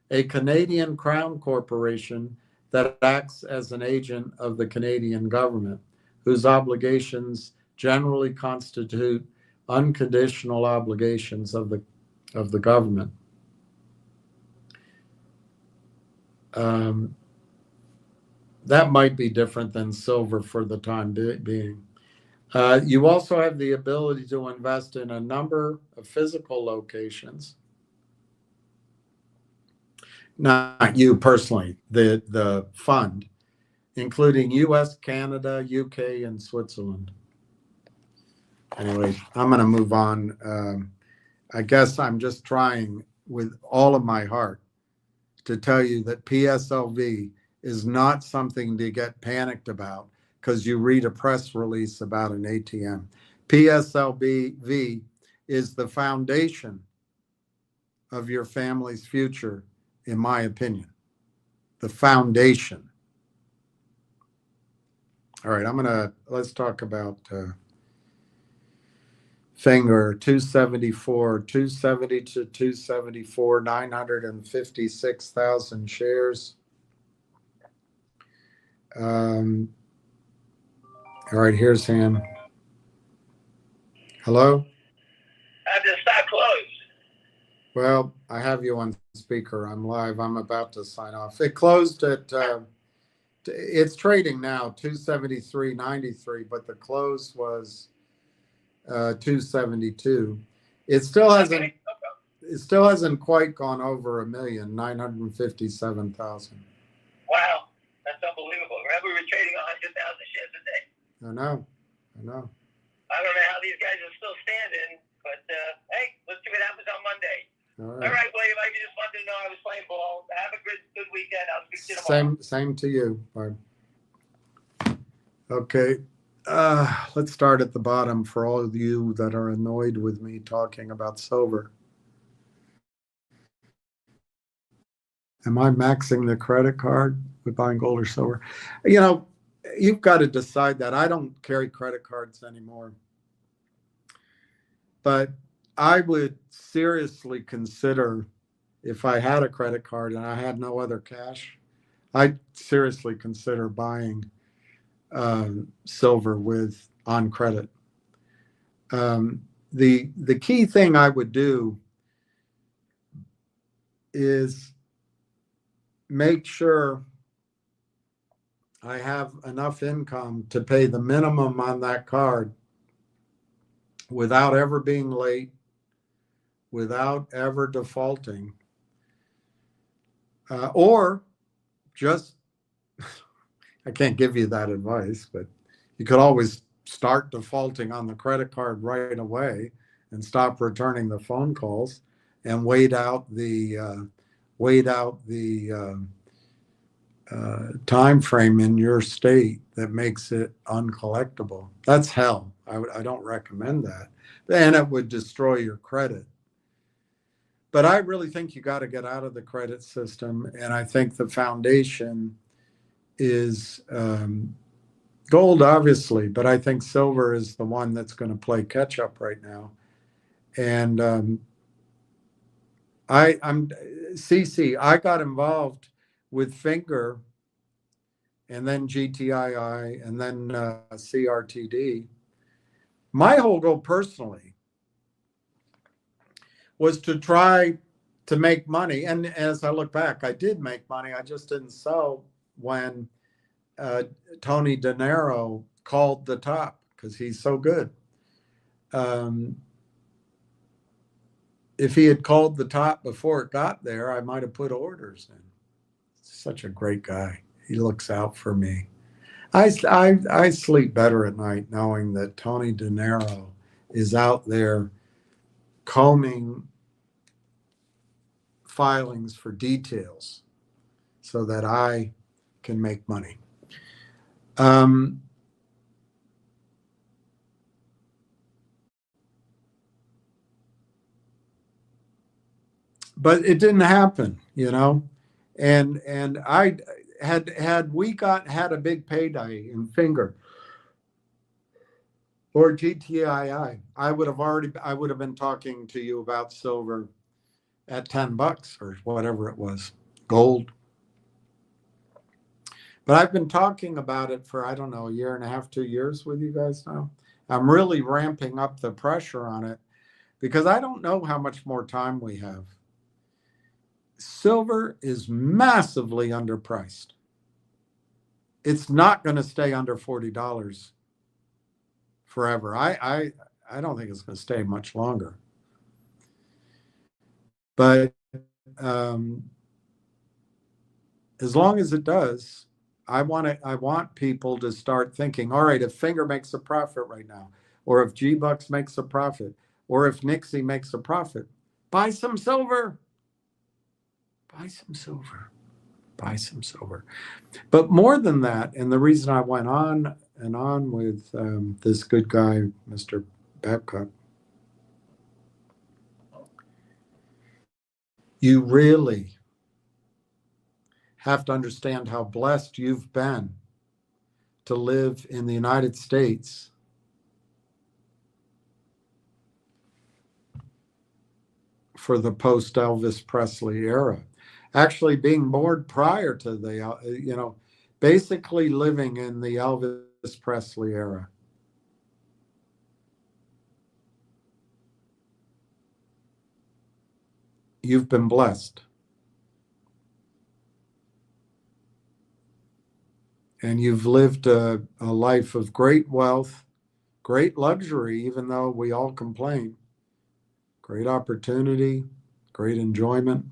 a Canadian Crown corporation that acts as an agent of the Canadian government, whose obligations generally constitute unconditional obligations of the government. That might be different than silver for the time being. You also have the ability to invest in a number of physical locations. Not you personally, the fund, including US, Canada, UK, and Switzerland. Anyway, I'm going to move on. I guess I'm just trying with all of my heart to tell you that PSLV is not something to get panicked about because you read a press release about an ATM. PSLV is the foundation of your family's future, in my opinion. The foundation. All right, let's talk about FNGR 274, 270 to 274, 956,000 shares. All right, here's him. Hello? The stock closed. Well, I have you on speaker. I'm live. I'm about to sign off. It closed at, it's trading now, 273.93, but the close was 272. It still hasn't. Okay. It still hasn't quite gone over 1,957,000. Wow, that's unbelievable. Remember, we were trading 100,000 shares a day. I know. I don't know how these guys are still standing, but hey, let's see what happens on Monday. All right, William. I just wanted to know I was playing ball. Have a good weekend. I'll speak to you tomorrow. Same to you, Bud. Okay. Let's start at the bottom for all of you that are annoyed with me talking about silver. Am I maxing the credit card with buying gold or silver? You know, you've got to decide that. I don't carry credit cards anymore. But I would seriously consider, if I had a credit card and I had no other cash, I'd seriously consider buying silver with on credit. The key thing I would do is make sure I have enough income to pay the minimum on that card without ever being late, without ever defaulting, or just, I can't give you that advice, but you could always start defaulting on the credit card right away and stop returning the phone calls and wait out the time frame in your state that makes it uncollectible. That's hell. I don't recommend that. And it would destroy your credit. But I really think you got to get out of the credit system. And I think the foundation is gold, obviously, but I think silver is the one that's going to play catch up right now. And I'm CC. I got involved with Finger, and then GTII, and then CRTD. My whole goal personally was to try to make money. And as I look back, I did make money. I just didn't sell when Tony Denaro called the top, because he's so good. If he had called the top before it got there, I might have put orders in. Such a great guy. He looks out for me. I sleep better at night knowing that Tony Denaro is out there combing filings for details so that I can make money. But it didn't happen, you know, and I had had a big payday in Finger or GTII, I would have been talking to you about silver at $10 or whatever it was, gold. But I've been talking about it for, I don't know, a year and a half, 2 years with you guys now. I'm really ramping up the pressure on it because I don't know how much more time we have. Silver is massively underpriced. It's not going to stay under $40 forever. I don't think it's going to stay much longer. But as long as it does, I want people to start thinking, all right, if Finger makes a profit right now, or if G-Bucks makes a profit, or if NIXX makes a profit, buy some silver. Buy some silver. Buy some silver. But more than that, and the reason I went on and on with this good guy, Mr. Babcock, you really have to understand how blessed you've been to live in the United States for the post-Elvis Presley era. Actually being born prior to the, basically living in the Elvis Presley era. You've been blessed. And you've lived a life of great wealth, great luxury, even though we all complain, great opportunity, great enjoyment,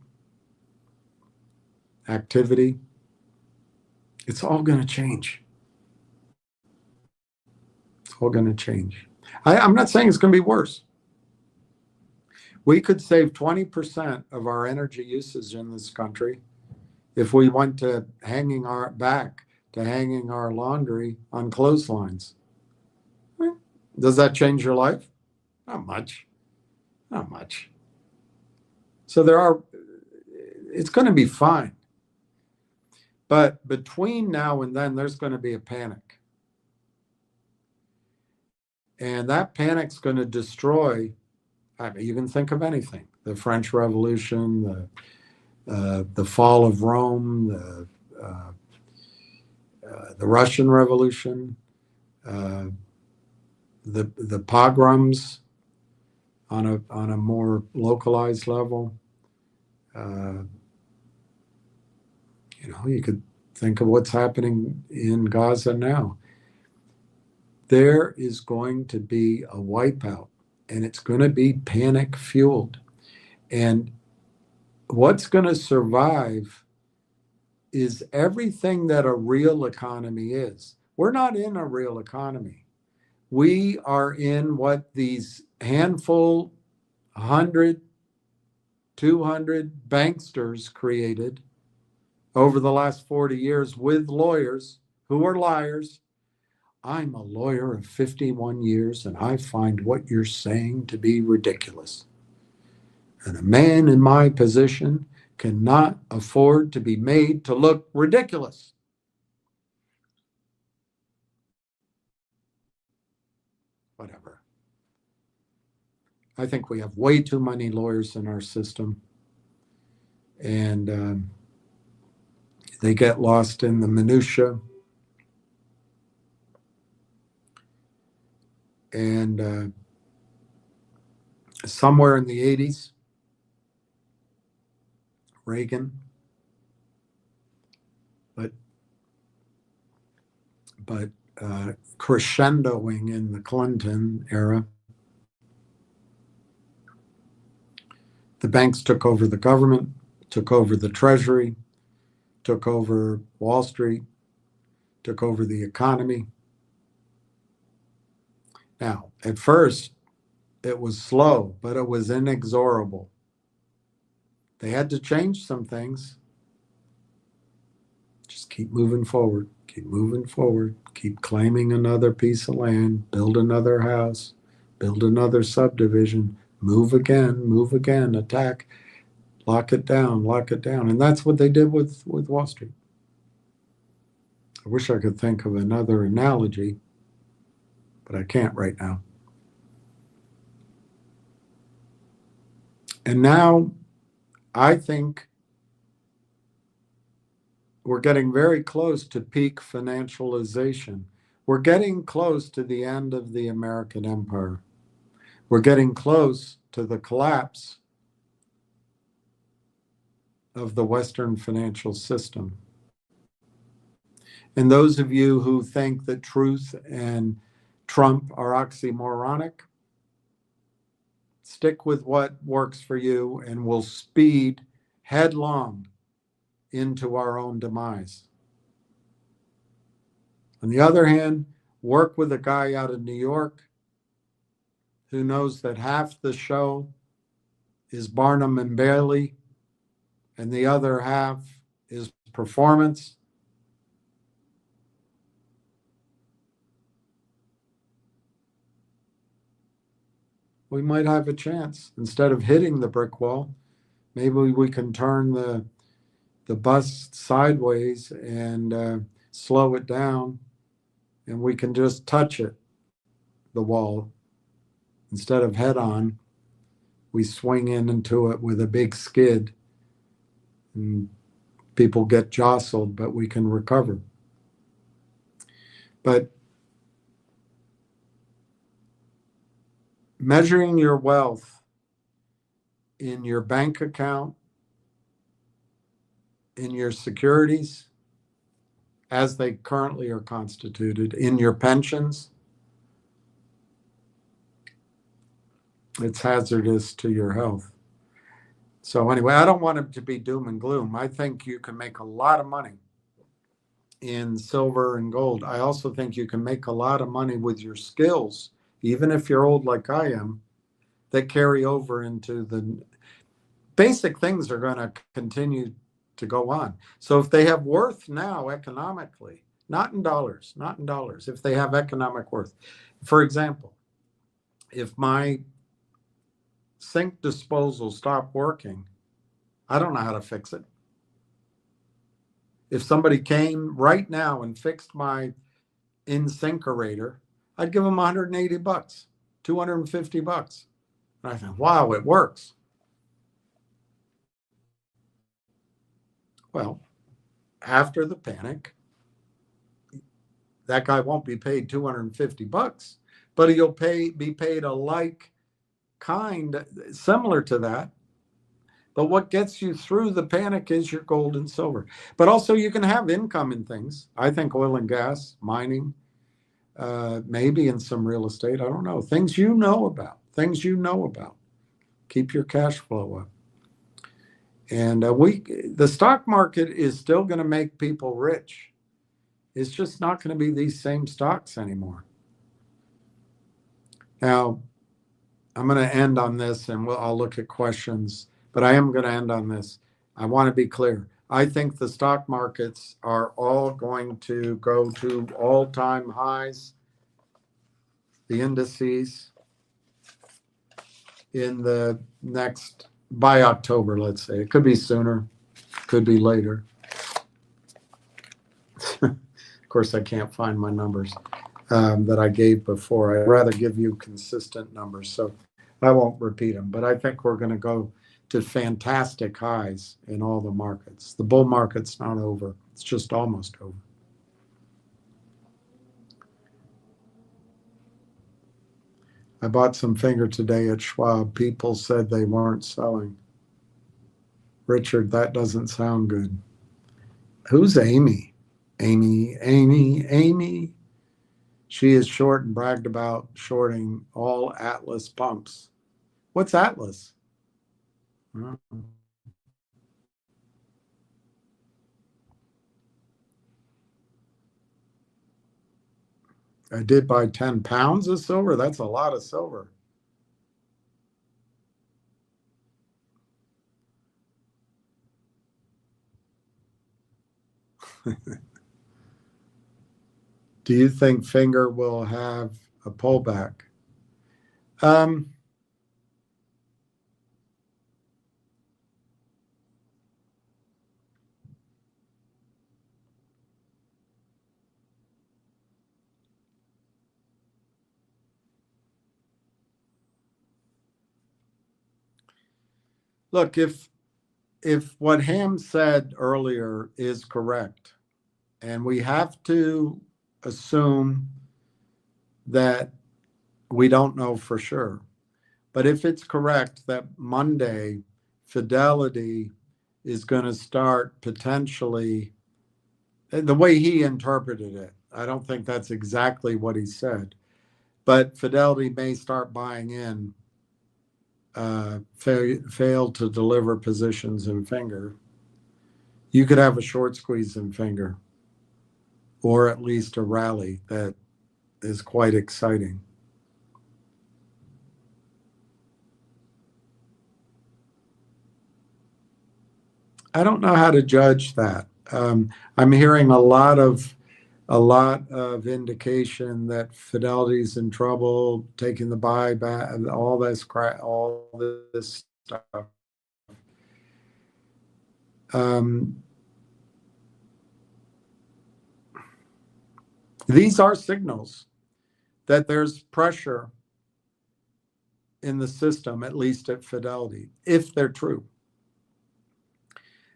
activity. It's all going to change. It's all going to change. I'm not saying it's going to be worse. We could save 20% of our energy usage in this country if we went to hanging our laundry on clotheslines. Does that change your life? Not much. Not much. So it's going to be fine. But between now and then, there's going to be a panic. And that panic's going to destroy, I mean, you can think of anything, the French Revolution, the fall of Rome, the Russian Revolution, uh, the pogroms on a more localized level. You could think of what's happening in Gaza now. There is going to be a wipeout, and it's going to be panic fueled. And what's going to survive is everything that a real economy is. We're not in a real economy. We are in what these handful, 100, 200 banksters created over the last 40 years with lawyers who are liars. I'm a lawyer of 51 years and I find what you're saying to be ridiculous. And a man in my position cannot afford to be made to look ridiculous. Whatever. I think we have way too many lawyers in our system, and they get lost in the minutia. And somewhere in the 80s, Reagan, but crescendoing in the Clinton era, the banks took over the government, took over the Treasury, took over Wall Street, took over the economy. Now, at first, it was slow, but it was inexorable. They had to change some things. Just keep moving forward, keep claiming another piece of land, build another house, build another subdivision, move again, attack, lock it down. And that's what they did with Wall Street. I wish I could think of another analogy, but I can't right now. And now I think we're getting very close to peak financialization. We're getting close to the end of the American empire. We're getting close to the collapse of the Western financial system. And those of you who think that truth and Trump are oxymoronic, stick with what works for you and we'll speed headlong into our own demise. On the other hand, work with a guy out of New York who knows that half the show is Barnum and Bailey and the other half is performance. We might have a chance. Instead of hitting the brick wall, maybe we can turn the bus sideways and slow it down, and we can just touch it, the wall. Instead of head on, we swing into it with a big skid, and people get jostled, but we can recover. But measuring your wealth in your bank account, in your securities, as they currently are constituted, in your pensions, it's hazardous to your health. So anyway, I don't want it to be doom and gloom. I think you can make a lot of money in silver and gold. I also think you can make a lot of money with your skills, even if you're old like I am, that carry over into the basic things are going to continue to go on. So if they have worth now economically, not in dollars, if they have economic worth. For example, if my sink disposal stopped working, I don't know how to fix it. If somebody came right now and fixed my incinerator, I'd give them 180 bucks, 250 bucks. And I thought, wow, it works. Well, after the panic, that guy won't be paid 250 bucks, but he'll be paid a like kind similar to that. But what gets you through the panic is your gold and silver. But also you can have income in things. I think oil and gas, mining, maybe in some real estate. I don't know. Things you know about. Things you know about. Keep your cash flow up. And the stock market is still going to make people rich. It's just not going to be these same stocks anymore. Now, I'm going to end on this, and I'll look at questions, but I am going to end on this. I want to be clear. I think the stock markets are all going to go to all-time highs, the indices, in the next, by October, let's say. It could be sooner, could be later. Of course, I can't find my numbers that I gave before. I'd rather give you consistent numbers, so I won't repeat them. But I think we're going to go to fantastic highs in all the markets. The bull market's not over. It's just almost over. I bought some finger today at Schwab. People said they weren't selling. Richard, that doesn't sound good. Who's Amy? Amy. She is short and bragged about shorting all Atlas pumps. What's Atlas? I did buy 10 pounds of silver. That's a lot of silver. Do you think Finger will have a pullback? Look, if what Ham said earlier is correct, and we have to assume that we don't know for sure, but if it's correct that Monday Fidelity is going to start potentially, the way he interpreted it, I don't think that's exactly what he said, but Fidelity may start buying in failed to deliver positions in Finger. You could have a short squeeze in Finger, or at least a rally that is quite exciting. I don't know how to judge that. I'm hearing a lot of indication that Fidelity's in trouble, taking the buyback, all this stuff. These are signals that there's pressure in the system, at least at Fidelity, if they're true.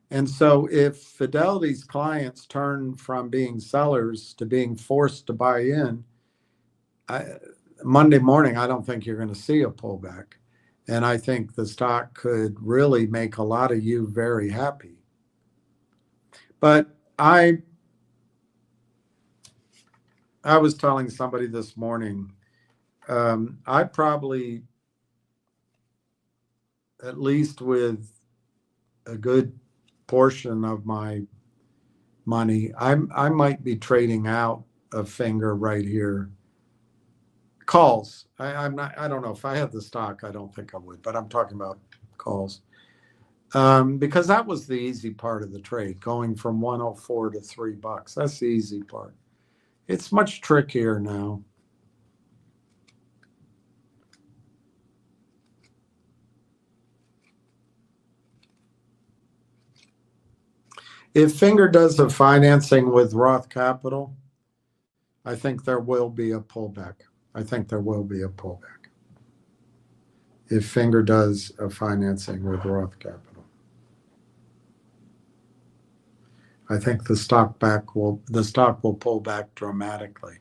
And so if Fidelity's clients turn from being sellers to being forced to buy in, Monday morning, I don't think you're going to see a pullback. And I think the stock could really make a lot of you very happy. But I was telling somebody this morning, I probably, at least with a good portion of my money, I might be trading out a Finger right here. Calls. I don't know if I had the stock, I don't think I would, but I'm talking about calls. Because that was the easy part of the trade, going from 104 to $3. That's the easy part. It's much trickier now. If Finger does the financing with Roth Capital, I think there will be a pullback. I think there will be a pullback. If Finger does a financing with Roth Capital, I think the stock will pull back dramatically.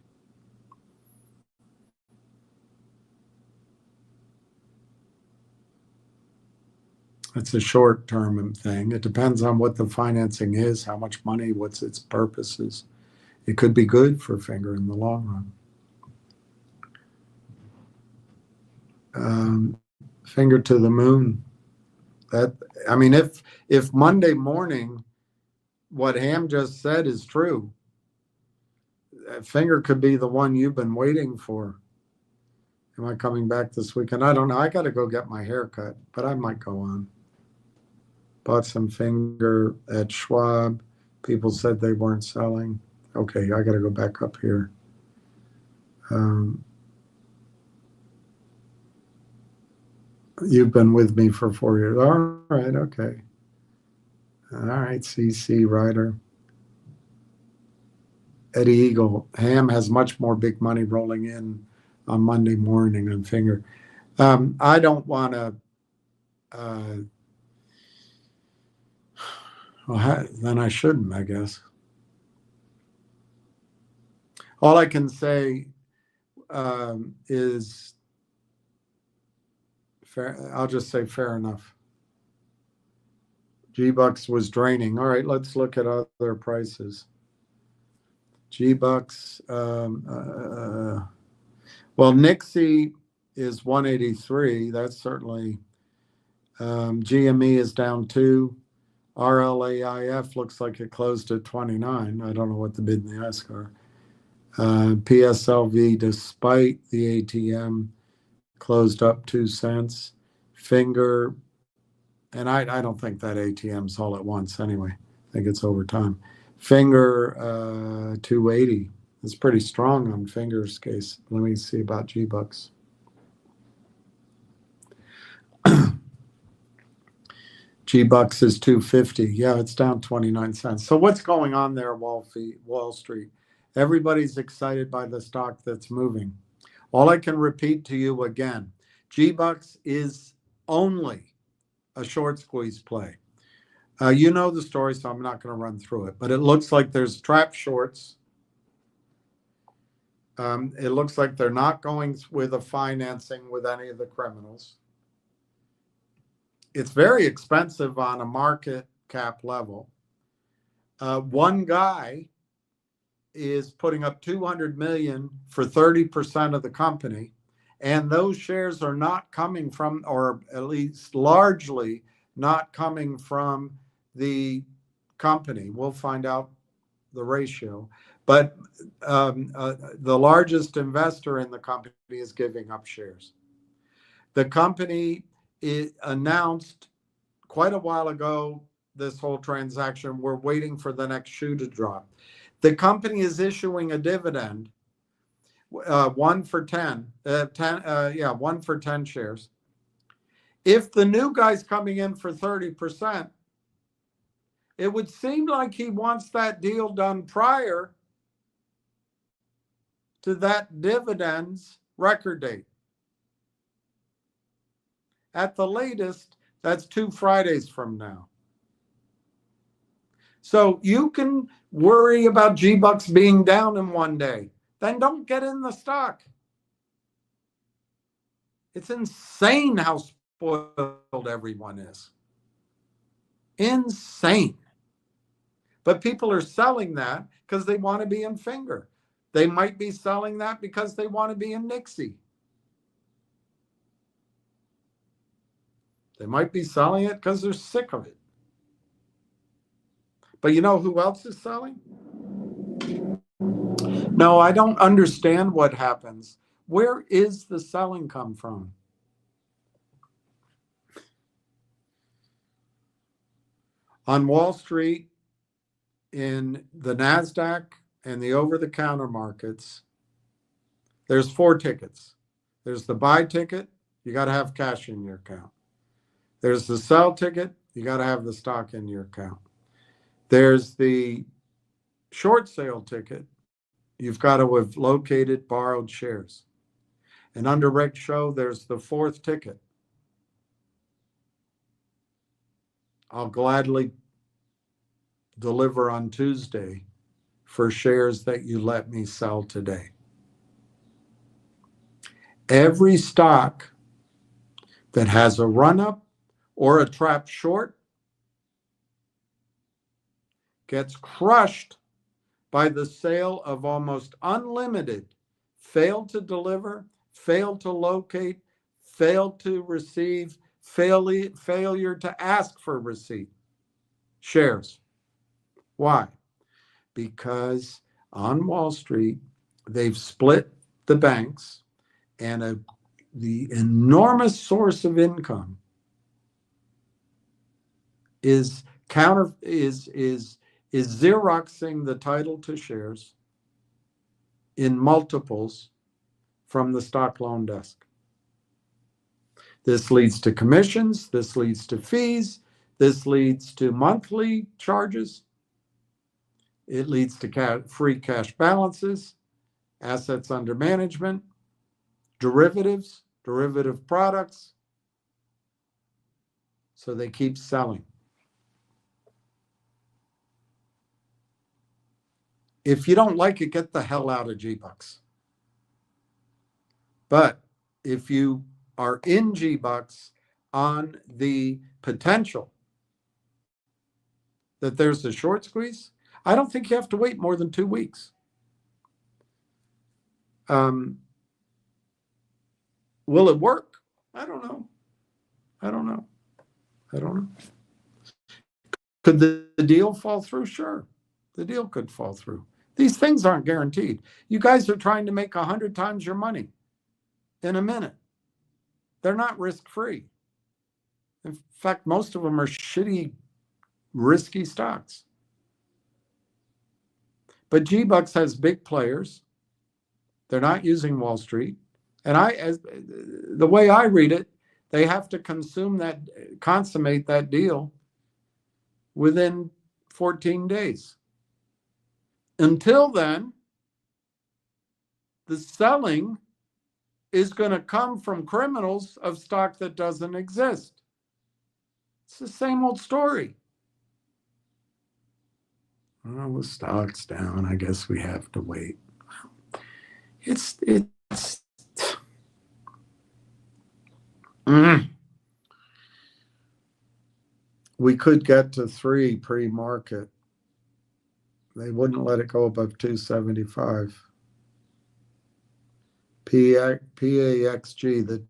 It's a short-term thing. It depends on what the financing is, how much money, what's its purposes. It could be good for Finger in the long run. Finger to the moon. I mean, if Monday morning what Ham just said is true, Finger could be the one you've been waiting for. Am I coming back this weekend? I don't know. I got to go get my hair cut, but I might go on. Bought some Finger at Schwab. People said they weren't selling. Okay, I got to go back up here. You've been with me for 4 years. All right, okay. All right, CC Ryder. Eddie Eagle. Ham has much more big money rolling in on Monday morning than Finger. I don't want to. Well, then I shouldn't, I guess. All I can say is fair. I'll just say fair enough. G-Bucks was draining. All right, let's look at other prices. G-Bucks. Well, NIXX is 183. That's certainly. GME is down 2. RLAIF looks like it closed at 29. I don't know what the bid and the ask are. PSLV, despite the ATM, closed up 2 cents. Finger, and I don't think that ATM's all at once anyway. I think it's over time. Finger, 280. It's pretty strong on Finger's case. Let me see about G-Bucks. G-Bucks is 250. Yeah, it's down 29 cents. So what's going on there, Wall Street? Everybody's excited by the stock that's moving. All I can repeat to you again, G-Bucks is only a short squeeze play. You know the story, so I'm not going to run through it, but it looks like there's trap shorts. It looks like they're not going with a financing with any of the criminals. It's very expensive on a market cap level. One guy is putting up 200 million for 30% of the company, and those shares are not coming from, or at least largely not coming from the company. We'll find out the ratio, but the largest investor in the company is giving up shares. The company announced quite a while ago this whole transaction. We're waiting for the next shoe to drop. The company is issuing a dividend, 1 for 10, 1 for 10 shares. If the new guy's coming in for 30%, it would seem like he wants that deal done prior to that dividend's record date. At the latest, that's 2 Fridays from now. So you can worry about G-Bucks being down in one day. Then don't get in the stock. It's insane how spoiled everyone is. Insane. But people are selling that because they want to be in Finger. They might be selling that because they want to be in NIXX. They might be selling it because they're sick of it. But you know who else is selling? No, I don't understand what happens. Where is the selling come from? On Wall Street, in the NASDAQ and the over-the-counter markets, there's 4 tickets. There's the buy ticket. You got to have cash in your account. There's the sell ticket. You got to have the stock in your account. There's the short sale ticket. You've got to have located borrowed shares. And under Reg Show, there's the fourth ticket. I'll gladly deliver on Tuesday for shares that you let me sell today. Every stock that has a run-up or a trap short gets crushed by the sale of almost unlimited failed to deliver, failed to locate, failed to receive, failure to ask for receipt shares. Why? Because on Wall Street, they've split the banks, and the enormous source of income is Xeroxing the title to shares in multiples from the stock loan desk. This leads to commissions, this leads to fees, this leads to monthly charges, it leads to free cash balances, assets under management, derivatives, derivative products. So they keep selling. If you don't like it, get the hell out of G-Bucks. But if you are in G-Bucks on the potential that there's a short squeeze, I don't think you have to wait more than 2 weeks. Will it work? I don't know. Could the deal fall through? Sure. The deal could fall through. These things aren't guaranteed. You guys are trying to make 100 times your money in a minute. They're not risk-free. In fact, most of them are shitty, risky stocks. But G-Bucks has big players. They're not using Wall Street. And the way I read it, they have to consummate that deal within 14 days. Until then, the selling is going to come from criminals of stock that doesn't exist. It's the same old story. Well, the stock's down. I guess we have to wait. It's we could get to 3 pre-market. They wouldn't let it go above 275. PAXG, the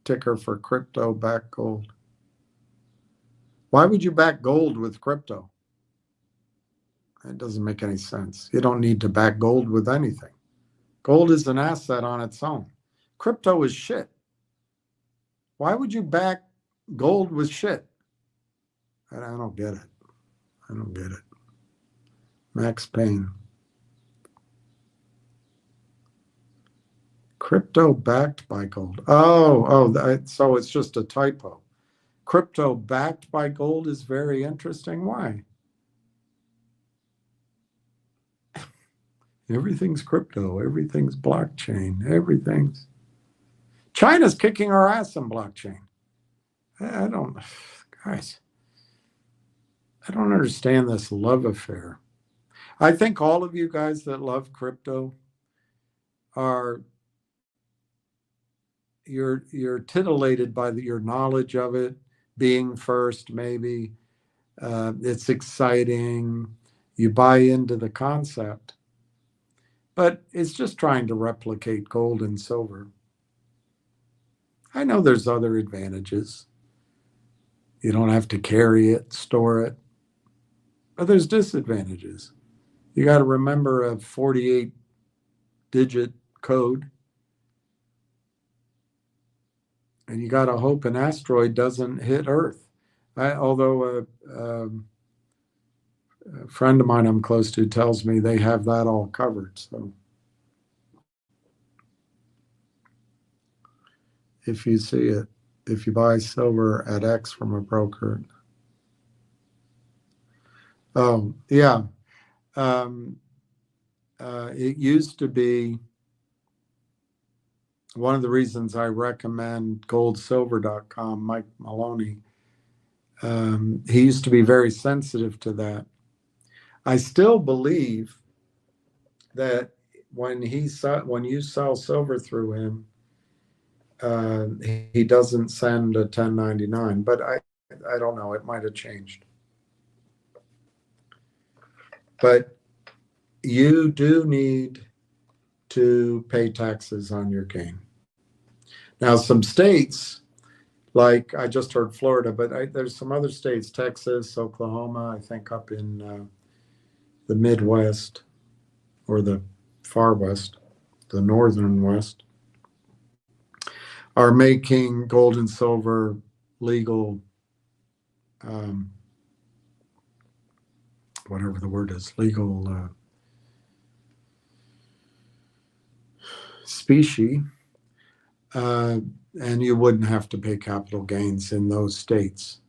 ticker for crypto back gold. Why would you back gold with crypto? That doesn't make any sense. You don't need to back gold with anything. Gold is an asset on its own. Crypto is shit. Why would you back gold with shit? I don't get it. Max Payne. Crypto backed by gold. So it's just a typo. Crypto backed by gold is very interesting. Why? Everything's crypto. Everything's blockchain. China's kicking our ass in blockchain. I don't understand this love affair. I think all of you guys that love crypto you're titillated by your knowledge of it, being first maybe. It's exciting. You buy into the concept. But it's just trying to replicate gold and silver. I know there's other advantages. You don't have to carry it, store it. But there's disadvantages. You got to remember a 48-digit code. And you got to hope an asteroid doesn't hit Earth. Although a friend of mine I'm close to tells me they have that all covered. So if you see it, if you buy silver at X from a broker, Oh, yeah. Um, it used to be one of the reasons I recommend goldsilver.com, Mike Maloney. He used to be very sensitive to that. I still believe that when you sell silver through him, he doesn't send a 1099, but I don't know. It might have changed. But you do need to pay taxes on your gain. Now, some states, like I just heard Florida, but there's some other states, Texas, Oklahoma, I think up in the Midwest or the far West, the northern West, are making gold and silver legal, whatever the word is, legal specie, and you wouldn't have to pay capital gains in those states.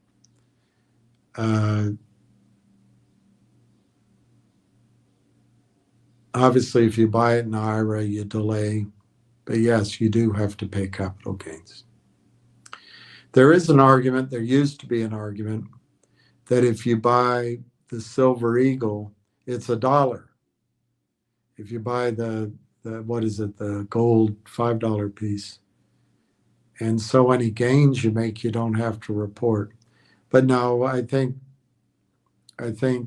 Obviously, if you buy it in IRA, you delay, but yes, you do have to pay capital gains. There is an argument, there used to be an argument, that if you buy the Silver Eagle, it's $1. If you buy the what is it, the gold $5 piece, and so any gains you make, you don't have to report. But no, I think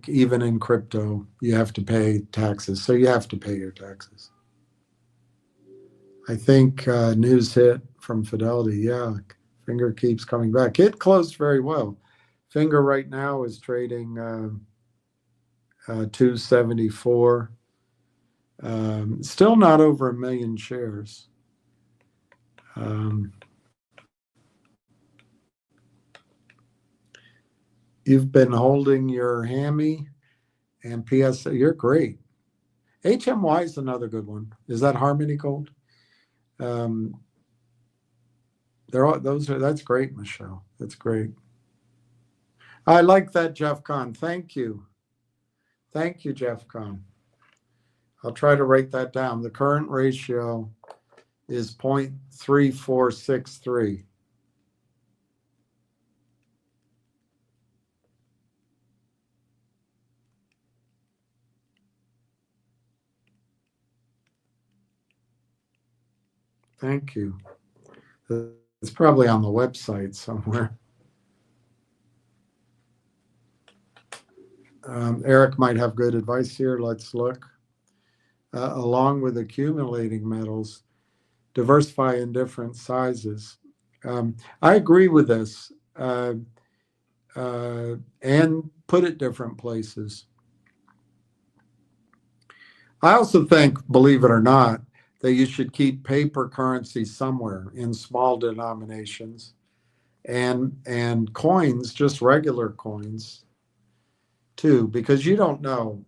even in crypto, you have to pay taxes. So you have to pay your taxes. I think news hit from Fidelity. Yeah, Finger keeps coming back. It closed very well. Finger right now is trading 274. Still not over 1 million shares. You've been holding your hammy and PS. You're great. HMY is another good one. Is that Harmony Gold? That's great, Michelle. That's great. I like that, Jeff Kahn. Thank you. Thank you, Jeff Kahn. I'll try to write that down. The current ratio is 0.3463. Thank you. It's probably on the website somewhere. Eric might have good advice here. Let's look. Along with accumulating metals, diversify in different sizes. I agree with this, and put it different places. I also think, believe it or not, that you should keep paper currency somewhere in small denominations, and coins, just regular coins, too, because you don't know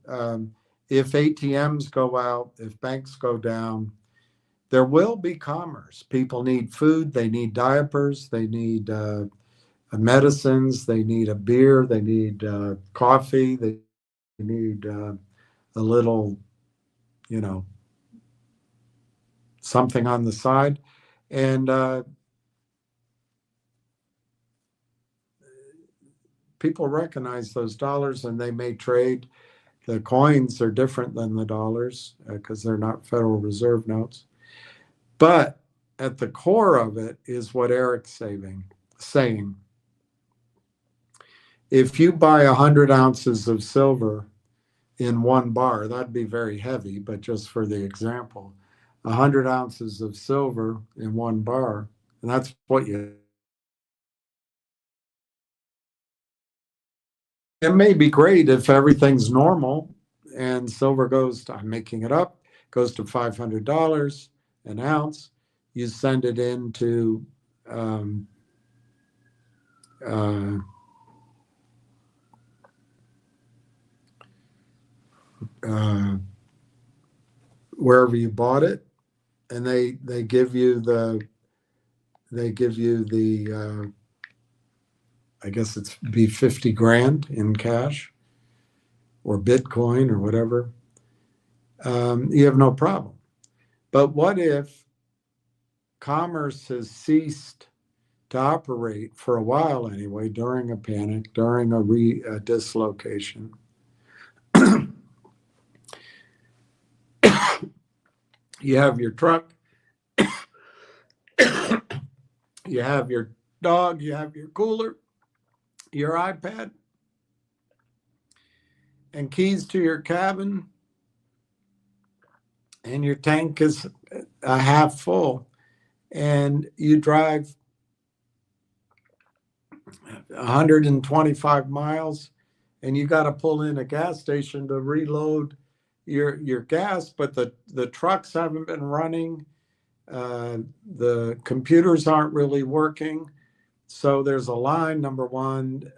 if ATMs go out, if banks go down. There will be commerce. People need food, they need diapers, they need medicines, they need a beer, they need coffee, they need a little, something on the side. And people recognize those dollars, and they may trade. The coins are different than the dollars because they're not Federal Reserve notes. But at the core of it is what Eric's saying. If you buy 100 ounces of silver in one bar, that'd be very heavy, but just for the example, 100 ounces of silver in one bar, and that's what it may be great if everything's normal and silver goes to, I'm making it up, goes to $500 an ounce. You send it into wherever you bought it, and they give you the I guess it's be 50 grand in cash. or Bitcoin or whatever, you have no problem. But what if commerce has ceased to operate for a while anyway, during a panic, during a dislocation? You have your truck, you have your dog, you have your cooler, your iPad, and keys to your cabin, and your tank is half full, and you drive 125 miles, and you got to pull in a gas station to reload your gas, but the trucks haven't been running, the computers aren't really working, so there's a line. Number one,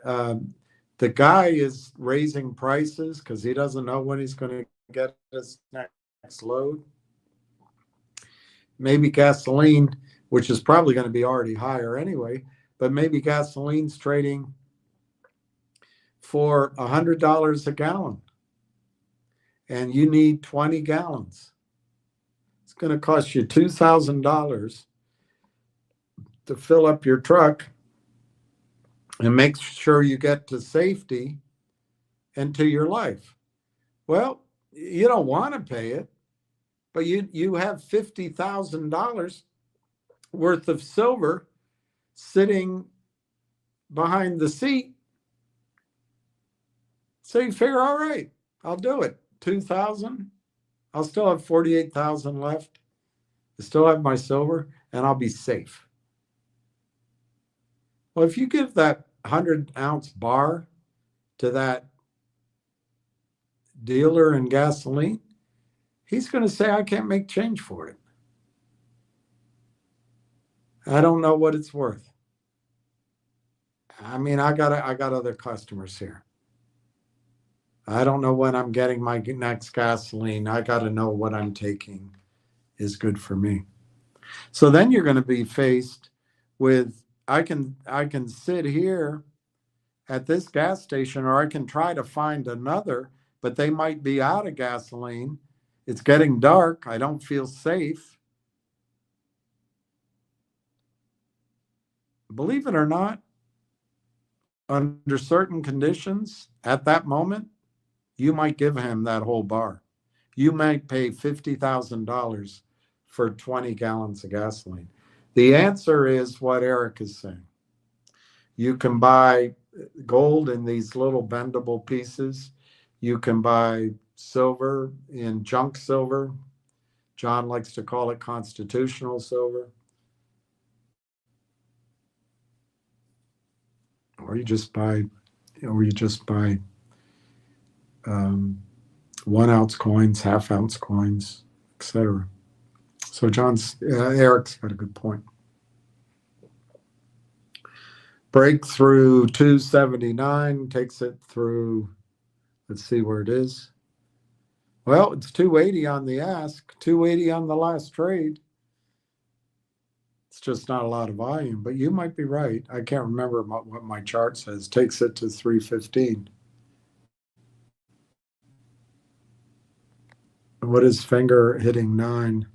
the guy is raising prices because he doesn't know when he's going to get his next load. Maybe gasoline, which is probably going to be already higher anyway, but maybe gasoline's trading for $100 a gallon, and you need 20 gallons. It's going to cost you $2,000 to fill up your truck and make sure you get to safety and to your life. Well, you don't want to pay it, but you have $50,000 worth of silver sitting behind the seat. So you figure, all right, I'll do it. 2,000. I'll still have 48,000 left. I still have my silver, and I'll be safe. Well, if you give that 100-ounce bar to that dealer in gasoline, he's going to say, I can't make change for it. I don't know what it's worth. I mean, I got other customers here. I don't know when I'm getting my next gasoline. I got to know what I'm taking is good for me. So then you're going to be faced with, I can sit here at this gas station, or I can try to find another, but they might be out of gasoline. It's getting dark. I don't feel safe. Believe it or not, under certain conditions, at that moment, you might give him that whole bar. You might pay $50,000 for 20 gallons of gasoline. The answer is what Eric is saying. You can buy gold in these little bendable pieces. You can buy silver in junk silver. John likes to call it constitutional silver. Or you just buy 1 ounce coins, half ounce coins, etc. So Eric's got a good point. Breakthrough 279 takes it through, let's see where it is. Well, it's 280 on the ask, 280 on the last trade. It's just not a lot of volume, but you might be right. I can't remember what my chart says. Takes it to 315. What is finger hitting 9?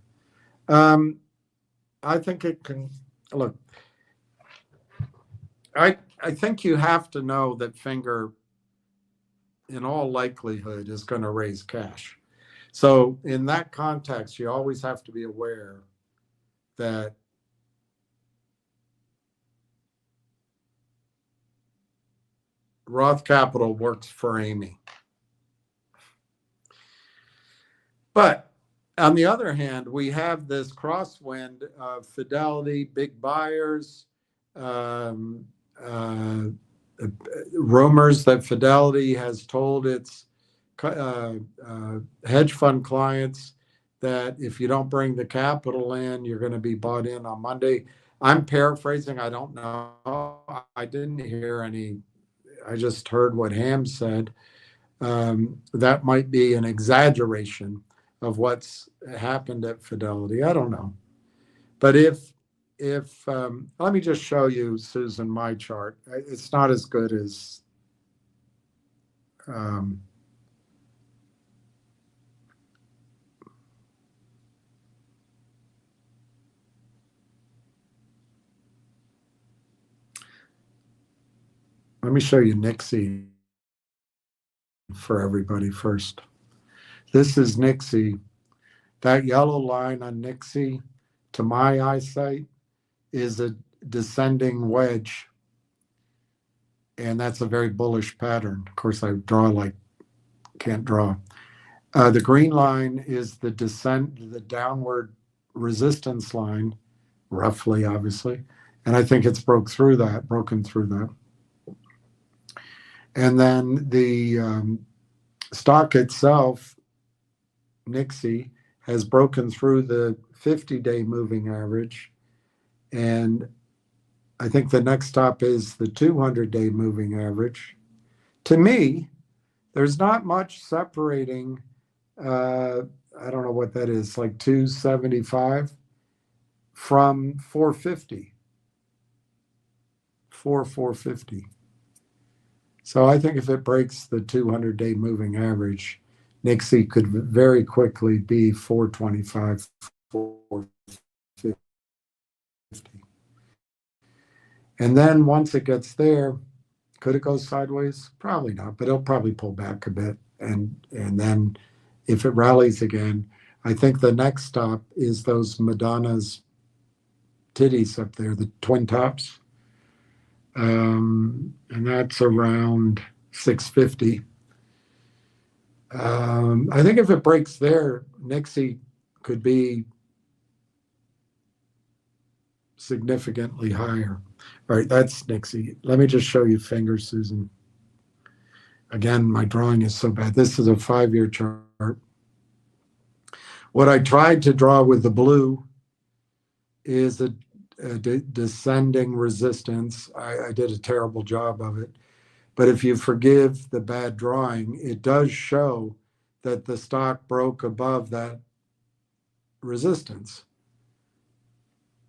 I think it can, look, I think you have to know that finger, in all likelihood, is going to raise cash. So in that context, you always have to be aware that Roth Capital works for Amy. But on the other hand, we have this crosswind of Fidelity, big buyers, rumors that Fidelity has told its hedge fund clients that if you don't bring the capital in, you're going to be bought in on Monday. I'm paraphrasing. I don't know. I didn't hear any. I just heard what Ham said. That might be an exaggeration of what's happened at Fidelity. I don't know. But if let me just show you, Susan, my chart. It's not as good as Let me show you NIXX for everybody first. This is NIXX. That yellow line on NIXX, to my eyesight, is a descending wedge, and that's a very bullish pattern. Of course, I draw like can't draw. The green line is the descent, the downward resistance line, roughly, obviously, and I think it's broken through that. And then the stock itself, NIXX, has broken through the 50-day moving average, and I think the next stop is the 200-day moving average. To me, there's not much separating. I don't know what that is, like 275 from 450, 450. So I think if it breaks the 200-day moving average, NIXX could very quickly be 425, 450. And then once it gets there, could it go sideways? Probably not, but it'll probably pull back a bit. And then if it rallies again, I think the next stop is those Madonna's titties up there, the twin tops. And that's around 650. I think if it breaks there, NIXX could be significantly higher. All right, that's NIXX. Let me just show you fingers, Susan. Again, my drawing is so bad. This is a 5-year chart. What I tried to draw with the blue is a descending resistance. I did a terrible job of it. But if you forgive the bad drawing, it does show that the stock broke above that resistance.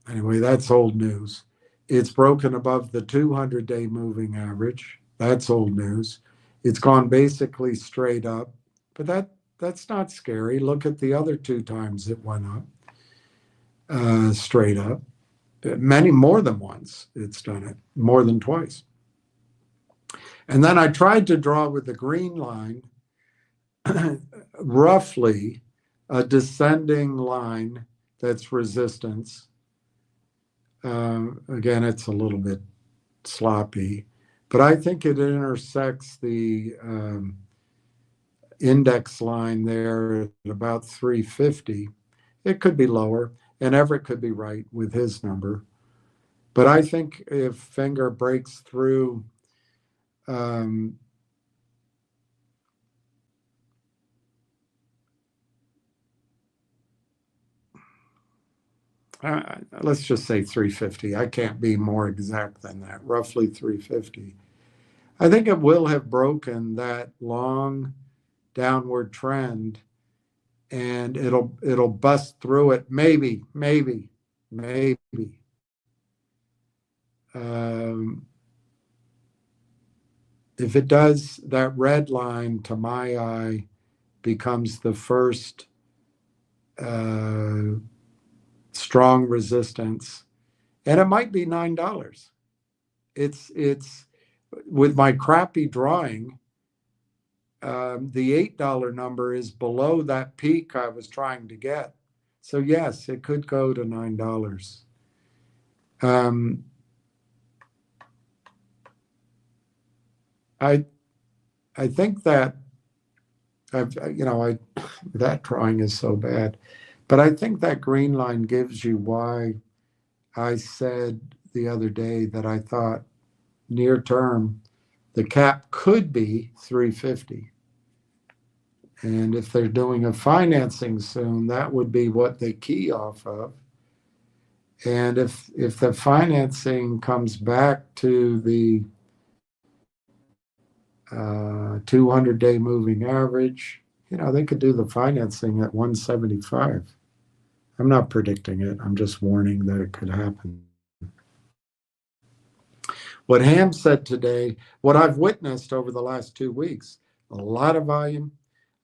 Anyway, that's old news. It's broken above the 200-day moving average. That's old news. It's gone basically straight up, but that's not scary. Look at the other 2 times it went up, straight up. Many more than once it's done it, more than twice. And then I tried to draw with the green line, roughly a descending line that's resistance. Again, it's a little bit sloppy, but I think it intersects the index line there at about 350. It could be lower, and Everett could be right with his number. But I think if Finger breaks through let's just say 350. I can't be more exact than that, roughly 350. I think it will have broken that long downward trend, and it'll bust through it, maybe. If it does, that red line, to my eye, becomes the first strong resistance, and it might be $9. It's with my crappy drawing, the $8 number is below that peak I was trying to get. So yes, it could go to $9. I think that that drawing is so bad, but I think that green line gives you why I said the other day that I thought near term the cap could be 350. And if they're doing a financing soon, that would be what they key off of. And if the financing comes back to the 200-day moving average, they could do the financing at 175. I'm not predicting it. I'm just warning that it could happen. What Ham said today, what I've witnessed over the last 2 weeks, a lot of volume.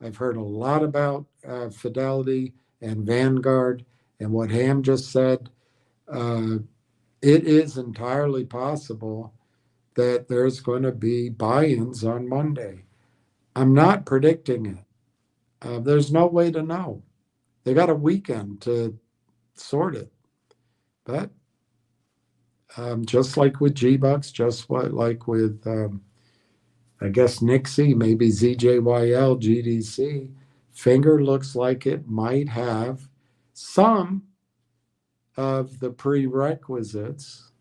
I've heard a lot about Fidelity and Vanguard, and what Ham just said, it is entirely possible that there's going to be buy-ins on Monday. I'm not predicting it. There's no way to know. They got a weekend to sort it. But just like with G-Bucks, like with, I guess, NIXXY, maybe ZJYL, GDC, Finger looks like it might have some of the prerequisites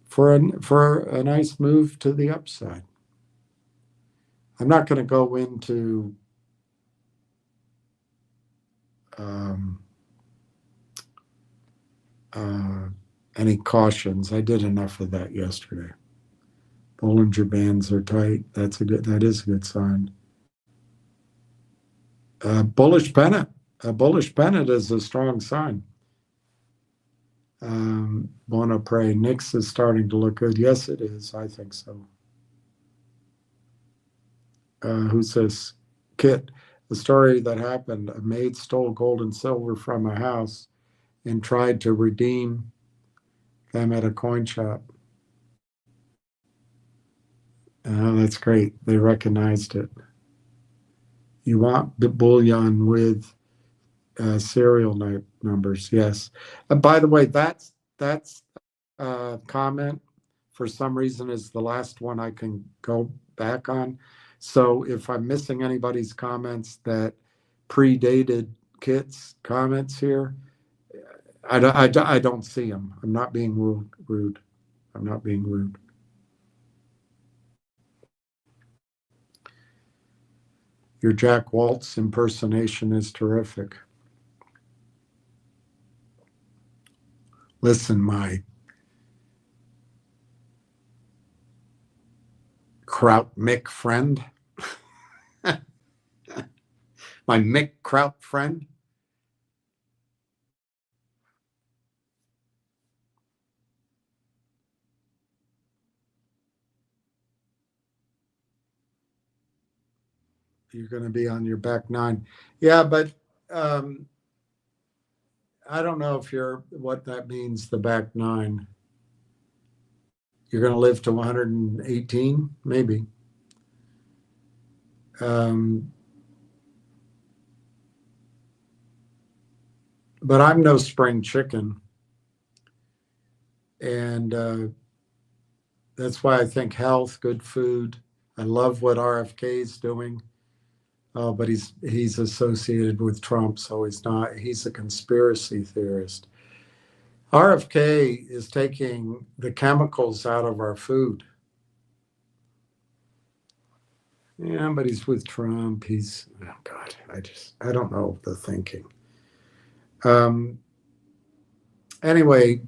for a nice move to the upside. I'm not going to go into any cautions. I did enough of that yesterday. Bollinger Bands are tight. That is a good sign. Bullish pennant. A bullish pennant is a strong sign. Wanna pray. NIXX is starting to look good. Yes, it is. I think so. Who says, Kit, the story that happened, a maid stole gold and silver from a house and tried to redeem them at a coin shop. That's great. They recognized it. You want the bullion with serial numbers, yes. By the way, that's comment for some reason is the last one I can go back on. So if I'm missing anybody's comments that predated Kit's comments here, I don't see them. I'm not being rude. I'm not being rude. Your Jack Waltz impersonation is terrific. Listen, my Kraut Mick friend, my Mick Kraut friend, you're going to be on your back nine. Yeah, but I don't know if what that means, the back nine. You're going to live to 118, maybe. But I'm no spring chicken. And that's why I think health, good food. I love what RFK is doing. Oh, but he's associated with Trump, so he's not. He's a conspiracy theorist. RFK is taking the chemicals out of our food. Yeah, but he's with Trump. Oh God, I don't know the thinking. Anyway,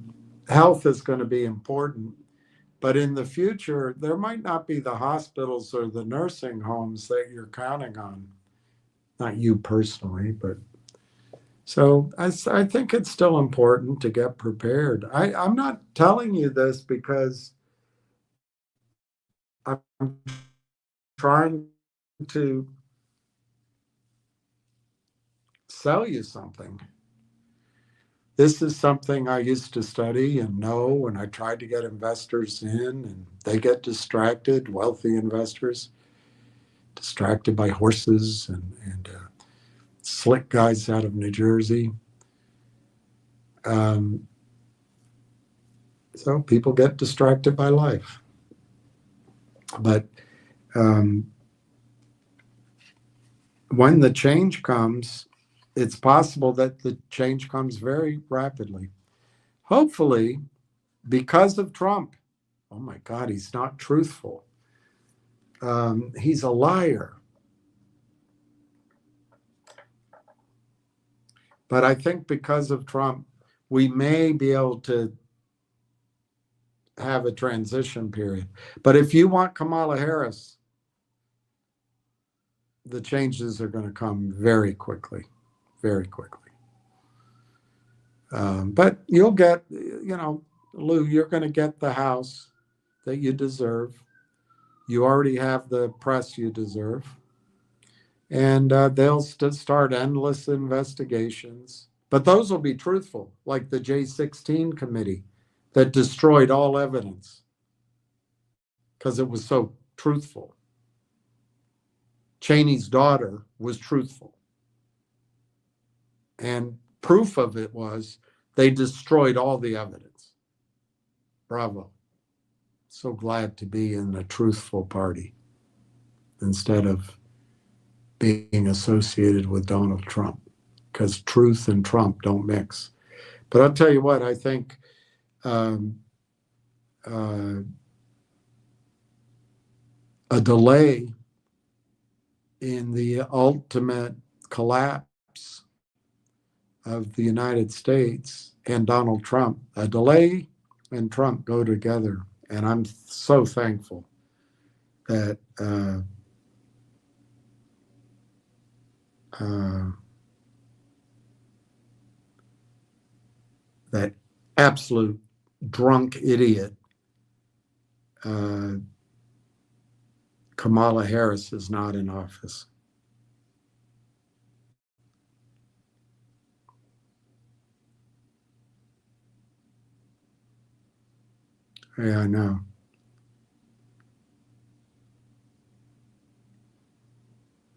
health is going to be important, but in the future, there might not be the hospitals or the nursing homes that you're counting on. Not you personally, but so I think it's still important to get prepared. I'm not telling you this because I'm trying to sell you something. This is something I used to study and know, and I tried to get investors in, and they get distracted, wealthy investors, distracted by horses and slick guys out of New Jersey. So people get distracted by life. But when the change comes, it's possible that the change comes very rapidly. Hopefully, because of Trump. Oh my God, he's not truthful. He's a liar. But I think because of Trump, we may be able to have a transition period. But if you want Kamala Harris, the changes are going to come very quickly, very quickly. But you'll get, Lou, you're going to get the House that you deserve. You already have the press you deserve. And they'll start endless investigations. But those will be truthful, like the J16 committee that destroyed all evidence. because it was so truthful. Cheney's daughter was truthful. And proof of it was they destroyed all the evidence. Bravo. So glad to be in a truthful party instead of being associated with Donald Trump, because truth and Trump don't mix. But I'll tell you what, I think a delay in the ultimate collapse of the United States and Donald Trump, a delay and Trump go together. And I'm so thankful that that absolute drunk idiot Kamala Harris is not in office. Yeah, I know.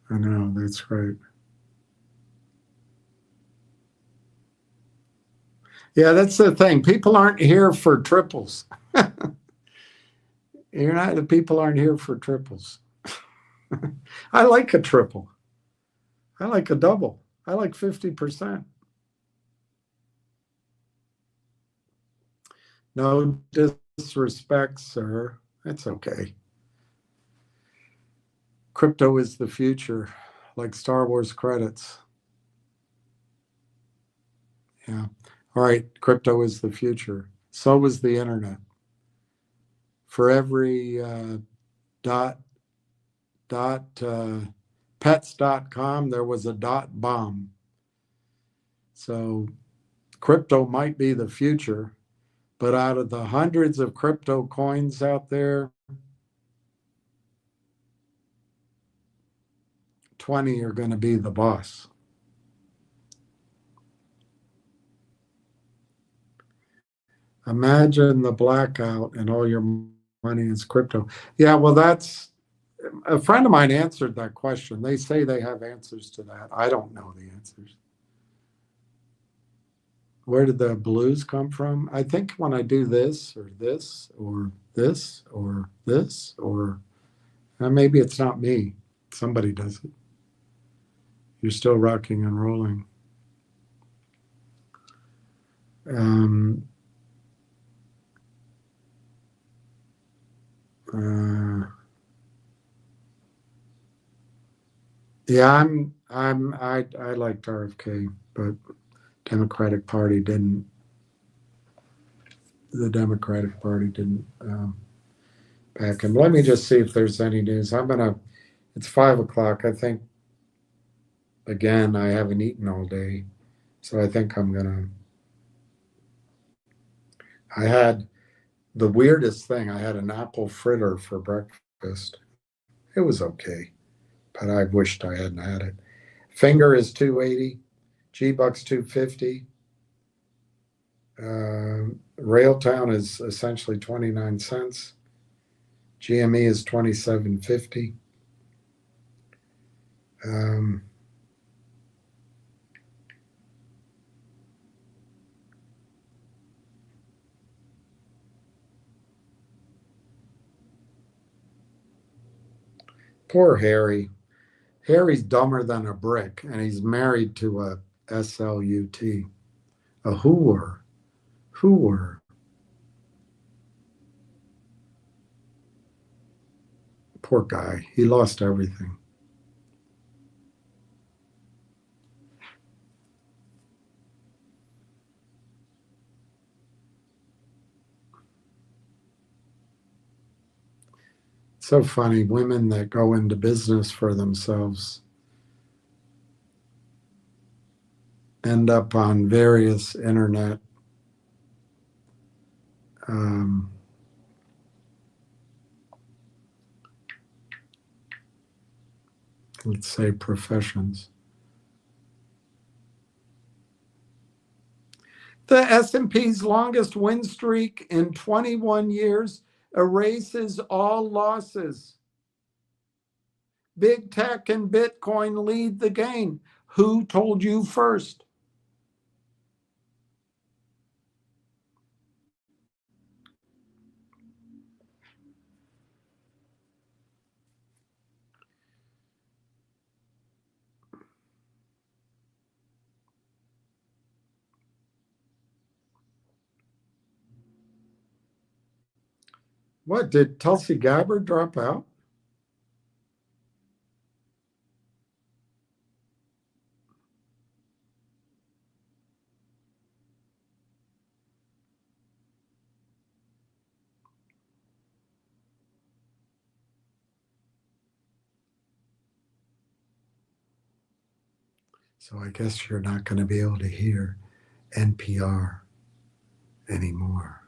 I know, that's great. Yeah, that's the thing. People aren't here for triples. The people aren't here for triples. I like a triple. I like a double. I like 50%. No disrespect, sir. That's okay. Crypto is the future, like Star Wars credits. Yeah. All right. Crypto is the future. So is the internet. For every pets.com, there was a dot bomb. So crypto might be the future, but out of the hundreds of crypto coins out there, 20 are going to be the boss. Imagine the blackout and all your money is crypto. Yeah, well, that's a friend of mine answered that question. They say they have answers to that. I don't know the answers. Where did the blues come from? I think when I do this or this or this or this, or maybe it's not me. Somebody does it. You're still rocking and rolling. Yeah, I liked RFK, but Democratic Party didn't. The Democratic Party didn't back him. Let me just see if there's any news. It's 5 o'clock. I think, again, I haven't eaten all day. So I think I had the weirdest thing. I had an apple fritter for breakfast. It was okay, but I wished I hadn't had it. Finger is 280, G-Bucks 250. Railtown is essentially 29 cents. GME is 27.50. Poor Harry. Harry's dumber than a brick, and he's married to a SLUT, a hooer. Poor guy. He lost everything. So funny. Women that go into business for themselves end up on various internet let's say professions. The S&P's longest win streak in 21 years erases all losses. Big tech and Bitcoin lead the game. Who told you first? What, did Tulsi Gabbard drop out? So I guess you're not going to be able to hear NPR anymore.